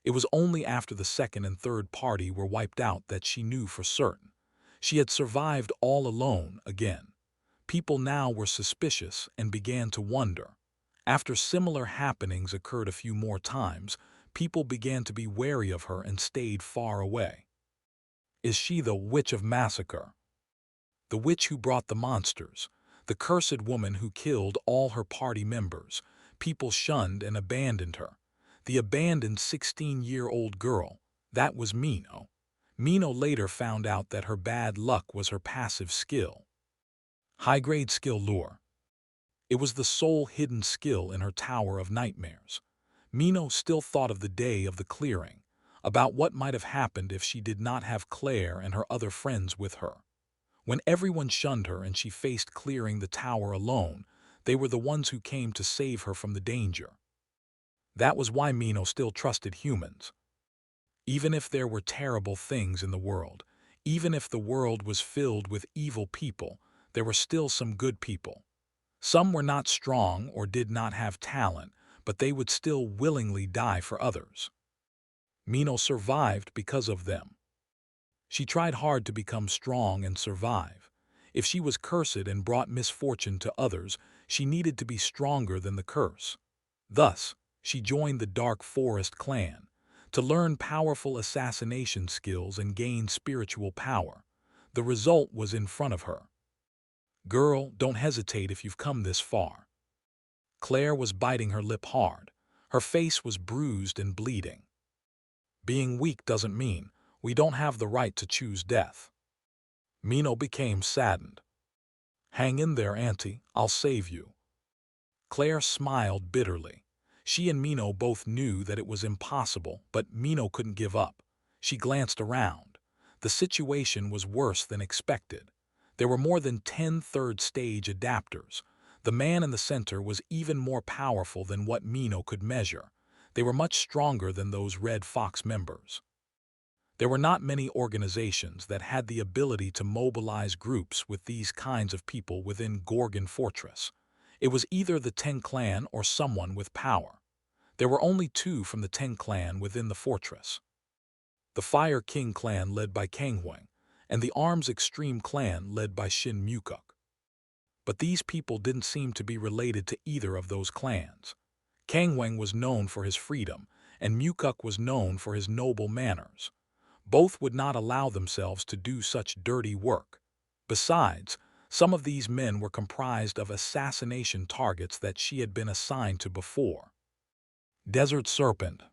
It was only after the second and third party were wiped out that she knew for certain. She had survived all alone again. People now were suspicious and began to wonder. After similar happenings occurred a few more times, people began to be wary of her and stayed far away. Is she the Witch of Massacre? The witch who brought the monsters, the cursed woman who killed all her party members. People shunned and abandoned her. The abandoned 16-year-old girl, that was Mino. Mino later found out that her bad luck was her passive skill. High-grade skill lure. It was the sole hidden skill in her Tower of Nightmares. Mino still thought of the day of the clearing, about what might have happened if she did not have Claire and her other friends with her. When everyone shunned her and she faced clearing the tower alone, they were the ones who came to save her from the danger. That was why Mino still trusted humans. Even if there were terrible things in the world, even if the world was filled with evil people, there were still some good people. Some were not strong or did not have talent, but they would still willingly die for others. Mino survived because of them. She tried hard to become strong and survive. If she was cursed and brought misfortune to others, she needed to be stronger than the curse. Thus, she joined the Dark Forest clan to learn powerful assassination skills and gain spiritual power. The result was in front of her. Girl, don't hesitate if you've come this far. Claire was biting her lip hard. Her face was bruised and bleeding. Being weak doesn't mean we don't have the right to choose death. Mino became saddened. Hang in there, Auntie, I'll save you. Claire smiled bitterly. She and Mino both knew that it was impossible, but Mino couldn't give up. She glanced around. The situation was worse than expected. There were more than 10 third-stage adapters. The man in the center was even more powerful than what Mino could measure. They were much stronger than those Red Fox members. There were not many organizations that had the ability to mobilize groups with these kinds of people within Gorgon Fortress. It was either the Ten Clan or someone with power. There were only 2 from the Ten Clan within the fortress. The Fire King clan led by Kangwang, and the Arms Extreme clan led by Shin Mukuk. But these people didn't seem to be related to either of those clans. Kangwang was known for his freedom, and Mukuk was known for his noble manners. Both would not allow themselves to do such dirty work. Besides, some of these men were comprised of assassination targets that she had been assigned to before. Desert Serpent.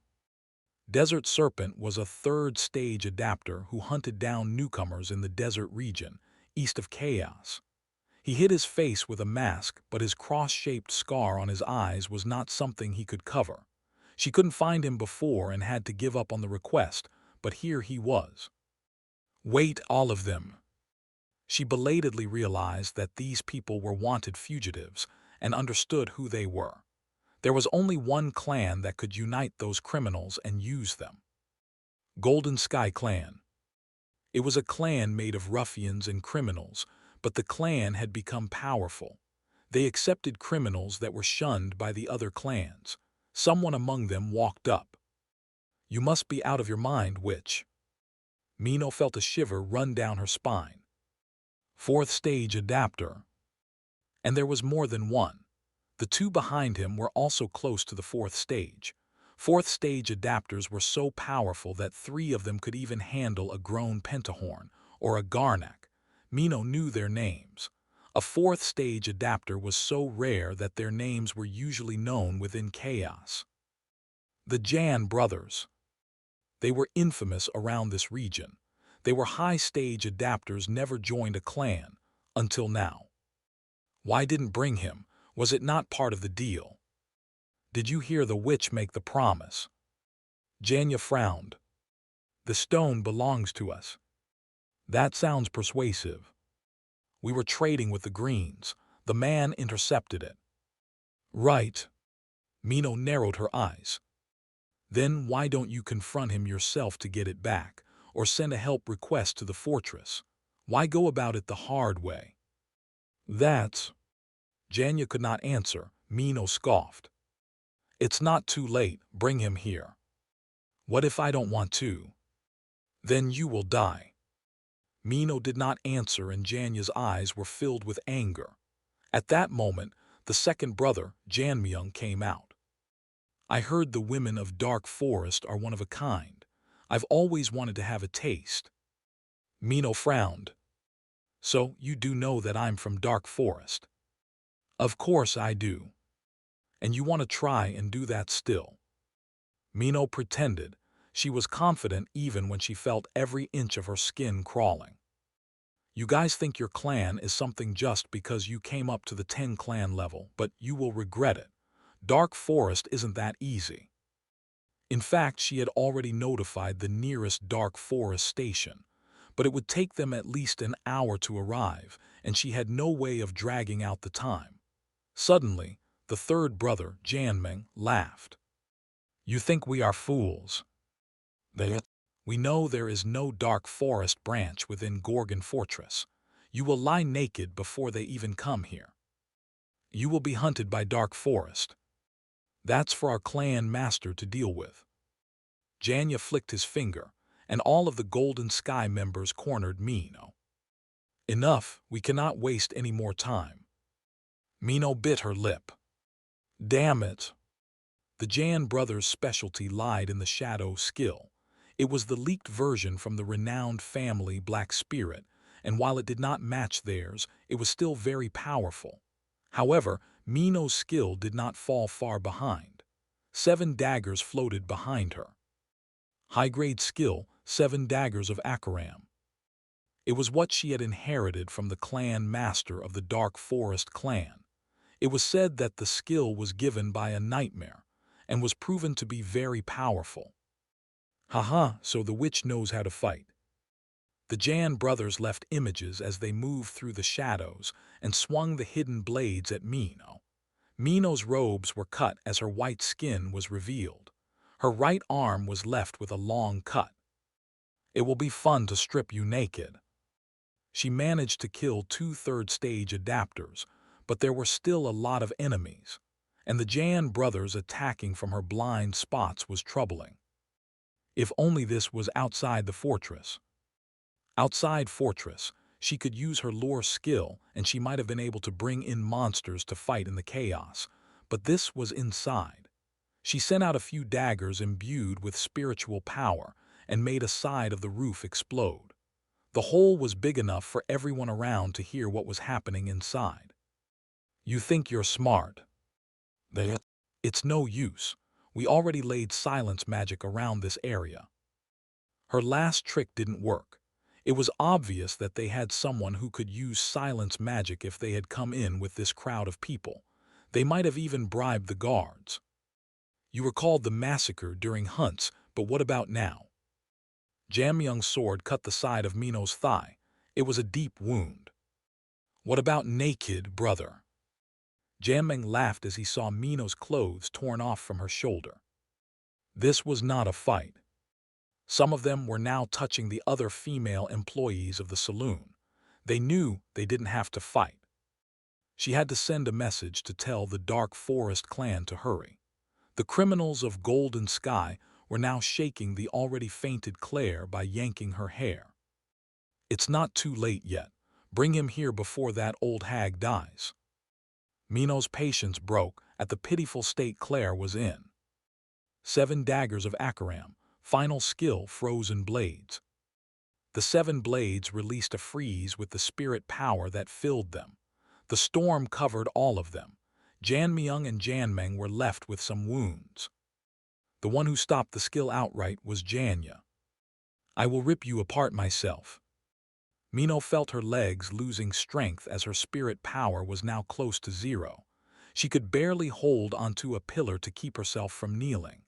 Desert Serpent was a third-stage adapter who hunted down newcomers in the desert region, east of Chaos. He hid his face with a mask, but his cross-shaped scar on his eyes was not something he could cover. She couldn't find him before and had to give up on the request, but here he was. Wait, all of them. She belatedly realized that these people were wanted fugitives and understood who they were. There was only one clan that could unite those criminals and use them. Golden Sky Clan. It was a clan made of ruffians and criminals, but the clan had become powerful. They accepted criminals that were shunned by the other clans. Someone among them walked up. You must be out of your mind, witch. Mino felt a shiver run down her spine. 4th stage adapter. And there was more than one. The 2 behind him were also close to the 4th stage. 4th stage adapters were so powerful that 3 of them could even handle a grown pentahorn or a garnak. Mino knew their names. A 4th stage adapter was so rare that their names were usually known within Chaos. The Jan brothers. They were infamous around this region. They were high-stage adapters, never joined a clan, until now. Why didn't bring him? Was it not part of the deal? Did you hear the witch make the promise? Janya frowned. The stone belongs to us. That sounds persuasive. We were trading with the Greens. The man intercepted it. Right. Mino narrowed her eyes. Then why don't you confront him yourself to get it back, or send a help request to the fortress? Why go about it the hard way? That's... Janya could not answer. Mino scoffed. It's not too late, bring him here. What if I don't want to? Then you will die. Mino did not answer and Janya's eyes were filled with anger. At that moment, the second brother, Janmyung, came out. I heard the women of Dark Forest are one of a kind. I've always wanted to have a taste. Mino frowned. So, you do know that I'm from Dark Forest? Of course I do. And you want to try and do that still? Mino pretended. She was confident even when she felt every inch of her skin crawling. You guys think your clan is something just because you came up to the 10 clan level, but you will regret it. Dark Forest isn't that easy. In fact, she had already notified the nearest dark forest station, but it would take them at least an hour to arrive, and she had no way of dragging out the time. Suddenly, the third brother, Janming, laughed. "You think we are fools? They We know there is no dark forest branch within Gorgon Fortress. You will lie naked before they even come here. You will be hunted by dark forest. That's for our clan master to deal with." Janya flicked his finger, and all of the Golden Sky members cornered Mino. "Enough, we cannot waste any more time." Mino bit her lip. "Damn it." The Jan brothers' specialty lied in the shadow skill. It was the leaked version from the renowned family Black Spirit, and while it did not match theirs, it was still very powerful. However, Mino's skill did not fall far behind. 7 daggers floated behind her. High-grade skill, 7 daggers of Akaram. It was what she had inherited from the clan master of the Dark Forest clan. It was said that the skill was given by a nightmare, and was proven to be very powerful. Haha, so the witch knows how to fight. The Jan brothers left images as they moved through the shadows and swung the hidden blades at Mino. Mino's robes were cut as her white skin was revealed. Her right arm was left with a long cut. "It will be fun to strip you naked." She managed to kill 2 third-stage adapters, but there were still a lot of enemies, and the Jan brothers attacking from her blind spots was troubling. If only this was outside the fortress. Outside fortress, she could use her lore skill and she might have been able to bring in monsters to fight in the chaos, but this was inside. She sent out a few daggers imbued with spiritual power and made a side of the roof explode. The hole was big enough for everyone around to hear what was happening inside. "You think you're smart. It's no use. We already laid silence magic around this area." Her last trick didn't work. It was obvious that they had someone who could use silence magic if they had come in with this crowd of people. They might have even bribed the guards. "You recalled the massacre during hunts, but what about now?" Jamyung's sword cut the side of Mino's thigh. It was a deep wound. "What about naked, brother?" Jamyung laughed as he saw Mino's clothes torn off from her shoulder. This was not a fight. Some of them were now touching the other female employees of the saloon. They knew they didn't have to fight. She had to send a message to tell the Dark Forest clan to hurry. The criminals of Golden Sky were now shaking the already fainted Claire by yanking her hair. "It's not too late yet. Bring him here before that old hag dies." Mino's patience broke at the pitiful state Claire was in. 7 daggers of Akaram, final skill Frozen Blades. The 7 blades released a freeze with the spirit power that filled them. The storm covered all of them. Janmyung and Janmeng were left with some wounds. The one who stopped the skill outright was Janya. "I will rip you apart myself." Mino felt her legs losing strength as her spirit power was now close to 0. She could barely hold onto a pillar to keep herself from kneeling.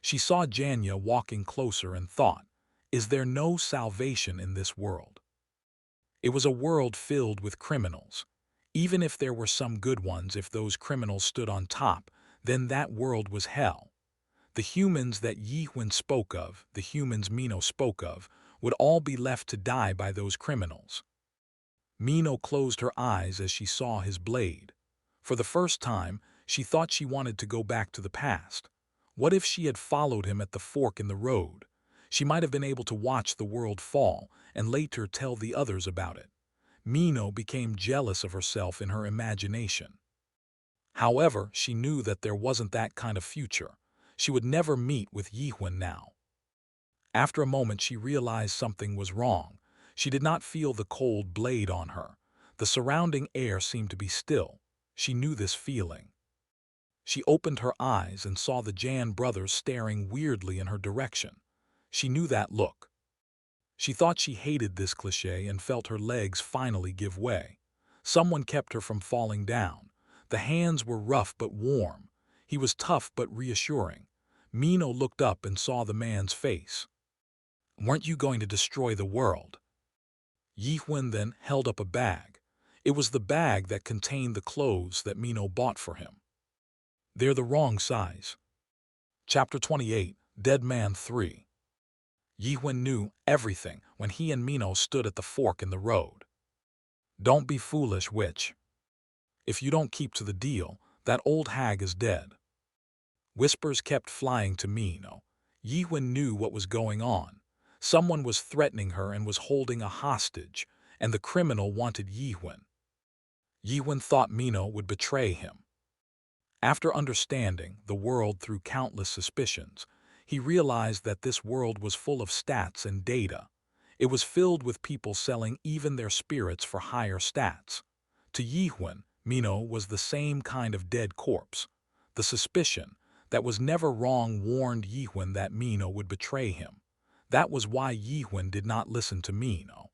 She saw Janya walking closer and thought, is there no salvation in this world? It was a world filled with criminals. Even if there were some good ones, if those criminals stood on top, then that world was hell. The humans that Yihwen spoke of, the humans Mino spoke of, would all be left to die by those criminals. Mino closed her eyes as she saw his blade. For the first time, she thought she wanted to go back to the past. What if she had followed him at the fork in the road? She might have been able to watch the world fall and later tell the others about it. Mino became jealous of herself in her imagination. However, she knew that there wasn't that kind of future. She would never meet with Yihwen now. After a moment, she realized something was wrong. She did not feel the cold blade on her. The surrounding air seemed to be still. She knew this feeling. She opened her eyes and saw the Jan brothers staring weirdly in her direction. She knew that look. She thought she hated this cliché and felt her legs finally give way. Someone kept her from falling down. The hands were rough but warm. He was tough but reassuring. Mino looked up and saw the man's face. "Weren't you going to destroy the world?" Yi-Huan then held up a bag. It was the bag that contained the clothes that Mino bought for him. "They're the wrong size." Chapter 28, Dead Man 3. Yi-Huan knew everything when he and Mino stood at the fork in the road. "Don't be foolish, witch. If you don't keep to the deal, that old hag is dead." Whispers kept flying to Mino. Yi-Huan knew what was going on. Someone was threatening her and was holding a hostage, and the criminal wanted Yi-Huan. Yi-Huan thought Mino would betray him. After understanding the world through countless suspicions, he realized that this world was full of stats and data. It was filled with people selling even their spirits for higher stats. To Yi-Huan, Mino was the same kind of dead corpse. The suspicion that was never wrong warned Yi-Huan that Mino would betray him. That was why Yi-Huan did not listen to Mino.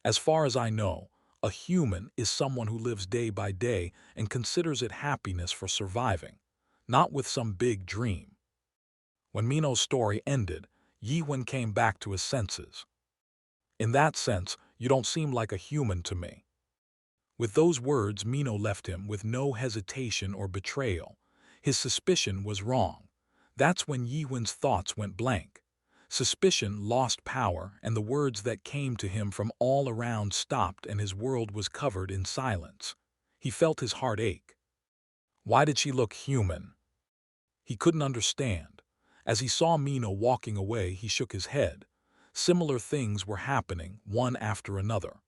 "As far as I know, a human is someone who lives day by day and considers it happiness for surviving, not with some big dream." When Mino's story ended, Yi-Huan came back to his senses. "In that sense, you don't seem like a human to me." With those words, Mino left him with no hesitation or betrayal. His suspicion was wrong. That's when Yi-Huan's thoughts went blank. Suspicion lost power, and the words that came to him from all around stopped, and his world was covered in silence. He felt his heart ache. Why did she look human? He couldn't understand. As he saw Mino walking away, he shook his head. Similar things were happening, one after another.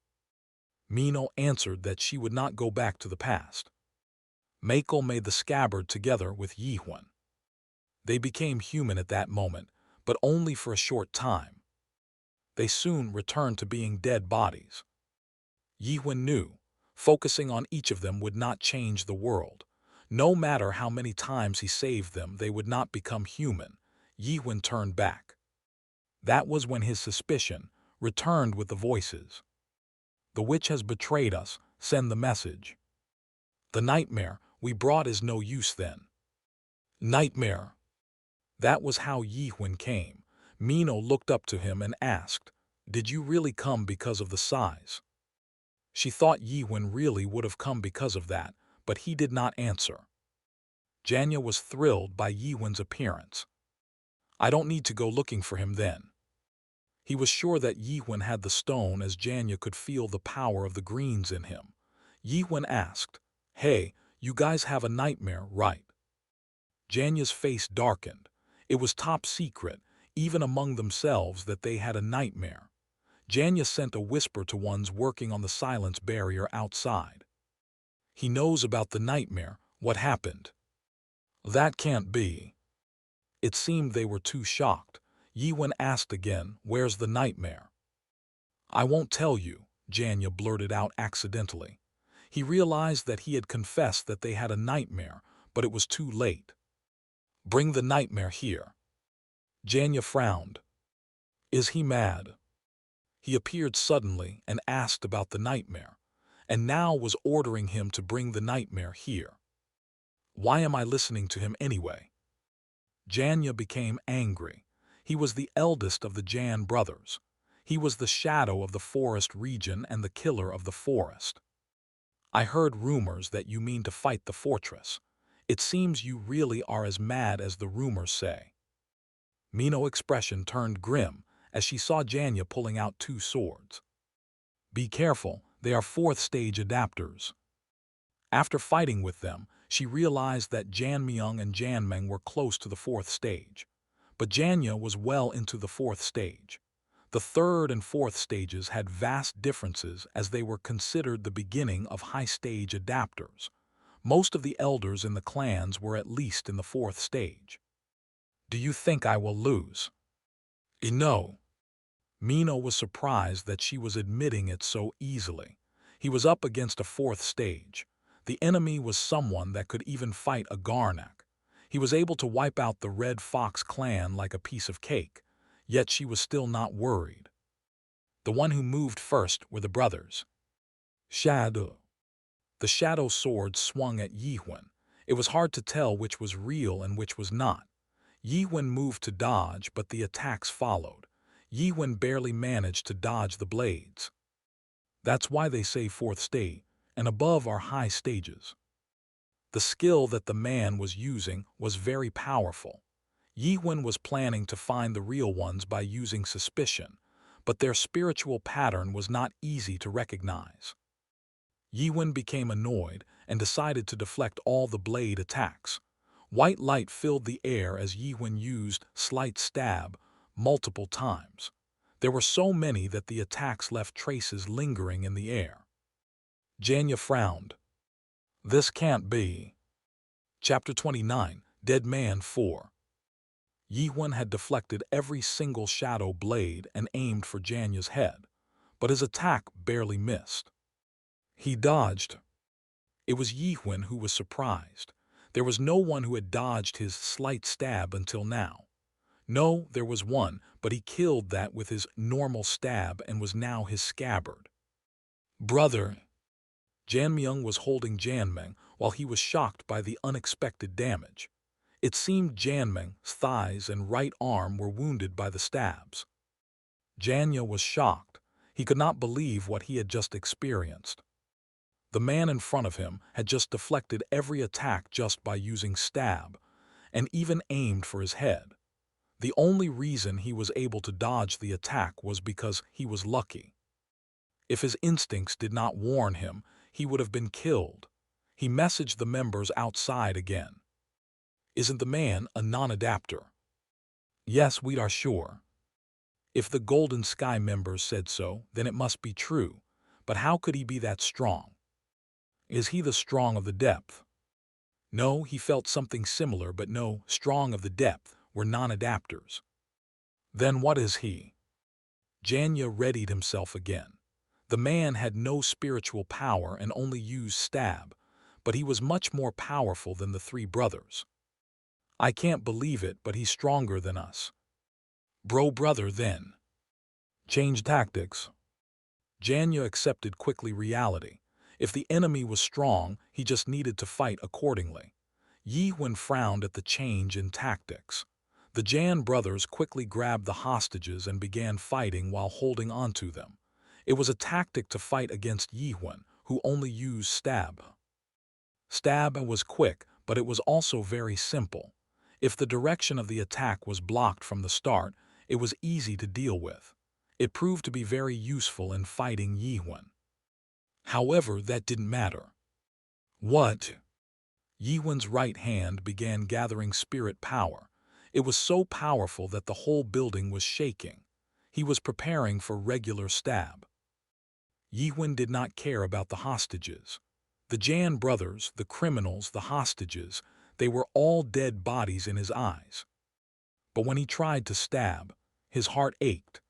Mino answered that she would not go back to the past. Makel made the scabbard together with Yi-Huan. They became human at that moment, but only for a short time. They soon returned to being dead bodies. Yi-Huan knew, focusing on each of them would not change the world. No matter how many times he saved them, they would not become human. Yi-Huan turned back. That was when his suspicion returned with the voices. "The witch has betrayed us. Send the message." "The nightmare we brought is no use then." "Nightmare." That was how Yi-Huan came. Mino looked up to him and asked, "Did you really come because of the size?" She thought Yi-Huan really would have come because of that, but he did not answer. Janya was thrilled by Yi-Huan's appearance. "I don't need to go looking for him then." He was sure that Yi-Huan had the stone, as Janya could feel the power of the greens in him. Yi-Huan asked, "Hey, you guys have a nightmare, right?" Janya's face darkened. It was top secret, even among themselves, that they had a nightmare. Janya sent a whisper to ones working on the silence barrier outside. "He knows about the nightmare. What happened?" "That can't be." It seemed they were too shocked. Yi-Huan asked again, "Where's the nightmare?" "I won't tell you," Janya blurted out accidentally. He realized that he had confessed that they had a nightmare, but it was too late. "Bring the nightmare here." Janya frowned. "Is he mad?" He appeared suddenly and asked about the nightmare, and now was ordering him to bring the nightmare here. Why am I listening to him anyway? Janya became angry. He was the eldest of the Jan brothers. He was the shadow of the forest region and the killer of the forest. "I heard rumors that you mean to fight the fortress. It seems you really are as mad as the rumors say." Mino's expression turned grim as she saw Janya pulling out two swords. "Be careful, they are fourth-stage adapters." After fighting with them, she realized that Janmyung and Janmeng were close to the fourth stage. But Janya was well into the fourth stage. The third and fourth stages had vast differences, as they were considered the beginning of high-stage adapters. Most of the elders in the clans were at least in the fourth stage. "Do you think I will lose?" "No." Mino was surprised that she was admitting it so easily. He was up against a fourth stage. The enemy was someone that could even fight a Garnak. He was able to wipe out the Red Fox clan like a piece of cake, yet she was still not worried. The one who moved first were the brothers. Shadow. The shadow sword swung at Yi-Huan. It was hard to tell which was real and which was not. Yi Wen moved to dodge, but the attacks followed. Yi Wen barely managed to dodge the blades. That's why they say fourth stage, and above are high stages. The skill that the man was using was very powerful. Yi Wen was planning to find the real ones by using suspicion, but their spiritual pattern was not easy to recognize. Yi Wen became annoyed and decided to deflect all the blade attacks. White light filled the air as Yi Wen used slight stab multiple times. There were so many that the attacks left traces lingering in the air. Janya frowned. This can't be. Chapter 29, Dead Man 4. Yi Wen had deflected every single shadow blade and aimed for Janya's head, but his attack barely missed. He dodged. It was Yi Wen who was surprised. There was no one who had dodged his slight stab until now. No, there was one, but he killed that with his normal stab and was now his scabbard. Brother! Janmyung was holding Janming while he was shocked by the unexpected damage. It seemed Janming's thighs and right arm were wounded by the stabs. Janya was shocked. He could not believe what he had just experienced. The man in front of him had just deflected every attack just by using stab, and even aimed for his head. The only reason he was able to dodge the attack was because he was lucky. If his instincts did not warn him, he would have been killed. He messaged the members outside again. Isn't the man a non-adapter? Yes, we are sure. If the Golden Sky members said so, then it must be true. But how could he be that strong? Is he the strong of the depth? No, he felt something similar, but no, strong of the depth were non-adapters. Then what is he? Janya readied himself again. The man had no spiritual power and only used stab, but he was much more powerful than the three brothers. I can't believe it, but he's stronger than us. Brother then. Change tactics. Janya accepted quickly reality. If the enemy was strong, he just needed to fight accordingly. Yi Wen frowned at the change in tactics. The Jan brothers quickly grabbed the hostages and began fighting while holding onto them. It was a tactic to fight against Yi Wen, who only used stab. Stab was quick, but it was also very simple. If the direction of the attack was blocked from the start, it was easy to deal with. It proved to be very useful in fighting Yi Wen. However, that didn't matter. What? Yi Wen's right hand began gathering spirit power. It was so powerful that the whole building was shaking. He was preparing for regular stab. Yi Wen did not care about the hostages. The Jan brothers, the criminals, the hostages, they were all dead bodies in his eyes. But when he tried to stab, his heart ached.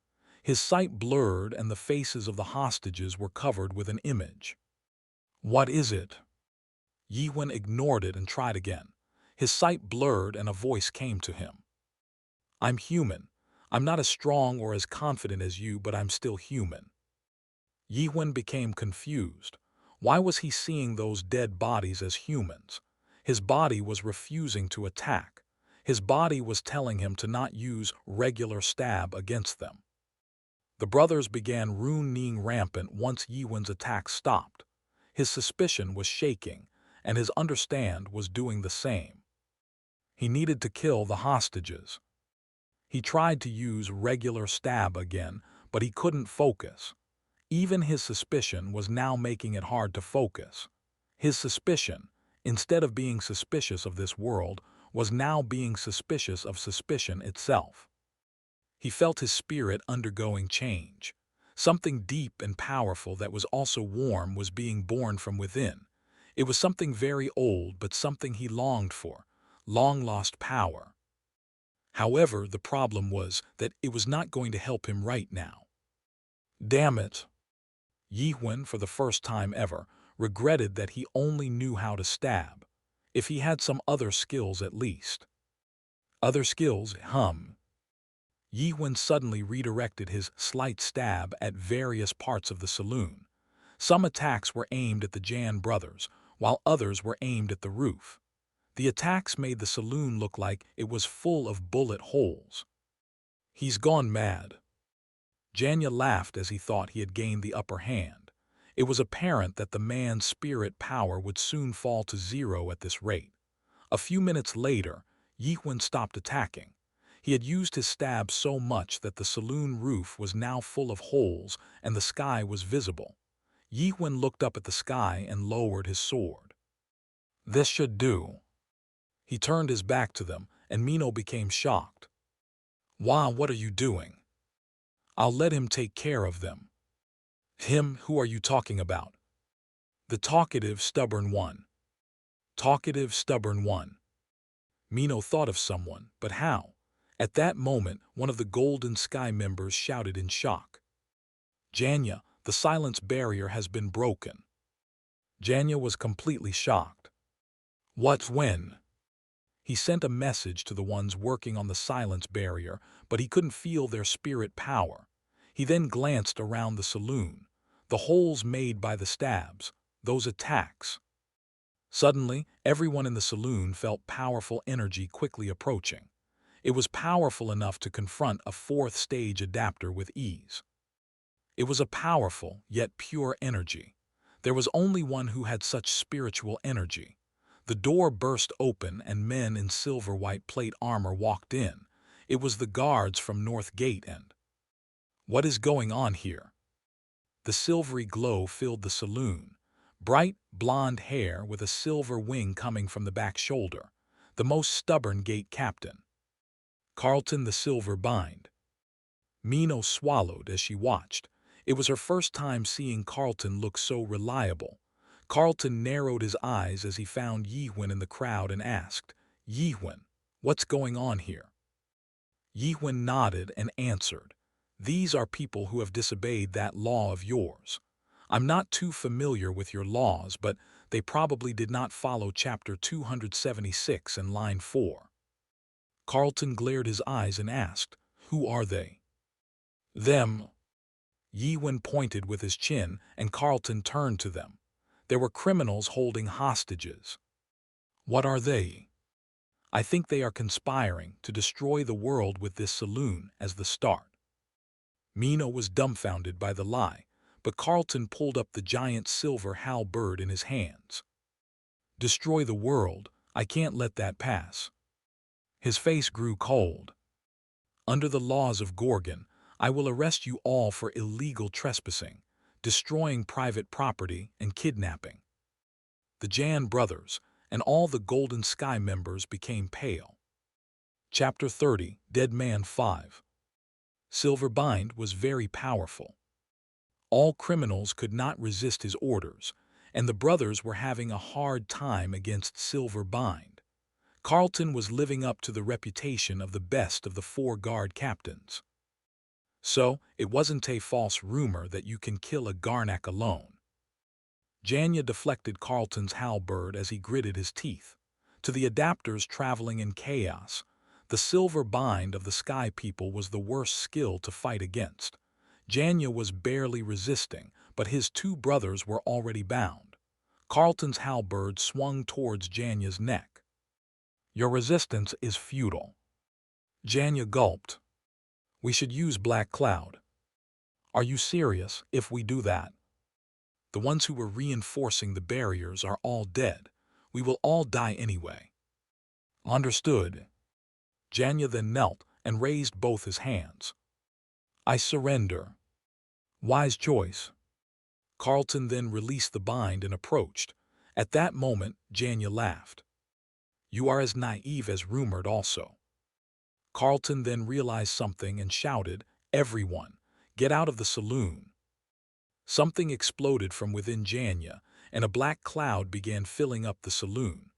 His sight blurred and the faces of the hostages were covered with an image. What is it? Yi Wen ignored it and tried again. His sight blurred and a voice came to him. I'm human. I'm not as strong or as confident as you, but I'm still human. Yi Wen became confused. Why was he seeing those dead bodies as humans? His body was refusing to attack. His body was telling him to not use regular stab against them. The brothers began running rampant once Yi Wen's attack stopped. His suspicion was shaking, and his understand was doing the same. He needed to kill the hostages. He tried to use regular stab again, but he couldn't focus. Even his suspicion was now making it hard to focus. His suspicion, instead of being suspicious of this world, was now being suspicious of suspicion itself. He felt his spirit undergoing change. Something deep and powerful that was also warm was being born from within. It was something very old, but something he longed for, long-lost power. However, the problem was that it was not going to help him right now. Damn it! Yi Wen, for the first time ever, regretted that he only knew how to stab. If he had some other skills at least. Other skills, Yi Wen suddenly redirected his slight stab at various parts of the saloon. Some attacks were aimed at the Jan brothers, while others were aimed at the roof. The attacks made the saloon look like it was full of bullet holes. "He's gone mad." Janya laughed as he thought he had gained the upper hand. It was apparent that the man's spirit power would soon fall to zero at this rate. A few minutes later, Yihwen stopped attacking. He had used his stab so much that the saloon roof was now full of holes and the sky was visible. Yihwen looked up at the sky and lowered his sword. "This should do." He turned his back to them, and Mino became shocked. "Wah, what are you doing?" "I'll let him take care of them." "Him? Who are you talking about?" "The talkative, stubborn one." Talkative, stubborn one. Mino thought of someone, but how? At that moment, one of the Golden Sky members shouted in shock. "Janya, the silence barrier has been broken." Janya was completely shocked. "What? When?" He sent a message to the ones working on the silence barrier, but he couldn't feel their spirit power. He then glanced around the saloon. The holes made by the stabs, those attacks. Suddenly, everyone in the saloon felt powerful energy quickly approaching. It was powerful enough to confront a fourth-stage adapter with ease. It was a powerful, yet pure energy. There was only one who had such spiritual energy. The door burst open and men in silver-white plate armor walked in. It was the guards from North Gate and... "What is going on here?" The silvery glow filled the saloon. Bright, blonde hair with a silver wing coming from the back shoulder. The most stubborn gate captain. Carlton the Silver Bind. Mino swallowed as she watched. It was her first time seeing Carlton look so reliable. Carlton narrowed his eyes as he found Yihwen in the crowd and asked, "Yihwen, what's going on here?" Yihwen nodded and answered, "These are people who have disobeyed that law of yours. I'm not too familiar with your laws, but they probably did not follow Chapter 276 and Line 4. Carlton glared his eyes and asked, "Who are they?" "Them." Yihwen pointed with his chin, and Carlton turned to them. There were criminals holding hostages. "What are they?" "I think they are conspiring to destroy the world with this saloon as the start." Mino was dumbfounded by the lie, but Carlton pulled up the giant silver halberd in his hands. "Destroy the world? I can't let that pass." His face grew cold. "Under the laws of Gorgon, I will arrest you all for illegal trespassing, destroying private property, and kidnapping." The Jan brothers and all the Golden Sky members became pale. Chapter 30, Dead Man 5. Silverbind was very powerful. All criminals could not resist his orders, and the brothers were having a hard time against Silverbind. Carlton was living up to the reputation of the best of the 4 guard captains. So, it wasn't a false rumor that you can kill a Garnak alone. Janya deflected Carlton's halberd as he gritted his teeth. To the adapters traveling in chaos, the silver bind of the Sky People was the worst skill to fight against. Janya was barely resisting, but his 2 brothers were already bound. Carlton's halberd swung towards Janya's neck. "Your resistance is futile." Janya gulped. "We should use Black Cloud." "Are you serious? If we do that, the ones who were reinforcing the barriers are all dead. We will all die anyway." "Understood." Janya then knelt and raised both his hands. "I surrender." "Wise choice." Carlton then released the bind and approached. At that moment, Janya laughed. "You are as naive as rumored also." Carlton then realized something and shouted, "Everyone, get out of the saloon." Something exploded from within Janya, and a black cloud began filling up the saloon.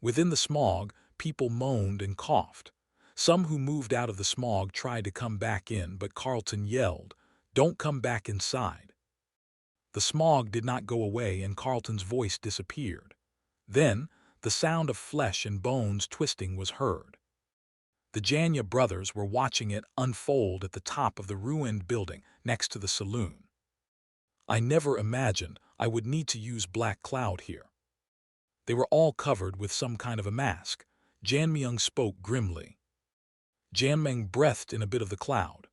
Within the smog, people moaned and coughed. Some who moved out of the smog tried to come back in, but Carlton yelled, "Don't come back inside." The smog did not go away and Carlton's voice disappeared. Then, the sound of flesh and bones twisting was heard. The Janya brothers were watching it unfold at the top of the ruined building next to the saloon. "I never imagined I would need to use Black Cloud here." They were all covered with some kind of a mask. Jan Myung spoke grimly. Jan Meng breathed in a bit of the cloud.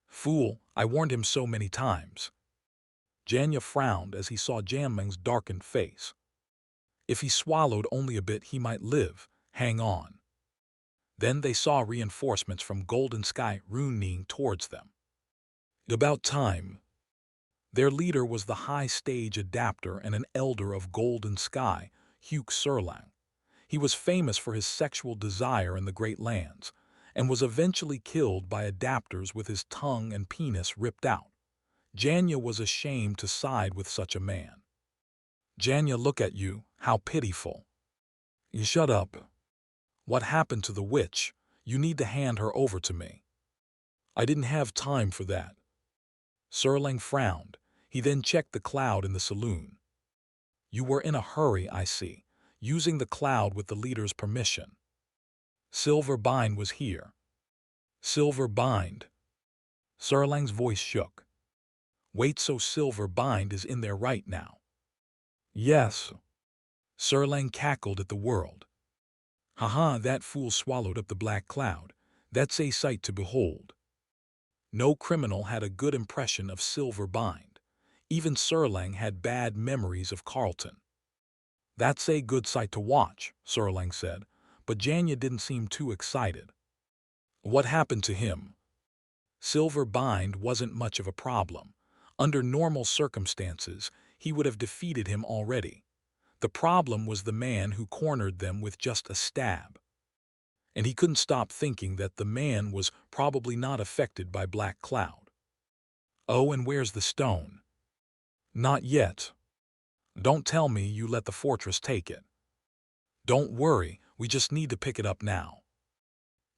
Fool, I warned him so many times. Janya frowned as he saw Jan Meng's darkened face. If he swallowed only a bit, he might live. Hang on. Then they saw reinforcements from Golden Sky running towards them. About time. Their leader was the high stage adapter and an elder of Golden Sky, Hugh Serlang. He was famous for his sexual desire in the Great Lands, and was eventually killed by adapters with his tongue and penis ripped out. Janya was ashamed to side with such a man. Janya, look at you, how pitiful. You shut up. What happened to the witch? You need to hand her over to me. I didn't have time for that. Serling frowned. He then checked the cloud in the saloon. You were in a hurry, I see, using the cloud with the leader's permission. Silver Bind was here. Silver Bind. Serlang's voice shook. Wait, so Silver Bind is in there right now? Yes. Serlang cackled at the world. Haha, that fool swallowed up the black cloud. That's a sight to behold. No criminal had a good impression of Silver Bind. Even Serlang had bad memories of Carlton. That's a good sight to watch, Serlang said, but Janya didn't seem too excited. What happened to him? Silver Bind wasn't much of a problem. Under normal circumstances, he would have defeated him already. The problem was the man who cornered them with just a stab. And he couldn't stop thinking that the man was probably not affected by Black Cloud. Oh, and where's the stone? Not yet. Don't tell me you let the fortress take it. Don't worry, we just need to pick it up now.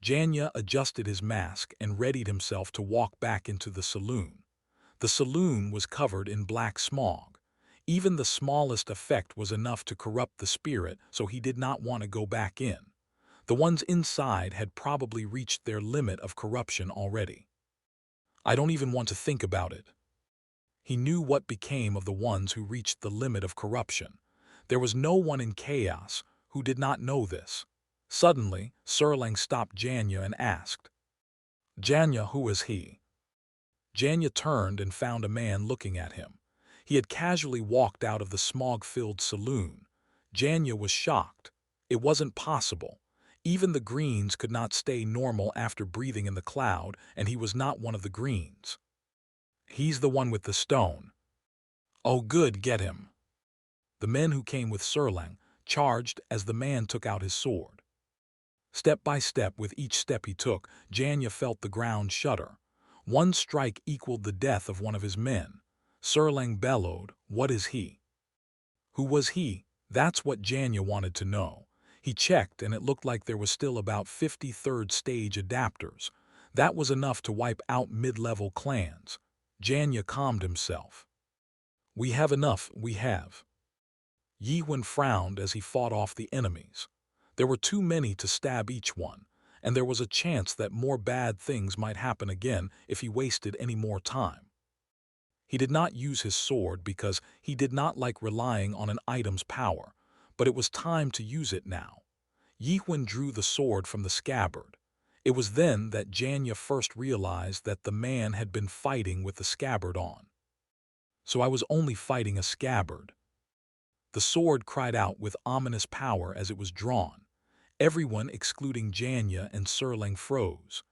Janya adjusted his mask and readied himself to walk back into the saloon. The saloon was covered in black smog. Even the smallest effect was enough to corrupt the spirit, so he did not want to go back in. The ones inside had probably reached their limit of corruption already. I don't even want to think about it. He knew what became of the ones who reached the limit of corruption. There was no one in chaos who did not know this. Suddenly, Serling stopped Janya and asked, Janya, who is he? Janya turned and found a man looking at him. He had casually walked out of the smog-filled saloon. Janya was shocked. It wasn't possible. Even the greens could not stay normal after breathing in the cloud, and he was not one of the greens. He's the one with the stone. Oh good, get him. The men who came with Serlang charged as the man took out his sword. Step by step, with each step he took, Janya felt the ground shudder. One strike equaled the death of one of his men. Serlang bellowed, what is he? Who was he? That's what Janya wanted to know. He checked, and it looked like there was still about 50 third-stage adapters. That was enough to wipe out mid-level clans. Janya calmed himself. We have enough, we have. Yi Wen frowned as he fought off the enemies. There were too many to stab each one, and there was a chance that more bad things might happen again if he wasted any more time. He did not use his sword because he did not like relying on an item's power, but it was time to use it now. Yi Wen drew the sword from the scabbard. It was then that Janya first realized that the man had been fighting with the scabbard on. So I was only fighting a scabbard. The sword cried out with ominous power as it was drawn. Everyone, excluding Janya and Serling, froze.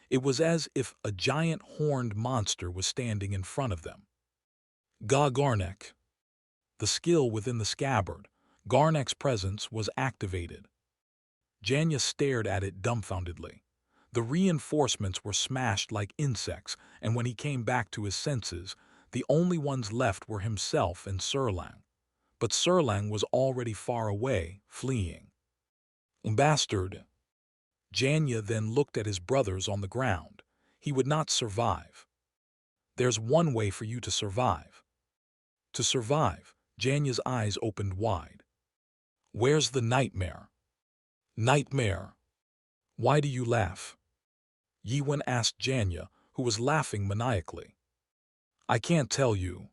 It was as if a giant horned monster was standing in front of them. Garnek. The skill within the scabbard, Garnek's presence, was activated. Janya stared at it dumbfoundedly. The reinforcements were smashed like insects, and when he came back to his senses, the only ones left were himself and Serlang. But Serlang was already far away, fleeing. Bastard! Janya then looked at his brothers on the ground. He would not survive. There's one way for you to survive. To survive, Janya's eyes opened wide. Where's the nightmare? Nightmare? Why do you laugh? Yi Wen asked Janya, who was laughing maniacally. I can't tell you.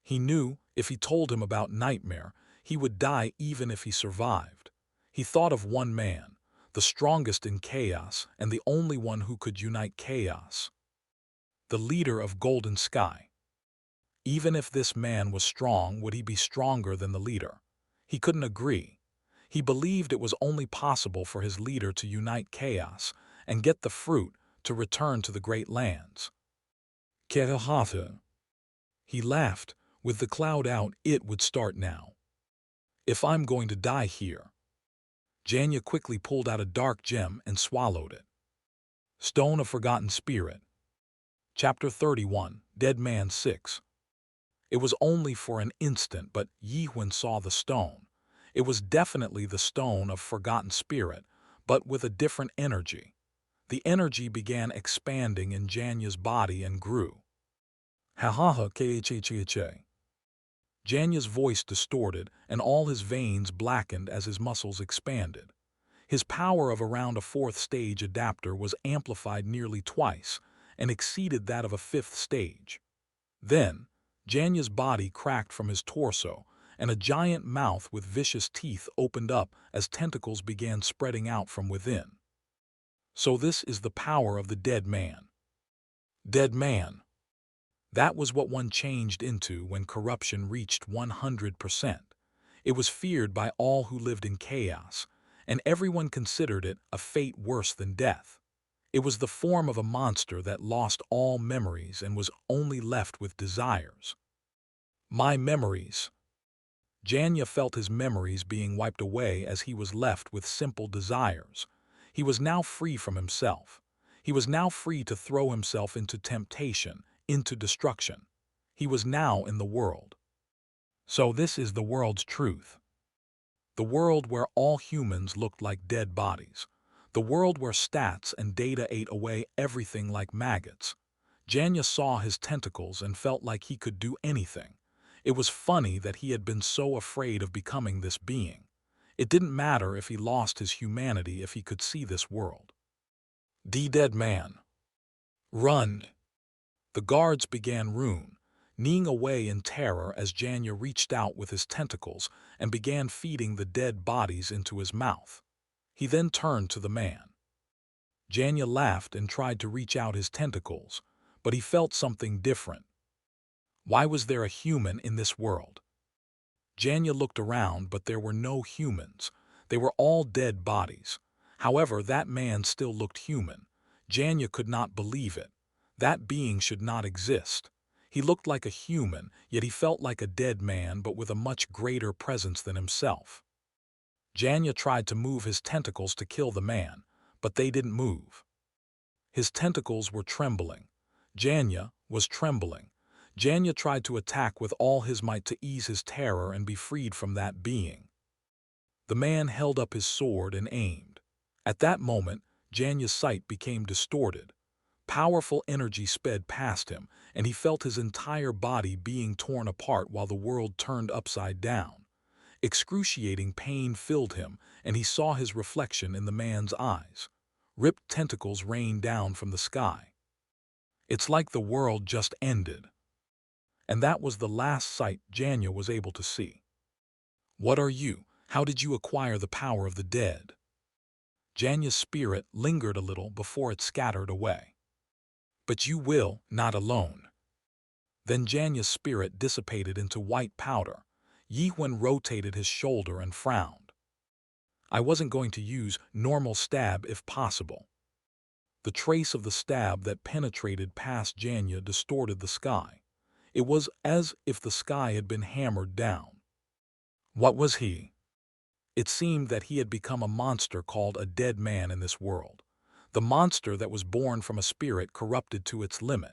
He knew if he told him about nightmare, He would die even if he survived. He thought of one man, the strongest in chaos and the only one who could unite chaos. The leader of Golden Sky. Even if this man was strong, would he be stronger than the leader? He couldn't agree. He believed it was only possible for his leader to unite chaos and get the fruit to return to the great lands. Kehahatha. He laughed. With the cloud out, it would start now. If I'm going to die here. Janya quickly pulled out a dark gem and swallowed it. Stone of Forgotten Spirit. Chapter 31, Dead Man 6. It was only for an instant, but Yihun saw the stone. It was definitely the stone of Forgotten Spirit, but with a different energy. The energy began expanding in Janya's body and grew. Ha-ha-ha, k-h-h-h-h. Janya's voice distorted, and all his veins blackened as his muscles expanded. His power of around a fourth stage adapter was amplified nearly twice, and exceeded that of a fifth stage. Then, Janya's body cracked from his torso, and a giant mouth with vicious teeth opened up as tentacles began spreading out from within. So this is the power of the dead man. Dead man. That was what one changed into when corruption reached 100%. It was feared by all who lived in chaos, and everyone considered it a fate worse than death. It was the form of a monster that lost all memories and was only left with desires. My memories. Janya felt his memories being wiped away as he was left with simple desires. He was now free from himself. He was now free to throw himself into temptation, into destruction. He was now in the world. So this is the world's truth. The world where all humans looked like dead bodies. The world where stats and data ate away everything like maggots. Janya saw his tentacles and felt like he could do anything. It was funny that he had been so afraid of becoming this being. It didn't matter if he lost his humanity if he could see this world. The dead man. Run! The guards began rune, kneeing away in terror as Janya reached out with his tentacles and began feeding the dead bodies into his mouth. He then turned to the man. Janya laughed and tried to reach out his tentacles, but he felt something different. Why was there a human in this world? Janya looked around, but there were no humans. They were all dead bodies. However, that man still looked human. Janya could not believe it. That being should not exist. He looked like a human, yet he felt like a dead man but with a much greater presence than himself. Janya tried to move his tentacles to kill the man, but they didn't move. His tentacles were trembling. Janya was trembling. Janya tried to attack with all his might to ease his terror and be freed from that being. The man held up his sword and aimed. At that moment, Janya's sight became distorted. Powerful energy sped past him, and he felt his entire body being torn apart while the world turned upside down. Excruciating pain filled him, and he saw his reflection in the man's eyes. Ripped tentacles rained down from the sky. It's like the world just ended. And that was the last sight Janya was able to see. What are you? How did you acquire the power of the dead? Janya's spirit lingered a little before it scattered away. But you will, not alone. Then Janya's spirit dissipated into white powder. Yihun rotated his shoulder and frowned. I wasn't going to use normal stab if possible. The trace of the stab that penetrated past Janya distorted the sky. It was as if the sky had been hammered down. What was he? It seemed that he had become a monster called a dead man in this world. The monster that was born from a spirit corrupted to its limit.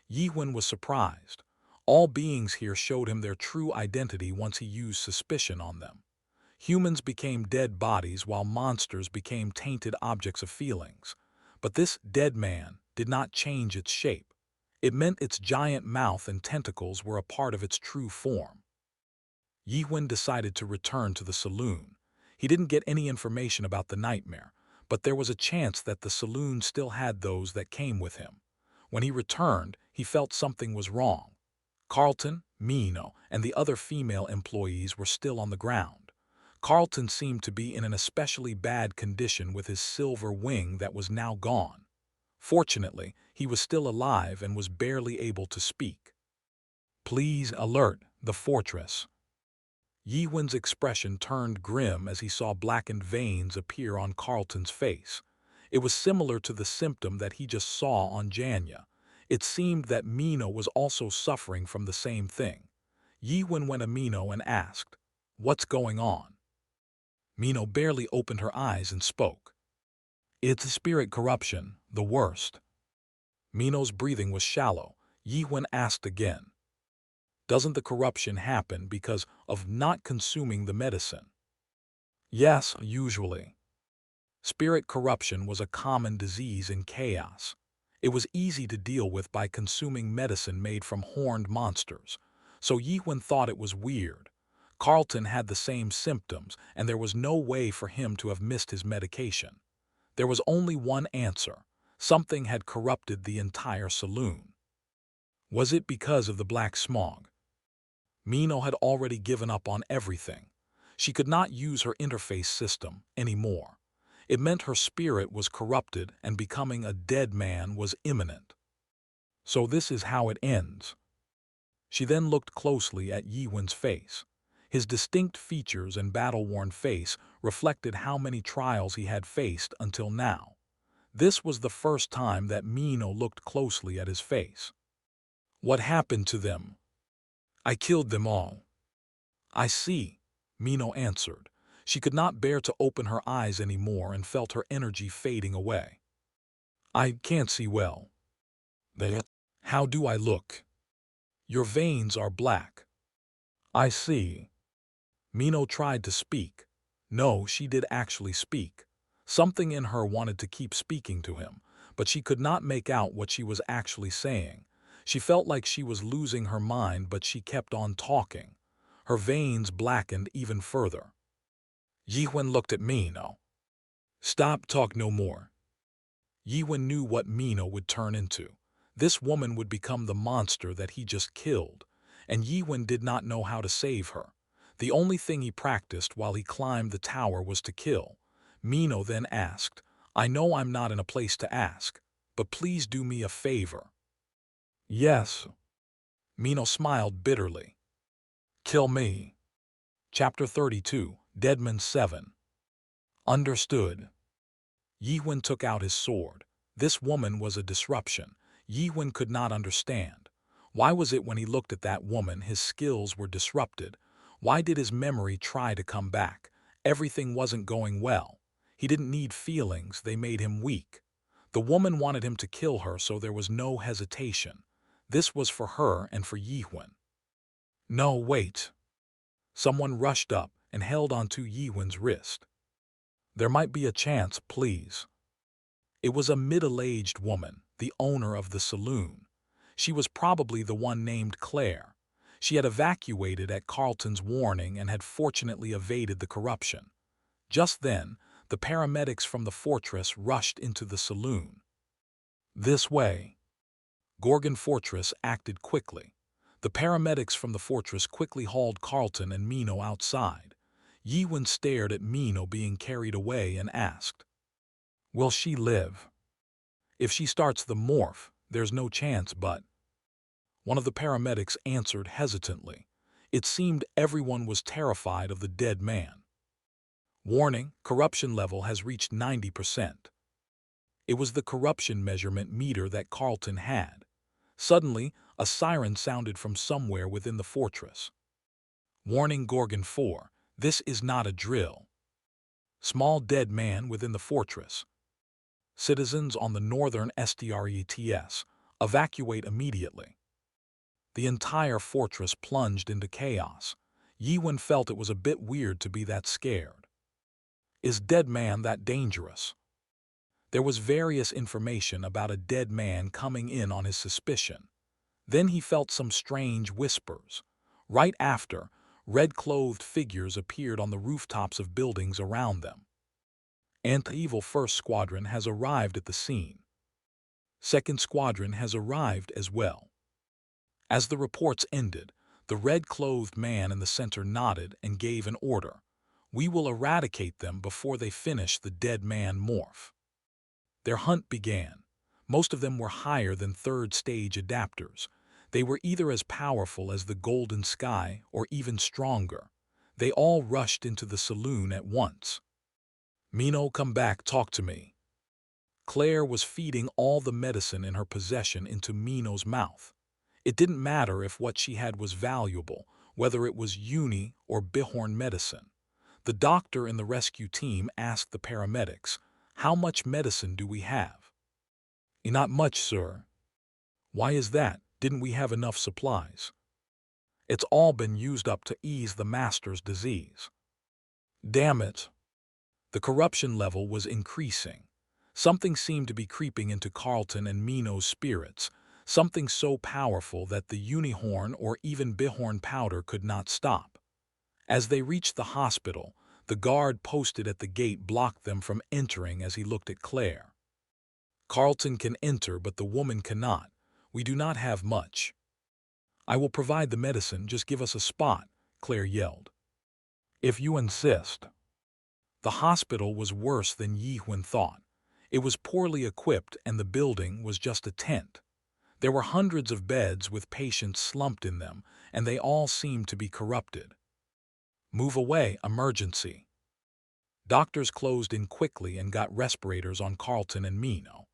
Yihun was surprised. All beings here showed him their true identity once he used suspicion on them. Humans became dead bodies while monsters became tainted objects of feelings. But this dead man did not change its shape. It meant its giant mouth and tentacles were a part of its true form. Yihun decided to return to the saloon. He didn't get any information about the nightmare, but there was a chance that the saloon still had those that came with him. When he returned, he felt something was wrong. Carlton, Mino, and the other female employees were still on the ground. Carlton seemed to be in an especially bad condition with his silver wing that was now gone. Fortunately, he was still alive and was barely able to speak. "Please alert the fortress." Yiwen's expression turned grim as he saw blackened veins appear on Carlton's face. It was similar to the symptom that he just saw on Janya. It seemed that Mino was also suffering from the same thing. Yiwen went to Mino and asked, "What's going on?" Mino barely opened her eyes and spoke. "It's spirit corruption, the worst." Mino's breathing was shallow. Yiwen asked again, "Doesn't the corruption happen because of not consuming the medicine?" "Yes, usually." Spirit corruption was a common disease in chaos. It was easy to deal with by consuming medicine made from horned monsters, so Yiwen thought it was weird. Carlton had the same symptoms, and there was no way for him to have missed his medication. There was only one answer. Something had corrupted the entire saloon. Was it because of the black smog? Mino had already given up on everything. She could not use her interface system anymore. It meant her spirit was corrupted and becoming a dead man was imminent. So this is how it ends. She then looked closely at Yiwen's face. His distinct features and battle-worn face reflected how many trials he had faced until now. This was the first time that Mino looked closely at his face. "What happened to them?" "I killed them all." "I see," Mino answered. She could not bear to open her eyes anymore and felt her energy fading away. "I can't see well." "How do I look?" "Your veins are black." "I see." Mino tried to speak. No, she did actually speak. Something in her wanted to keep speaking to him, but she could not make out what she was actually saying. She felt like she was losing her mind, but she kept on talking. Her veins blackened even further. Yiwen looked at Mino. "Stop talk no more." Yiwen knew what Mino would turn into. This woman would become the monster that he just killed, and Yiwen did not know how to save her. The only thing he practiced while he climbed the tower was to kill. Mino then asked, "I know I'm not in a place to ask, but please do me a favor." "Yes." Mino smiled bitterly. "Kill me." Chapter 32, Deadman 7. Understood. Yiwen took out his sword. This woman was a disruption. Yiwen could not understand. Why was it when he looked at that woman his skills were disrupted? Why did his memory try to come back? Everything wasn't going well. He didn't need feelings, they made him weak. The woman wanted him to kill her, so there was no hesitation. This was for her and for Yiwen. "No, wait." Someone rushed up and held onto Yiwen's wrist. "There might be a chance, please." It was a middle-aged woman, the owner of the saloon. She was probably the one named Claire. She had evacuated at Carlton's warning and had fortunately evaded the corruption. Just then, the paramedics from the fortress rushed into the saloon. "This way." Gorgon Fortress acted quickly. The paramedics from the fortress quickly hauled Carlton and Mino outside. Yiwen stared at Mino being carried away and asked, "Will she live?" "If she starts the morph, there's no chance, but—" One of the paramedics answered hesitantly. It seemed everyone was terrified of the dead man. "Warning, corruption level has reached 90%. It was the corruption measurement meter that Carlton had. Suddenly, a siren sounded from somewhere within the fortress. "Warning Gorgon 4, this is not a drill." Small dead man within the fortress. "Citizens on the northern STRETS, evacuate immediately." The entire fortress plunged into chaos. Yiwen felt it was a bit weird to be that scared. Is dead man that dangerous? There was various information about a dead man coming in on his suspicion. Then he felt some strange whispers. Right after, red-clothed figures appeared on the rooftops of buildings around them. Anti-Evil First Squadron has arrived at the scene. Second Squadron has arrived as well. As the reports ended, the red-clothed man in the center nodded and gave an order. We will eradicate them before they finish the dead man morph. Their hunt began. Most of them were higher than third-stage adapters. They were either as powerful as the golden sky or even stronger. They all rushed into the saloon at once. "Mino, come back, talk to me." Claire was feeding all the medicine in her possession into Mino's mouth. It didn't matter if what she had was valuable, whether it was uni or Bihorn medicine. The doctor and the rescue team asked the paramedics, "How much medicine do we have?" "Not much, sir." "Why is that? Didn't we have enough supplies?" "It's all been used up to ease the master's disease." "Damn it." The corruption level was increasing. Something seemed to be creeping into Carlton and Mino's spirits, something so powerful that the Unihorn or even Bihorn powder could not stop. As they reached the hospital, the guard posted at the gate blocked them from entering as he looked at Claire. "Carlton can enter, but the woman cannot. We do not have much." "I will provide the medicine, just give us a spot," Claire yelled. "If you insist." The hospital was worse than Yi-Huan thought. It was poorly equipped and the building was just a tent. There were hundreds of beds with patients slumped in them, and they all seemed to be corrupted. "Move away, emergency." Doctors closed in quickly and got respirators on Carlton and Mino.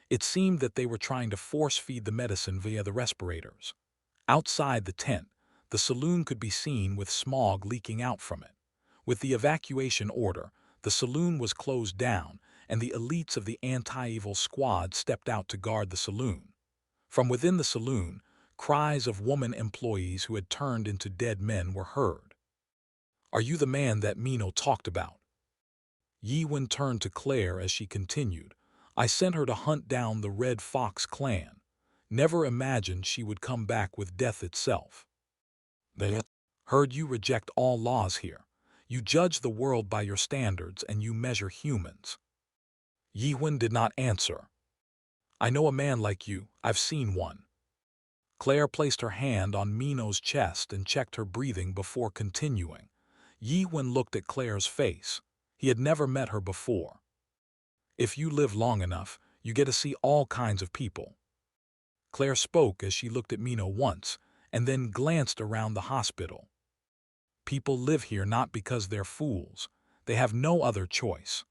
It seemed that they were trying to force-feed the medicine via the respirators. Outside the tent, the saloon could be seen with smog leaking out from it. With the evacuation order, the saloon was closed down, and the elites of the anti-evil squad stepped out to guard the saloon. From within the saloon, cries of woman employees who had turned into dead men were heard. "Are you the man that Mino talked about?" Yi-Wen turned to Claire as she continued, "I sent her to hunt down the Red Fox clan. Never imagined she would come back with death itself. They heard you reject all laws here. You judge the world by your standards and you measure humans." Yi-Wen did not answer. "I know a man like you. I've seen one." Claire placed her hand on Mino's chest and checked her breathing before continuing. Yi-Wen looked at Claire's face. He had never met her before. "If you live long enough, you get to see all kinds of people." Claire spoke as she looked at Mino once, and then glanced around the hospital. "People live here not because they're fools. They have no other choice."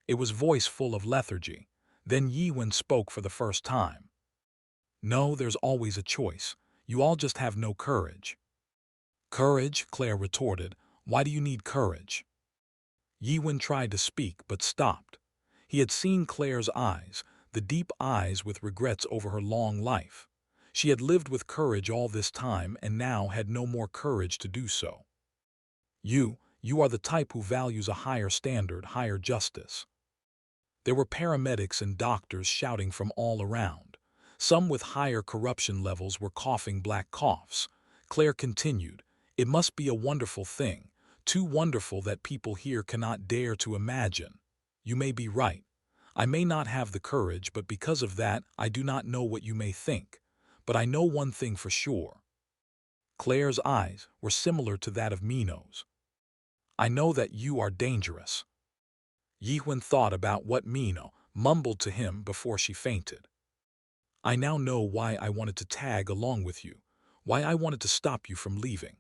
It was voice full of lethargy. Then Yi-Wen spoke for the first time. "No, there's always a choice. You all just have no courage." "Courage?" Claire retorted. "Why do you need courage?" Yi-Wen tried to speak but stopped. He had seen Claire's eyes, the deep eyes with regrets over her long life. She had lived with courage all this time and now had no more courage to do so. You are the type who values a higher standard, higher justice." There were paramedics and doctors shouting from all around. Some with higher corruption levels were coughing black coughs. Claire continued, "It must be a wonderful thing, too wonderful that people here cannot dare to imagine. You may be right. I may not have the courage, but because of that, I do not know what you may think. But I know one thing for sure." Claire's eyes were similar to that of Mino's. "I know that you are dangerous." Yi-Wen thought about what Mino mumbled to him before she fainted. "I now know why I wanted to tag along with you, why I wanted to stop you from leaving."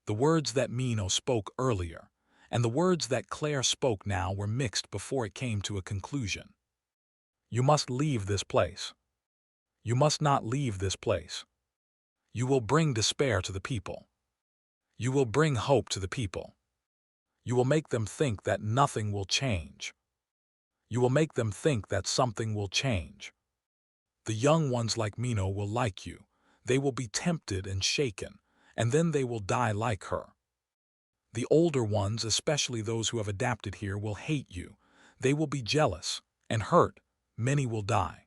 The words that Mino spoke earlier and the words that Claire spoke now were mixed before it came to a conclusion. "You must leave this place. You must not leave this place. You will bring despair to the people. You will bring hope to the people. You will make them think that nothing will change. You will make them think that something will change. The young ones like Mino will like you. They will be tempted and shaken, and then they will die like her. The older ones, especially those who have adapted here, will hate you. They will be jealous and hurt. Many will die.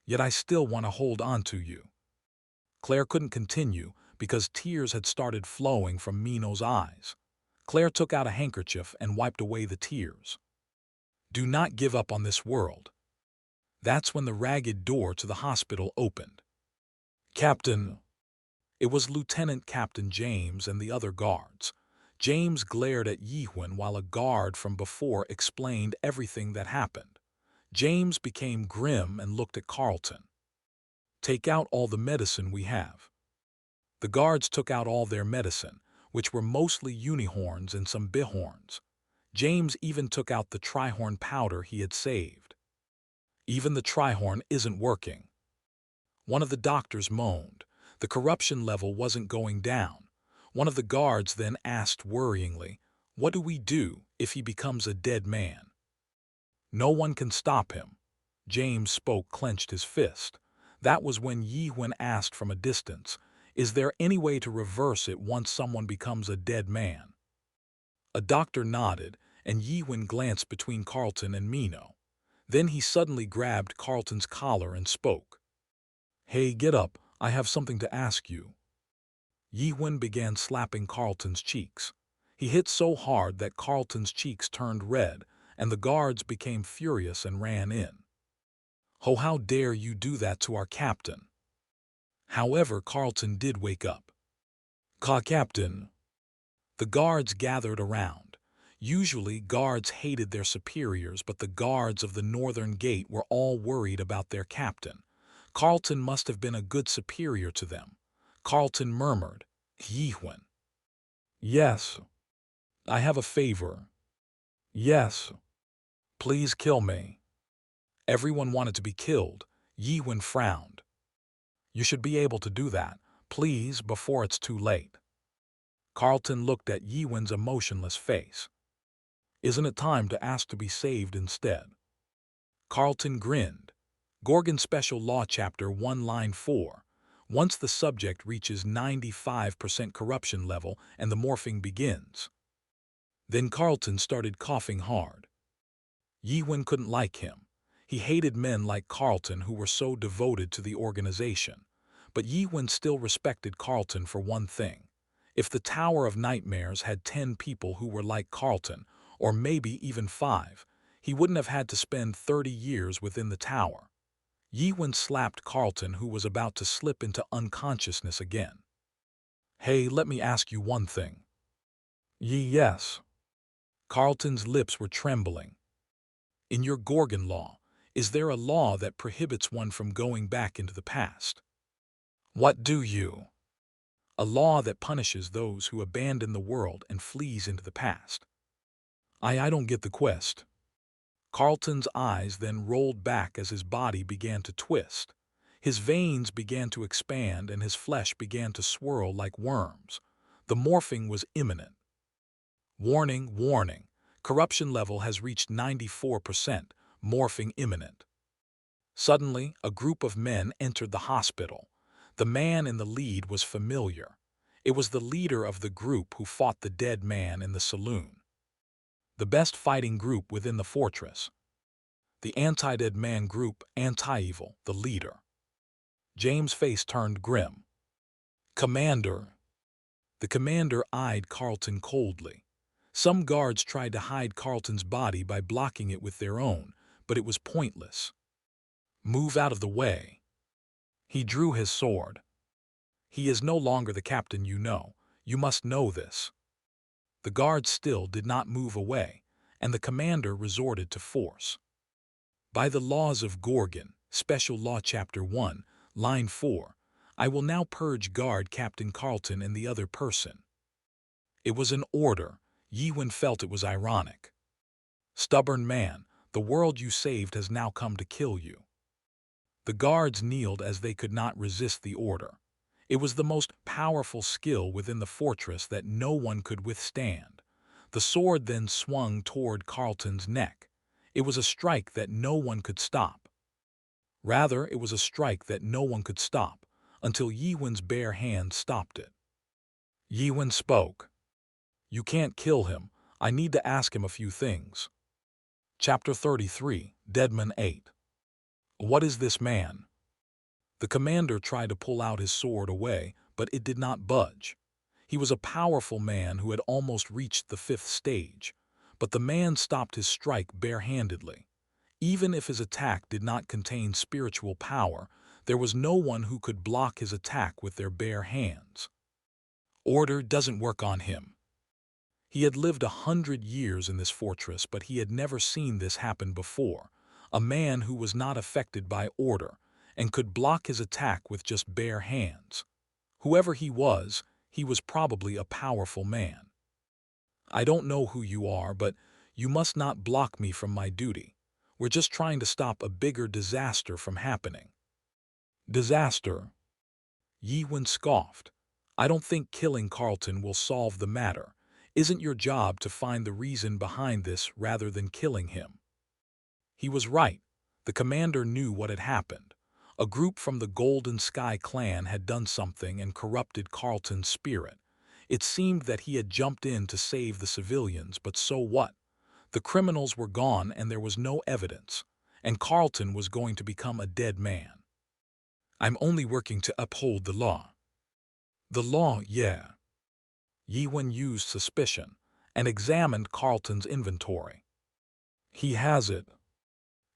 Yet I still want to hold on to you." Claire couldn't continue because tears had started flowing from Mino's eyes. Claire took out a handkerchief and wiped away the tears. "Do not give up on this world. That's when the ragged door to the hospital opened. "Captain." It was Lieutenant Captain James and the other guards. James glared at Yihun while a guard from before explained everything that happened. James became grim and looked at Carlton. "Take out all the medicine we have." The guards took out all their medicine, which were mostly unihorns and some bihorns. James even took out the trihorn powder he had saved. "Even the trihorn isn't working." One of the doctors moaned. The corruption level wasn't going down. One of the guards then asked worryingly, "What do we do if he becomes a dead man?" "No one can stop him." James spoke, clenched his fist. That was when Yihun asked from a distance, "Is there any way to reverse it once someone becomes a dead man?" A doctor nodded, and Yihun glanced between Carlton and Mino. Then he suddenly grabbed Carlton's collar and spoke. "Hey, get up, I have something to ask you." Yihun began slapping Carlton's cheeks. He hit so hard that Carlton's cheeks turned red, and the guards became furious and ran in. "Oh, how dare you do that to our captain?" However, Carlton did wake up. "Captain." The guards gathered around. Usually, guards hated their superiors, but the guards of the northern gate were all worried about their captain. Carlton must have been a good superior to them. Carlton murmured, "Yihun." "Yes." "I have a favor." "Yes." "Please kill me." Everyone wanted to be killed. Yihun frowned. "You should be able to do that, please, before it's too late." Carlton looked at Yihun's emotionless face. "Isn't it time to ask to be saved instead?" Carlton grinned. Gorgon Special Law Chapter 1 Line 4. Once the subject reaches 95% corruption level and the morphing begins. Then Carlton started coughing hard. Yihun couldn't like him. He hated men like Carlton who were so devoted to the organization. But Yihun still respected Carlton for one thing. If the Tower of Nightmares had 10 people who were like Carlton, or maybe even 5, he wouldn't have had to spend 30 years within the tower. Yihun slapped Carlton, who was about to slip into unconsciousness again. "Hey, let me ask you one thing." Yes." Carlton's lips were trembling. "In your Gorgon law, is there a law that prohibits one from going back into the past?" "What do you?" "A law that punishes those who abandon the world and flees into the past." I don't get the quest." Carlton's eyes then rolled back as his body began to twist. His veins began to expand and his flesh began to swirl like worms. The morphing was imminent. "Warning, warning. Corruption level has reached 94%, morphing imminent." Suddenly, a group of men entered the hospital. The man in the lead was familiar. It was the leader of the group who fought the dead man in the saloon. The best fighting group within the fortress. The anti-dead man group, anti-evil, the leader. James' face turned grim. "Commander." The commander eyed Carlton coldly. Some guards tried to hide Carlton's body by blocking it with their own, but it was pointless. "Move out of the way." He drew his sword. "He is no longer the captain you know. You must know this." The guards still did not move away, and the commander resorted to force. "By the laws of Gorgon, Special Law Chapter 1, Line 4, I will now purge guard Captain Carlton and the other person." It was an order. Yihun felt it was ironic. "Stubborn man, the world you saved has now come to kill you." The guards kneeled as they could not resist the order. It was the most powerful skill within the fortress that no one could withstand. The sword then swung toward Carlton's neck. It was a strike that no one could stop. Rather, it was a strike that no one could stop, until Yihun's bare hand stopped it. Yihun spoke. "You can't kill him. I need to ask him a few things." Chapter 33, Deadman 8. "What is this man?" The commander tried to pull out his sword away, but it did not budge. He was a powerful man who had almost reached the 5th stage, but the man stopped his strike barehandedly. Even if his attack did not contain spiritual power, there was no one who could block his attack with their bare hands. Order doesn't work on him. He had lived 100 years in this fortress, but he had never seen this happen before. A man who was not affected by order and could block his attack with just bare hands. Whoever he was probably a powerful man. I don't know who you are, but you must not block me from my duty. We're just trying to stop a bigger disaster from happening. Disaster? Yi Wen scoffed. I don't think killing Carlton will solve the matter. Isn't your job to find the reason behind this rather than killing him? He was right. The commander knew what had happened. A group from the Golden Sky clan had done something and corrupted Carlton's spirit. It seemed that he had jumped in to save the civilians, but so what? The criminals were gone and there was no evidence, and Carlton was going to become a dead man. I'm only working to uphold the law. The law, yeah. Yi Wen used suspicion and examined Carlton's inventory. He has it.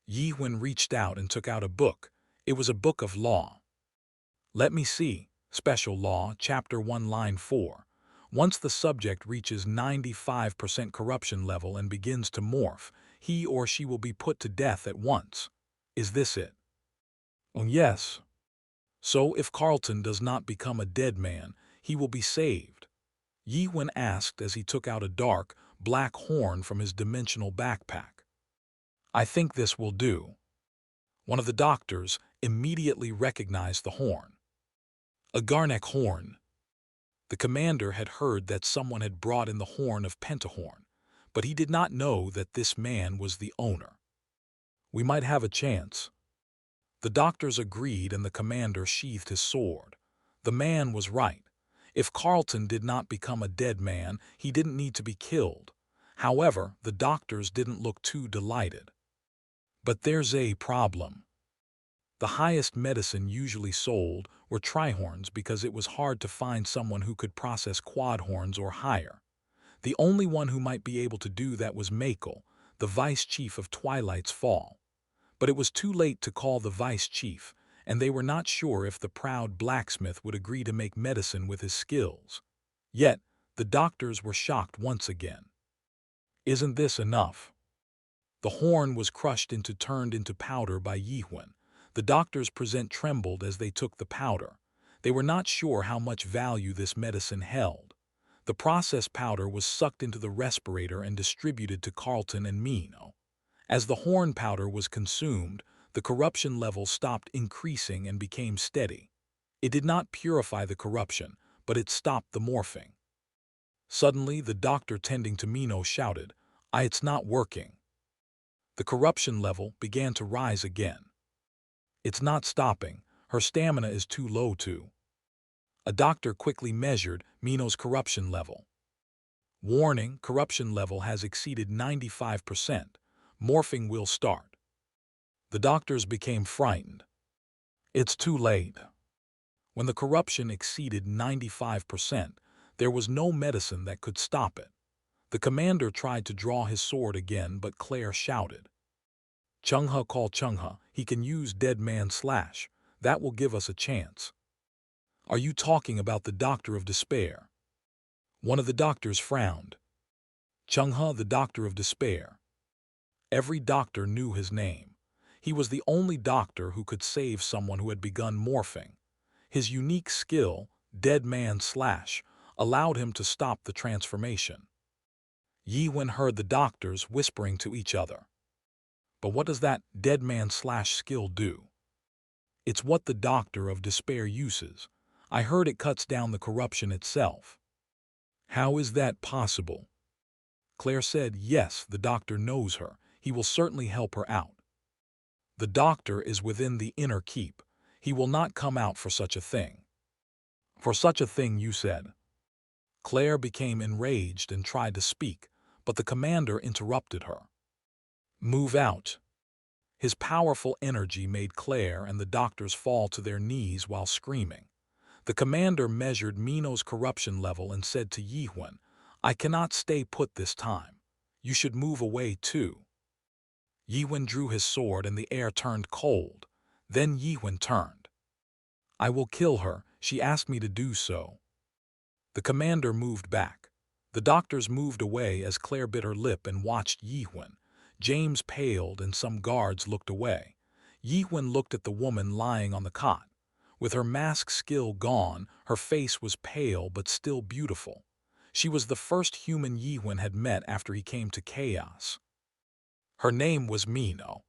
Yi Wen reached out and took out a book. It was a book of law. Let me see. Special Law, Chapter 1, Line 4. Once the subject reaches 95% corruption level and begins to morph, he or she will be put to death at once. Is this it? Oh, yes. So if Carlton does not become a dead man, he will be saved. Yi Wen asked as he took out a dark, black horn from his dimensional backpack. I think this will do. One of the doctors immediately recognized the horn. A Garnek horn. The commander had heard that someone had brought in the horn of Pentahorn, but he did not know that this man was the owner. We might have a chance. The doctors agreed and the commander sheathed his sword. The man was right. If Carlton did not become a dead man, he didn't need to be killed. However, the doctors didn't look too delighted. But there's a problem. The highest medicine usually sold were trihorns because it was hard to find someone who could process quadhorns or higher. The only one who might be able to do that was Makel, the vice chief of Twilight's Fall. But it was too late to call the vice chief, and they were not sure if the proud blacksmith would agree to make medicine with his skills. Yet, the doctors were shocked once again. Isn't this enough? The horn was turned into powder by Yi Wen. The doctors present trembled as they took the powder. They were not sure how much value this medicine held. The processed powder was sucked into the respirator and distributed to Carlton and Mino. As the horn powder was consumed, the corruption level stopped increasing and became steady. It did not purify the corruption, but it stopped the morphing. Suddenly, the doctor tending to Mino shouted, It's not working." The corruption level began to rise again. It's not stopping. Her stamina is too low too. A doctor quickly measured Mino's corruption level. Warning, corruption level has exceeded 95%. Morphing will start. The doctors became frightened. It's too late. When the corruption exceeded 95%, there was no medicine that could stop it. The commander tried to draw his sword again, but Claire shouted. Chungha, call Chungha. He can use Dead Man Slash. That will give us a chance. Are you talking about the Doctor of Despair? One of the doctors frowned. Chungha, the Doctor of Despair. Every doctor knew his name. He was the only doctor who could save someone who had begun morphing. His unique skill, Dead Man Slash, allowed him to stop the transformation. Yi Wen heard the doctors whispering to each other. But what does that Dead Man Slash skill do? It's what the Doctor of Despair uses. I heard it cuts down the corruption itself. How is that possible? Claire said, yes, the doctor knows her. He will certainly help her out. The doctor is within the inner keep. He will not come out for such a thing. For such a thing, you said. Claire became enraged and tried to speak, but the commander interrupted her. Move out. His powerful energy made Claire and the doctors fall to their knees while screaming. The commander measured Mino's corruption level and said to Yi Wen, I cannot stay put this time. You should move away too. Yiwen drew his sword and the air turned cold. Then Yiwen turned. I will kill her, she asked me to do so. The commander moved back. The doctors moved away as Claire bit her lip and watched Yiwen. James paled and some guards looked away. Yiwen looked at the woman lying on the cot. With her mask skill gone, her face was pale but still beautiful. She was the first human Yiwen had met after he came to Chaos. Her name was Mino.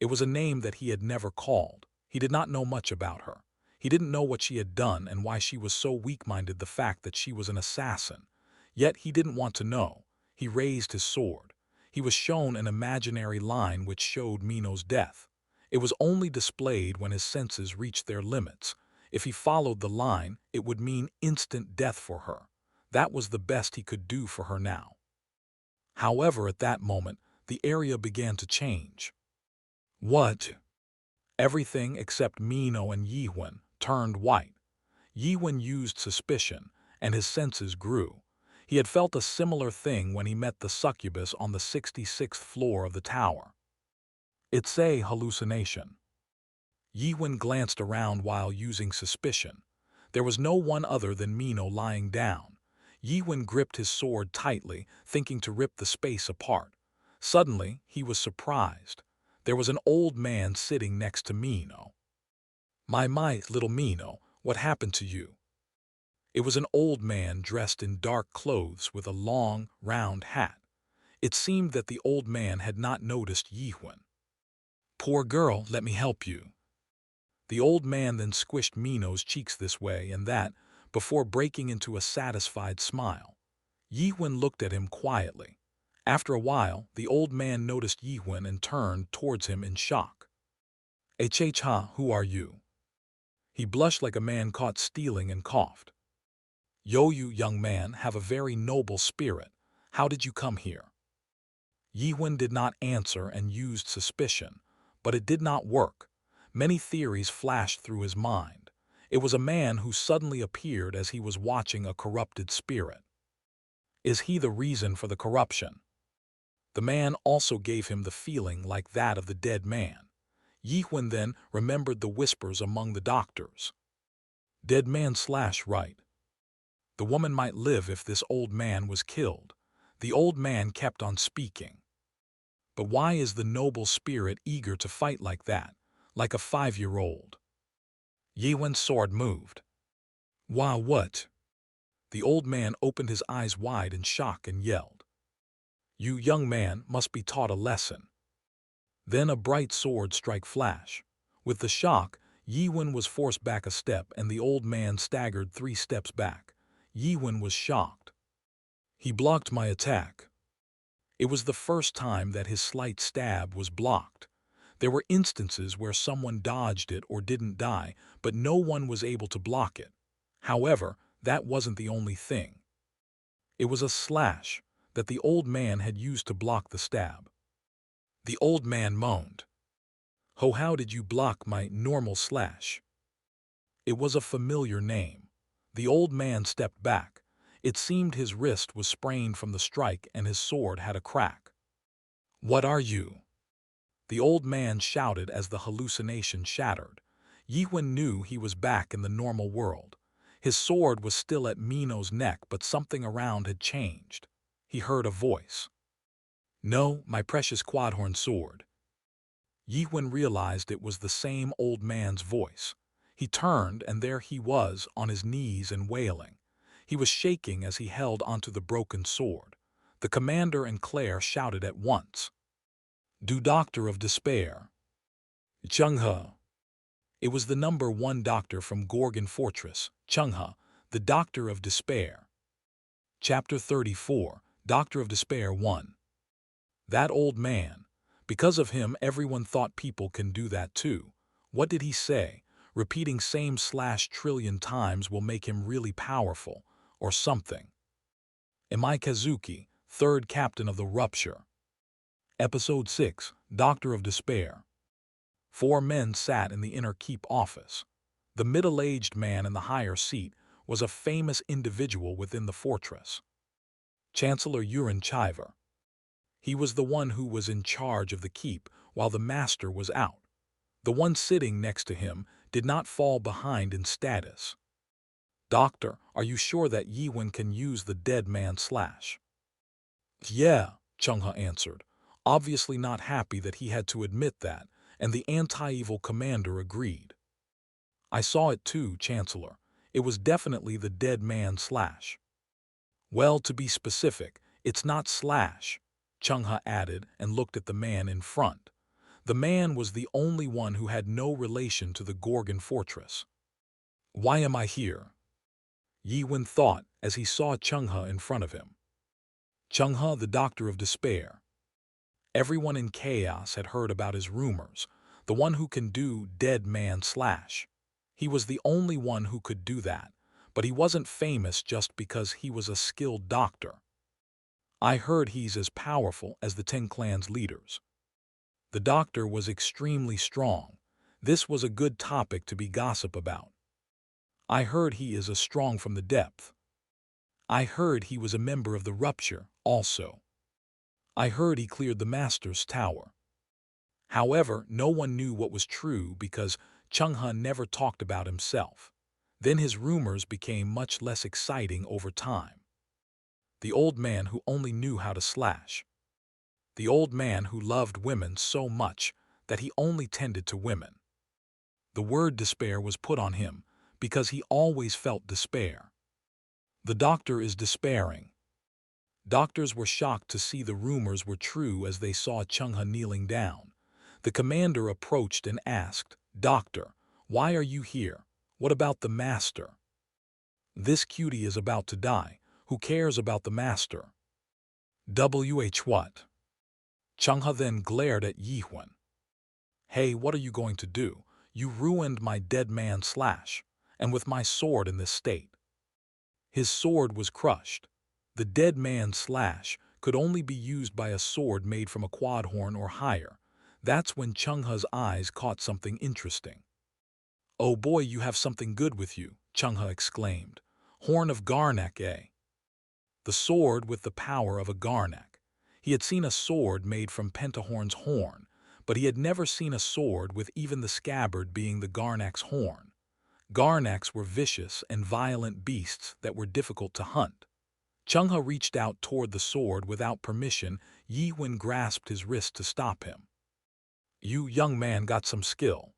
It was a name that he had never called. He did not know much about her. He didn't know what she had done and why she was so weak-minded, the fact that she was an assassin. Yet he didn't want to know. He raised his sword. He was shown an imaginary line which showed Mino's death. It was only displayed when his senses reached their limits. If he followed the line, it would mean instant death for her. That was the best he could do for her now. However, at that moment, the area began to change. What? Everything except Mino and Yiwen turned white. Yiwen used suspicion, and his senses grew. He had felt a similar thing when he met the succubus on the 66th floor of the tower. It's a hallucination. Yiwen glanced around while using suspicion. There was no one other than Mino lying down. Yiwen gripped his sword tightly, thinking to rip the space apart. Suddenly, he was surprised. There was an old man sitting next to Mino. My, little Mino, what happened to you? It was an old man dressed in dark clothes with a long, round hat. It seemed that the old man had not noticed Yiwen. Poor girl, let me help you. The old man then squished Mino's cheeks this way and that, before breaking into a satisfied smile. Yiwen looked at him quietly. After a while, the old man noticed Yiwen and turned towards him in shock. Ha, who are you? He blushed like a man caught stealing and coughed. Yo, you young man have a very noble spirit. How did you come here? Yiwen did not answer and used suspicion, but it did not work. Many theories flashed through his mind. It was a man who suddenly appeared as he was watching a corrupted spirit. Is he the reason for the corruption? The man also gave him the feeling like that of the dead man. Yiwen then remembered the whispers among the doctors. Dead man / right. The woman might live if this old man was killed. The old man kept on speaking. But why is the noble spirit eager to fight like that, like a 5-year-old? Yiwen's sword moved. Wow, what? The old man opened his eyes wide in shock and yelled. You young man must be taught a lesson. Then a bright sword strike flash. With the shock, Yiwen was forced back a step and the old man staggered 3 steps back. Yiwen was shocked. He blocked my attack. It was the first time that his slight stab was blocked. There were instances where someone dodged it or didn't die, but no one was able to block it. However, that wasn't the only thing. It was a slash that the old man had used to block the stab. The old man moaned. Oh, how did you block my normal slash? It was a familiar name. The old man stepped back. It seemed his wrist was sprained from the strike and his sword had a crack. What are you? The old man shouted as the hallucination shattered. Yiwen knew he was back in the normal world. His sword was still at Mino's neck, but something around had changed. He heard a voice. No, my precious quadhorn sword. Yiwen realized it was the same old man's voice. He turned, and there he was, on his knees and wailing. He was shaking as he held onto the broken sword. The commander and Claire shouted at once. Du Doctor of Despair. Chungha. It was the number 1 doctor from Gorgon Fortress, Chungha, the Doctor of Despair. Chapter 34, Doctor of Despair 1. That old man. Because of him, everyone thought people can do that too. What did he say? Repeating same / trillion times will make him really powerful, or something. Am I Kazuki, 3rd captain of the Rupture? Episode 6, Doctor of Despair. 4 men sat in the inner keep office. The middle-aged man in the higher seat was a famous individual within the fortress. Chancellor Urin Chiver. He was the one who was in charge of the keep while the master was out. The one sitting next to him did not fall behind in status. "Doctor, are you sure that Yi-Wen can use the dead man slash?" "Yeah," Chung-Ha answered, obviously not happy that he had to admit that, and the anti-evil commander agreed. "I saw it too, Chancellor. It was definitely the dead man slash." "Well, to be specific, it's not slash," Chung-Ha added and looked at the man in front. The man was the only one who had no relation to the Gorgon fortress. "Why am I here?" Yi-Wen thought as he saw Chung-Ha in front of him. Chung-Ha, the Doctor of Despair. Everyone in Chaos had heard about his rumors, the one who can do dead man slash. He was the only one who could do that, but he wasn't famous just because he was a skilled doctor. "I heard he's as powerful as the 10 clans leaders." The doctor was extremely strong. This was a good topic to be gossip about. "I heard he is as strong from the depth." "I heard he was a member of the Rupture, also." "I heard he cleared the Master's tower." However, no one knew what was true because Chung-Ha never talked about himself. Then his rumors became much less exciting over time. The old man who only knew how to slash. The old man who loved women so much that he only tended to women. The word despair was put on him because he always felt despair. The doctor is despairing. Doctors were shocked to see the rumors were true as they saw Chung-Ha kneeling down. The commander approached and asked, "Doctor, why are you here? What about the master?" "This cutie is about to die. Who cares about the master?" What? Chung-Ha then glared at Yi-Wen. "Hey, what are you going to do? You ruined my dead man slash, and with my sword in this state." His sword was crushed. The dead man slash could only be used by a sword made from a quadhorn or higher. That's when Chung-Ha's eyes caught something interesting. "Oh boy, you have something good with you," Chung-Ha exclaimed. "Horn of Garnak, eh?" The sword with the power of a Garnak. He had seen a sword made from Pentahorn's horn, but he had never seen a sword with even the scabbard being the Garnak's horn. Garnaks were vicious and violent beasts that were difficult to hunt. Chung-Ha reached out toward the sword without permission. Yi-Wen grasped his wrist to stop him. "You young man got some skill."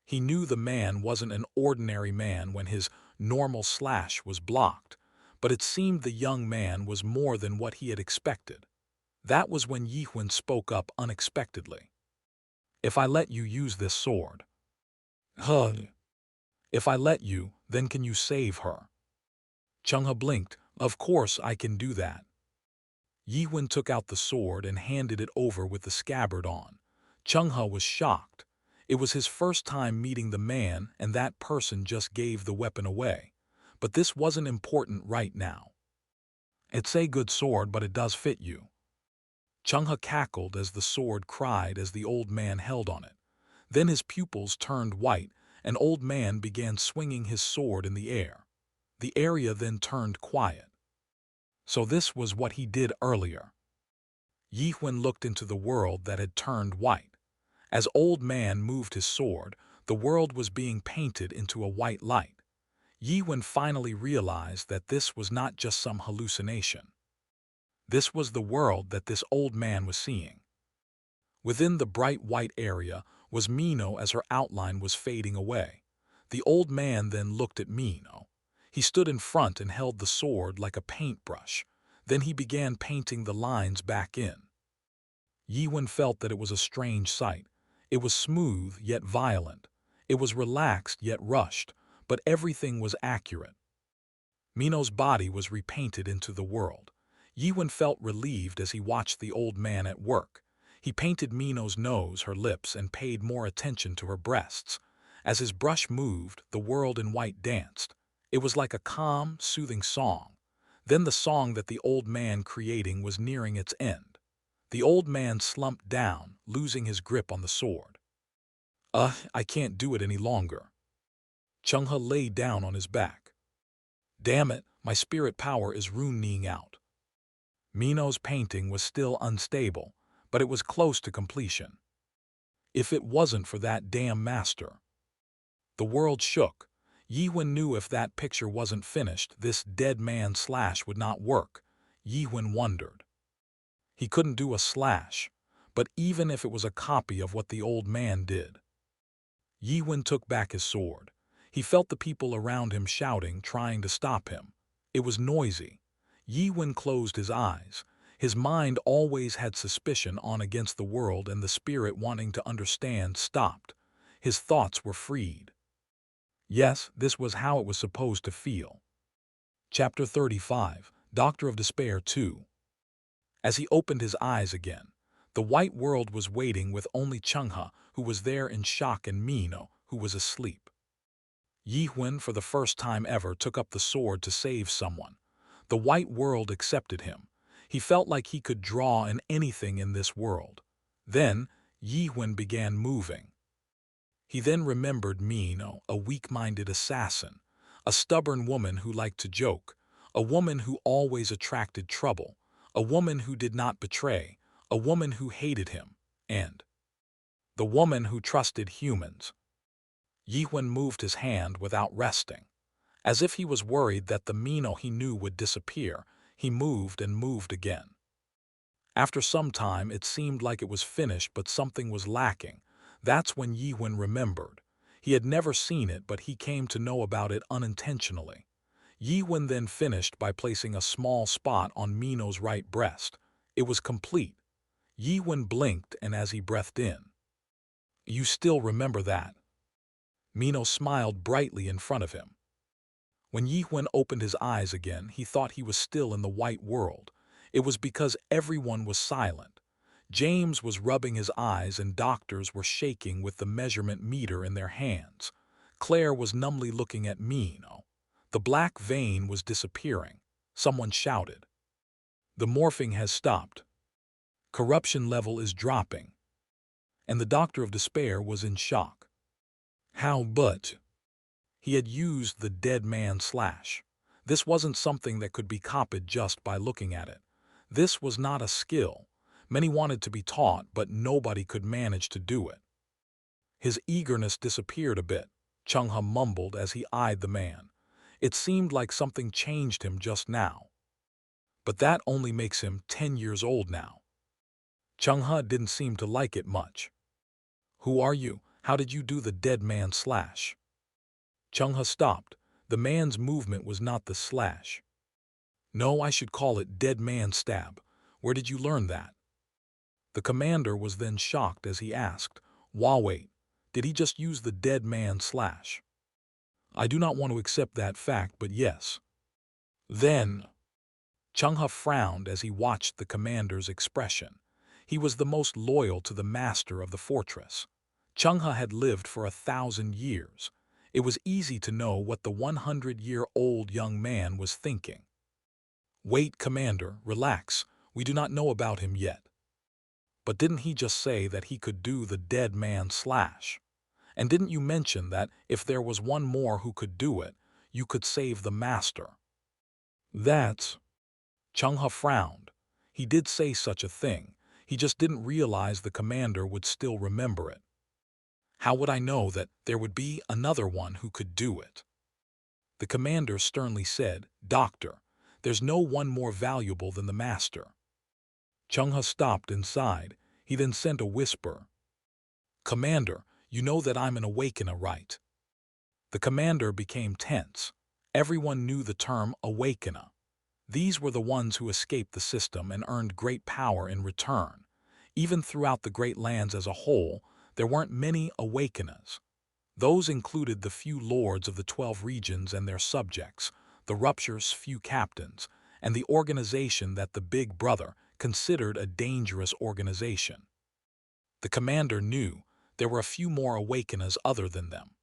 He knew the man wasn't an ordinary man when his normal slash was blocked, but it seemed the young man was more than what he had expected. That was when Yi-Wen spoke up unexpectedly. "If I let you use this sword." "Huh. If I let you, then can you save her?" Chung-Ha blinked. "Of course I can do that." Yi-Wen took out the sword and handed it over with the scabbard on. Chung-Ha was shocked. It was his first time meeting the man, and that person just gave the weapon away. But this wasn't important right now. "It's a good sword, but it does fit you." Chung-Ha cackled as the sword cried as the old man held on it. Then his pupils turned white, and old man began swinging his sword in the air. The area then turned quiet. So this was what he did earlier. Yi-Wen looked into the world that had turned white. As old man moved his sword, the world was being painted into a white light. Yi-Wen finally realized that this was not just some hallucination. This was the world that this old man was seeing. Within the bright white area was Mino as her outline was fading away. The old man then looked at Mino. He stood in front and held the sword like a paintbrush. Then he began painting the lines back in. Yi-Wen felt that it was a strange sight. It was smooth yet violent. It was relaxed yet rushed, but everything was accurate. Mino's body was repainted into the world. Yi-Wen felt relieved as he watched the old man at work. He painted Mino's nose, her lips, and paid more attention to her breasts. As his brush moved, the world in white danced. It was like a calm, soothing song. Then the song that the old man creating was nearing its end. The old man slumped down, losing his grip on the sword. I can't do it any longer." Chung-Ha lay down on his back. "Damn it, my spirit power is ruining out." Mino's painting was still unstable, but it was close to completion. If it wasn't for that damn master. The world shook. Yiwen knew if that picture wasn't finished, this dead man slash would not work. Yiwen wondered. He couldn't do a slash, but even if it was a copy of what the old man did. Yiwen took back his sword. He felt the people around him shouting, trying to stop him. It was noisy. Yiwen closed his eyes. His mind always had suspicion on against the world, and the spirit wanting to understand stopped. His thoughts were freed. Yes, this was how it was supposed to feel. Chapter 35, Doctor of Despair 2. As he opened his eyes again, the white world was waiting with only Changhe, who was there in shock, and Mino, who was asleep. Yiwen, for the first time ever, took up the sword to save someone. The white world accepted him. He felt like he could draw in anything in this world. Then, Yiwen began moving. He then remembered Mino, a weak-minded assassin, a stubborn woman who liked to joke, a woman who always attracted trouble, a woman who did not betray, a woman who hated him, and the woman who trusted humans. Yiwen moved his hand without resting. As if he was worried that the Mino he knew would disappear, he moved and moved again. After some time, it seemed like it was finished, but something was lacking. That's when Yiwen remembered. He had never seen it, but he came to know about it unintentionally. Yiwen then finished by placing a small spot on Mino's right breast. It was complete. Yiwen blinked, and as he breathed in, "You still remember that?" Mino smiled brightly in front of him. When Yiwen opened his eyes again, he thought he was still in the white world. It was because everyone was silent. James was rubbing his eyes, and doctors were shaking with the measurement meter in their hands. Claire was numbly looking at Mino. The black vein was disappearing. Someone shouted, "The morphing has stopped. Corruption level is dropping." And the Doctor of Despair was in shock. How but? He had used the dead man slash. This wasn't something that could be copied just by looking at it. This was not a skill. Many wanted to be taught, but nobody could manage to do it. His eagerness disappeared a bit. Changhe mumbled as he eyed the man. It seemed like something changed him just now. But that only makes him 10 years old now. Changhe didn't seem to like it much. "Who are you? How did you do the dead man slash?" Changhe stopped. The man's movement was not the slash. "No, I should call it dead man stab. Where did you learn that?" The commander was then shocked as he asked, "Wait, did he just use the dead man slash?" "I do not want to accept that fact, but yes." "Then—" Changhe frowned as he watched the commander's expression. He was the most loyal to the master of the fortress. Changhe had lived for 1,000 years. It was easy to know what the 100-year-old young man was thinking. "Wait, Commander, relax. We do not know about him yet." "But didn't he just say that he could do the dead man slash? And didn't you mention that if there was one more who could do it, you could save the master?" "That's—" Changhe frowned. He did say such a thing. He just didn't realize the commander would still remember it. "How would I know that there would be another one who could do it?" The commander sternly said, "Doctor, there's no one more valuable than the master." Changhe stopped and sighed. He then sent a whisper, "Commander, you know that I'm an awakener, right?" The commander became tense. Everyone knew the term awakener. These were the ones who escaped the system and earned great power in return. Even throughout the Great Lands as a whole, there weren't many awakeners. Those included the few lords of the 12 regions and their subjects, the Rupture's few captains, and the organization that the Big Brother considered a dangerous organization. The commander knew there were a few more awakeners other than them.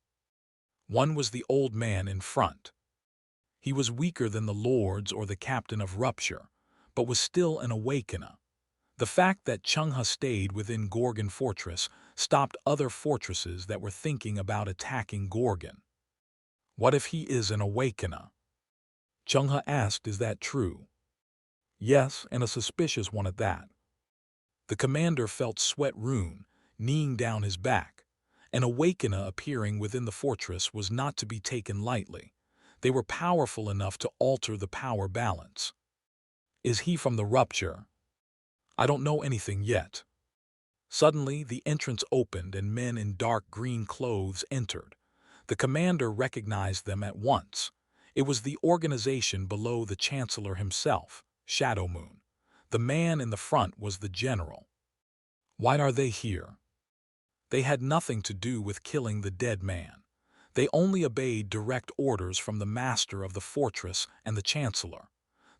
One was the old man in front. He was weaker than the lords or the captain of Rupture, but was still an awakener. The fact that Changhe stayed within Gorgon Fortress stopped other fortresses that were thinking about attacking Gorgon. "What if he is an awakener?" Changhe asked, "Is that true?" Yes, and a suspicious one at that. The commander felt sweat rune kneeing down his back. An awakener appearing within the fortress was not to be taken lightly. They were powerful enough to alter the power balance. Is he from the rupture? I don't know anything yet. Suddenly, the entrance opened and men in dark green clothes entered. The commander recognized them at once. It was the organization below the chancellor himself, Shadow Moon. The man in the front was the general. Why are they here? They had nothing to do with killing the dead man. They only obeyed direct orders from the master of the fortress and the chancellor.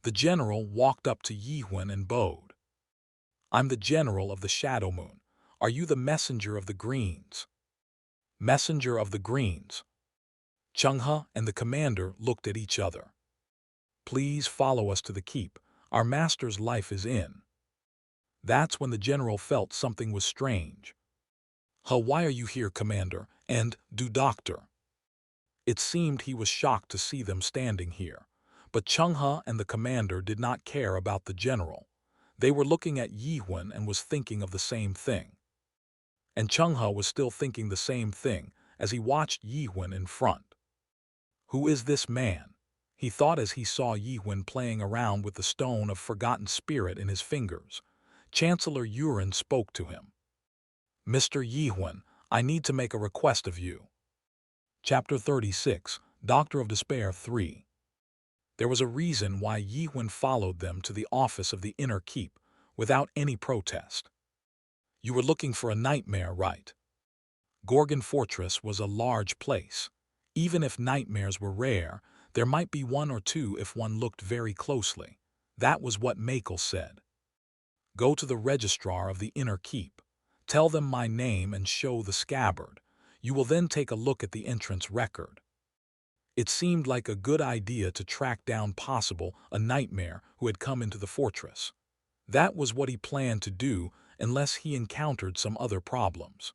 The general walked up to Yihun and bowed. I'm the general of the Shadow Moon. Are you the messenger of the Greens? Messenger of the Greens. Changhe and the commander looked at each other. Please follow us to the keep. Our master's life is in. That's when the general felt something was strange. Why are you here, commander, and do doctor? It seemed he was shocked to see them standing here. But Changhe and the commander did not care about the general. They were looking at Yihun and was thinking of the same thing. And Changhe was still thinking the same thing as he watched Yihun in front. Who is this man? He thought as he saw Yihun playing around with the stone of forgotten spirit in his fingers. Chancellor Yuren spoke to him. Mr. Yihun, I need to make a request of you. Chapter 36, Doctor of Despair 3. There was a reason why Yihun followed them to the office of the inner keep without any protest. You were looking for a nightmare, right? Gorgon Fortress was a large place. Even if nightmares were rare, there might be one or two if one looked very closely. That was what Makel said. Go to the registrar of the inner keep. Tell them my name and show the scabbard. You will then take a look at the entrance record. It seemed like a good idea to track down a nightmare who had come into the fortress. That was what he planned to do unless he encountered some other problems.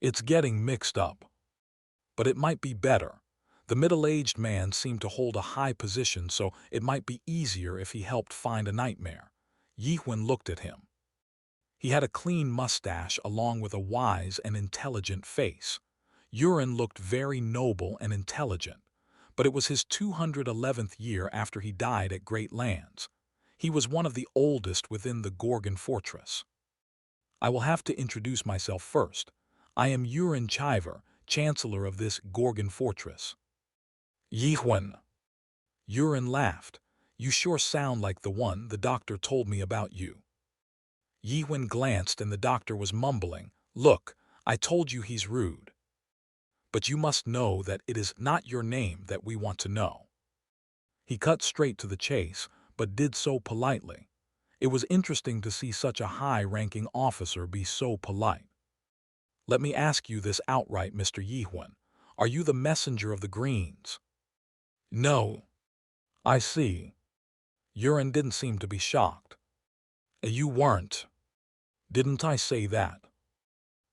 It's getting mixed up. But it might be better. The middle-aged man seemed to hold a high position, so it might be easier if he helped find a nightmare. Yihun looked at him. He had a clean mustache along with a wise and intelligent face. Yuren looked very noble and intelligent, but it was his 211th year after he died at Great Lands. He was one of the oldest within the Gorgon Fortress. I will have to introduce myself first. I am Yuren Chiver, Chancellor of this Gorgon Fortress. Yihun. Yuren laughed. You sure sound like the one the doctor told me about you. Yihun glanced and the doctor was mumbling, Look, I told you he's rude. But you must know that it is not your name that we want to know. He cut straight to the chase, but did so politely. It was interesting to see such a high-ranking officer be so polite. Let me ask you this outright, Mr. Yihun. Are you the messenger of the Greens? No. I see. Yuren didn't seem to be shocked. You weren't. Didn't I say that?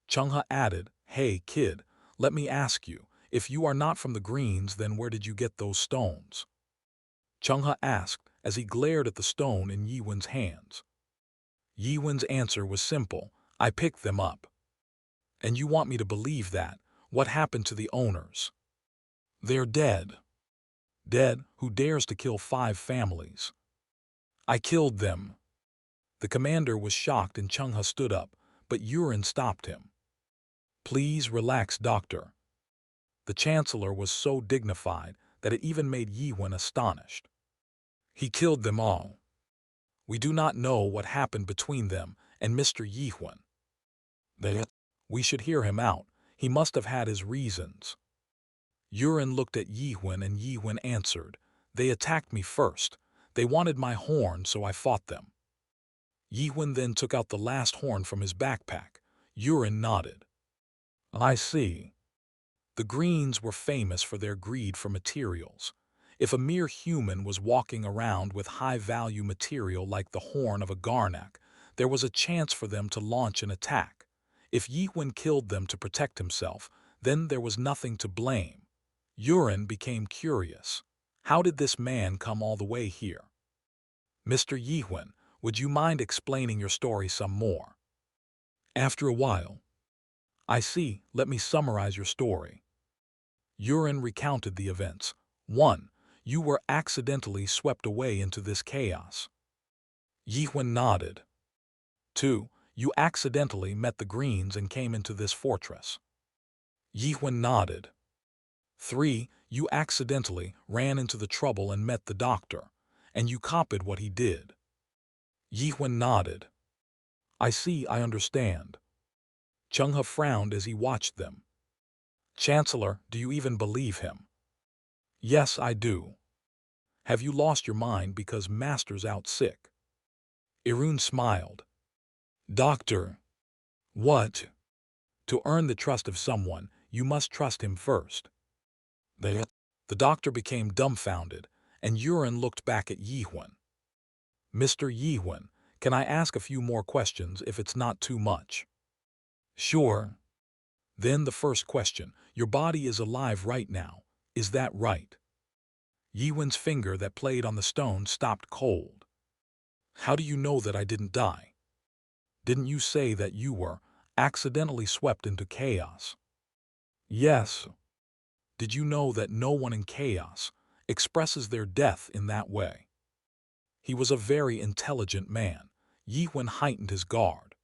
Changhe added, Hey, kid, let me ask you, if you are not from the Greens, then where did you get those stones? Changhe asked as he glared at the stone in Yihun's hands. Yihun's answer was simple, I picked them up. And you want me to believe that? What happened to the owners? They're dead. Dead? Who dares to kill 5 families? I killed them. The commander was shocked and Changhe stood up, but Yuren stopped him. Please relax, doctor. The chancellor was so dignified that it even made Yihun astonished. He killed them all. We do not know what happened between them and Mr. Yihun. We should hear him out. He must have had his reasons. Yuren looked at Yihun and Yihun answered, They attacked me first. They wanted my horn, so I fought them. Yihun then took out the last horn from his backpack. Yuren nodded. I see. The Greens were famous for their greed for materials. If a mere human was walking around with high-value material like the horn of a Garnak, there was a chance for them to launch an attack. If Yihun killed them to protect himself, then there was nothing to blame. Yuren became curious. How did this man come all the way here? Mr. Yihuen, would you mind explaining your story some more? After a while, I see, let me summarize your story. Yurin recounted the events. 1. You were accidentally swept away into this chaos. Yihuen nodded. 2. You accidentally met the Greens and came into this fortress. Yihuen nodded. 3. You accidentally ran into the trouble and met the doctor, and you copied what he did. Yihuen nodded. I see, I understand. Chenghe frowned as he watched them. Chancellor, do you even believe him? Yes, I do. Have you lost your mind because Master's out sick? Irun smiled. Doctor. What? To earn the trust of someone, you must trust him first. The doctor became dumbfounded, and Yurin looked back at Yihuen. Mr. Yihuen, can I ask a few more questions if it's not too much? Sure. Then the first question, your body is alive right now, is that right? Yiwen's finger that played on the stone stopped cold. How do you know that I didn't die? Didn't you say that you were accidentally swept into chaos? Yes. Did you know that no one in chaos expresses their death in that way? He was a very intelligent man. Yiwen heightened his guard.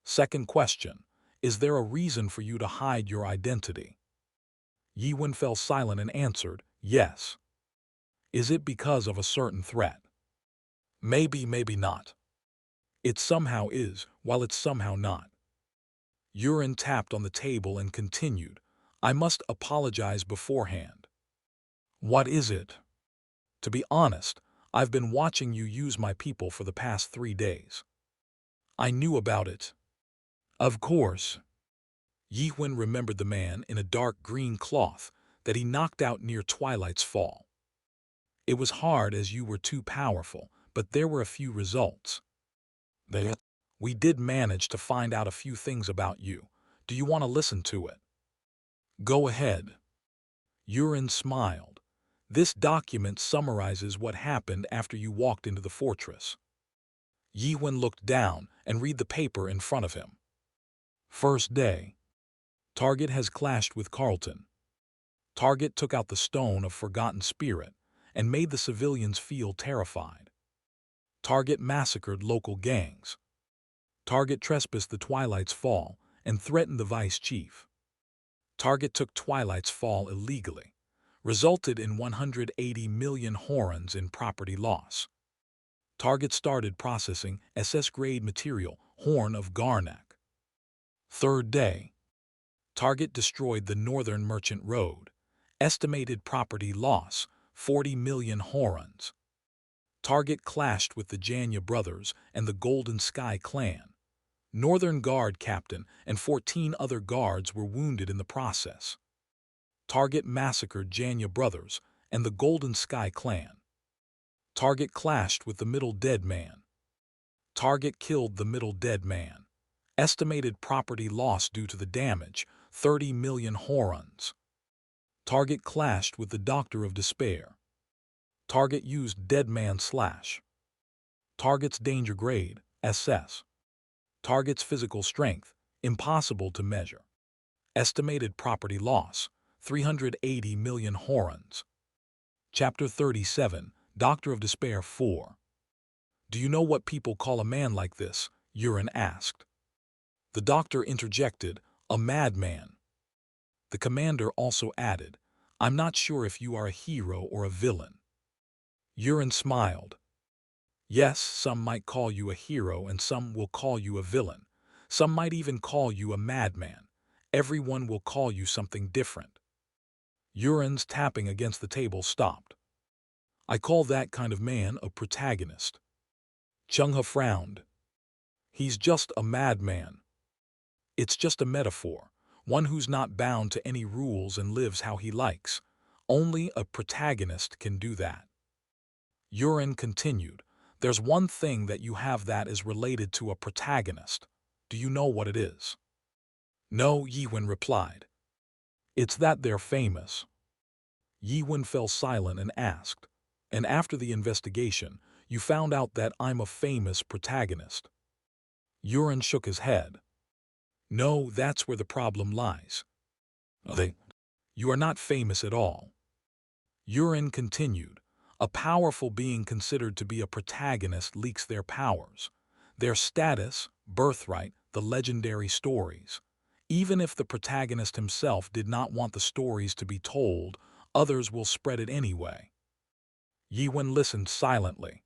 Second question, is there a reason for you to hide your identity? Yiwen fell silent and answered, yes. Is it because of a certain threat? Maybe, maybe not. It somehow is, while it's somehow not. Yurin tapped on the table and continued, I must apologize beforehand. What is it? To be honest, I've been watching you use my people for the past 3 days. I knew about it. Of course. Yiwen remembered the man in a dark green cloth that he knocked out near Twilight's Fall. It was hard as you were too powerful, but there were a few results. We did manage to find out a few things about you. Do you want to listen to it? Go ahead. Yurin smiled. This document summarizes what happened after you walked into the fortress. Yiwen looked down and read the paper in front of him. First day. Target has clashed with Carlton. Target took out the stone of forgotten spirit and made the civilians feel terrified. Target massacred local gangs. Target trespassed the Twilight's Fall and threatened the vice chief. Target took Twilight's Fall illegally, resulted in 180 million horons in property loss. Target started processing SS-grade material, Horn of Garnak. Third day. Target destroyed the Northern Merchant Road. Estimated property loss, 40 million horons. Target clashed with the Janya brothers and the Golden Sky clan. Northern Guard captain and 14 other guards were wounded in the process. Target massacred Janya brothers and the Golden Sky clan. Target clashed with the Middle Dead Man. Target killed the Middle Dead Man. Estimated property loss due to the damage, 30 million horons. Target clashed with the Doctor of Despair. Target used Dead Man Slash. Target's danger grade, SS. Target's physical strength, impossible to measure. Estimated property loss, 380 million horons. Chapter 37, Doctor of Despair 4. Do you know what people call a man like this? Yurin asked. The doctor interjected, a madman. The commander also added, I'm not sure if you are a hero or a villain. Yurin smiled. Yes, some might call you a hero and some will call you a villain. Some might even call you a madman. Everyone will call you something different. Yurin's tapping against the table stopped. I call that kind of man a protagonist. Chenghe frowned. He's just a madman. It's just a metaphor, one who's not bound to any rules and lives how he likes. Only a protagonist can do that. Yurin continued, there's one thing that you have that is related to a protagonist. Do you know what it is? No, Yiwen replied. It's that they're famous. Yiwen fell silent and asked, and after the investigation, You found out that I'm a famous protagonist. Yuren shook his head. No, that's where the problem lies. They, you are not famous at all. Yuren continued. A powerful being considered to be a protagonist leaks their powers, their status, birthright, the legendary stories. Even if the protagonist himself did not want the stories to be told, others will spread it anyway. Yiwen listened silently.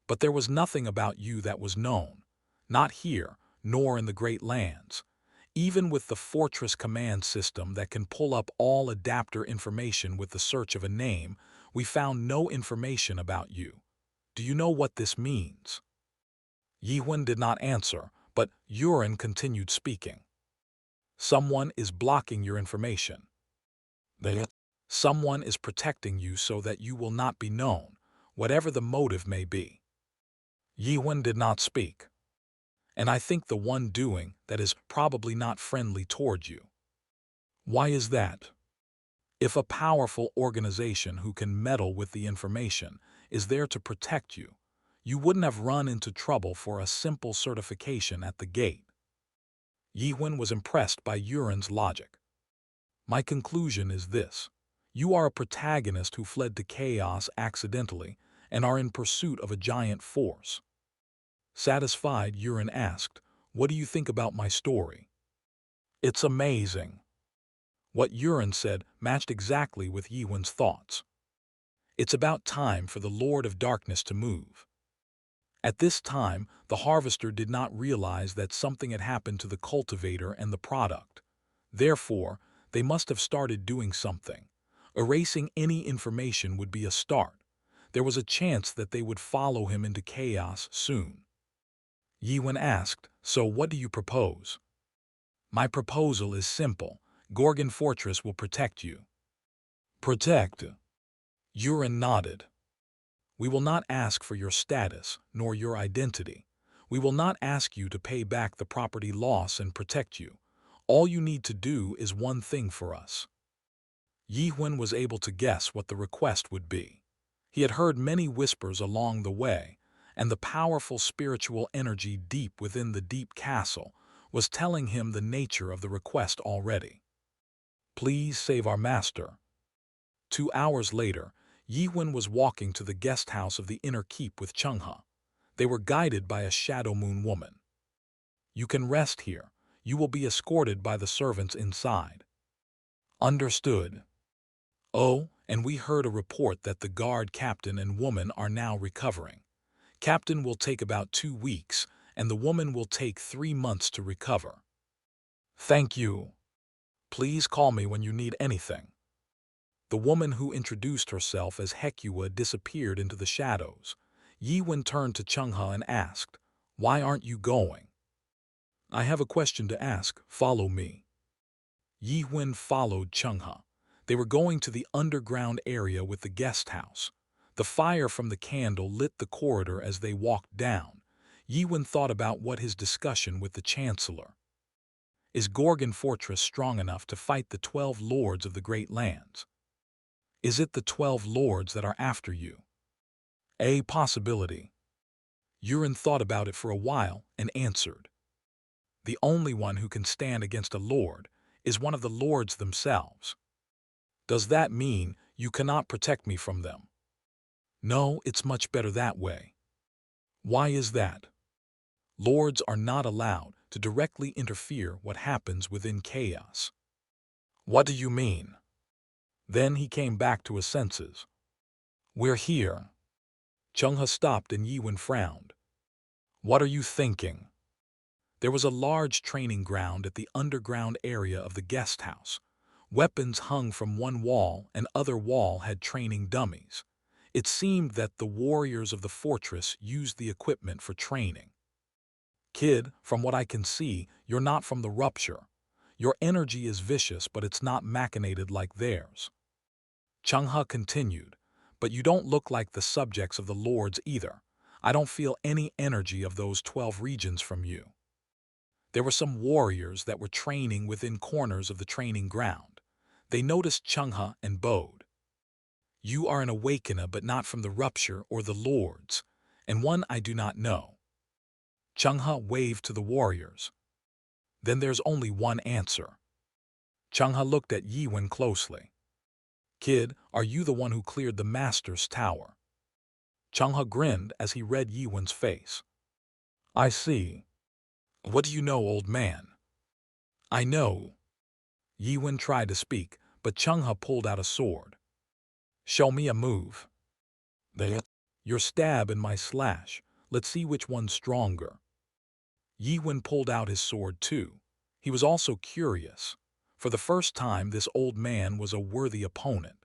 But there was nothing about you that was known, not here, nor in the Great Lands. Even with the Fortress command system that can pull up all adapter information with the search of a name, we found no information about you. Do you know what this means? Yiwen did not answer, but Yuren continued speaking. Someone is blocking your information. Someone is protecting you so that you will not be known, whatever the motive may be. Yiwen did not speak. And I think the one doing that is probably not friendly toward you. Why is that? If a powerful organization who can meddle with the information is there to protect you, you wouldn't have run into trouble for a simple certification at the gate. Yiwen was impressed by Yuren's logic. My conclusion is this. You are a protagonist who fled to chaos accidentally and are in pursuit of a giant force. Satisfied, Yuren asked, what do you think about my story? It's amazing. What Yuren said matched exactly with Yiwen's thoughts. It's about time for the Lord of Darkness to move. At this time, the harvester did not realize that something had happened to the cultivator and the product. Therefore, they must have started doing something. Erasing any information would be a start. There was a chance that they would follow him into chaos soon. Yiwen asked, so what do you propose? My proposal is simple. Gorgon Fortress will protect you. Protect? Yuren nodded. We will not ask for your status, nor your identity. We will not ask you to pay back the property loss and protect you. All you need to do is one thing for us. Yiwen was able to guess what the request would be. He had heard many whispers along the way, and the powerful spiritual energy deep within the deep castle was telling him the nature of the request already. Please save our master. 2 hours later, Yiwen was walking to the guest house of the inner keep with Changhe. They were guided by a shadow moon woman. You can rest here. You will be escorted by the servants inside. Understood. Oh, and we heard a report that the guard captain and woman are now recovering. Captain will take about 2 weeks, and the woman will take 3 months to recover. Thank you. Please call me when you need anything. The woman who introduced herself as Hekua disappeared into the shadows. Yiwen turned to Changhe and asked, why aren't you going? I have a question to ask. Follow me. Yiwen followed Changhe. They were going to the underground area with the guest house. The fire from the candle lit the corridor as they walked down. Yiwen thought about what his discussion with the Chancellor. Is Gorgon Fortress strong enough to fight the 12 lords of the Great Lands? Is it the 12 lords that are after you? A possibility. Yuren thought about it for a while and answered. The only one who can stand against a lord is one of the lords themselves. Does that mean you cannot protect me from them? No, it's much better that way. Why is that? Lords are not allowed to directly interfere what happens within chaos. What do you mean? Then he came back to his senses. We're here. Changhe stopped and Yiwen frowned. What are you thinking? There was a large training ground at the underground area of the guest house. Weapons hung from one wall and other wall had training dummies. It seemed that the warriors of the fortress used the equipment for training. Kid, from what I can see, you're not from the rupture. Your energy is vicious, but it's not machinated like theirs. Changhe continued, but you don't look like the subjects of the lords either. I don't feel any energy of those 12 regions from you. There were some warriors that were training within corners of the training ground. They noticed Changhe and bowed. You are an awakener, but not from the rupture or the lords. and one I do not know. Changhe waved to the warriors. Then there's only one answer. Changhe looked at Yiwen closely. Kid, are you the one who cleared the master's tower? Changhe grinned as he read Yiwen's face. I see. What do you know, old man? I know. Yiwen tried to speak, but Changhe pulled out a sword. Show me a move. Your stab and my slash. Let's see which one's stronger. Yiwen pulled out his sword too. He was also curious. For the first time, this old man was a worthy opponent.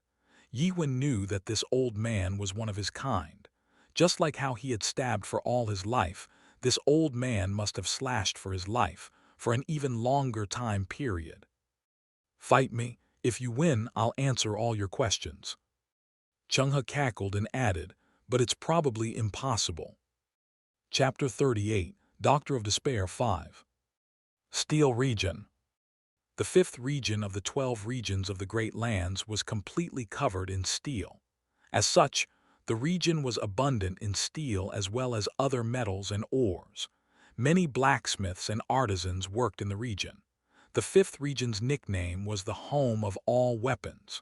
Yiwen knew that this old man was one of his kind. Just like how he had stabbed for all his life, this old man must have slashed for his life, for an even longer time period. Fight me. If you win, I'll answer all your questions. Changhe cackled and added, but it's probably impossible. Chapter 38, Doctor of Despair 5. Steel Region. The fifth region of the 12 regions of the Great Lands was completely covered in steel. As such, the region was abundant in steel as well as other metals and ores. Many blacksmiths and artisans worked in the region. The fifth region's nickname was the home of all weapons.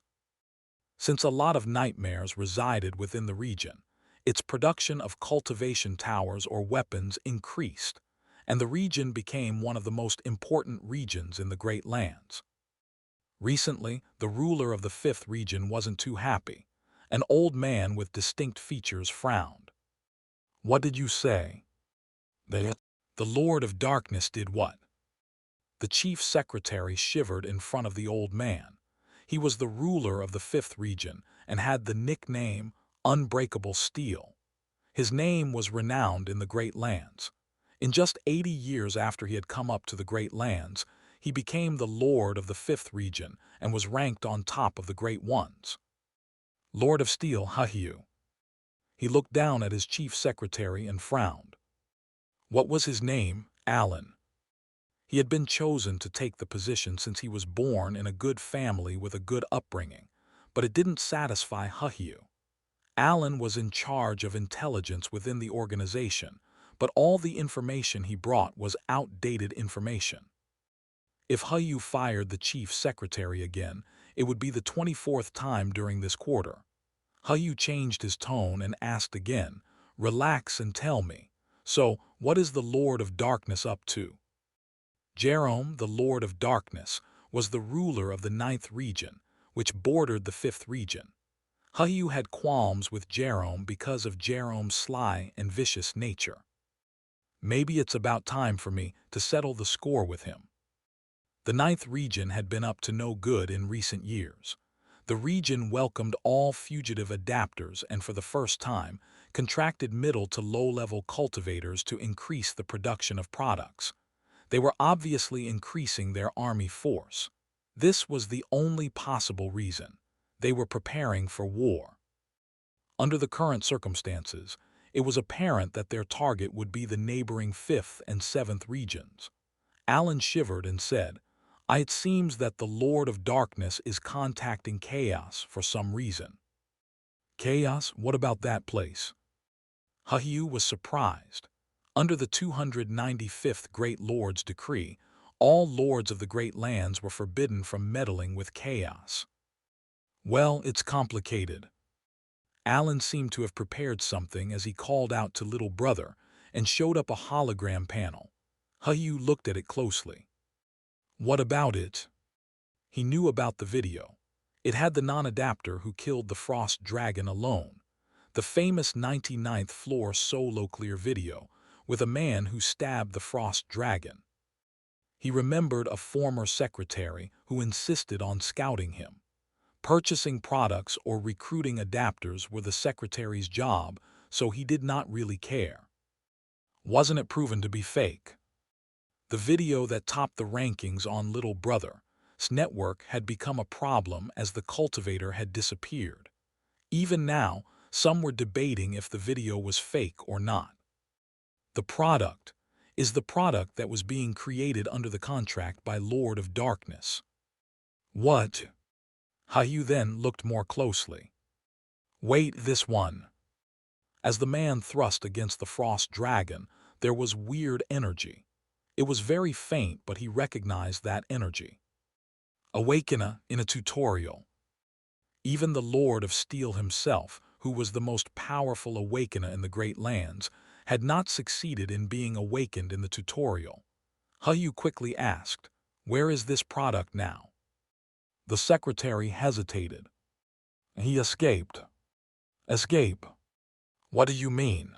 Since a lot of nightmares resided within the region, its production of cultivation towers or weapons increased, and the region became one of the most important regions in the Great Lands. Recently, the ruler of the fifth region wasn't too happy. An old man with distinct features frowned. What did you say? The Lord of Darkness did what? The chief secretary shivered in front of the old man. He was the ruler of the fifth region and had the nickname Unbreakable Steel. His name was renowned in the Great Lands. In just 80 years after he had come up to the Great Lands, he became the Lord of the fifth region and was ranked on top of the Great Ones. Lord of Steel, Hahyu. He looked down at his chief secretary and frowned. What was his name? Alan. He had been chosen to take the position since he was born in a good family with a good upbringing, but it didn't satisfy Hahyu. Alan was in charge of intelligence within the organization, but all the information he brought was outdated information. If Hahyu fired the chief secretary again, it would be the 24th time during this quarter. Hahyu changed his tone and asked again, relax and tell me. So, what is the Lord of Darkness up to? Jerome, the Lord of Darkness, was the ruler of the 9th region, which bordered the 5th region. Hahyu had qualms with Jerome because of Jerome's sly and vicious nature. Maybe it's about time for me to settle the score with him. The 9th region had been up to no good in recent years. The region welcomed all fugitive adapters and for the first time contracted middle to low-level cultivators to increase the production of products. They were obviously increasing their army force. This was the only possible reason. They were preparing for war. Under the current circumstances, it was apparent that their target would be the neighboring 5th and 7th regions. Alan shivered and said, It seems that the Lord of Darkness is contacting Chaos for some reason. Chaos? What about that place? Hahyu was surprised. Under the 295th Great Lord's decree, all lords of the Great Lands were forbidden from meddling with Chaos. Well, it's complicated. Alan seemed to have prepared something as he called out to little brother and showed up a hologram panel. Hahyu looked at it closely. What about it? He knew about the video. It had the non-adapter who killed the Frost Dragon alone. The famous 99th floor solo clear video with a man who stabbed the Frost Dragon. He remembered a former secretary who insisted on scouting him. Purchasing products or recruiting adapters were the secretary's job, so he did not really care. Wasn't it proven to be fake? The video that topped the rankings on Little Brother's network had become a problem as the cultivator had disappeared. Even now, some were debating if the video was fake or not. The product is the product that was being created under the contract by Lord of Darkness. What? Hahyu then looked more closely. Wait, this one. As the man thrust against the frost dragon, there was weird energy. It was very faint, but he recognized that energy. Awakener in a tutorial. Even the Lord of Steel himself, who was the most powerful awakener in the Great Lands, had not succeeded in being awakened in the tutorial. Hu quickly asked, "Where is this product now?" The secretary hesitated. "He escaped." "Escape? What do you mean?"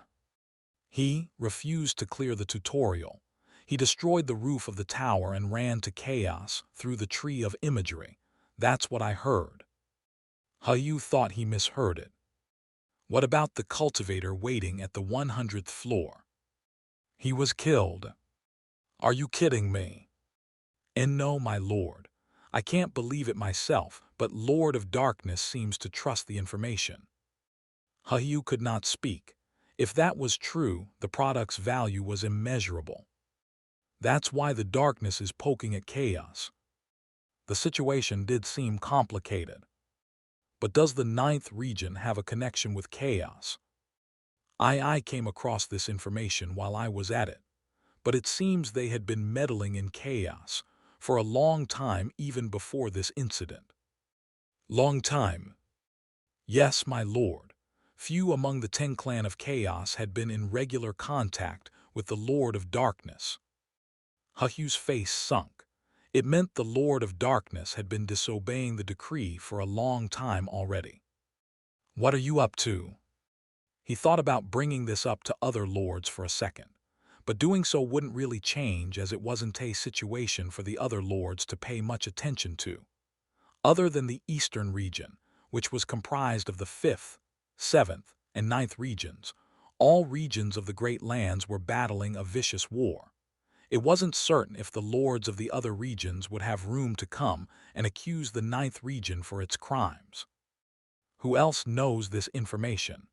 "He refused to clear the tutorial. He destroyed the roof of the tower and ran to chaos through the tree of imagery. That's what I heard." Hu thought he misheard it. "What about the cultivator waiting at the 100th floor?" "He was killed." "Are you kidding me?" "And no, my lord. I can't believe it myself, but Lord of Darkness seems to trust the information." Hu could not speak. If that was true, the product's value was immeasurable. That's why the darkness is poking at chaos. The situation did seem complicated. But does the 9th region have a connection with chaos? I came across this information while I was at it, but it seems they had been meddling in chaos for a long time, even before this incident. Long time? Yes, my lord. Few among the 10 clan of chaos had been in regular contact with the Lord of Darkness. Hu's face sunk. It meant the Lord of Darkness had been disobeying the decree for a long time already. "What are you up to?" He thought about bringing this up to other lords for a second, but doing so wouldn't really change, as it wasn't a situation for the other lords to pay much attention to. Other than the Eastern region, which was comprised of the 5th, 7th, and 9th regions, all regions of the Great Lands were battling a vicious war. It wasn't certain if the lords of the other regions would have room to come and accuse the 9th region for its crimes. Who else knows this information?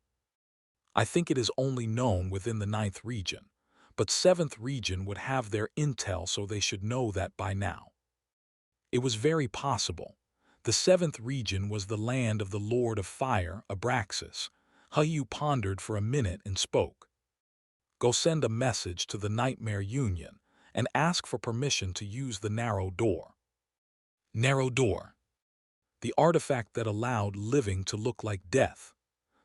I think it is only known within the 9th region, but 7th region would have their intel, so they should know that by now. It was very possible. The 7th region was the land of the Lord of Fire, Abraxas. Hu pondered for a minute and spoke. "Go send a message to the Nightmare Union and ask for permission to use the narrow door." Narrow door. The artifact that allowed living to look like death.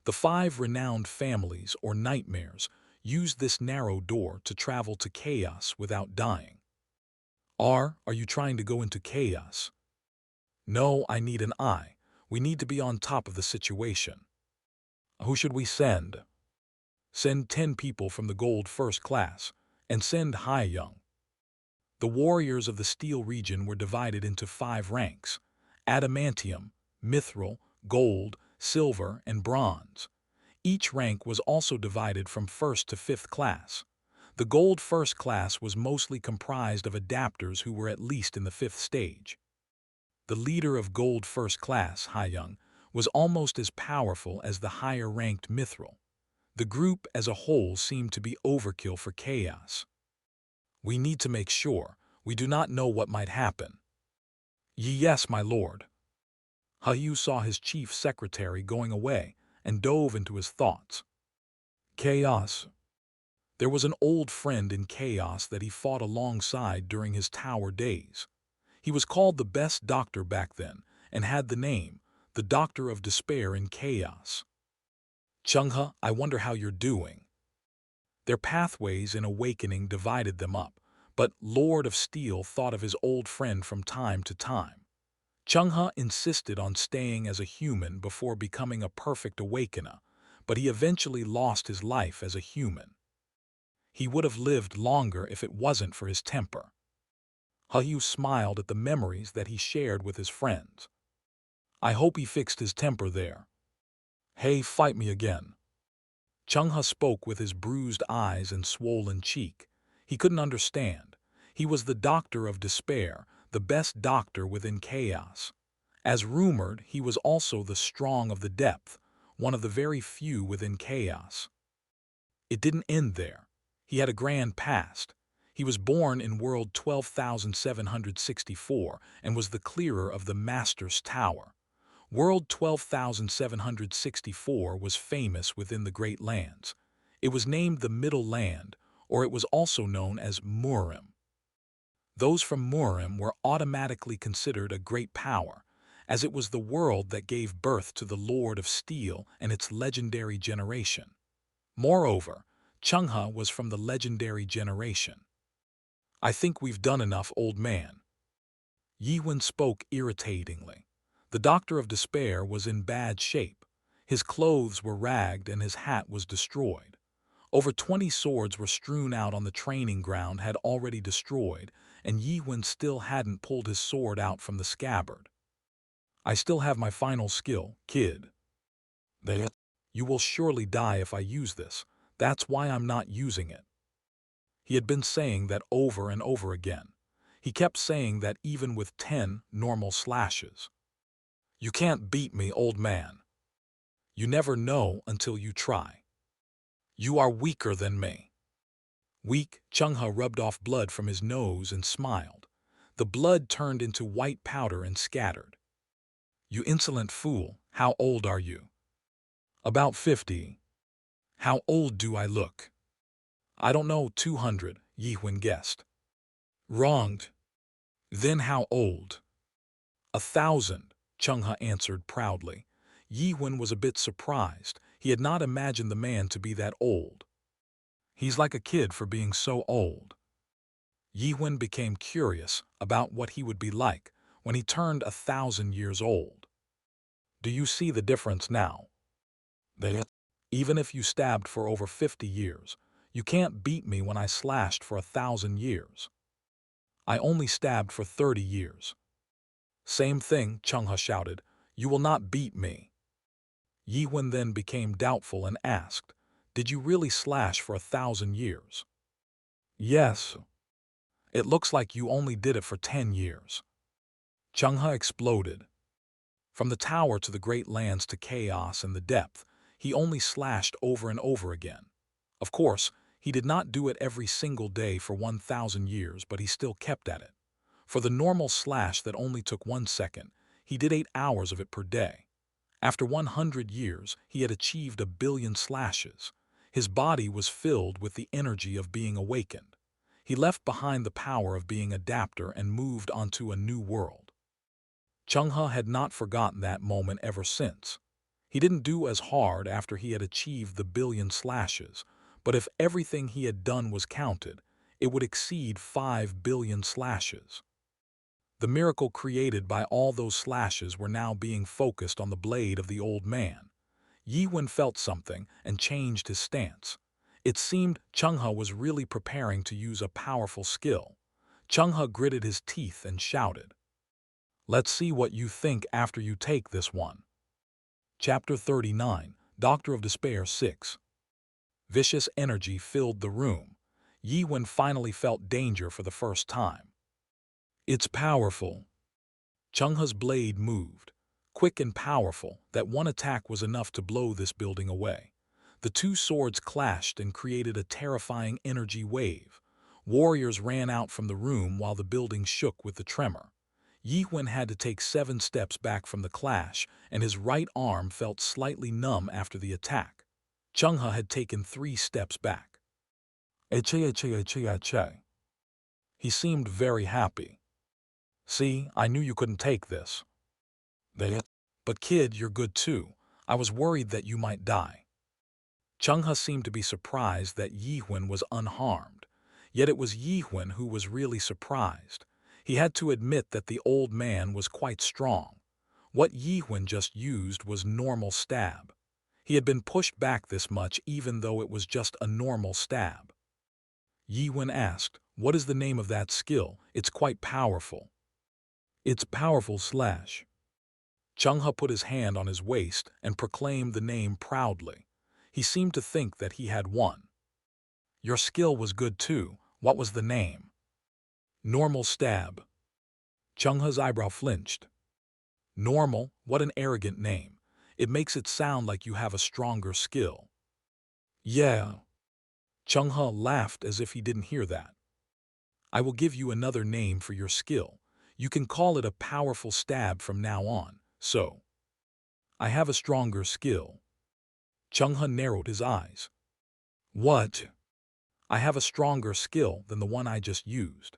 The 5 renowned families, or nightmares, used this narrow door to travel to chaos without dying. Are you trying to go into chaos? No, I need an eye. We need to be on top of the situation. Who should we send? Send 10 people from the Gold First Class, and send Young. The warriors of the Steel region were divided into 5 ranks: adamantium, mithril, gold, silver, and bronze. Each rank was also divided from 1st to 5th class. The Gold First Class was mostly comprised of adapters who were at least in the 5th stage. The leader of Gold First Class, Young, was almost as powerful as the higher-ranked mithril. The group as a whole seemed to be overkill for chaos. We need to make sure. We do not know what might happen. Yes, my lord. Hu saw his chief secretary going away and dove into his thoughts. Chaos. There was an old friend in chaos that he fought alongside during his tower days. He was called the best doctor back then and had the name, the Doctor of Despair in Chaos. Chungha, I wonder how you're doing. Their pathways in awakening divided them up, but Lord of Steel thought of his old friend from time to time. Chungha insisted on staying as a human before becoming a perfect awakener, but he eventually lost his life as a human. He would have lived longer if it wasn't for his temper. Hu smiled at the memories that he shared with his friends. I hope he fixed his temper there. Hey, fight me again. Chungha spoke with his bruised eyes and swollen cheek. He couldn't understand. He was the Doctor of Despair, the best doctor within chaos. As rumored, he was also the Strong of the Depth, one of the very few within chaos. It didn't end there. He had a grand past. He was born in world 12,764 and was the clearer of the Master's Tower. World 12,764 was famous within the Great Lands. It was named the Middle Land, or it was also known as Murim. Those from Murim were automatically considered a great power, as it was the world that gave birth to the Lord of Steel and its legendary generation. Moreover, Chungha was from the legendary generation. "I think we've done enough, old man." Yiwen spoke irritatingly. The Doctor of Despair was in bad shape. His clothes were ragged and his hat was destroyed. Over 20 swords were strewn out on the training ground had already destroyed, and Yiwen still hadn't pulled his sword out from the scabbard. "I still have my final skill, kid." "You will surely die if I use this. That's why I'm not using it." He had been saying that over and over again. He kept saying that even with 10 normal slashes. "You can't beat me, old man." "You never know until you try." "You are weaker than me." Weak, Chungha rubbed off blood from his nose and smiled. The blood turned into white powder and scattered. "You insolent fool, how old are you?" "About 50. "How old do I look?" "I don't know, 200, Yiwen guessed. "Wronged." "Then how old?" 1,000, Chungha answered proudly. Yiwen was a bit surprised. He had not imagined the man to be that old. "He's like a kid for being so old." Yiwen became curious about what he would be like when he turned 1,000 years old. "Do you see the difference now?" "Even if you stabbed for over 50 years, you can't beat me when I slashed for 1,000 years." "I only stabbed for 30 years. "Same thing," Chungha shouted. "You will not beat me." Yiwen then became doubtful and asked, "Did you really slash for 1,000 years?" "Yes." "It looks like you only did it for 10 years. Chungha exploded. From the tower to the Great Lands to chaos and the depth, he only slashed over and over again. Of course, he did not do it every single day for 1,000 years, but he still kept at it. For the normal slash that only took 1 second, he did 8 hours of it per day. After 100 years, he had achieved 1,000,000,000 slashes. His body was filled with the energy of being awakened. He left behind the power of being adapter and moved onto a new world. Chungha had not forgotten that moment ever since. He didn't do as hard after he had achieved the 1,000,000,000 slashes, but if everything he had done was counted, it would exceed 5,000,000,000 slashes. The miracle created by all those slashes were now being focused on the blade of the old man. Yiwen felt something and changed his stance. It seemed Chungha was really preparing to use a powerful skill. Chungha gritted his teeth and shouted, "Let's see what you think after you take this one." Chapter 39, Doctor of Despair 6. Vicious energy filled the room. Yiwen finally felt danger for the first time. "It's powerful." Chungha's blade moved, quick and powerful, that one attack was enough to blow this building away. The two swords clashed and created a terrifying energy wave. Warriors ran out from the room while the building shook with the tremor. Yiwen had to take 7 steps back from the clash, and his right arm felt slightly numb after the attack. Chungha had taken 3 steps back. Eche. He seemed very happy. "See, I knew you couldn't take this." "But kid, you're good too. I was worried that you might die." Chungha seemed to be surprised that Yiwen was unharmed. Yet it was Yiwen who was really surprised. He had to admit that the old man was quite strong. What Yiwen just used was normal stab. He had been pushed back this much even though it was just a normal stab. Yiwen asked, "What is the name of that skill? It's quite powerful." "It's powerful slash." Chungha put his hand on his waist and proclaimed the name proudly. He seemed to think that he had won. "Your skill was good too. What was the name?" "Normal stab." Chungha's eyebrow flinched. "Normal? What an arrogant name. It makes it sound like you have a stronger skill." "Yeah." Chungha laughed as if he didn't hear that. "I will give you another name for your skill. You can call it a powerful stab from now on, so." I have a stronger skill. Chung-ha narrowed his eyes. What? I have a stronger skill than the one I just used.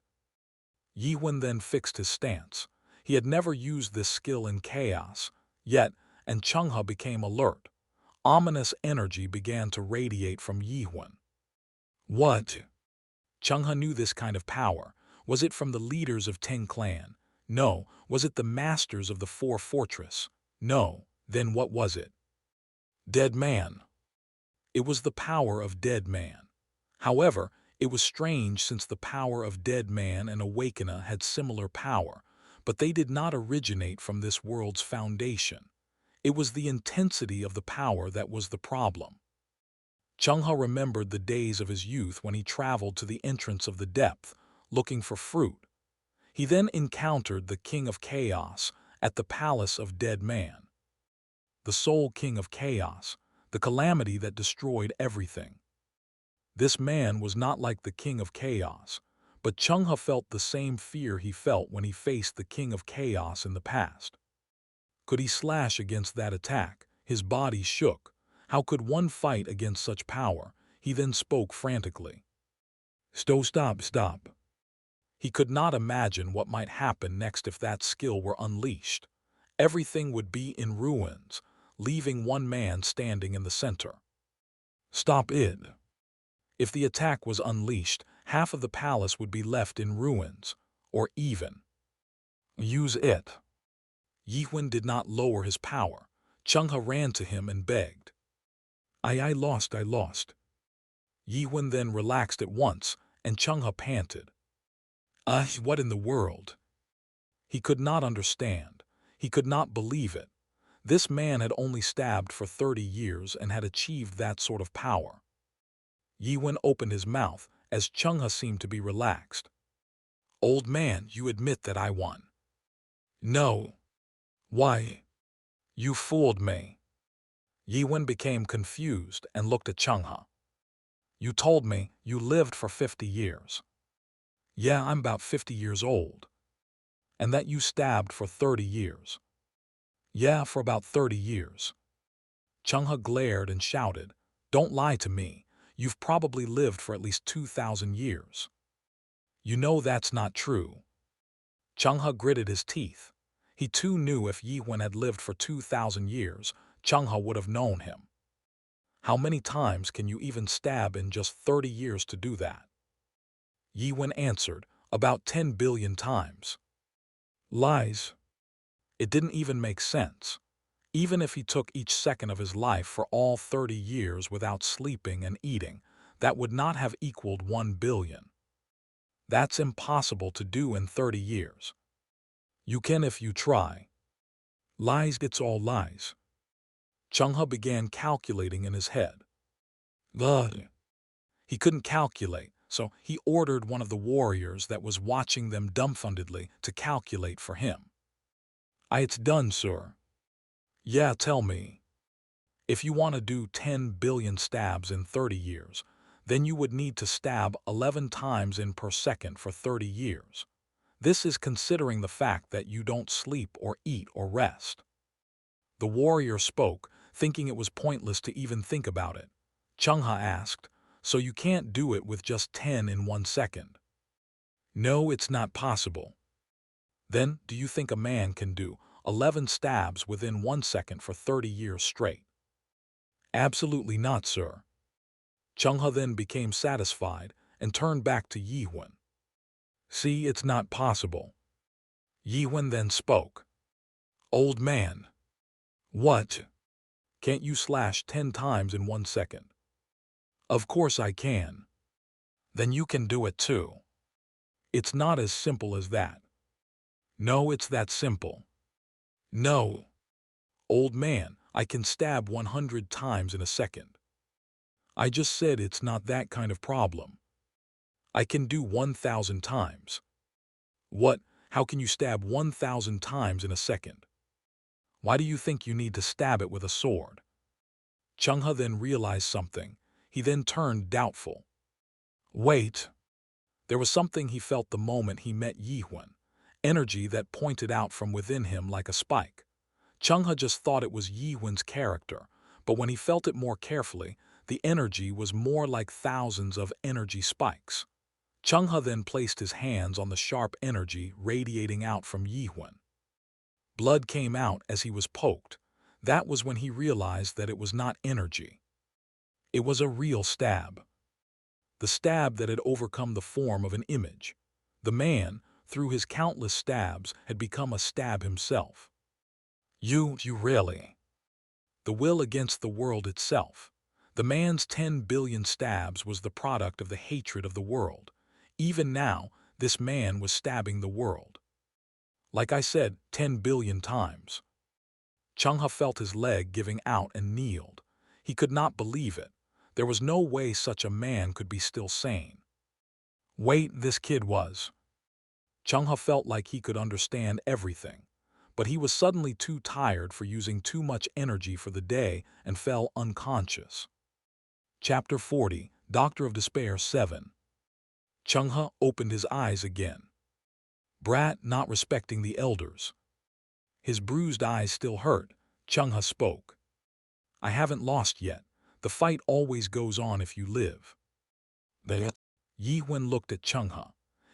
Yi-Wen then fixed his stance. He had never used this skill in chaos, yet, and Chung-ha became alert. Ominous energy began to radiate from Yi-Wen. What? Chung-ha knew this kind of power. Was it from the leaders of Teng Clan? No. Was it the masters of the Four Fortress? No. Then what was it? Dead man. It was the power of Dead Man. However, it was strange since the power of Dead Man and Awakener had similar power, but they did not originate from this world's foundation. It was the intensity of the power that was the problem. Chung-ha remembered the days of his youth when he traveled to the entrance of the depth, looking for fruit. He then encountered the King of Chaos at the Palace of Dead Man. The sole King of Chaos, the calamity that destroyed everything. This man was not like the King of Chaos, but Chung-ha felt the same fear he felt when he faced the King of Chaos in the past. Could he slash against that attack? His body shook. How could one fight against such power? He then spoke frantically. Stop. He could not imagine what might happen next if that skill were unleashed. Everything would be in ruins, leaving one man standing in the center. Stop it. If the attack was unleashed, half of the palace would be left in ruins, or even. Use it. Yi-Wen did not lower his power. Chung-ha ran to him and begged. I lost. Yi-Wen then relaxed at once, and Chung-ha panted. What in the world? He could not understand. He could not believe it. This man had only stabbed for 30 years and had achieved that sort of power. Yi-Wen opened his mouth as Chung-ha seemed to be relaxed. Old man, you admit that I won. No. Why? You fooled me. Yi-Wen became confused and looked at Chung-ha. You told me you lived for 50 years. Yeah, I'm about 50 years old. And that you stabbed for 30 years. Yeah, for about 30 years. Chung-ha glared and shouted, Don't lie to me. You've probably lived for at least 2,000 years. You know that's not true. Chung-ha gritted his teeth. He too knew if Yi-Wen had lived for 2,000 years, Chung-ha would have known him. How many times can you even stab in just 30 years to do that? Yi-Wen answered, about 10 billion times. Lies. It didn't even make sense. Even if he took each second of his life for all 30 years without sleeping and eating, that would not have equaled 1 billion. That's impossible to do in 30 years. You can if you try. Lies, it's all lies. Chung-ha began calculating in his head. Ugh. He couldn't calculate, so he ordered one of the warriors that was watching them dumbfoundedly to calculate for him. It's done, sir. Yeah, tell me. If you want to do 10 billion stabs in 30 years, then you would need to stab 11 times in per second for 30 years. This is considering the fact that you don't sleep or eat or rest. The warrior spoke, thinking it was pointless to even think about it. Chung-ha asked, So you can't do it with just 10 in 1 second? No, it's not possible. Then, do you think a man can do 11 stabs within 1 second for 30 years straight? Absolutely not, sir. Chung-ha then became satisfied and turned back to Yi-Wen. See, it's not possible. Yi-Wen then spoke. Old man. What? Can't you slash 10 times in 1 second? Of course I can. Then you can do it too. It's not as simple as that. No, it's that simple. No. Old man, I can stab 100 times in a second. I just said it's not that kind of problem. I can do 1,000 times. What? How can you stab 1,000 times in a second? Why do you think you need to stab it with a sword? Chung-ha then realized something. He then turned doubtful. Wait. There was something he felt the moment he met Yi-Wen, energy that pointed out from within him like a spike. Changhe just thought it was Yi Wen's character, but when he felt it more carefully, the energy was more like thousands of energy spikes. Changhe then placed his hands on the sharp energy radiating out from Yi Wen. Blood came out as he was poked. That was when he realized that it was not energy. It was a real stab. The stab that had overcome the form of an image. The man, through his countless stabs, had become a stab himself. You really. The will against the world itself. The man's 10 billion stabs was the product of the hatred of the world. Even now, this man was stabbing the world. Like I said, 10 billion times. Changhe felt his leg giving out and kneeled. He could not believe it. There was no way such a man could be still sane. Wait, this kid was. Changhe felt like he could understand everything, but he was suddenly too tired for using too much energy for the day and fell unconscious. Chapter 40, Doctor of Despair 7. Changhe opened his eyes again. Brat not respecting the elders. His bruised eyes still hurt. Changhe spoke. I haven't lost yet. The fight always goes on if you live. Yi Wen looked at Changhe.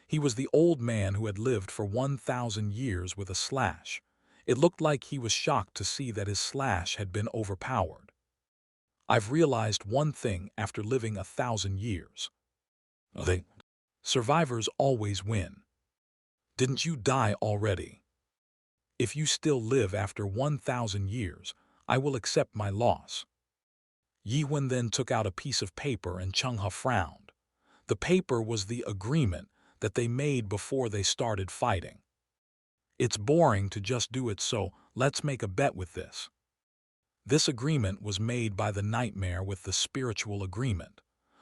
He was the old man who had lived for 1,000 years with a slash. It looked like he was shocked to see that his slash had been overpowered. I've realized one thing after living 1,000 years. Survivors always win. Didn't you die already? If you still live after 1,000 years, I will accept my loss. Yi Wen then took out a piece of paper and Changhe frowned. The paper was the agreement that they made before they started fighting. It's boring to just do it, so let's make a bet with this. This agreement was made by the nightmare with the spiritual agreement.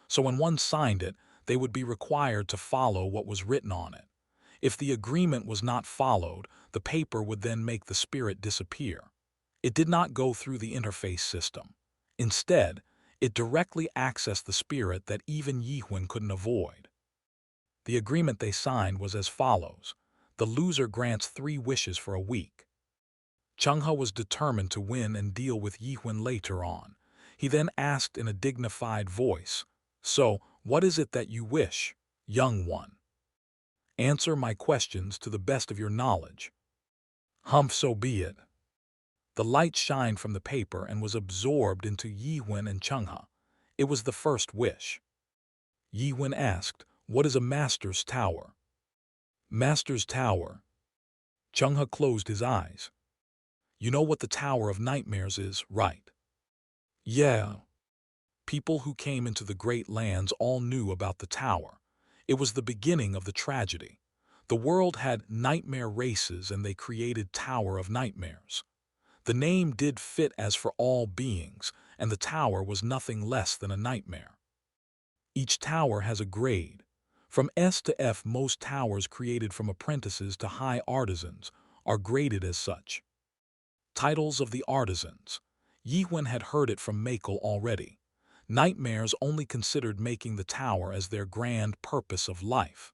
So when one signed it, they would be required to follow what was written on it. If the agreement was not followed, the paper would then make the spirit disappear. It did not go through the interface system. Instead, it directly accessed the spirit that even Yi Wen couldn't avoid. The agreement they signed was as follows. The loser grants 3 wishes for a week. Changhe was determined to win and deal with Yi Wen later on. He then asked in a dignified voice, So, what is it that you wish, young one? Answer my questions to the best of your knowledge. So be it. The light shined from the paper and was absorbed into Yi Wen and Changhe. It was the first wish. Yi Wen asked, What is a master's tower? Master's tower. Changhe closed his eyes. You know what the Tower of Nightmares is, right? Yeah. People who came into the Great Lands all knew about the tower. It was the beginning of the tragedy. The world had nightmare races and they created Tower of Nightmares. The name did fit as for all beings, and the tower was nothing less than a nightmare. Each tower has a grade. From S to F, most towers created from apprentices to high artisans are graded as such. Titles of the artisans. Yi Wen had heard it from Makel already. Nightmares only considered making the tower as their grand purpose of life.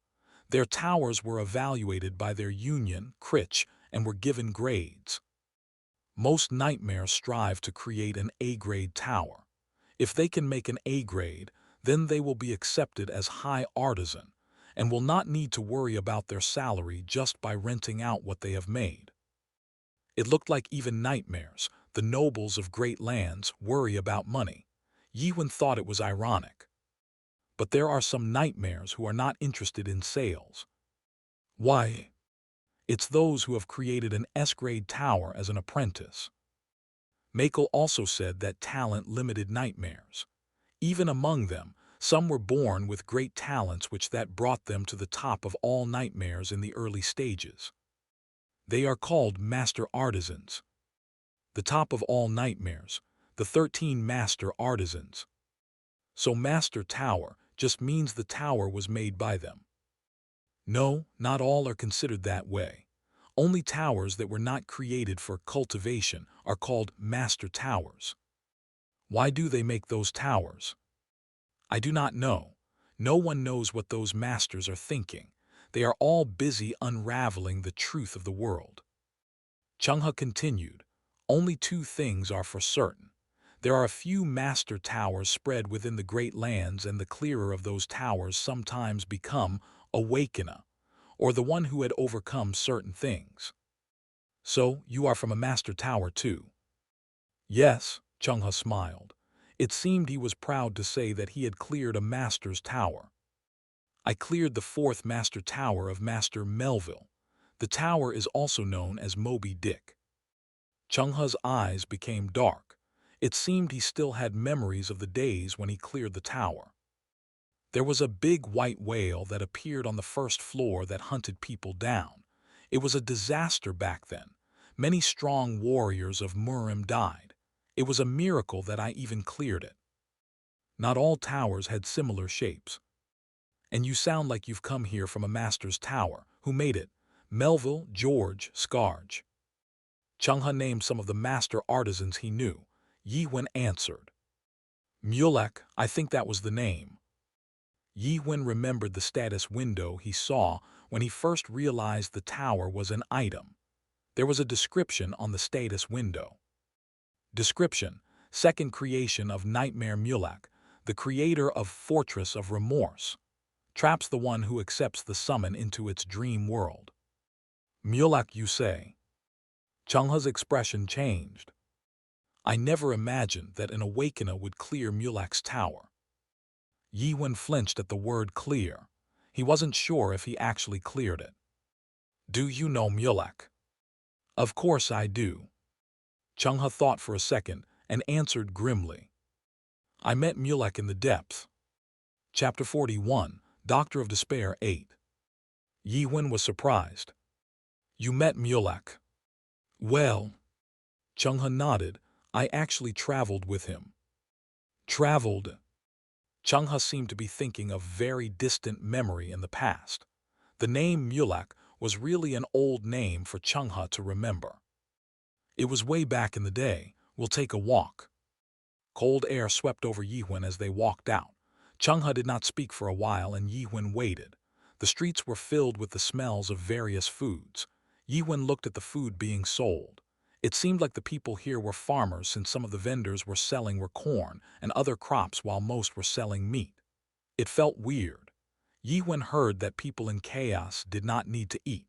Their towers were evaluated by their union, Critch, and were given grades. Most nightmares strive to create an A-grade tower. If they can make an A-grade, then they will be accepted as high artisan and will not need to worry about their salary just by renting out what they have made. It looked like even nightmares, the nobles of great lands, worry about money. Yi Wen thought it was ironic. But there are some nightmares who are not interested in sales. Why? It's those who have created an S-grade tower as an apprentice. Makel also said that talent limited nightmares. Even among them, some were born with great talents which that brought them to the top of all nightmares in the early stages. They are called master artisans. The top of all nightmares, the 13 master artisans. So master tower just means the tower was made by them. No, not all are considered that way. Only towers that were not created for cultivation are called master towers. Why do they make those towers? I do not know. No one knows what those masters are thinking. They are all busy unraveling the truth of the world. Changhe continued, Only two things are for certain. There are a few master towers spread within the great lands, and the clearer of those towers sometimes become Awakener, or the one who had overcome certain things. So, you are from a master tower too? Yes, Chung-ha smiled. It seemed he was proud to say that he had cleared a master's tower. I cleared the fourth master tower of Master Melville. The tower is also known as Moby Dick. Chung-ha's eyes became dark. It seemed he still had memories of the days when he cleared the tower. There was a big white whale that appeared on the first floor that hunted people down. It was a disaster back then. Many strong warriors of Murim died. It was a miracle that I even cleared it. Not all towers had similar shapes. And you sound like you've come here from a master's tower. Who made it? Melville, George, Scarge. Chung-ha named some of the master artisans he knew. Yi-Wen answered. Mulek, I think that was the name. Yi-Wen remembered the status window he saw when he first realized the tower was an item. There was a description on the status window. Description: second creation of Nightmare Mulek, the creator of Fortress of Remorse, traps the one who accepts the summon into its dream world. Mulek, you say? Chung-ha's expression changed. I never imagined that an Awakener would clear Mulek's tower. Yi-Wen flinched at the word clear. He wasn't sure if he actually cleared it. Do you know Mulek? Of course I do. Chung-ha thought for a second and answered grimly. I met Mulek in the depths. Chapter 41, Doctor of Despair 8. Yi-Wen was surprised. You met Mulek? Well, Chung-ha nodded. I actually traveled with him. Traveled? Chung-ha seemed to be thinking of very distant memory in the past. The name Mulek was really an old name for Chung-ha to remember. It was way back in the day. We'll take a walk. Cold air swept over Yi-Wen as they walked out. Chung-ha did not speak for a while, and Yi-Wen waited. The streets were filled with the smells of various foods. Yi-Wen looked at the food being sold. It seemed like the people here were farmers, since some of the vendors were selling corn and other crops while most were selling meat. It felt weird. Yi-Wen heard that people in chaos did not need to eat.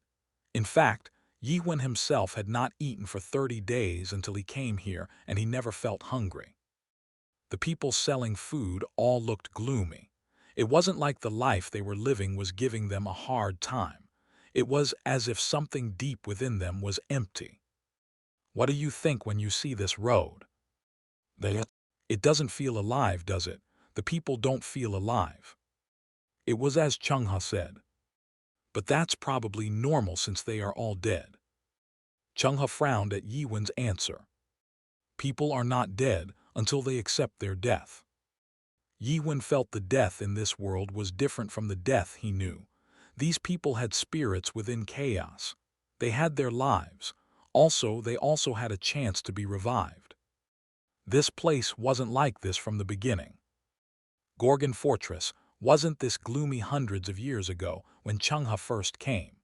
In fact, Yi-Wen himself had not eaten for 30 days until he came here, and he never felt hungry. The people selling food all looked gloomy. It wasn't like the life they were living was giving them a hard time. It was as if something deep within them was empty. What do you think when you see this road? It doesn't feel alive, does it? The people don't feel alive. It was as Chung-ha said. But that's probably normal since they are all dead. Chung-ha frowned at Yi-Wen's answer. People are not dead until they accept their death. Yi-Wen felt the death in this world was different from the death he knew. These people had spirits within chaos. They had their lives. They also had a chance to be revived. This place wasn't like this from the beginning. Gorgon Fortress wasn't this gloomy hundreds of years ago when Chung-ha first came.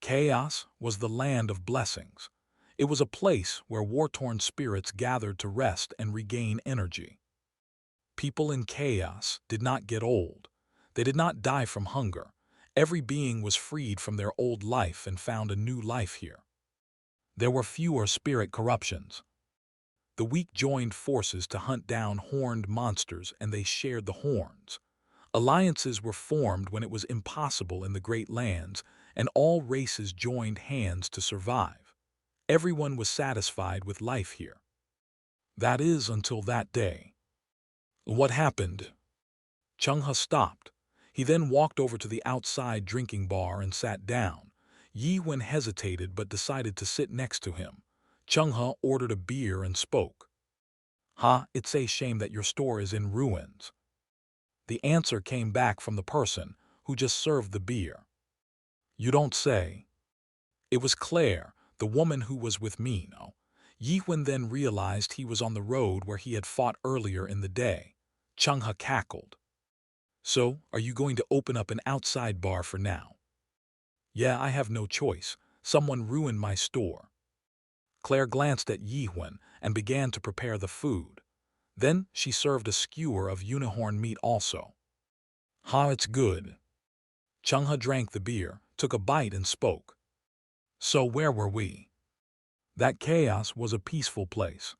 Chaos was the land of blessings. It was a place where war-torn spirits gathered to rest and regain energy. People in chaos did not get old. They did not die from hunger. Every being was freed from their old life and found a new life here. There were fewer spirit corruptions. The weak joined forces to hunt down horned monsters, and they shared the horns. Alliances were formed when it was impossible in the great lands, and all races joined hands to survive. Everyone was satisfied with life here. That is, until that day. What happened? Chung-ha stopped. He then walked over to the outside drinking bar and sat down. Yi-Wen hesitated but decided to sit next to him. Chung-ha ordered a beer and spoke. It's a shame that your store is in ruins. The answer came back from the person who just served the beer. You don't say. It was Claire, the woman who was with me, no. Yi-Wen then realized he was on the road where he had fought earlier in the day. Chung-ha cackled. So, are you going to open up an outside bar for now? Yeah, I have no choice. Someone ruined my store. Claire glanced at Yihun and began to prepare the food. Then she served a skewer of unicorn meat also. "Ha, it's good." Chungha drank the beer, took a bite and spoke. "So where were we?" "That chaos was a peaceful place."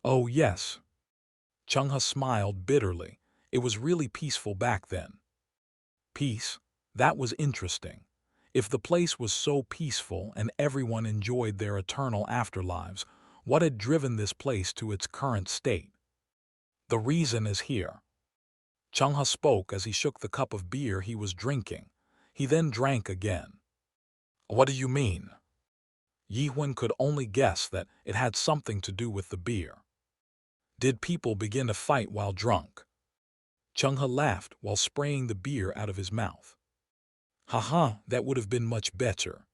"Oh yes." Chungha smiled bitterly. "It was really peaceful back then." "Peace? That was interesting. If the place was so peaceful and everyone enjoyed their eternal afterlives, what had driven this place to its current state?" "The reason is here." Chungha spoke as he shook the cup of beer he was drinking. He then drank again. "What do you mean?" Yihun could only guess that it had something to do with the beer. "Did people begin to fight while drunk?" Chungha laughed while spraying the beer out of his mouth. "Haha, that would have been much better."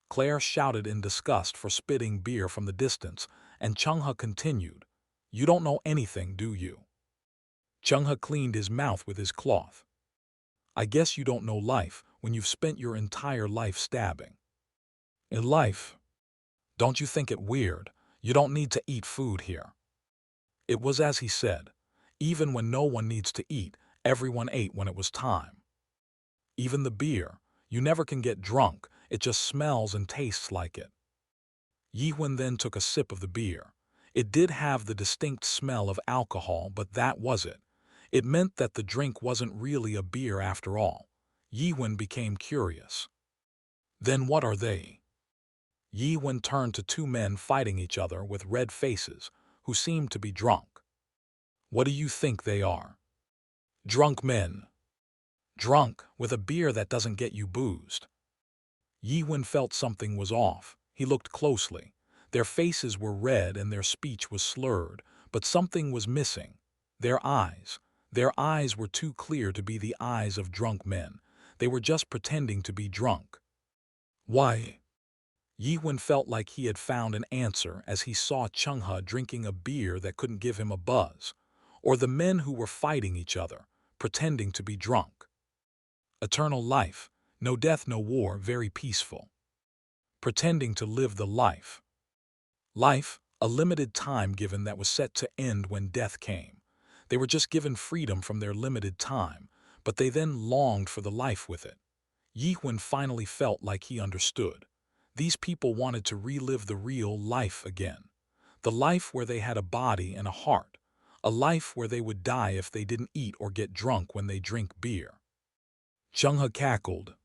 Claire shouted in disgust for spitting beer from the distance, and Chungha continued, "You don't know anything, do you?" Chungha cleaned his mouth with his cloth. "I guess you don't know life when you've spent your entire life stabbing." "In life? Don't you think it weird? You don't need to eat food here." It was as he said. Even when no one needs to eat, everyone ate when it was time. Even the beer. You never can get drunk, it just smells and tastes like it. Yihun then took a sip of the beer. It did have the distinct smell of alcohol, but that was it. It meant that the drink wasn't really a beer after all. Yihun became curious. "Then what are they?" Yihun turned to two men fighting each other with red faces, who seemed to be drunk. "What do you think they are?" "Drunk men." "Drunk, with a beer that doesn't get you boozed." Yihun felt something was off. He looked closely. Their faces were red and their speech was slurred, but something was missing. Their eyes. Their eyes were too clear to be the eyes of drunk men. They were just pretending to be drunk. "Why?" Yihun felt like he had found an answer as he saw Chungha drinking a beer that couldn't give him a buzz, or the men who were fighting each other, pretending to be drunk. Eternal life, no death, no war, very peaceful. Pretending to live the life. Life, a limited time given that was set to end when death came. They were just given freedom from their limited time, but they then longed for the life with it. Yihun finally felt like he understood. These people wanted to relive the real life again. The life where they had a body and a heart. A life where they would die if they didn't eat or get drunk when they drink beer. Chungha cackled.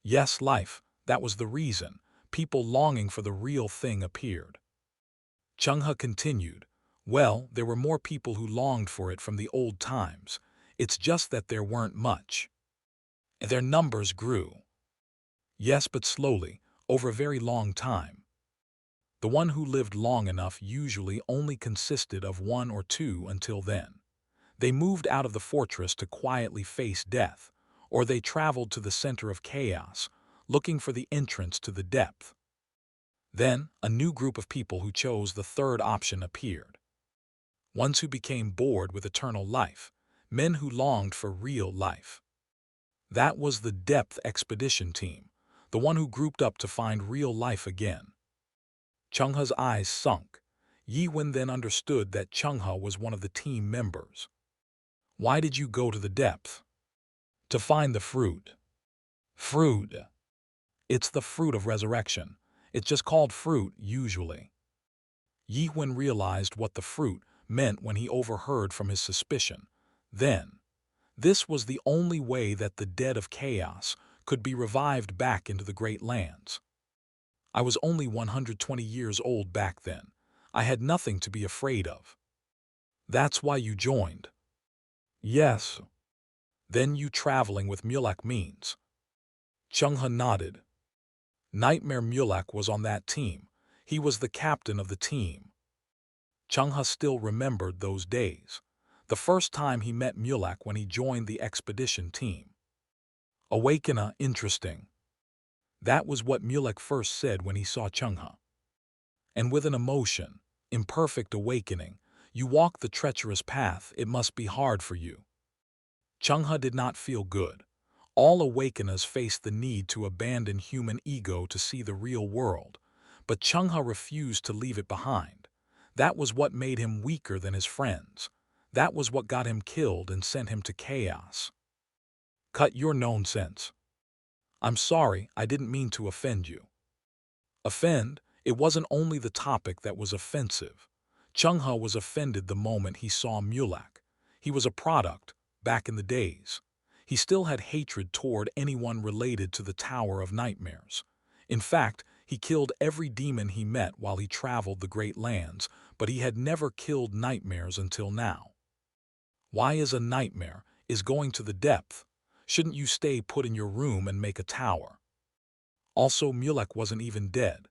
Yes, life, that was the reason. People longing for the real thing appeared. Chungha continued, "Well, there were more people who longed for it from the old times. It's just that there weren't much. Their numbers grew. Yes, but slowly, over a very long time. The one who lived long enough usually only consisted of one or two until then. They moved out of the fortress to quietly face death, or they traveled to the center of chaos, looking for the entrance to the depth. Then, a new group of people who chose the third option appeared. Ones who became bored with eternal life, men who longed for real life. That was the Depth Expedition Team, the one who grouped up to find real life again." Chungha's eyes sunk. Yihun then understood that Chungha was one of the team members. "Why did you go to the depth?" "To find the fruit." "Fruit?" "It's the fruit of resurrection. It's just called fruit, usually." Yihun realized what the fruit meant when he overheard from his suspicion. Then, this was the only way that the dead of chaos could be revived back into the great lands. "I was only 120 years old back then. I had nothing to be afraid of." "That's why you joined?" "Yes." "Then you traveling with Mulak means?" Chungha nodded. Nightmare Mulak was on that team. He was the captain of the team. Chungha still remembered those days. The first time he met Mulak when he joined the expedition team. "Awakener, interesting." That was what Mulak first said when he saw Chungha. "And with an emotion, imperfect awakening, you walk the treacherous path, it must be hard for you." Chungha did not feel good. All awakeners face the need to abandon human ego to see the real world, but Chung-ha refused to leave it behind. That was what made him weaker than his friends. That was what got him killed and sent him to chaos. Cut your nonsense. I'm sorry, I didn't mean to offend you. Offend? It wasn't only the topic that was offensive. Chung-ha was offended the moment he saw Mulak. He was a product, back in the days. He still had hatred toward anyone related to the Tower of Nightmares. In fact, he killed every demon he met while he traveled the Great Lands, but he had never killed nightmares until now. Why is a nightmare? Is going to the depth? Shouldn't you stay put in your room and make a tower? Also, Mulek wasn't even dead.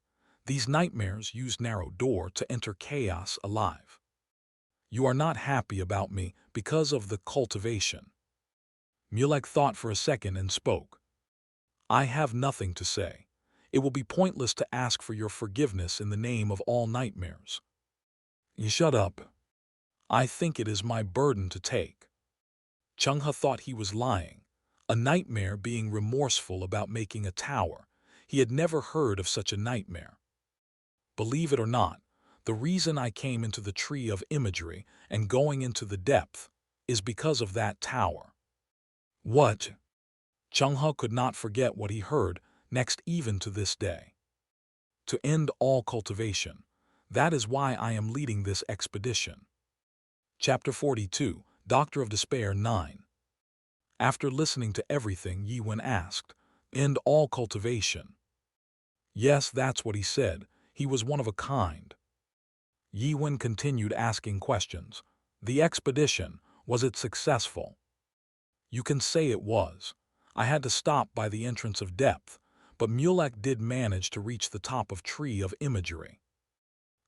These nightmares used narrow door to enter chaos alive. You are not happy about me because of the cultivation. Mulek thought for a second and spoke. I have nothing to say. It will be pointless to ask for your forgiveness in the name of all nightmares. You shut up. I think it is my burden to take. Chung-ha thought he was lying. A nightmare being remorseful about making a tower. He had never heard of such a nightmare. Believe it or not, the reason I came into the tree of imagery and going into the depth is because of that tower. What? Chung-ha could not forget what he heard next even to this day. To end all cultivation. That is why I am leading this expedition. Chapter 42, Doctor of Despair 9. After listening to everything, Yi-Wen asked, End all cultivation. Yes, that's what he said. He was one of a kind. Yi-Wen continued asking questions. The expedition, was it successful? You can say it was. I had to stop by the entrance of depth, but Mulek did manage to reach the top of tree of imagery.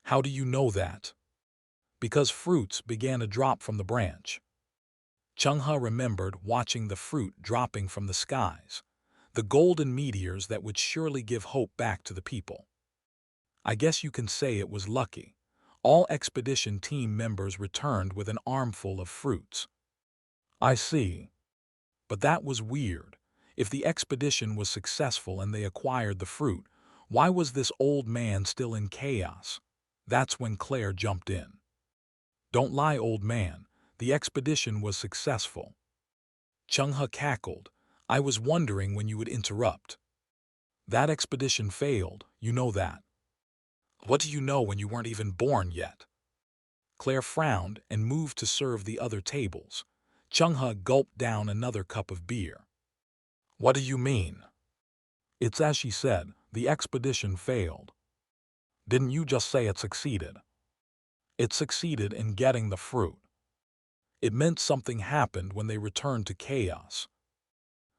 How do you know that? Because fruits began to drop from the branch. Chung-ha remembered watching the fruit dropping from the skies, the golden meteors that would surely give hope back to the people. I guess you can say it was lucky. All expedition team members returned with an armful of fruits. I see. But that was weird. If the expedition was successful and they acquired the fruit, why was this old man still in chaos? That's when Claire jumped in. Don't lie, old man. The expedition was successful. Chung-ha cackled. I was wondering when you would interrupt. That expedition failed, you know that. What do you know when you weren't even born yet? Claire frowned and moved to serve the other tables. Chung-ha gulped down another cup of beer. What do you mean? It's as she said, the expedition failed. Didn't you just say it succeeded? It succeeded in getting the fruit. It meant something happened when they returned to chaos.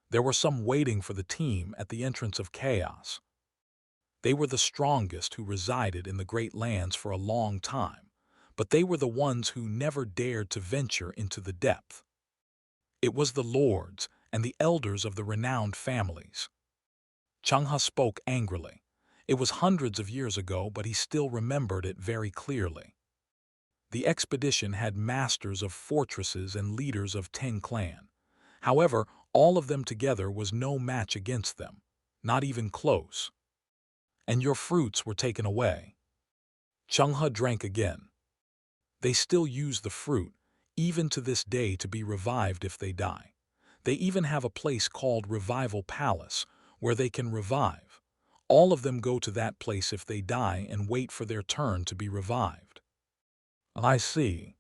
There were some waiting for the team at the entrance of chaos. They were the strongest who resided in the Great Lands for a long time, but they were the ones who never dared to venture into the depth. It was the lords and the elders of the renowned families. Chung-ha spoke angrily. It was hundreds of years ago, but he still remembered it very clearly. The expedition had masters of fortresses and leaders of 10 clans. However, all of them together was no match against them, not even close. And your fruits were taken away. Chung-ha drank again. They still use the fruit, even to this day, to be revived if they die. They even have a place called Revival Palace, where they can revive. All of them go to that place if they die and wait for their turn to be revived. I see.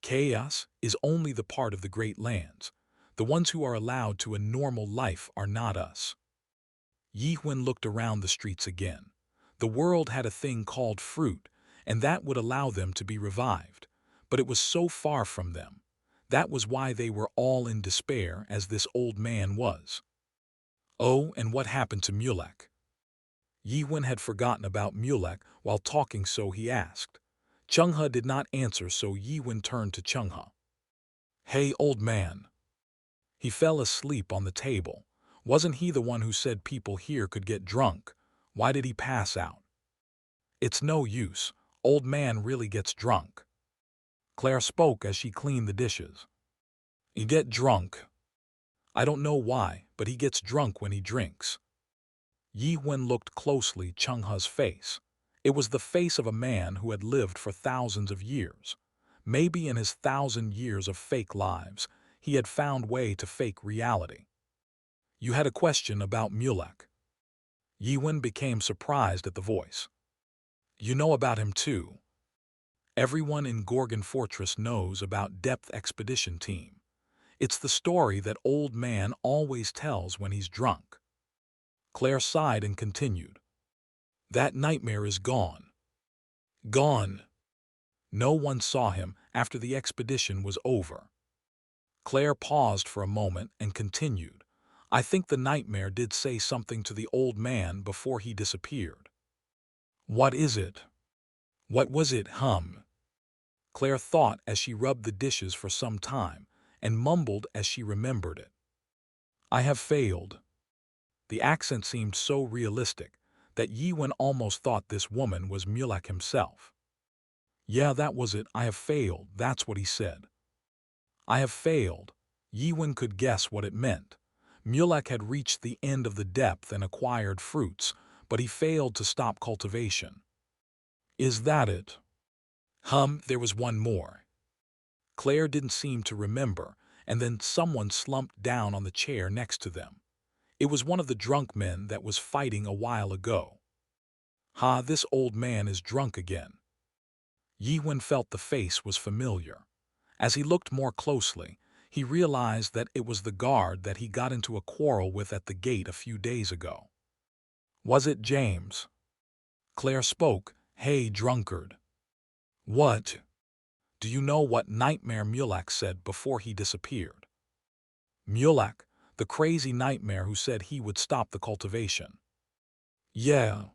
Chaos is only the part of the Great Lands. The ones who are allowed to a normal life are not us. Yi-Wen looked around the streets again. The world had a thing called fruit, and that would allow them to be revived. But it was so far from them. That was why they were all in despair, as this old man was. Oh, and what happened to Mulek? Yi-Wen had forgotten about Mulek while talking, so he asked. Chung-ha did not answer, so Yi-Wen turned to Chung-ha. Hey, old man. He fell asleep on the table. Wasn't he the one who said people here could get drunk? Why did he pass out? It's no use. Old man really gets drunk. Claire spoke as she cleaned the dishes. He get drunk. I don't know why, but he gets drunk when he drinks. Yi-Wen looked closely Chung-ha's face. It was the face of a man who had lived for thousands of years. Maybe in his 1,000 years of fake lives, he had found way to fake reality. You had a question about Mulek. Yiwen became surprised at the voice. You know about him too. Everyone in Gorgon Fortress knows about Depth Expedition Team. It's the story that old man always tells when he's drunk. Claire sighed and continued. That nightmare is gone. Gone. No one saw him after the expedition was over. Claire paused for a moment and continued. I think the nightmare did say something to the old man before he disappeared. What is it? What was it, Claire thought as she rubbed the dishes for some time and mumbled as she remembered it. I have failed. The accent seemed so realistic that Yiwen almost thought this woman was Mulek himself. Yeah, that was it. I have failed, that's what he said. I have failed. Yiwen could guess what it meant. Mulek had reached the end of the depth and acquired fruits, but he failed to stop cultivation. Is that it? There was one more. Claire didn't seem to remember, and then someone slumped down on the chair next to them. It was one of the drunk men that was fighting a while ago. This old man is drunk again. Yiwen felt the face was familiar. As he looked more closely, he realized that it was the guard that he got into a quarrel with at the gate a few days ago. Was it James? Claire spoke. Hey, drunkard. What? Do you know what Nightmare Mulek said before he disappeared? Mulek, the crazy nightmare who said he would stop the cultivation. Yeah.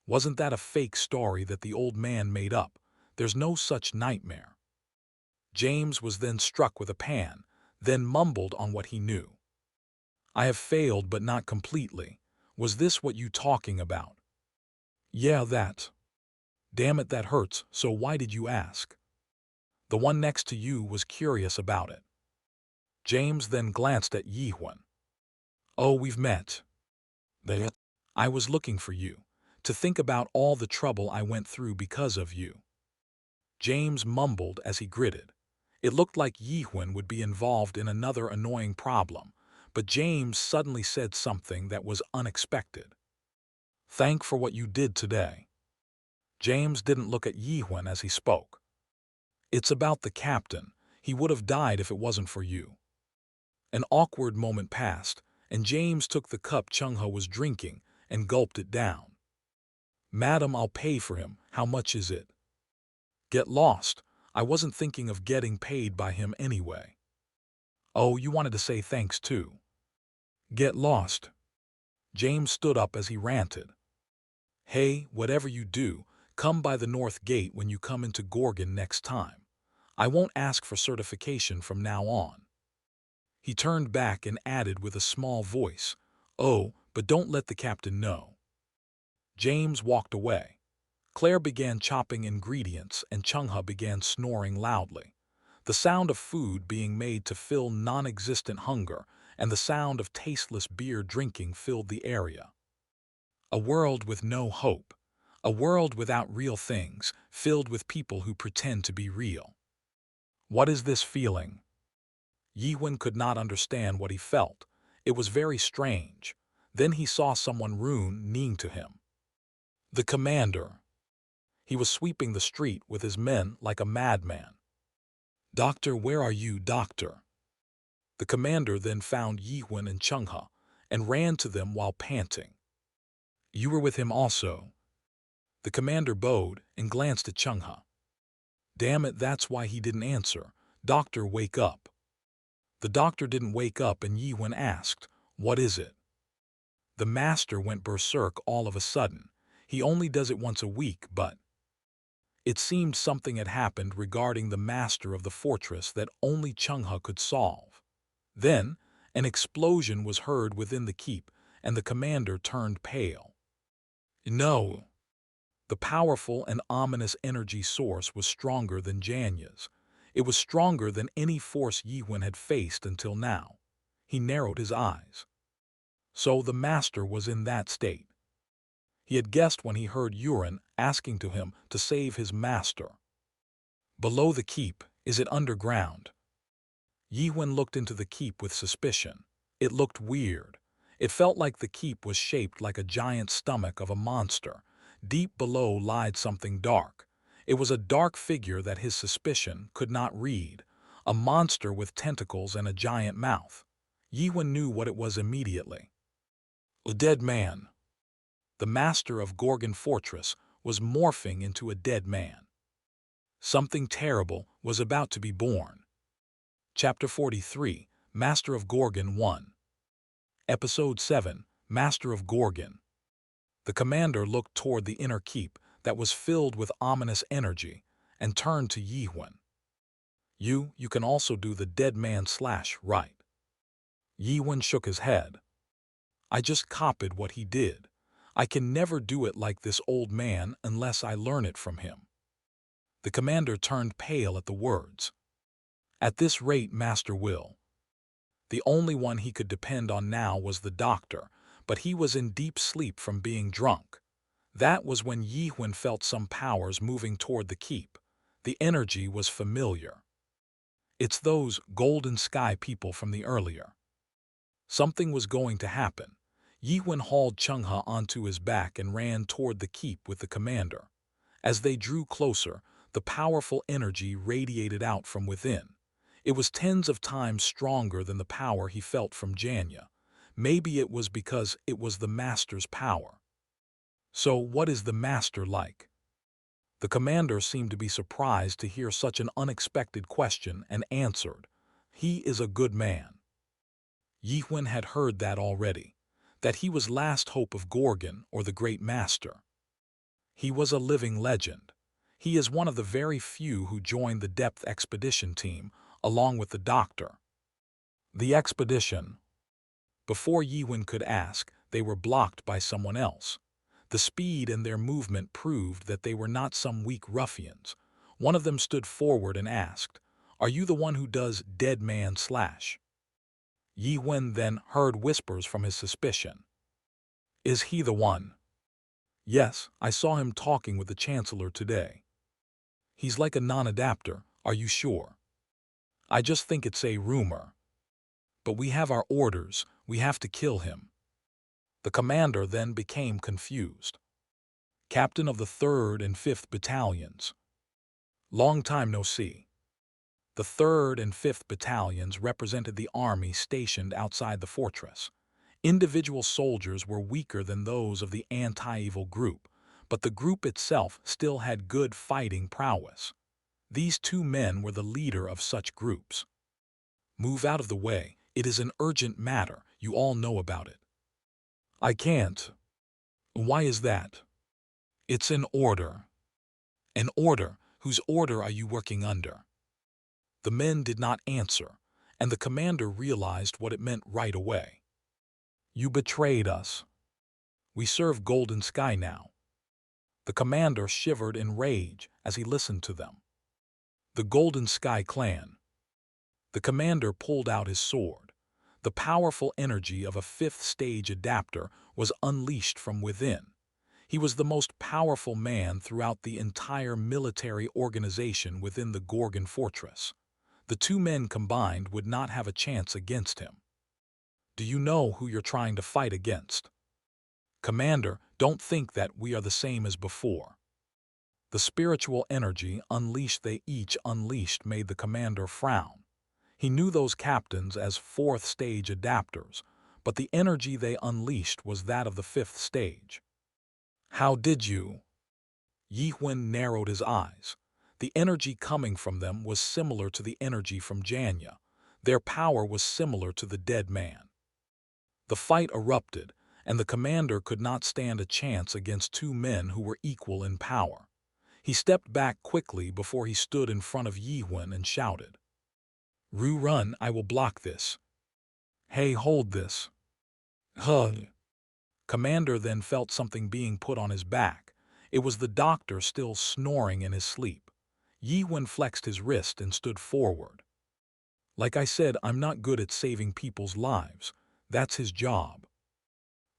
Wasn't that a fake story that the old man made up? There's no such nightmare. James was then struck with a pan, then mumbled on what he knew. I have failed, but not completely. Was this what you talking about? Yeah, that. Damn it, that hurts, so why did you ask? The one next to you was curious about it. James then glanced at Yiwen. Oh, we've met. I was looking for you, to think about all the trouble I went through because of you. James mumbled as he gritted. It looked like Yiwen would be involved in another annoying problem, but James suddenly said something that was unexpected. Thank for what you did today. James didn't look at Yiwen as he spoke. It's about the captain. He would have died if it wasn't for you. An awkward moment passed, and James took the cup Chung-Ho was drinking and gulped it down. Madam, I'll pay for him. How much is it? Get lost. I wasn't thinking of getting paid by him anyway. Oh, you wanted to say thanks too. Get lost. James stood up as he ranted. Hey, whatever you do, come by the north gate when you come into Gorgon next time. I won't ask for certification from now on. He turned back and added with a small voice, Oh, but don't let the captain know. James walked away. Claire began chopping ingredients and Chung-Ha began snoring loudly. The sound of food being made to fill non-existent hunger and the sound of tasteless beer drinking filled the area. A world with no hope. A world without real things, filled with people who pretend to be real. What is this feeling? Yiwen could not understand what he felt. It was very strange. Then he saw someone kneeling to him. The commander. He was sweeping the street with his men like a madman. Doctor, where are you, doctor? The commander then found Yiwen and Chung-Ha and ran to them while panting. You were with him also. The commander bowed and glanced at Chung-Ha. Damn it, that's why he didn't answer. Doctor, wake up. The doctor didn't wake up and Yiwen asked, What is it? The master went berserk all of a sudden. He only does it once a week, but... It seemed something had happened regarding the master of the fortress that only Chung-Ha could solve. Then, an explosion was heard within the keep, and the commander turned pale. No. The powerful and ominous energy source was stronger than Janya's. It was stronger than any force Yiwen had faced until now. He narrowed his eyes. So the master was in that state. He had guessed when he heard Yuren asking to him to save his master. Below the keep, is it underground? Yiwen looked into the keep with suspicion. It looked weird. It felt like the keep was shaped like a giant stomach of a monster. Deep below lied something dark. It was a dark figure that his suspicion could not read, a monster with tentacles and a giant mouth. Yiwen knew what it was immediately. A dead man. The master of Gorgon Fortress was morphing into a dead man. Something terrible was about to be born. Chapter 43, Master of Gorgon 1. Episode 7, Master of Gorgon. The commander looked toward the inner keep that was filled with ominous energy and turned to Yiwen. You can also do the dead man / right. Yiwen shook his head. I just copied what he did. I can never do it like this old man unless I learn it from him. The commander turned pale at the words. At this rate, Master will. The only one he could depend on now was the doctor, but he was in deep sleep from being drunk. That was when Yiwen felt some powers moving toward the keep. The energy was familiar. It's those golden sky people from the earlier. Something was going to happen. Yiwen hauled Chungha onto his back and ran toward the keep with the commander. As they drew closer, the powerful energy radiated out from within. It was tens of times stronger than the power he felt from Janya. Maybe it was because it was the master's power. So what is the master like? The commander seemed to be surprised to hear such an unexpected question and answered, he is a good man. Yiwen had heard that already, that he was last hope of Gorgon or the great master. He was a living legend. He is one of the very few who joined the depth expedition team, along with the doctor. The expedition. Before Yiwen could ask, they were blocked by someone else. The speed in their movement proved that they were not some weak ruffians. One of them stood forward and asked, are you the one who does dead man / Yiwen then heard whispers from his suspicion. Is he the one? Yes, I saw him talking with the Chancellor today. He's like a non-adapter, are you sure? I just think it's a rumor. But we have our orders, we have to kill him. The commander then became confused. Captain of the 3rd and 5th Battalions. Long time no see. The 3rd and 5th Battalions represented the army stationed outside the fortress. Individual soldiers were weaker than those of the anti-evil group, but the group itself still had good fighting prowess. These two men were the leader of such groups. Move out of the way, it is an urgent matter, you all know about it. I can't. Why is that? It's an order. An order? Whose order are you working under? The men did not answer, and the commander realized what it meant right away. You betrayed us. We serve Golden Sky now. The commander shivered in rage as he listened to them. The Golden Sky clan. The commander pulled out his sword. The powerful energy of a 5th stage adapter was unleashed from within. He was the most powerful man throughout the entire military organization within the Gorgon Fortress. The two men combined would not have a chance against him. Do you know who you're trying to fight against? Commander, don't think that we are the same as before. The spiritual energy unleashed they each unleashed made the commander frown. He knew those captains as 4th stage adapters, but the energy they unleashed was that of the 5th stage. How did you? Yiwen narrowed his eyes. The energy coming from them was similar to the energy from Janya. Their power was similar to the dead man. The fight erupted, and the commander could not stand a chance against two men who were equal in power. He stepped back quickly before he stood in front of Yiwen and shouted, Ru, run, I will block this. Hey, hold this. Hug. Commander then felt something being put on his back. It was the doctor still snoring in his sleep. Yiwen flexed his wrist and stood forward. Like I said, I'm not good at saving people's lives. That's his job.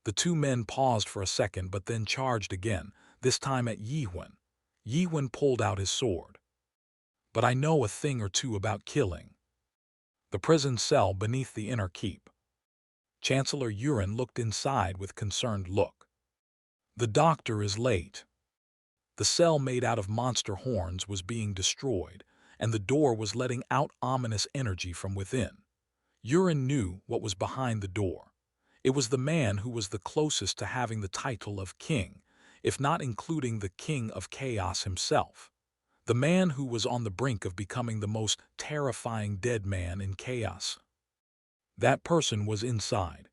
The two men paused for a second but then charged again, this time at Yi-Huan. Yi-Huan pulled out his sword. But I know a thing or two about killing. The prison cell beneath the inner keep. Chancellor Yuan looked inside with concerned look. The doctor is late. The cell made out of monster horns was being destroyed, and the door was letting out ominous energy from within. Yuan knew what was behind the door. It was the man who was the closest to having the title of king, if not including the king of chaos himself. The man who was on the brink of becoming the most terrifying dead man in chaos. That person was inside.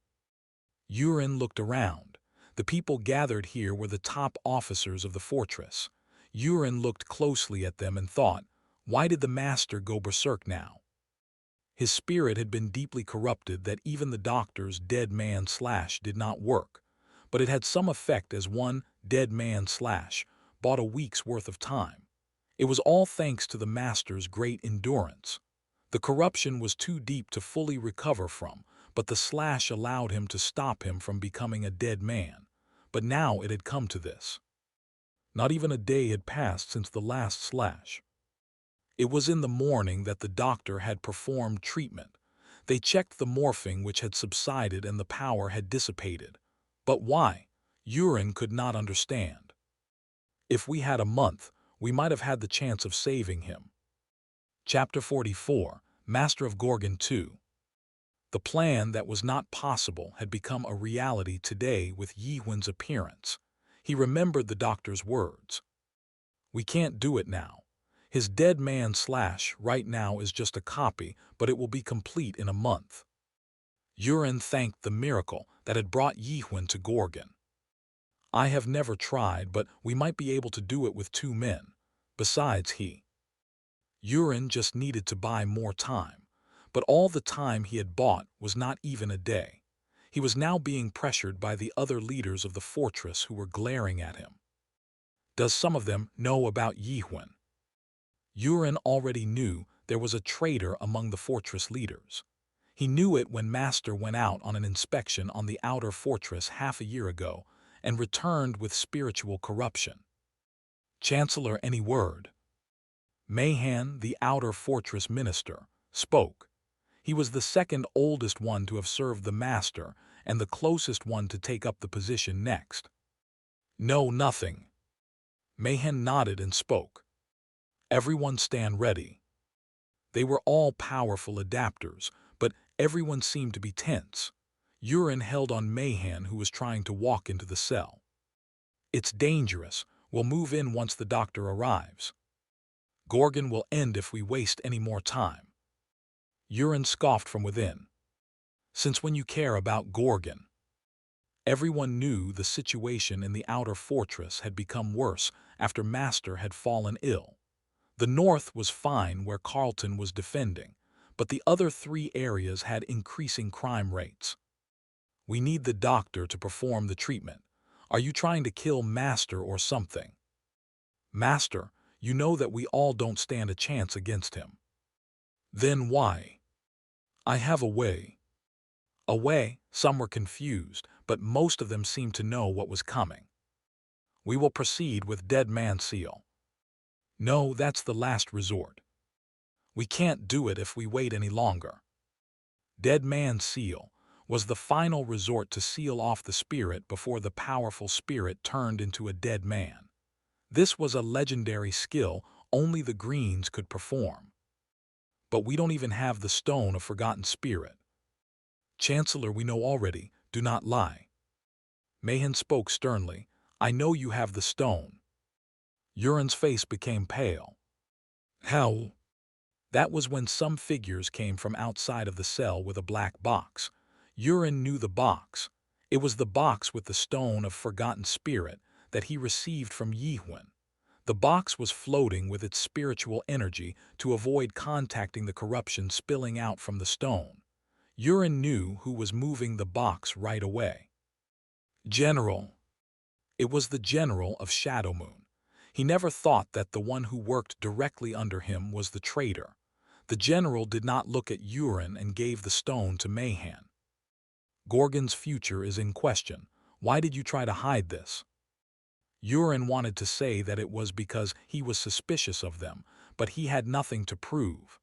Yuan looked around. The people gathered here were the top officers of the fortress. Yuan looked closely at them and thought, why did the master go berserk now? His spirit had been deeply corrupted that even the doctor's dead man slash did not work, but it had some effect as one dead man slash bought a week's worth of time. It was all thanks to the master's great endurance. The corruption was too deep to fully recover from, but the slash allowed him to stop him from becoming a dead man. But now it had come to this. Not even a day had passed since the last slash. It was in the morning that the doctor had performed treatment. They checked the morphing which had subsided and the power had dissipated. But why? Yuan could not understand. If we had a month, we might have had the chance of saving him. Chapter 44, Master of Gorgon 2. The plan that was not possible had become a reality today with Yi-Huan's appearance. He remembered the doctor's words. We can't do it now. His dead man slash right now is just a copy, but it will be complete in a month. Yuan thanked the miracle that had brought Yi-Huan to Gorgon. I have never tried, but we might be able to do it with 2 men. Besides, Yuan just needed to buy more time. But all the time he had bought was not even a day. He was now being pressured by the other leaders of the fortress who were glaring at him. Does some of them know about Yi-Huan? Yuan already knew there was a traitor among the fortress leaders. He knew it when Master went out on an inspection on the outer fortress half a year ago and returned with spiritual corruption. Chancellor, any word? Mayhan, the outer fortress minister, spoke. He was the second oldest one to have served the master and the closest one to take up the position next. No, nothing. Mayhan nodded and spoke. Everyone stand ready. They were all powerful adapters, but everyone seemed to be tense. Yuan held on Mayhan, who was trying to walk into the cell. It's dangerous. We'll move in once the doctor arrives. Gorgon will end if we waste any more time. Yuan scoffed from within. Since when you care about Gorgon? Everyone knew the situation in the outer fortress had become worse after Master had fallen ill. The north was fine where Carlton was defending, but the other 3 areas had increasing crime rates. We need the doctor to perform the treatment. Are you trying to kill Master or something? Master, you know that we all don't stand a chance against him. Then why? I have a way. A way? Some were confused, but most of them seemed to know what was coming. We will proceed with Dead Man Seal. No, that's the last resort. We can't do it if we wait any longer. Dead Man Seal was the final resort to seal off the spirit before the powerful spirit turned into a dead man. This was a legendary skill only the Greens could perform. But we don't even have the Stone of Forgotten Spirit. Chancellor, we know already, do not lie. Mayhan spoke sternly. I know you have the stone. Yuan's face became pale. How? That was when some figures came from outside of the cell with a black box. Yuan knew the box. It was the box with the Stone of Forgotten Spirit that he received from Yi-Huan. The box was floating with its spiritual energy to avoid contacting the corruption spilling out from the stone. Yuan knew who was moving the box right away. General. It was the general of Shadow Moon. He never thought that the one who worked directly under him was the traitor. The general did not look at Yuan and gave the stone to Mayhan. Gorgon's future is in question. Why did you try to hide this? Urin wanted to say that it was because he was suspicious of them, but he had nothing to prove.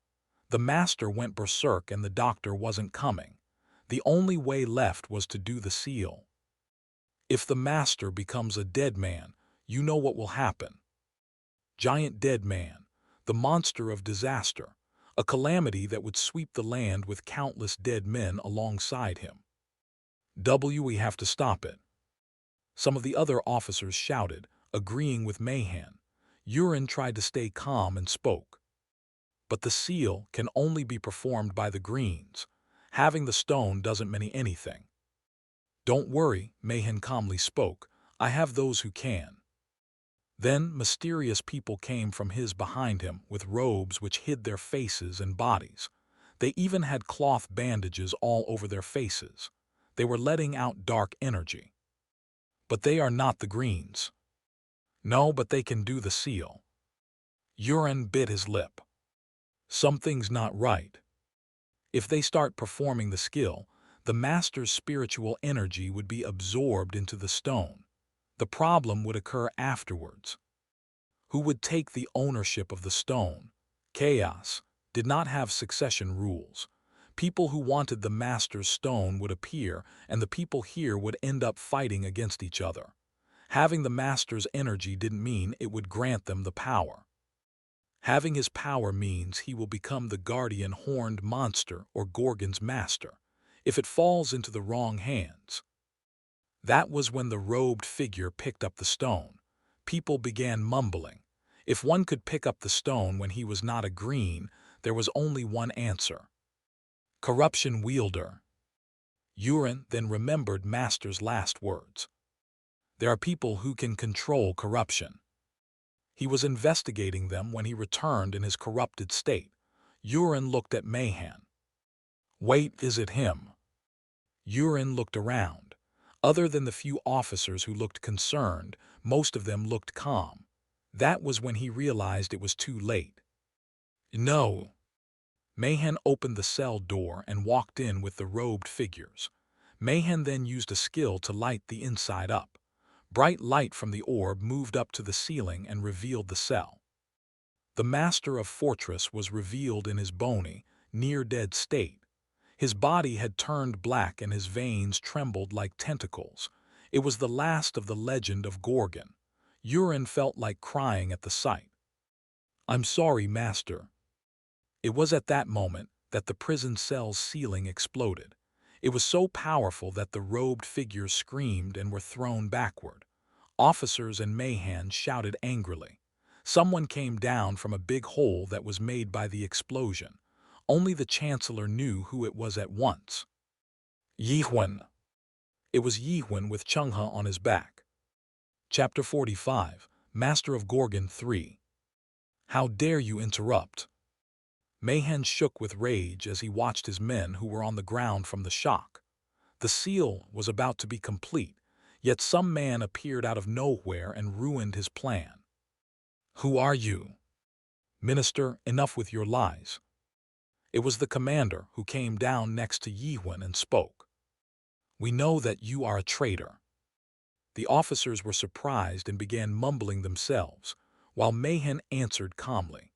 The master went berserk and the doctor wasn't coming. The only way left was to do the seal. If the master becomes a dead man, you know what will happen. Giant dead man, the monster of disaster, a calamity that would sweep the land with countless dead men alongside him. We have to stop it. Some of the other officers shouted, agreeing with Mahan. Urin tried to stay calm and spoke. But the seal can only be performed by the Greens. Having the stone doesn't mean anything. Don't worry, Mahan calmly spoke. I have those who can. Then mysterious people came from his behind him with robes which hid their faces and bodies. They even had cloth bandages all over their faces. They were letting out dark energy. But they are not the Greens. No, but they can do the seal. Urin bit his lip. Something's not right. If they start performing the skill, the master's spiritual energy would be absorbed into the stone. The problem would occur afterwards. Who would take the ownership of the stone? Chaos did not have succession rules. People who wanted the master's stone would appear, and the people here would end up fighting against each other. Having the master's energy didn't mean it would grant them the power. Having his power means he will become the guardian horned monster or Gorgon's master, if it falls into the wrong hands. That was when the robed figure picked up the stone. People began mumbling. If one could pick up the stone when he was not a green, there was only one answer. Corruption wielder. Urin then remembered Master's last words. There are people who can control corruption. He was investigating them when he returned in his corrupted state. Urin looked at Mahan. Wait, is it him? Urin looked around. Other than the few officers who looked concerned, most of them looked calm. That was when he realized it was too late. No. Mahan opened the cell door and walked in with the robed figures. Mahan then used a skill to light the inside up. Bright light from the orb moved up to the ceiling and revealed the cell. The master of fortress was revealed in his bony, near-dead state. His body had turned black and his veins trembled like tentacles. It was the last of the legend of Gorgon. Urin felt like crying at the sight. I'm sorry, master. It was at that moment that the prison cell's ceiling exploded. It was so powerful that the robed figures screamed and were thrown backward. Officers and Mahan shouted angrily. Someone came down from a big hole that was made by the explosion. Only the Chancellor knew who it was at once. Yihwen. It was Yihwen with Chungha on his back. Chapter 45, Master of Gorgon 3. How dare you interrupt? Mahan shook with rage as he watched his men who were on the ground from the shock. The seal was about to be complete, yet some man appeared out of nowhere and ruined his plan. Who are you? Minister, enough with your lies. It was the commander who came down next to Yihwen and spoke. We know that you are a traitor. The officers were surprised and began mumbling themselves, while Mahan answered calmly.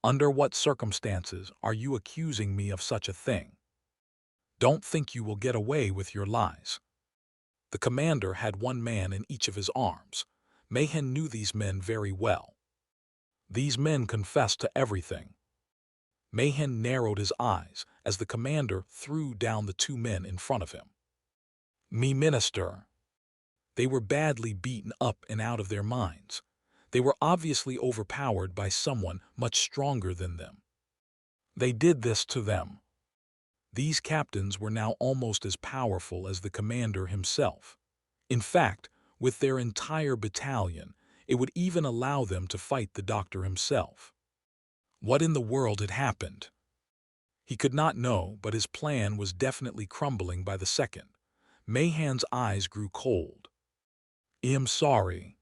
Under what circumstances are you accusing me of such a thing? Don't think you will get away with your lies. The commander had one man in each of his arms. Mahan knew these men very well. These men confessed to everything. Mahan narrowed his eyes as the commander threw down the two men in front of him. Me, minister. They were badly beaten up and out of their minds. They were obviously overpowered by someone much stronger than them. They did this to them. These captains were now almost as powerful as the commander himself. In fact, with their entire battalion, it would even allow them to fight the doctor himself. What in the world had happened? He could not know, but his plan was definitely crumbling by the second. Mahan's eyes grew cold. I'm sorry.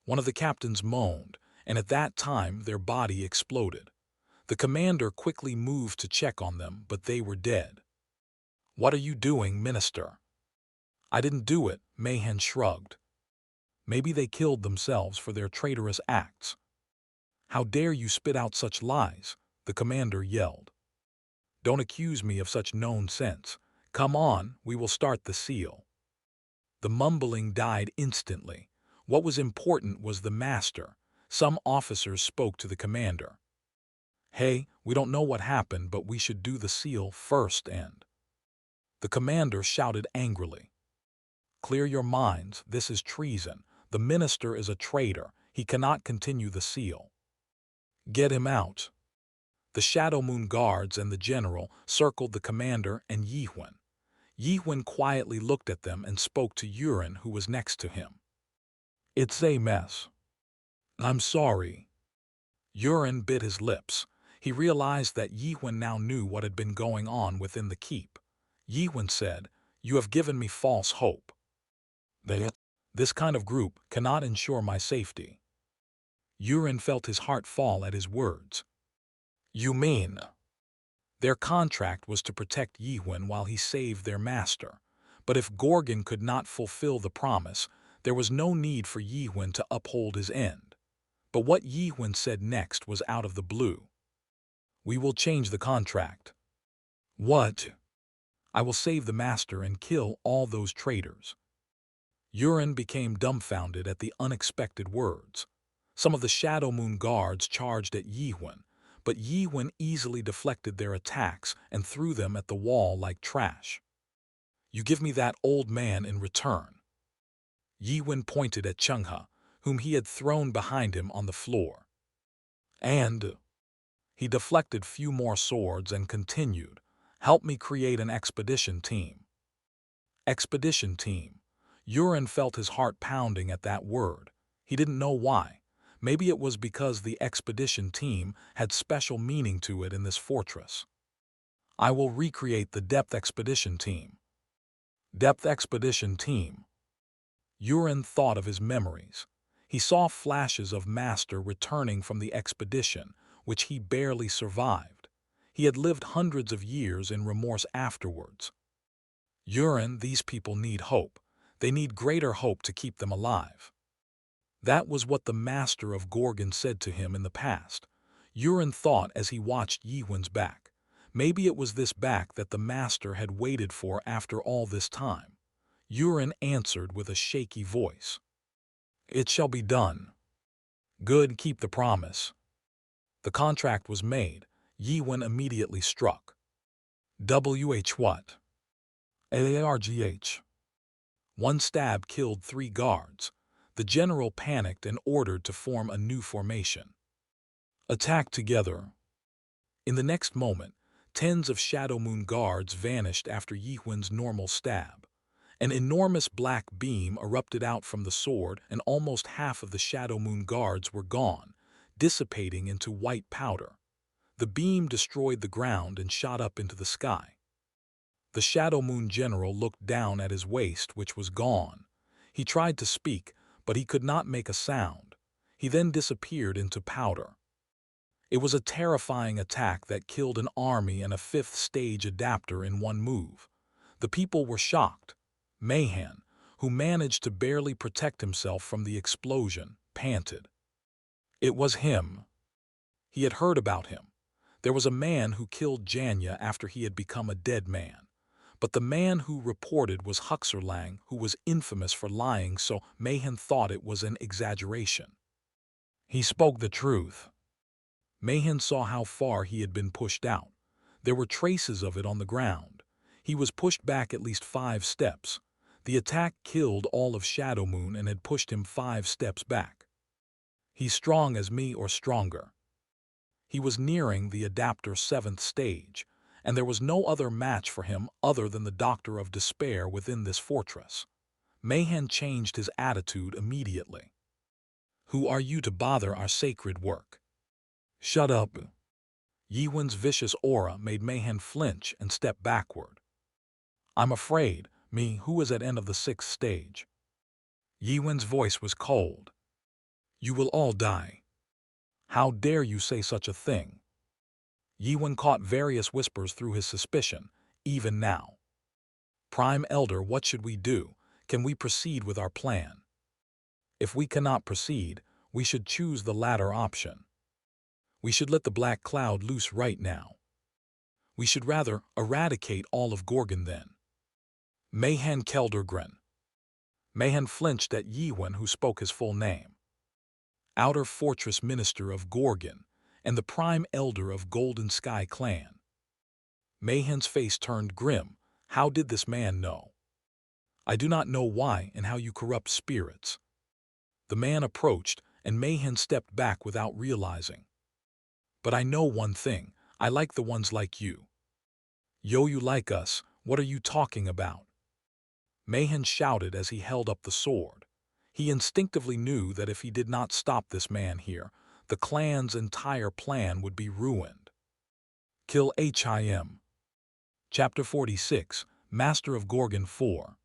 One of the captains moaned, and at that time their body exploded. The commander quickly moved to check on them, but they were dead. What are you doing, minister? I didn't do it, Mayhem shrugged. Maybe they killed themselves for their traitorous acts. How dare you spit out such lies, the commander yelled. Don't accuse me of such nonsense. Come on, we will start the seal. The mumbling died instantly. What was important was the master. Some officers spoke to the commander. Hey, we don't know what happened, but we should do the seal first and... The commander shouted angrily. Clear your minds, this is treason. The minister is a traitor. He cannot continue the seal. Get him out. The Shadow Moon guards and the general circled the commander and Yihwen. Yihwen quietly looked at them and spoke to Yurin, who was next to him. It's a mess. I'm sorry. Yurin bit his lips. He realized that Yihwen now knew what had been going on within the keep. Yihwen said, You have given me false hope. This kind of group cannot ensure my safety. Yurin felt his heart fall at his words. You mean? Their contract was to protect Yihwen while he saved their master. But if Gorgon could not fulfill the promise, there was no need for Yihwen to uphold his end. But what Yihwen said next was out of the blue. We will change the contract. What? I will save the master and kill all those traitors. Yurin became dumbfounded at the unexpected words. Some of the Shadow Moon guards charged at Yihwen, but Yihwen easily deflected their attacks and threw them at the wall like trash. You give me that old man in return. Yihwen pointed at Chenghe, whom he had thrown behind him on the floor. And he deflected few more swords and continued, Help me create an expedition team. Expedition team. Yurin felt his heart pounding at that word. He didn't know why. Maybe it was because the expedition team had special meaning to it in this fortress. I will recreate the Depth Expedition Team. Depth Expedition Team. Yurin thought of his memories. He saw flashes of Master returning from the expedition, which he barely survived. He had lived hundreds of years in remorse afterwards. Yurin, these people need hope. They need greater hope to keep them alive. That was what the master of Gorgon said to him in the past. Yurin thought as he watched Yihwen's back. Maybe it was this back that the master had waited for after all this time. Yurin answered with a shaky voice. It shall be done. Good, keep the promise. The contract was made. Yihwen immediately struck. WH what? ARGH. One stab killed 3 guards. The general panicked and ordered to form a new formation. Attack together. In the next moment, tens of Shadow Moon guards vanished after Yihwen's normal stab. An enormous black beam erupted out from the sword and almost half of the Shadow Moon guards were gone, dissipating into white powder. The beam destroyed the ground and shot up into the sky. The Shadow Moon general looked down at his waist, which was gone. He tried to speak, but he could not make a sound. He then disappeared into powder. It was a terrifying attack that killed an army and a 5th stage adapter in one move. The people were shocked. Mayhem, who managed to barely protect himself from the explosion, panted. It was him. He had heard about him. There was a man who killed Janya after he had become a dead man. But the man who reported was Huxerlang, who was infamous for lying, so Mayhem thought it was an exaggeration. He spoke the truth. Mayhem saw how far he had been pushed out. There were traces of it on the ground. He was pushed back at least 5 steps. The attack killed all of Shadow Moon and had pushed him 5 steps back. He's strong as me or stronger. He was nearing the Adapter 7th stage, and there was no other match for him other than the Doctor of Despair within this fortress. Mayhem changed his attitude immediately. Who are you to bother our sacred work? Shut up. Yihwen's vicious aura made Mayhem flinch and step backward. I'm afraid, me who is at end of the 6th stage. Yihwen's voice was cold. You will all die. How dare you say such a thing? Yihwen caught various whispers through his suspicion, even now. Prime Elder, what should we do? Can we proceed with our plan? If we cannot proceed, we should choose the latter option. We should let the black cloud loose right now. We should rather eradicate all of Gorgon then. Mahan Keldergren. Mahan flinched at Yiwen, who spoke his full name. Outer Fortress Minister of Gorgon and the Prime Elder of Golden Sky Clan. Mahan's face turned grim. How did this man know? I do not know why and how you corrupt spirits. The man approached, and Mahan stepped back without realizing. But I know one thing, I like the ones like you. Yo, you like us, what are you talking about? Mahan shouted as he held up the sword. He instinctively knew that if he did not stop this man here, the clan's entire plan would be ruined. Kill him. Chapter 46, Master of Gorgon 4.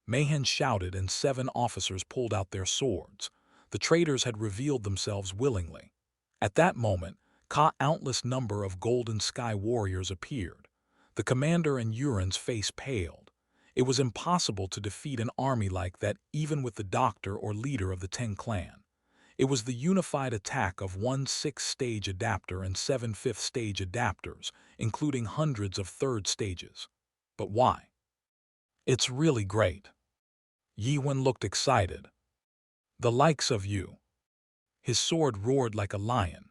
Mahan shouted and 7 officers pulled out their swords. The traitors had revealed themselves willingly. At that moment, countless number of Golden Sky warriors appeared. The commander and Urin's face paled. It was impossible to defeat an army like that even with the doctor or leader of the 10 clan. It was the unified attack of 1 6th-stage adapter and 7 5th-stage adapters, including hundreds of 3rd stages. But why? It's really great. Yiwen looked excited. The likes of you. His sword roared like a lion.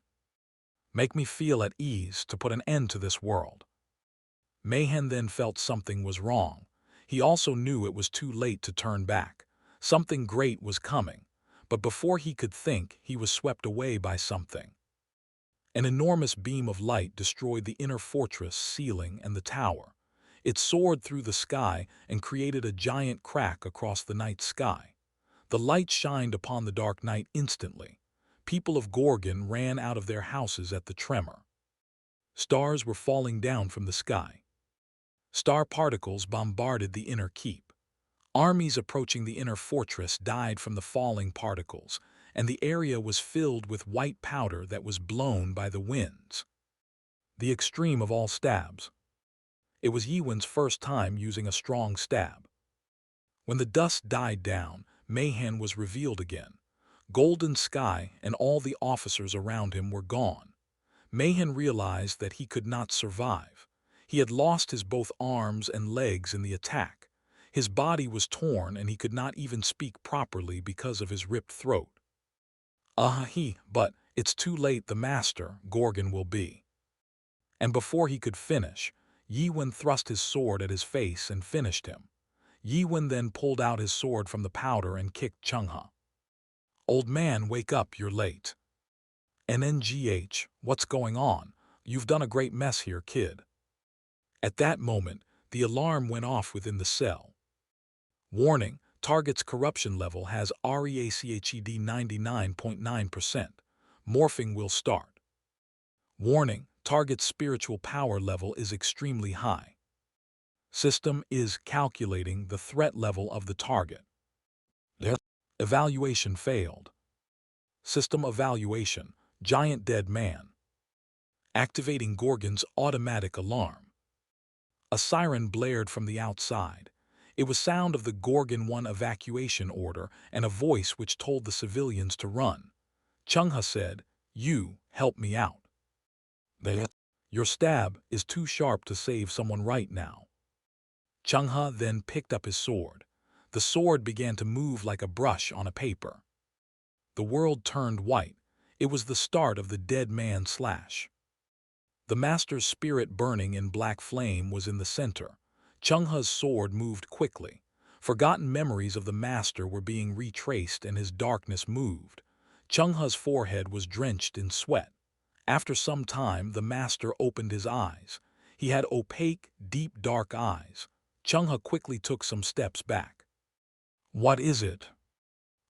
Make me feel at ease to put an end to this world. Mahan then felt something was wrong. He also knew it was too late to turn back. Something great was coming. But before he could think, he was swept away by something. An enormous beam of light destroyed the inner fortress ceiling and the tower. It soared through the sky and created a giant crack across the night sky. The light shined upon the dark night instantly. People of Gorgon ran out of their houses at the tremor. Stars were falling down from the sky. Star particles bombarded the inner keep. Armies approaching the inner fortress died from the falling particles, and the area was filled with white powder that was blown by the winds. The extreme of all stabs. It was Yiwen's first time using a strong stab. When the dust died down, Mahan was revealed again. Golden Sky and all the officers around him were gone. Mahan realized that he could not survive. He had lost his both arms and legs in the attack. His body was torn and he could not even speak properly because of his ripped throat. But it's too late, the master, Gorgon will be. And before he could finish, Yiwen thrust his sword at his face and finished him. Yiwen then pulled out his sword from the powder and kicked Chungha. Old man, wake up, you're late. NNGH, what's going on? You've done a great mess here, kid. At that moment, the alarm went off within the cell. Warning, target's corruption level has REACHED 99.9%. Morphing will start. Warning, target's spiritual power level is extremely high. System is calculating the threat level of the target. Evaluation failed. System evaluation, giant dead man. Activating Gorgon's automatic alarm. A siren blared from the outside. It was sound of the Gorgon 1 evacuation order and a voice which told the civilians to run. Chungha said, "You, help me out. Your stab is too sharp to save someone right now." Chungha then picked up his sword. The sword began to move like a brush on a paper. The world turned white. It was the start of the dead man slash. The master's spirit burning in black flame was in the center. Chungha's sword moved quickly. Forgotten memories of the master were being retraced and his darkness moved. Chungha's forehead was drenched in sweat. After some time, the master opened his eyes. He had opaque, deep, dark eyes. Chungha quickly took some steps back. What is it?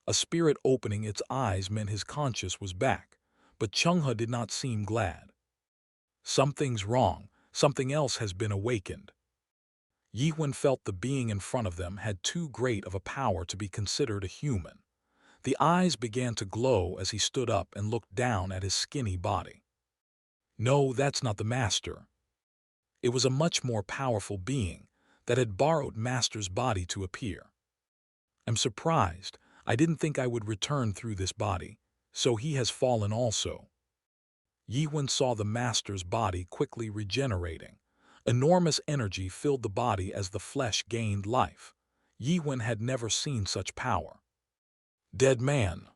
A spirit opening its eyes meant his conscience was back, but Chungha did not seem glad. Something's wrong. Something else has been awakened. Yiwen felt the being in front of them had too great of a power to be considered a human. The eyes began to glow as he stood up and looked down at his skinny body. No, that's not the master. It was a much more powerful being that had borrowed master's body to appear. I'm surprised. I didn't think I would return through this body. So he has fallen also. Yiwen saw the master's body quickly regenerating. Enormous energy filled the body as the flesh gained life. Yiwen had never seen such power. Dead man.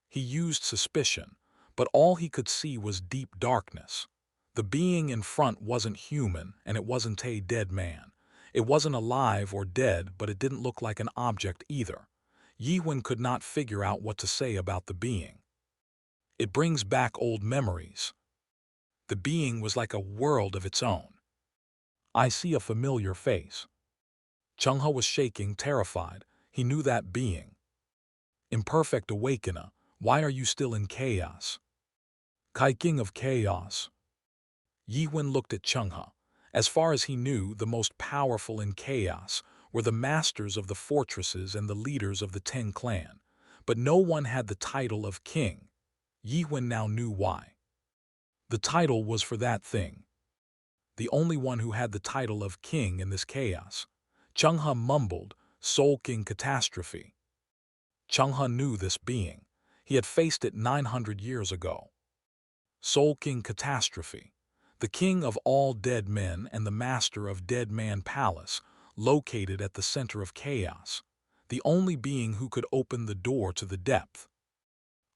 He used suspicion, but all he could see was deep darkness. The being in front wasn't human, and it wasn't a dead man. It wasn't alive or dead, but it didn't look like an object either. Yiwen could not figure out what to say about the being. It brings back old memories. The being was like a world of its own. I see a familiar face. Chungha was shaking, terrified. He knew that being. Imperfect awakener, why are you still in chaos? Kai King of Chaos. Yiwen looked at Chungha. As far as he knew, the most powerful in chaos were the masters of the fortresses and the leaders of the 10 clan. But no one had the title of king. Yiwen now knew why. The title was for that thing. The only one who had the title of king in this chaos. Chungha mumbled, Soul King Catastrophe. Chungha knew this being. He had faced it 900 years ago. Soul King Catastrophe, the king of all dead men and the master of Dead Man Palace, located at the center of chaos, the only being who could open the door to the depth.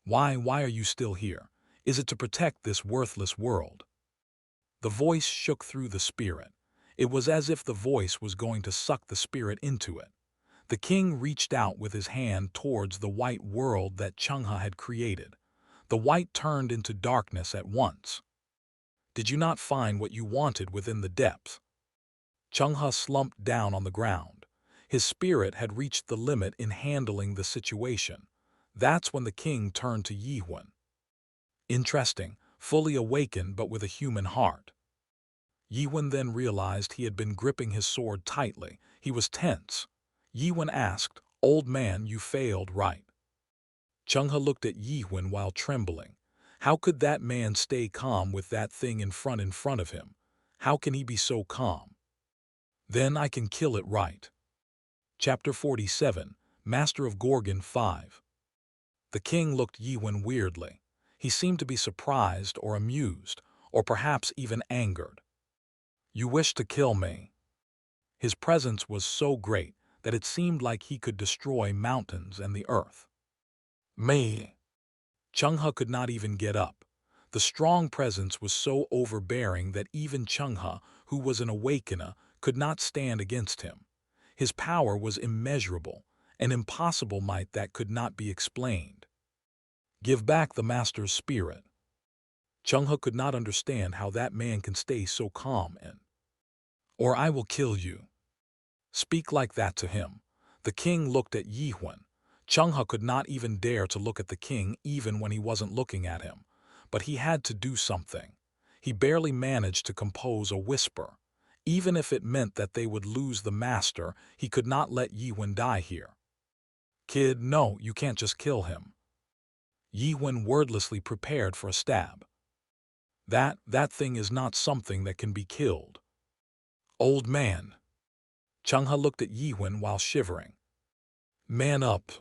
Why are you still here? Is it to protect this worthless world? The voice shook through the spirit. It was as if the voice was going to suck the spirit into it. The king reached out with his hand towards the white world that Chungha had created. The white turned into darkness at once. Did you not find what you wanted within the depth? Chungha slumped down on the ground. His spirit had reached the limit in handling the situation. That's when the king turned to Yiwen. Interesting, fully awakened but with a human heart. Yiwen then realized he had been gripping his sword tightly. He was tense. Yiwen asked, Old man, you failed, right? Chungha looked at Yiwen while trembling. How could that man stay calm with that thing in front of him? How can he be so calm? Then I can kill it, right? Chapter 47, Master of Gorgon 5. The king looked Yiwen weirdly. He seemed to be surprised or amused, or perhaps even angered. You wish to kill me? His presence was so great that it seemed like he could destroy mountains and the earth. Me. Chungha could not even get up. The strong presence was so overbearing that even Chungha, who was an awakener, could not stand against him. His power was immeasurable, an impossible might that could not be explained. Give back the master's spirit. Chungha could not understand how that man can stay so calm or I will kill you. Speak like that to him. The king looked at Yiwen. Chungha could not even dare to look at the king even when he wasn't looking at him. But he had to do something. He barely managed to compose a whisper. Even if it meant that they would lose the master, he could not let Yiwen die here. Kid, no, you can't just kill him. Yiwen wordlessly prepared for a stab. That thing is not something that can be killed. Old man. Chungha looked at Yiwen while shivering. Man up.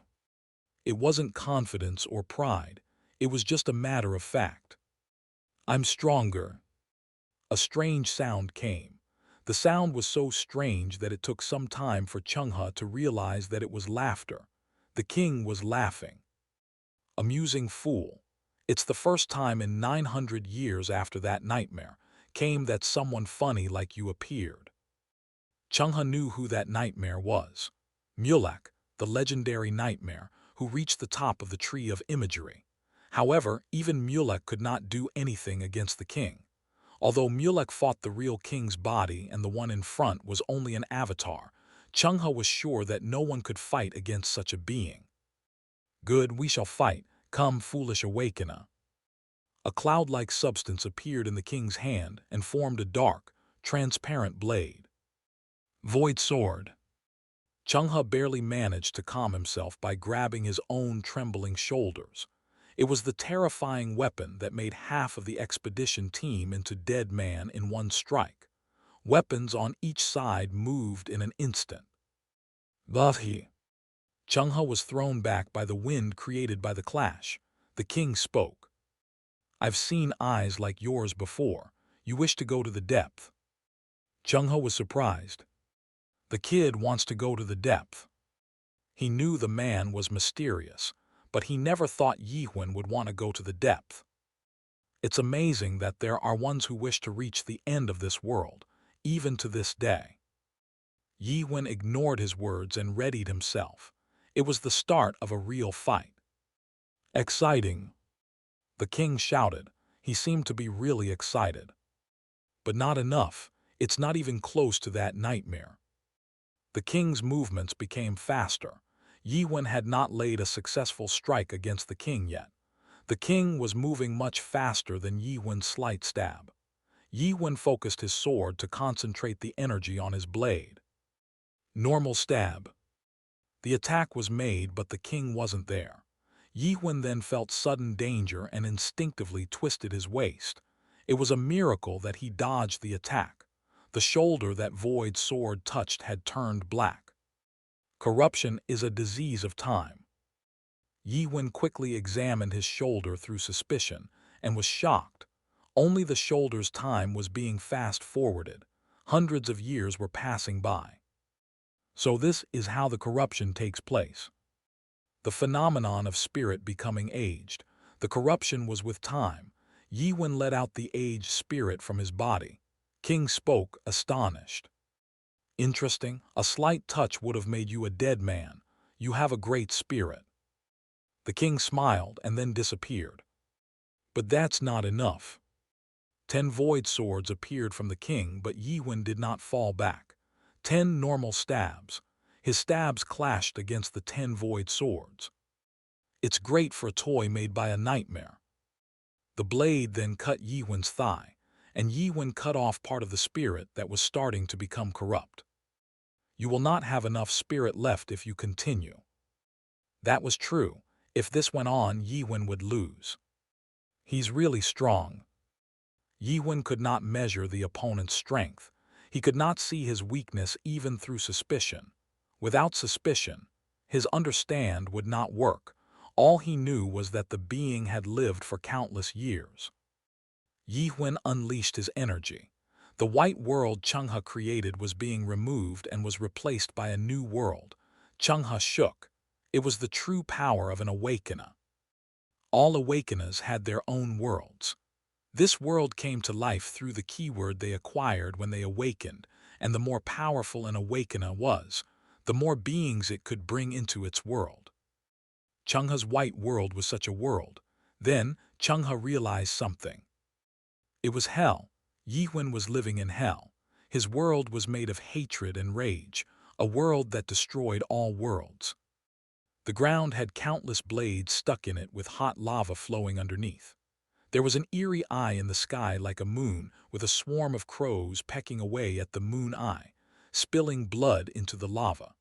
It wasn't confidence or pride. It was just a matter of fact. I'm stronger. A strange sound came. The sound was so strange that it took some time for Chungha to realize that it was laughter. The king was laughing. Amusing fool. It's the first time in 900 years after that nightmare came that someone funny like you appeared. Chungha knew who that nightmare was. Mulek, the legendary nightmare, who reached the top of the tree of imagery. However, even Mulek could not do anything against the king. Although Mulek fought the real king's body and the one in front was only an avatar, Chungha was sure that no one could fight against such a being. Good, we shall fight. Come, foolish awakener. A cloud-like substance appeared in the king's hand and formed a dark, transparent blade. Void sword. Chungha barely managed to calm himself by grabbing his own trembling shoulders. It was the terrifying weapon that made half of the expedition team into dead man in one strike. Weapons on each side moved in an instant. Buffy. Cheng-he was thrown back by the wind created by the clash. The king spoke. I've seen eyes like yours before. You wish to go to the depth. Cheng-he was surprised. The kid wants to go to the depth. He knew the man was mysterious, but he never thought Yi-Wen would want to go to the depth. It's amazing that there are ones who wish to reach the end of this world, even to this day. Yi-Wen ignored his words and readied himself. It was the start of a real fight. Exciting, the king shouted. He seemed to be really excited. But not enough. It's not even close to that nightmare. The king's movements became faster. Yi-Wen had not laid a successful strike against the king yet. The king was moving much faster than Yi-Wen's slight stab. Yi-Wen focused his sword to concentrate the energy on his blade. Normal stab. The attack was made, but the king wasn't there. Yi-Wen then felt sudden danger and instinctively twisted his waist. It was a miracle that he dodged the attack. The shoulder that Void's sword touched had turned black. Corruption is a disease of time. Yi-Wen quickly examined his shoulder through suspicion and was shocked. Only the shoulder's time was being fast-forwarded. Hundreds of years were passing by. So this is how the corruption takes place. The phenomenon of spirit becoming aged. The corruption was with time. Yi-Wen let out the aged spirit from his body. King spoke, astonished. Interesting, a slight touch would have made you a dead man. You have a great spirit. The king smiled and then disappeared. But that's not enough. 10 void swords appeared from the king, but Yi-Wen did not fall back. 10 normal stabs. His stabs clashed against the 10 void swords. It's great for a toy made by a nightmare. The blade then cut Yi-Wen's thigh, and Yi-Wen cut off part of the spirit that was starting to become corrupt. You will not have enough spirit left if you continue. That was true. If this went on, Yi-Wen would lose. He's really strong. Yi-Wen could not measure the opponent's strength. He could not see his weakness even through suspicion. Without suspicion, his understand would not work. All he knew was that the being had lived for countless years. Yi-Wen unleashed his energy. The white world Cheng-he created was being removed and was replaced by a new world. Cheng-he shook. It was the true power of an awakener. All awakeners had their own worlds. This world came to life through the keyword they acquired when they awakened, and the more powerful an awakener was, the more beings it could bring into its world. Cheng-he's white world was such a world. Then, Cheng-he realized something. It was hell. Yi-Wen was living in hell. His world was made of hatred and rage, a world that destroyed all worlds. The ground had countless blades stuck in it with hot lava flowing underneath. There was an eerie eye in the sky like a moon, with a swarm of crows pecking away at the moon eye, spilling blood into the lava.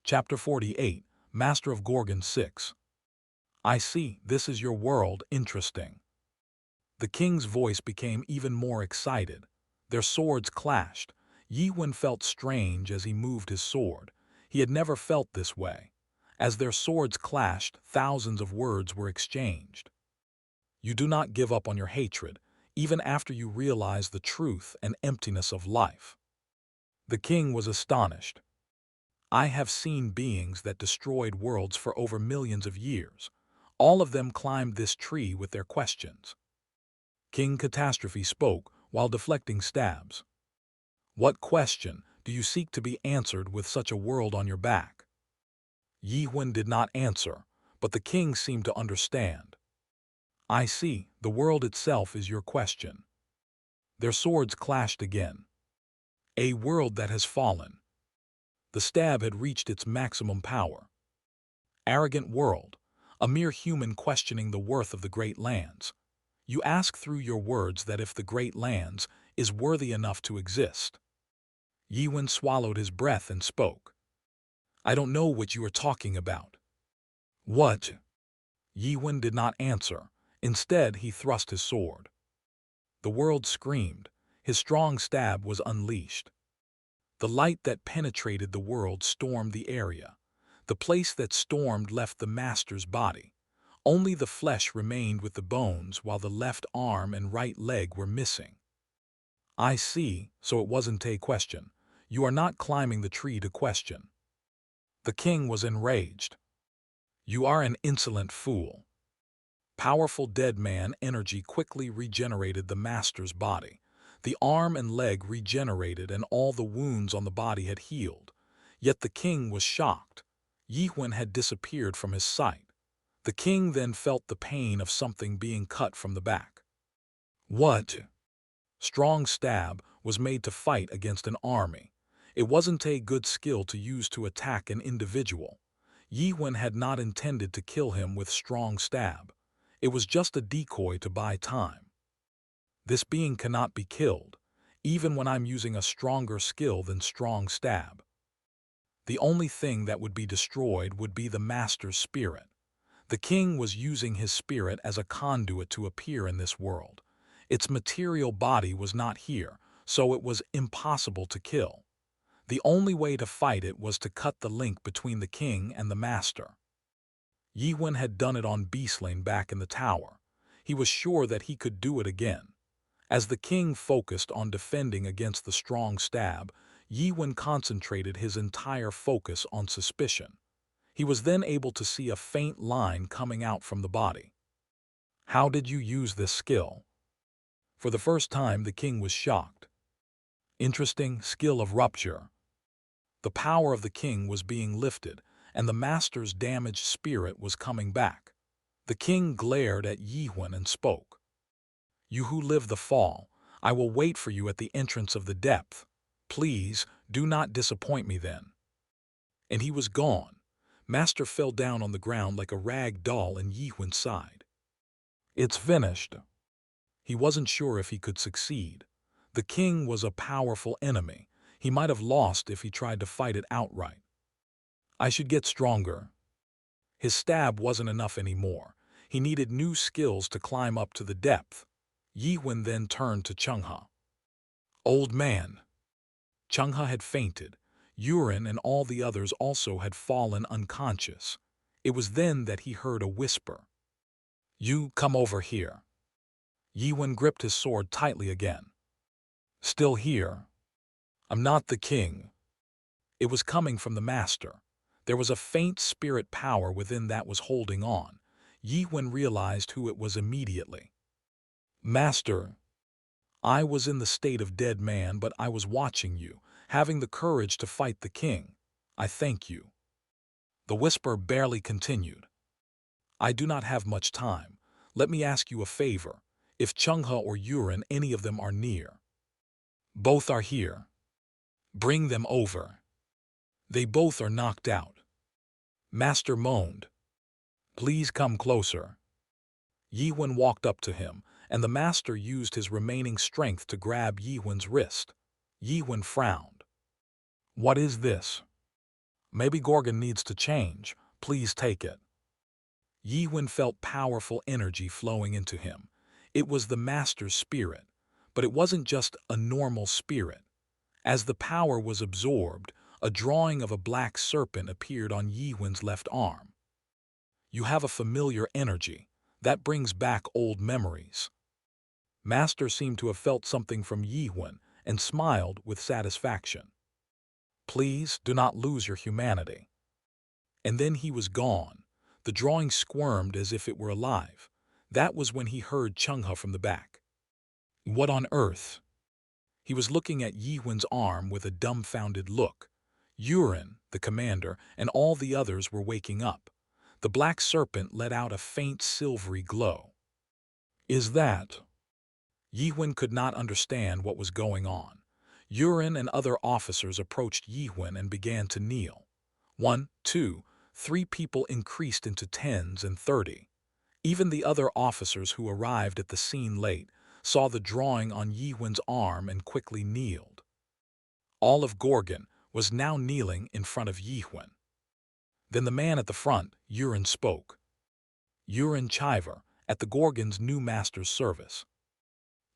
Chapter 48, Master of Gorgon 6. I see, this is your world, interesting. The king's voice became even more excited. Their swords clashed. Yi-Wen felt strange as he moved his sword. He had never felt this way. As their swords clashed, thousands of words were exchanged. You do not give up on your hatred, even after you realize the truth and emptiness of life. The king was astonished. I have seen beings that destroyed worlds for over millions of years. All of them climbed this tree with their questions. King Catastrophe spoke while deflecting stabs. What question do you seek to be answered with such a world on your back? Yi-Wen did not answer, but the king seemed to understand. I see, the world itself is your question. Their swords clashed again. A world that has fallen. The stab had reached its maximum power. Arrogant world, a mere human questioning the worth of the great lands. You ask through your words that if the great lands is worthy enough to exist. Yi-Wen swallowed his breath and spoke. I don't know what you are talking about. What? Yi-Wen did not answer. Instead, he thrust his sword. The world screamed. His strong stab was unleashed. The light that penetrated the world stormed the area. The place that stormed left the master's body. Only the flesh remained with the bones, while the left arm and right leg were missing. I see, so it wasn't a question. You are not climbing the tree to question. The king was enraged. You are an insolent fool. Powerful dead man energy quickly regenerated the master's body. The arm and leg regenerated and all the wounds on the body had healed. Yet the king was shocked. Yi-Wen had disappeared from his sight. The king then felt the pain of something being cut from the back. What? Strong stab was made to fight against an army. It wasn't a good skill to use to attack an individual. Yi-Wen had not intended to kill him with strong stab. It was just a decoy to buy time. This being cannot be killed, even when I'm using a stronger skill than strong stab. The only thing that would be destroyed would be the master's spirit. The king was using his spirit as a conduit to appear in this world. Its material body was not here, so it was impossible to kill. The only way to fight it was to cut the link between the king and the master. Yi-Wen had done it on Beastling back in the tower. He was sure that he could do it again. As the king focused on defending against the strong stab, Yi-Wen concentrated his entire focus on suspicion. He was then able to see a faint line coming out from the body. How did you use this skill? For the first time, the king was shocked. Interesting skill of rupture. The power of the king was being lifted, and the master's damaged spirit was coming back. The king glared at Yi-Wen and spoke. You who live the fall, I will wait for you at the entrance of the depth. Please, do not disappoint me then. And he was gone. Master fell down on the ground like a rag doll in Yi-Wen's side. It's finished. He wasn't sure if he could succeed. The king was a powerful enemy. He might have lost if he tried to fight it outright. I should get stronger. His stab wasn't enough anymore. He needed new skills to climb up to the depth. Yi-Wen then turned to Changhe. Old man. Changhe had fainted. Yuren and all the others also had fallen unconscious. It was then that he heard a whisper. You come over here. Yi-Wen gripped his sword tightly again. Still here. I'm not the king. It was coming from the master. There was a faint spirit power within that was holding on. Yi-Wen realized who it was immediately. Master. I was in the state of dead man, but I was watching you, having the courage to fight the king. I thank you. The whisper barely continued. I do not have much time. Let me ask you a favor. If Changhe or Yuren, any of them are near. Both are here. Bring them over. They both are knocked out. Master moaned. Please come closer. Yi-Wen walked up to him, and the master used his remaining strength to grab Yi-Wen's wrist. Yi-Wen frowned. What is this? Maybe Gorgon needs to change. Please take it. Yi-Wen felt powerful energy flowing into him. It was the master's spirit, but it wasn't just a normal spirit. As the power was absorbed, a drawing of a black serpent appeared on Yi-Wen's left arm. You have a familiar energy. That brings back old memories. Master seemed to have felt something from Yi-Wen and smiled with satisfaction. Please do not lose your humanity. And then he was gone. The drawing squirmed as if it were alive. That was when he heard Changhe from the back. What on earth? He was looking at Yi-Wen's arm with a dumbfounded look. Yuren, the commander, and all the others were waking up. The black serpent let out a faint silvery glow. Is that? Yi-Wen could not understand what was going on. Yuren and other officers approached Yi-Wen and began to kneel. 1, 2, 3 people increased into 10s and 30. Even the other officers who arrived at the scene late saw the drawing on Yi-Wen's arm and quickly kneeled. All of Gorgon was now kneeling in front of Yi-Wen. Then the man at the front, Yuren, spoke. Yuren Chiver, at the Gorgon's new master's service.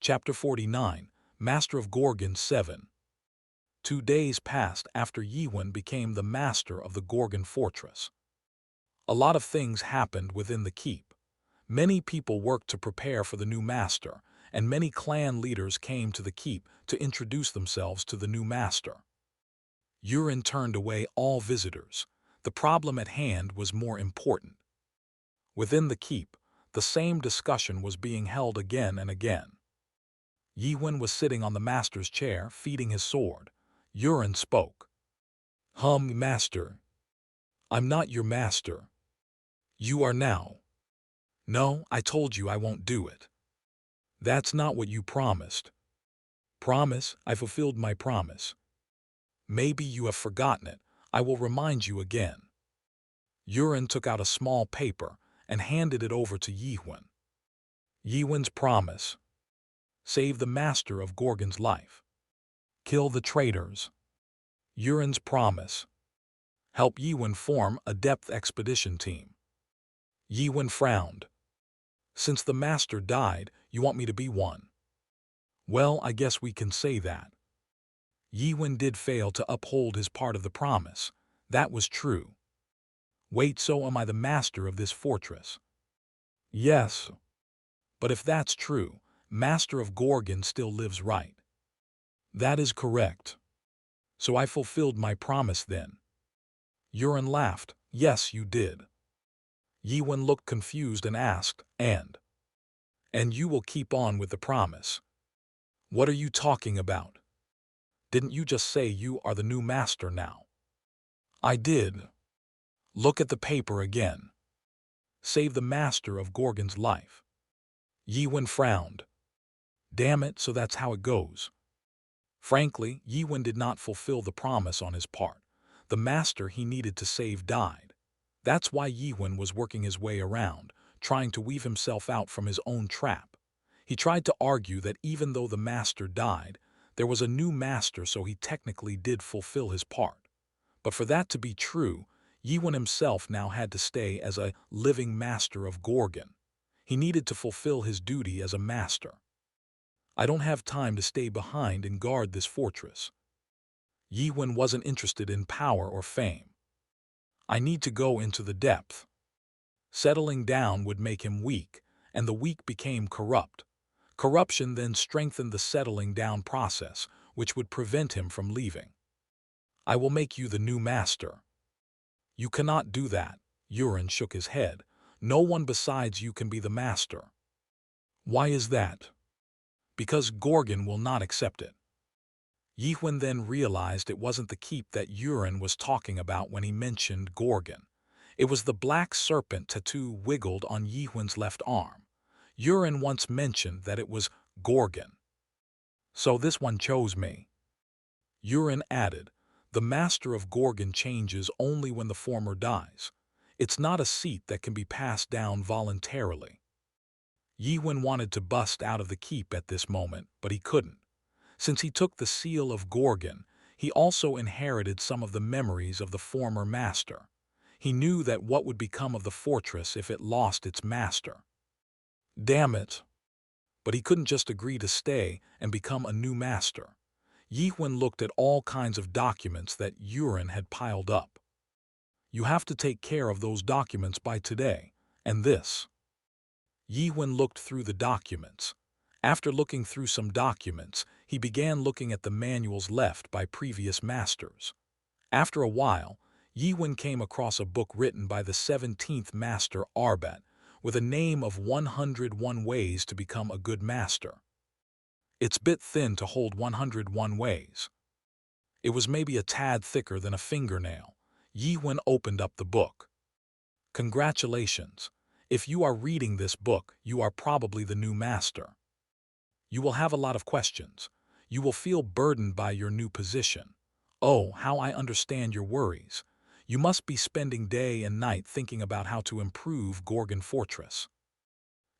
Chapter 49, Master of Gorgon 7. 2 days passed after Yiwen became the master of the Gorgon fortress. A lot of things happened within the keep. Many people worked to prepare for the new master, and many clan leaders came to the keep to introduce themselves to the new master. Yurin turned away all visitors. The problem at hand was more important. Within the keep, the same discussion was being held again and again. Yiwen was sitting on the master's chair, feeding his sword. Yurin spoke. Master. I'm not your master. You are now. No, I told you I won't do it. That's not what you promised. Promise, I fulfilled my promise. Maybe you have forgotten it. I will remind you again. Yurin took out a small paper and handed it over to Yiwen. Yiwen's promise. Save the master of Gorgon's life. Kill the traitors. Yurin's promise. Help Yiwen form a depth expedition team. Yiwen frowned. Since the master died, you want me to be one? Well, I guess we can say that. Yiwen did fail to uphold his part of the promise. That was true. Wait, so am I the master of this fortress? Yes. But if that's true, Master of Gorgon still lives, right? That is correct. So I fulfilled my promise then. Yurin laughed. Yes, you did. Yiwen looked confused and asked, And you will keep on with the promise? What are you talking about? Didn't you just say you are the new master now? I did. Look at the paper again. Save the master of Gorgon's life. Yiwen frowned. Damn it, so that's how it goes. Frankly, Yiwen did not fulfill the promise on his part. The master he needed to save died. That's why Yiwen was working his way around, trying to weave himself out from his own trap. He tried to argue that even though the master died, there was a new master, so he technically did fulfill his part. But for that to be true, Yiwen himself now had to stay as a living master of Gorgon. He needed to fulfill his duty as a master. I don't have time to stay behind and guard this fortress. Yiwen wasn't interested in power or fame. I need to go into the depth. Settling down would make him weak, and the weak became corrupt. Corruption then strengthened the settling down process, which would prevent him from leaving. I will make you the new master. You cannot do that. Yurin shook his head. No one besides you can be the master. Why is that? Because Gorgon will not accept it. Yiwen then realized it wasn't the keep that Yurin was talking about when he mentioned Gorgon. It was the black serpent tattoo wiggled on Yiwen's left arm. Yurin once mentioned that it was Gorgon. So this one chose me. Yurin added, the master of Gorgon changes only when the former dies. It's not a seat that can be passed down voluntarily. Yiwen wanted to bust out of the keep at this moment, but he couldn't. Since he took the seal of Gorgon, he also inherited some of the memories of the former master. He knew that what would become of the fortress if it lost its master. Damn it! But he couldn't just agree to stay and become a new master. Yiwen looked at all kinds of documents that Yurin had piled up. You have to take care of those documents by today, and this. Yiwen looked through the documents. After looking through some documents, he began looking at the manuals left by previous masters. After a while, Yiwen came across a book written by the 17th Master Arbat, with a name of 101 Ways to Become a Good Master. It's bit thin to hold 101 ways. It was maybe a tad thicker than a fingernail. Yiwen opened up the book. Congratulations. If you are reading this book, you are probably the new master. You will have a lot of questions. You will feel burdened by your new position. Oh, how I understand your worries. You must be spending day and night thinking about how to improve Gorgon Fortress.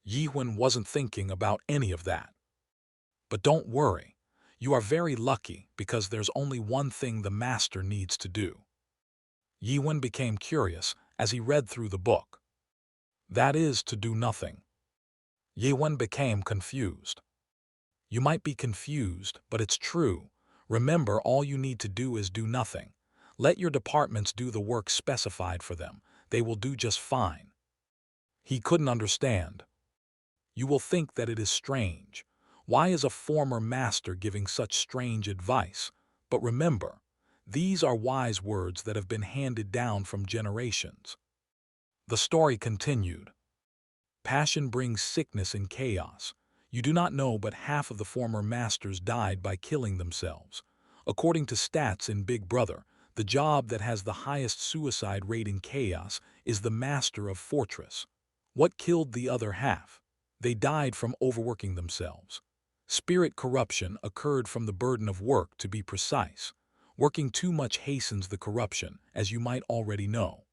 Yiwen wasn't thinking about any of that. But don't worry. You are very lucky because there's only one thing the master needs to do. Yiwen became curious as he read through the book. That is to do nothing. Yiwen became confused. You might be confused, but it's true. Remember, all you need to do is do nothing. Let your departments do the work specified for them. They will do just fine. He couldn't understand. You will think that it is strange. Why is a former master giving such strange advice? But remember, these are wise words that have been handed down from generations. The story continued. Passion brings sickness and chaos. You do not know, but half of the former masters died by killing themselves. According to stats in Big Brother, the job that has the highest suicide rate in chaos is the master of fortress. What killed the other half? They died from overworking themselves. Spirit corruption occurred from the burden of work, to be precise. Working too much hastens the corruption, as you might already know.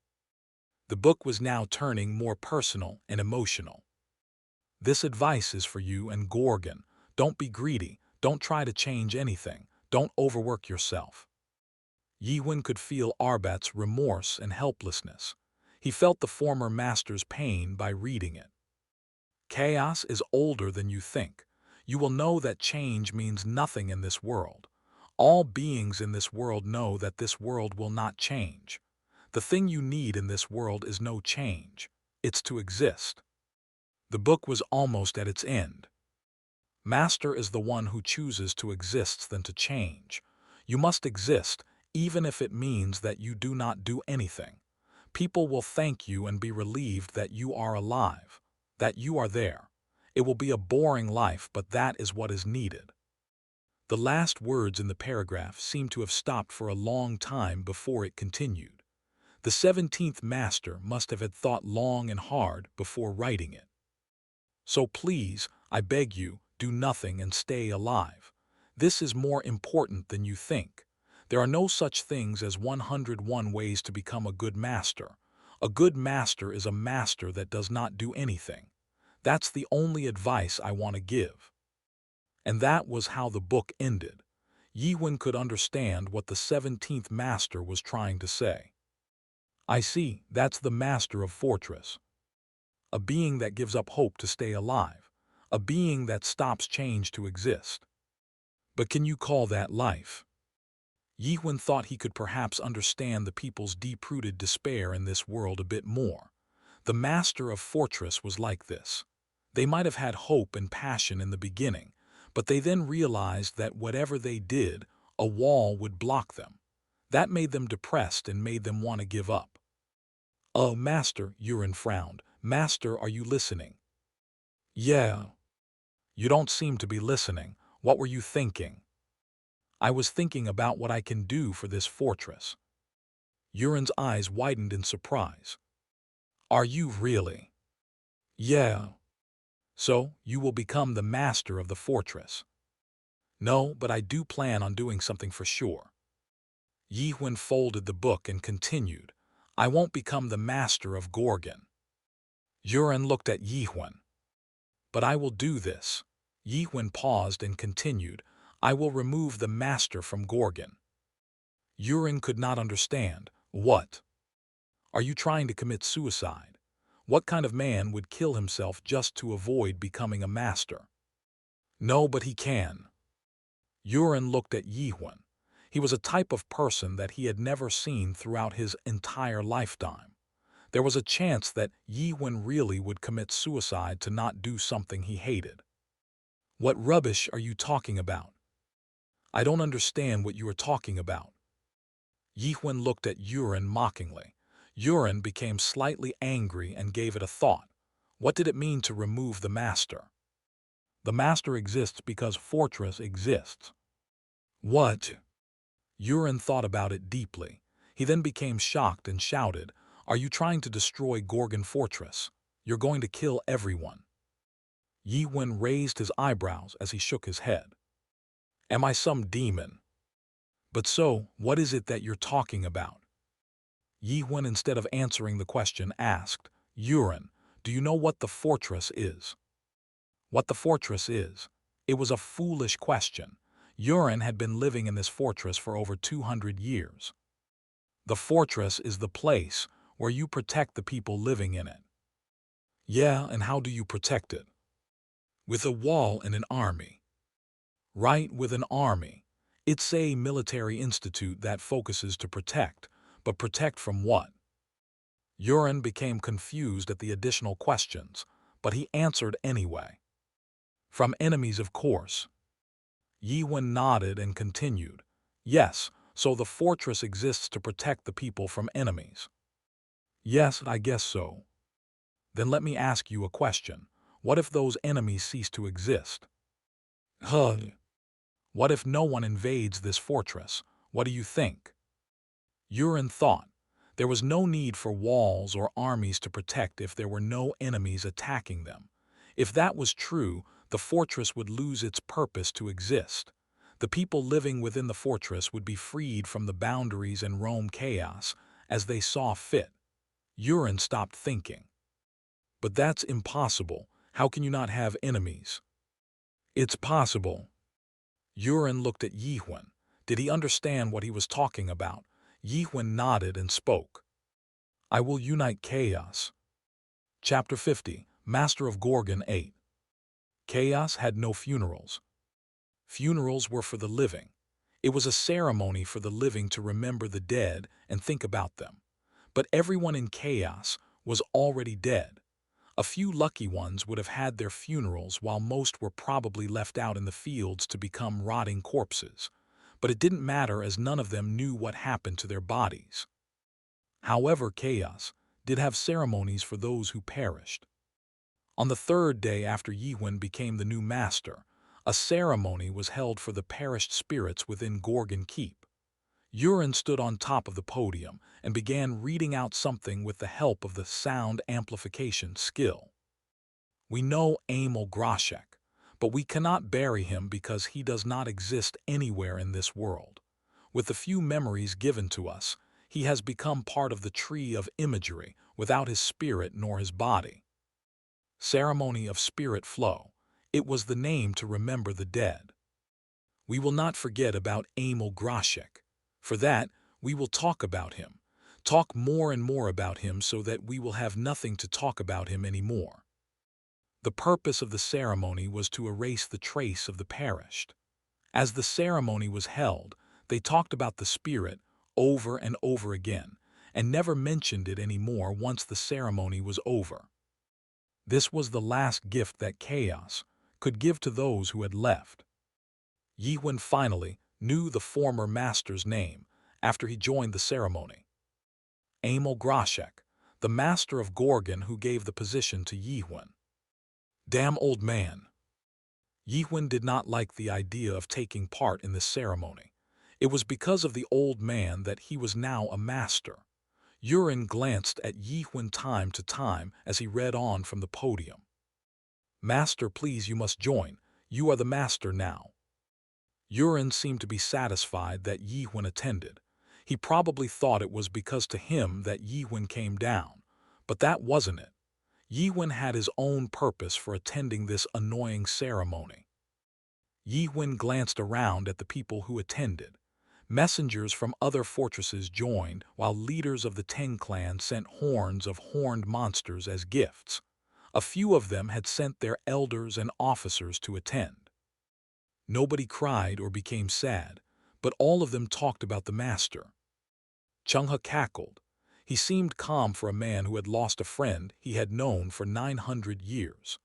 The book was now turning more personal and emotional. This advice is for you and Gorgon. Don't be greedy. Don't try to change anything. Don't overwork yourself. Yiwen could feel Arbat's remorse and helplessness. He felt the former master's pain by reading it. Chaos is older than you think. You will know that change means nothing in this world. All beings in this world know that this world will not change. The thing you need in this world is no change. It's to exist. The book was almost at its end. Master is the one who chooses to exist than to change. You must exist, even if it means that you do not do anything. People will thank you and be relieved that you are alive, that you are there. It will be a boring life, but that is what is needed. The last words in the paragraph seemed to have stopped for a long time before it continued. The 17th master must have had thought long and hard before writing it. So please, I beg you, do nothing and stay alive. This is more important than you think. There are no such things as 101 ways to become a good master. A good master is a master that does not do anything. That's the only advice I want to give. And that was how the book ended. Yiwen could understand what the 17th master was trying to say. I see, that's the master of fortress. A being that gives up hope to stay alive. A being that stops change to exist. But can you call that life? Yiwen thought he could perhaps understand the people's deep-rooted despair in this world a bit more. The master of fortress was like this. They might have had hope and passion in the beginning, but they then realized that whatever they did, a wall would block them. That made them depressed and made them want to give up. Oh, Master, Yurin frowned. Master, are you listening? Yeah. You don't seem to be listening. What were you thinking? I was thinking about what I can do for this fortress. Yurin's eyes widened in surprise. Are you really? Yeah. So, you will become the master of the fortress. No, but I do plan on doing something for sure. Yiwen folded the book and continued. I won't become the master of Gorgon. Yurin looked at Yiwen. But I will do this. Yiwen paused and continued. I will remove the master from Gorgon. Yurin could not understand. What? Are you trying to commit suicide? What kind of man would kill himself just to avoid becoming a master? No, but he can. Yurin looked at Yiwen. He was a type of person that he had never seen throughout his entire lifetime. There was a chance that Yiwen really would commit suicide to not do something he hated. What rubbish are you talking about? I don't understand what you are talking about. Yiwen looked at Yurin mockingly. Yurin became slightly angry and gave it a thought. What did it mean to remove the master? The master exists because fortress exists. What? Yurin thought about it deeply. He then became shocked and shouted, Are you trying to destroy Gorgon Fortress? You're going to kill everyone. Yiwen raised his eyebrows as he shook his head. Am I some demon? But so, what is it that you're talking about? Yiwen, instead of answering the question, asked, Yurin, do you know what the fortress is? What the fortress is? It was a foolish question. Yurin had been living in this fortress for over 200 years. The fortress is the place where you protect the people living in it. Yeah, and how do you protect it? With a wall and an army. Right, with an army. It's a military institute that focuses to protect, but protect from what? Yurin became confused at the additional questions, but he answered anyway. From enemies, of course. Yiwen nodded and continued. Yes, so the fortress exists to protect the people from enemies. Yes, I guess so. Then let me ask you a question. What if those enemies cease to exist? Huh. What if no one invades this fortress? What do you think? Yurin thought. There was no need for walls or armies to protect if there were no enemies attacking them. If that was true, the fortress would lose its purpose to exist. The people living within the fortress would be freed from the boundaries and roam chaos as they saw fit. Yurin stopped thinking. But that's impossible. How can you not have enemies? It's possible. Yurin looked at Yiwen. Did he understand what he was talking about? Yiwen nodded and spoke. I will unite chaos. Chapter 50, Master of Gorgon 8. Chaos had no funerals. Funerals were for the living. It was a ceremony for the living to remember the dead and think about them. But everyone in chaos was already dead. A few lucky ones would have had their funerals while most were probably left out in the fields to become rotting corpses. But it didn't matter as none of them knew what happened to their bodies. However, chaos did have ceremonies for those who perished. On the third day after Yiwen became the new master, a ceremony was held for the perished spirits within Gorgon Keep. Yurin stood on top of the podium and began reading out something with the help of the sound amplification skill. We know Emil Groshek, but we cannot bury him because he does not exist anywhere in this world. With the few memories given to us, he has become part of the tree of imagery without his spirit nor his body. Ceremony of Spirit Flow. It was the name to remember the dead. We will not forget about Emil Groshek. For that, we will talk about him. Talk more and more about him so that we will have nothing to talk about him anymore. The purpose of the ceremony was to erase the trace of the perished. As the ceremony was held, they talked about the spirit over and over again, and never mentioned it anymore once the ceremony was over. This was the last gift that chaos could give to those who had left. Yiwen finally knew the former master's name after he joined the ceremony. Emil Groshek, the master of Gorgon who gave the position to Yiwen. Damn old man. Yiwen did not like the idea of taking part in this ceremony. It was because of the old man that he was now a master. Yurin glanced at Yiwen time to time as he read on from the podium. Master, please, you must join. You are the master now. Yurin seemed to be satisfied that Yiwen attended. He probably thought it was because to him that Yiwen came down, but that wasn't it. Yiwen had his own purpose for attending this annoying ceremony. Yiwen glanced around at the people who attended. Messengers from other fortresses joined, while leaders of the Teng clan sent horns of horned monsters as gifts. A few of them had sent their elders and officers to attend. Nobody cried or became sad, but all of them talked about the master. Chungha cackled. He seemed calm for a man who had lost a friend he had known for 900 years.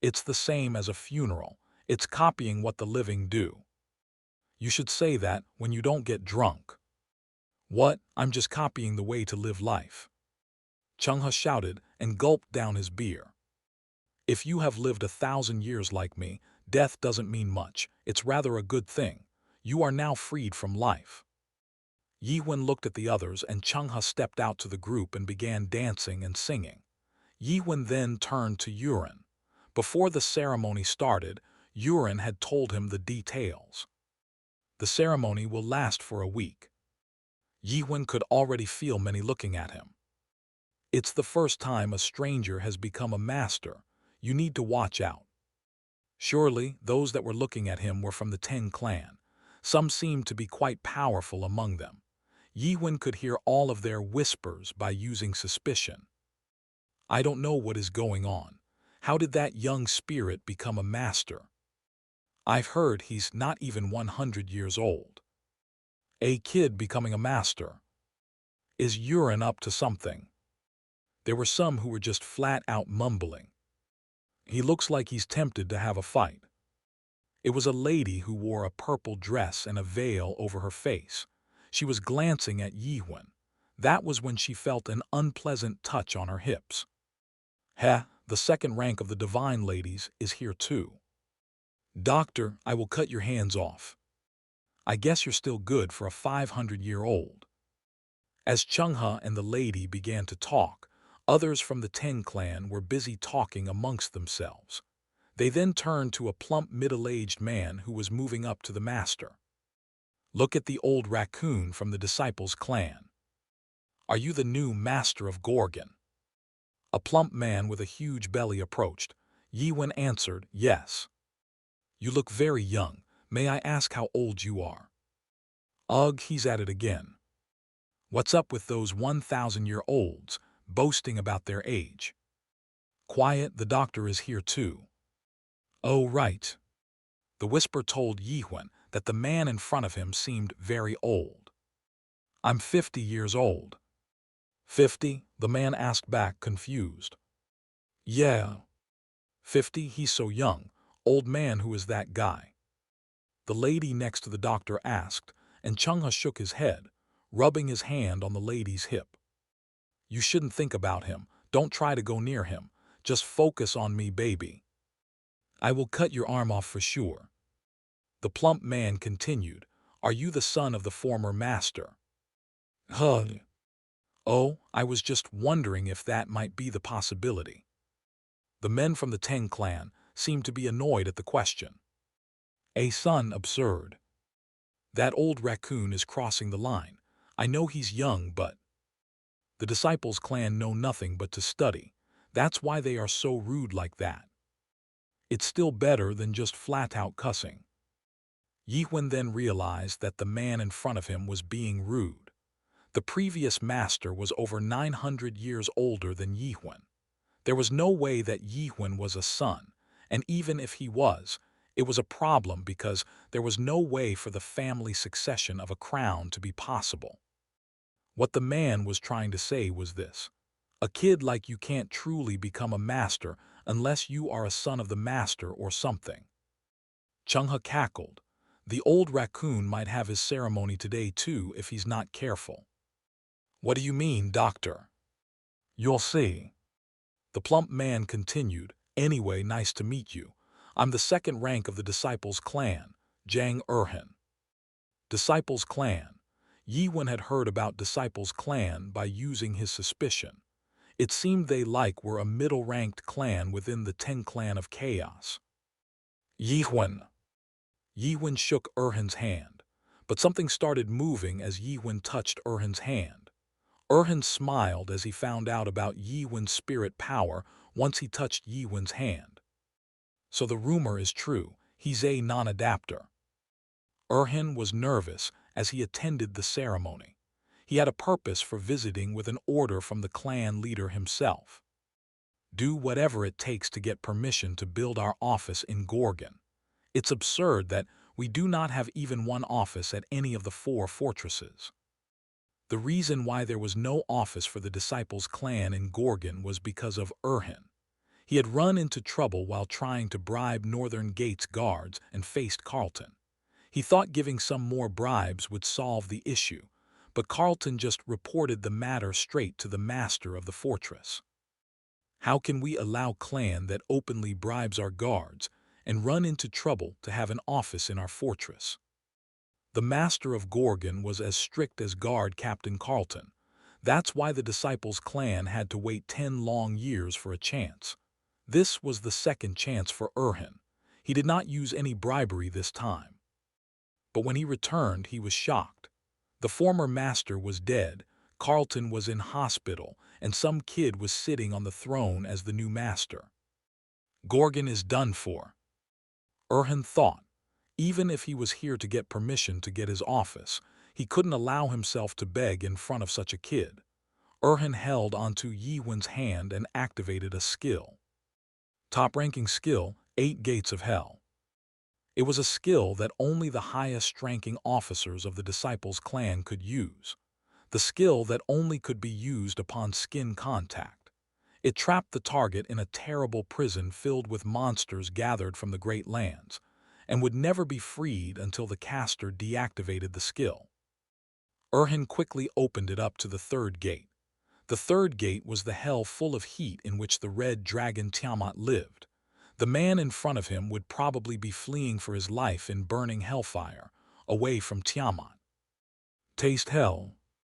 It's the same as a funeral. It's copying what the living do. You should say that when you don't get drunk. What? I'm just copying the way to live life. Chungha shouted and gulped down his beer. If you have lived 1,000 years like me, death doesn't mean much. It's rather a good thing. You are now freed from life. Yiwen looked at the others and Chungha stepped out to the group and began dancing and singing. Yiwen then turned to Yurin. Before the ceremony started, Yurin had told him the details. The ceremony will last for a week. Yiwen could already feel many looking at him. It's the first time a stranger has become a master. You need to watch out. Surely, those that were looking at him were from the Teng clan. Some seemed to be quite powerful among them. Yiwen could hear all of their whispers by using suspicion. I don't know what is going on. How did that young spirit become a master? I've heard he's not even 100 years old. A kid becoming a master. Is urine up to something? There were some who were just flat out mumbling. He looks like he's tempted to have a fight. It was a lady who wore a purple dress and a veil over her face. She was glancing at Yihun. That was when she felt an unpleasant touch on her hips. Heh, the second rank of the divine ladies is here too. Doctor, I will cut your hands off. I guess you're still good for a 500-year-old. As Chungha and the lady began to talk, others from the Teng clan were busy talking amongst themselves. They then turned to a plump middle-aged man who was moving up to the master. Look at the old raccoon from the disciples' clan. Are you the new master of Gorgon? A plump man with a huge belly approached. Yiwen answered, yes. You look very young. May I ask how old you are? Ugh, he's at it again. What's up with those 1,000-year-olds boasting about their age? Quiet, the doctor is here too. Oh, right. The whisper told Yihun that the man in front of him seemed very old. I'm 50 years old. 50? The man asked back, confused. Yeah. 50? He's so young. Old man, who is that guy? The lady next to the doctor asked, and Chungha shook his head, rubbing his hand on the lady's hip. You shouldn't think about him. Don't try to go near him. Just focus on me, baby. I will cut your arm off for sure. The plump man continued, are you the son of the former master? Huh. Oh, I was just wondering if that might be the possibility. The men from the Teng clan seemed to be annoyed at the question. A son, absurd. That old raccoon is crossing the line. I know he's young, but... The disciples' clan know nothing but to study. That's why they are so rude like that. It's still better than just flat-out cussing. Yihun then realized that the man in front of him was being rude. The previous master was over 900 years older than Yihun. There was no way that Yihun was a son, and even if he was, it was a problem because there was no way for the family succession of a crown to be possible. What the man was trying to say was this: a kid like you can't truly become a master unless you are a son of the master or something. Chungha cackled. The old raccoon might have his ceremony today too if he's not careful. What do you mean, doctor? You'll see. The plump man continued, anyway, nice to meet you. I'm the second rank of the Disciples' clan, Jang Erhan. Disciples' clan. Yiwen had heard about Disciples' clan by using his suspicion. It seemed they were a middle-ranked clan within the Teng clan of chaos. Yiwen. Yiwen shook Erhan's hand, but something started moving as Yiwen touched Erhan's hand. Erhan smiled as he found out about Yiwen's spirit power once he touched Yiwen's hand. So the rumor is true, he's a non-adapter. Erhan was nervous as he attended the ceremony. He had a purpose for visiting with an order from the clan leader himself. Do whatever it takes to get permission to build our office in Gorgon. It's absurd that we do not have even one office at any of the 4 fortresses. The reason why there was no office for the Disciples' clan in Gorgon was because of Erhan. He had run into trouble while trying to bribe Northern Gate's guards and faced Carlton. He thought giving some more bribes would solve the issue, but Carlton just reported the matter straight to the master of the fortress. How can we allow clan that openly bribes our guards and run into trouble to have an office in our fortress? The master of Gorgon was as strict as guard Captain Carlton. That's why the Disciples' clan had to wait 10 long years for a chance. This was the second chance for Erhan. He did not use any bribery this time. But when he returned, he was shocked. The former master was dead, Carlton was in hospital, and some kid was sitting on the throne as the new master. Gorgon is done for. Erhan thought. Even if he was here to get permission to get his office, he couldn't allow himself to beg in front of such a kid. Erhan held onto Yiwen's hand and activated a skill. Top-ranking skill, 8 Gates of Hell. It was a skill that only the highest-ranking officers of the Disciples' clan could use, the skill that only could be used upon skin contact. It trapped the target in a terrible prison filled with monsters gathered from the Great Lands, and would never be freed until the caster deactivated the skill. Urhin quickly opened it up to the third gate. The third gate was the hell full of heat in which the red dragon Tiamat lived. The man in front of him would probably be fleeing for his life in burning hellfire, away from Tiamat. Taste hell,